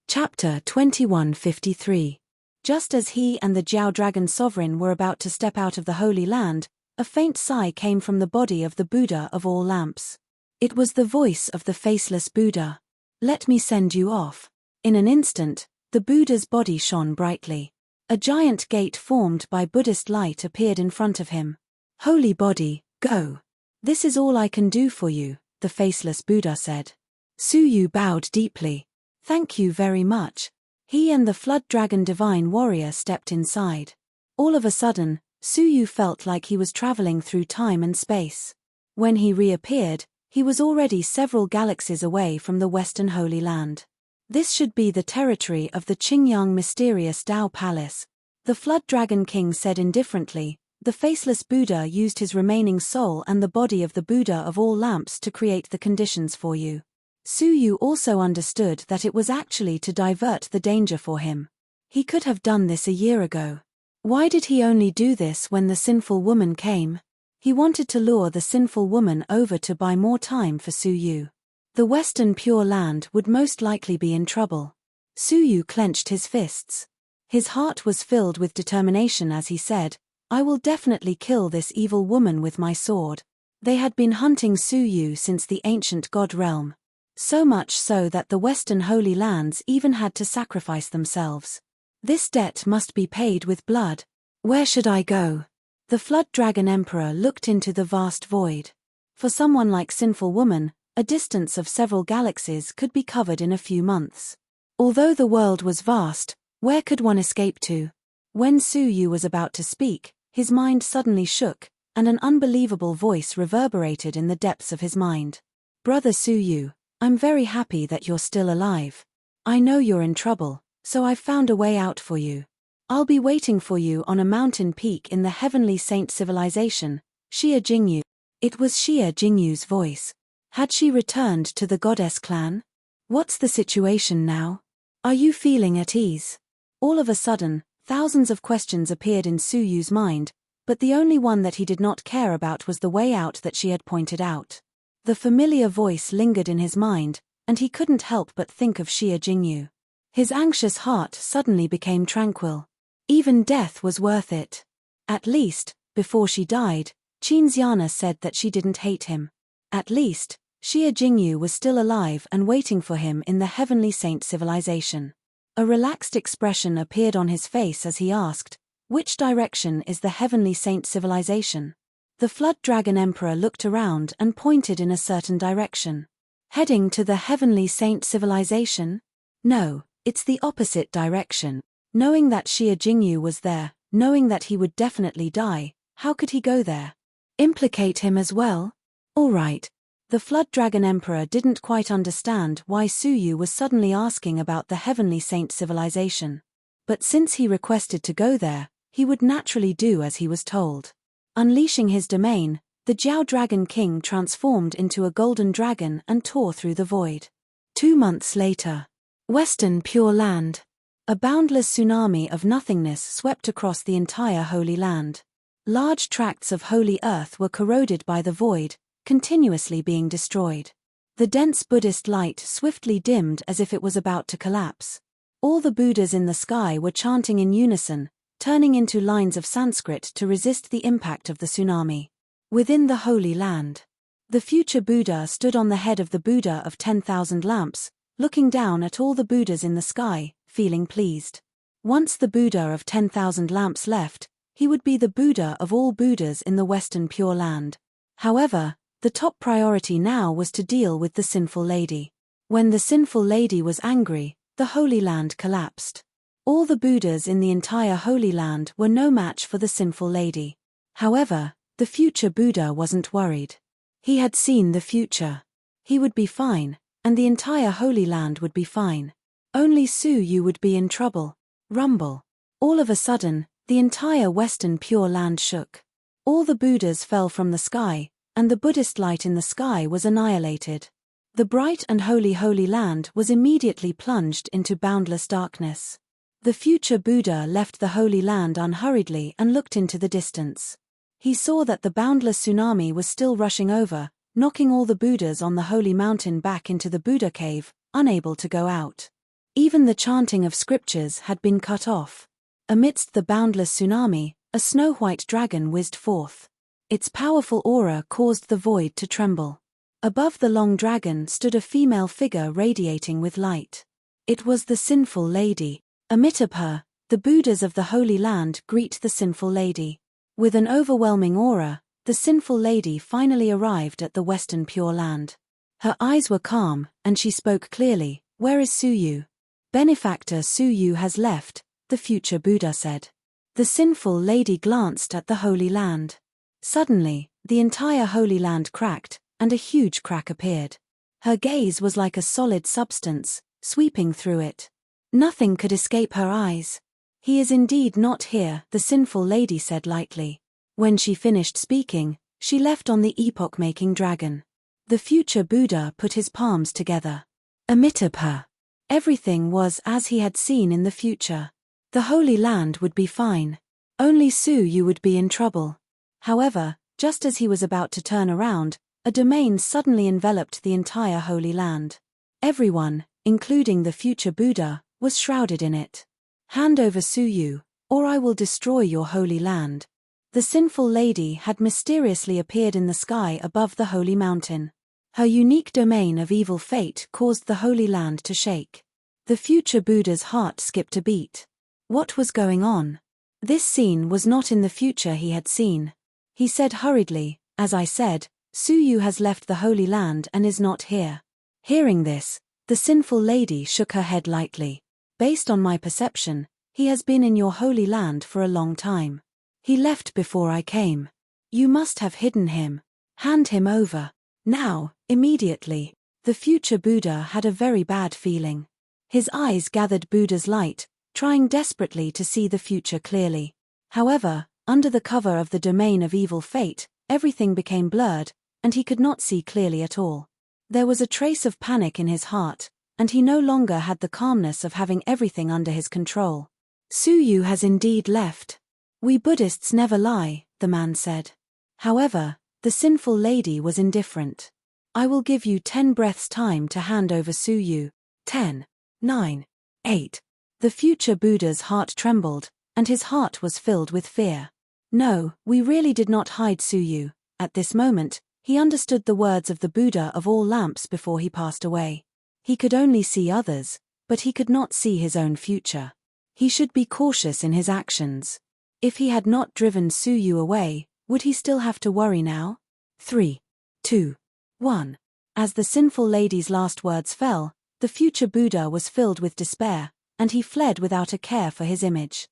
Chapter 2153. Just as he and the Jiao Dragon Sovereign were about to step out of the Holy Land, a faint sigh came from the body of the Buddha of all lamps. It was the voice of the faceless Buddha. "Let me send you off." In an instant, the Buddha's body shone brightly. A giant gate formed by Buddhist light appeared in front of him. "Holy body, go. This is all I can do for you," the faceless Buddha said. Suyu bowed deeply. "Thank you very much." He and the Flood Dragon Divine Warrior stepped inside. All of a sudden, Suyu felt like he was traveling through time and space. When he reappeared, he was already several galaxies away from the Western Holy Land. This should be the territory of the Qingyang mysterious Tao Palace. The Flood Dragon King said indifferently. The faceless Buddha used his remaining soul and the body of the Buddha of all lamps to create the conditions for you. Su Yu also understood that it was actually to divert the danger for him. He could have done this a year ago. Why did he only do this when the sinful woman came? He wanted to lure the sinful woman over to buy more time for Su Yu. The Western Pure Land would most likely be in trouble. Su Yu clenched his fists. His heart was filled with determination as he said, I will definitely kill this evil woman with my sword. They had been hunting Su Yu since the ancient god realm. So much so that the Western Holy Lands even had to sacrifice themselves. This debt must be paid with blood. Where should I go? The Flood Dragon Emperor looked into the vast void. For someone like Sinful Woman, a distance of several galaxies could be covered in a few months. Although the world was vast, where could one escape to? When Su Yu was about to speak, his mind suddenly shook, and an unbelievable voice reverberated in the depths of his mind. Brother Su Yu, I'm very happy that you're still alive. I know you're in trouble, so I've found a way out for you. I'll be waiting for you on a mountain peak in the heavenly saint civilization, Xia Jingyu. It was Xia Jingyu's voice. Had she returned to the goddess clan? What's the situation now? Are you feeling at ease? All of a sudden, thousands of questions appeared in Su Yu's mind, but the only one that he did not care about was the way out that she had pointed out. The familiar voice lingered in his mind, and he couldn't help but think of Xia Jingyu. His anxious heart suddenly became tranquil. Even death was worth it. At least, before she died, Qinziana said that she didn't hate him. At least, Xia Jingyu was still alive and waiting for him in the heavenly saint civilization. A relaxed expression appeared on his face as he asked, which direction is the heavenly saint civilization? The Flood Dragon Emperor looked around and pointed in a certain direction. Heading to the heavenly saint civilization? No, it's the opposite direction. Knowing that Xia Jingyu was there, knowing that he would definitely die, how could he go there? Implicate him as well? All right. The Flood Dragon Emperor didn't quite understand why Su Yu was suddenly asking about the heavenly saint civilization. But since he requested to go there, he would naturally do as he was told. Unleashing his domain, the Jiao Dragon King transformed into a golden dragon and tore through the void. 2 months later. Western Pure Land. A boundless tsunami of nothingness swept across the entire Holy Land. Large tracts of holy earth were corroded by the void, continuously being destroyed. The dense Buddhist light swiftly dimmed as if it was about to collapse. All the Buddhas in the sky were chanting in unison, turning into lines of Sanskrit to resist the impact of the tsunami. Within the Holy Land, the future Buddha stood on the head of the Buddha of 10,000 lamps, looking down at all the Buddhas in the sky, feeling pleased. Once the Buddha of 10,000 lamps left, he would be the Buddha of all Buddhas in the Western Pure Land. However, the top priority now was to deal with the sinful lady. When the sinful lady was angry, the Holy Land collapsed. All the Buddhas in the entire Holy Land were no match for the sinful lady. However, the future Buddha wasn't worried. He had seen the future. He would be fine, and the entire Holy Land would be fine. Only Su Yu would be in trouble. Rumble. All of a sudden, the entire Western Pure Land shook. All the Buddhas fell from the sky, and the Buddhist light in the sky was annihilated. The bright and holy Holy Land was immediately plunged into boundless darkness. The future Buddha left the Holy Land unhurriedly and looked into the distance. He saw that the boundless tsunami was still rushing over, knocking all the Buddhas on the holy mountain back into the Buddha cave, unable to go out. Even the chanting of scriptures had been cut off. Amidst the boundless tsunami, a snow-white dragon whizzed forth. Its powerful aura caused the void to tremble. Above the long dragon stood a female figure radiating with light. It was the sinful lady. Amid her, the Buddhas of the Holy Land greet the sinful lady. With an overwhelming aura, the sinful lady finally arrived at the Western Pure Land. Her eyes were calm, and she spoke clearly. Where is Su Yu? Benefactor Su Yu has left, the future Buddha said. The sinful lady glanced at the Holy Land. Suddenly, the entire Holy Land cracked, and a huge crack appeared. Her gaze was like a solid substance, sweeping through it. Nothing could escape her eyes. "He is indeed not here," the sinful lady said lightly. When she finished speaking, she left on the epoch-making dragon. The future Buddha put his palms together. Amitabha. Everything was as he had seen in the future. The Holy Land would be fine. Only Su Yu would be in trouble. However, just as he was about to turn around, a domain suddenly enveloped the entire Holy Land. Everyone, including the future Buddha, was shrouded in it. "Hand over Su Yu, or I will destroy your Holy Land." The sinful lady had mysteriously appeared in the sky above the holy mountain. Her unique domain of evil fate caused the Holy Land to shake. The future Buddha's heart skipped a beat. What was going on? This scene was not in the future he had seen. He said hurriedly, "As I said, Su Yu has left the Holy Land and is not here." Hearing this, the sinful lady shook her head lightly. "Based on my perception, he has been in your Holy Land for a long time. He left before I came. You must have hidden him. Hand him over. Now, immediately." The future Buddha had a very bad feeling. His eyes gathered Buddha's light, trying desperately to see the future clearly. However, under the cover of the domain of evil fate, everything became blurred, and he could not see clearly at all. There was a trace of panic in his heart, and he no longer had the calmness of having everything under his control. "Su Yu has indeed left. We Buddhists never lie," the man said. However, the sinful lady was indifferent. "I will give you 10 breaths time to hand over Su Yu. 10, 9, 8. The future Buddha's heart trembled, and his heart was filled with fear. "No, we really did not hide Su Yu." At this moment, he understood the words of the Buddha of all lamps before he passed away. He could only see others, but he could not see his own future. He should be cautious in his actions. If he had not driven Su Yu away, would he still have to worry now? 3, 2, 1. As the sinful lady's last words fell, the future Buddha was filled with despair, and he fled without a care for his image.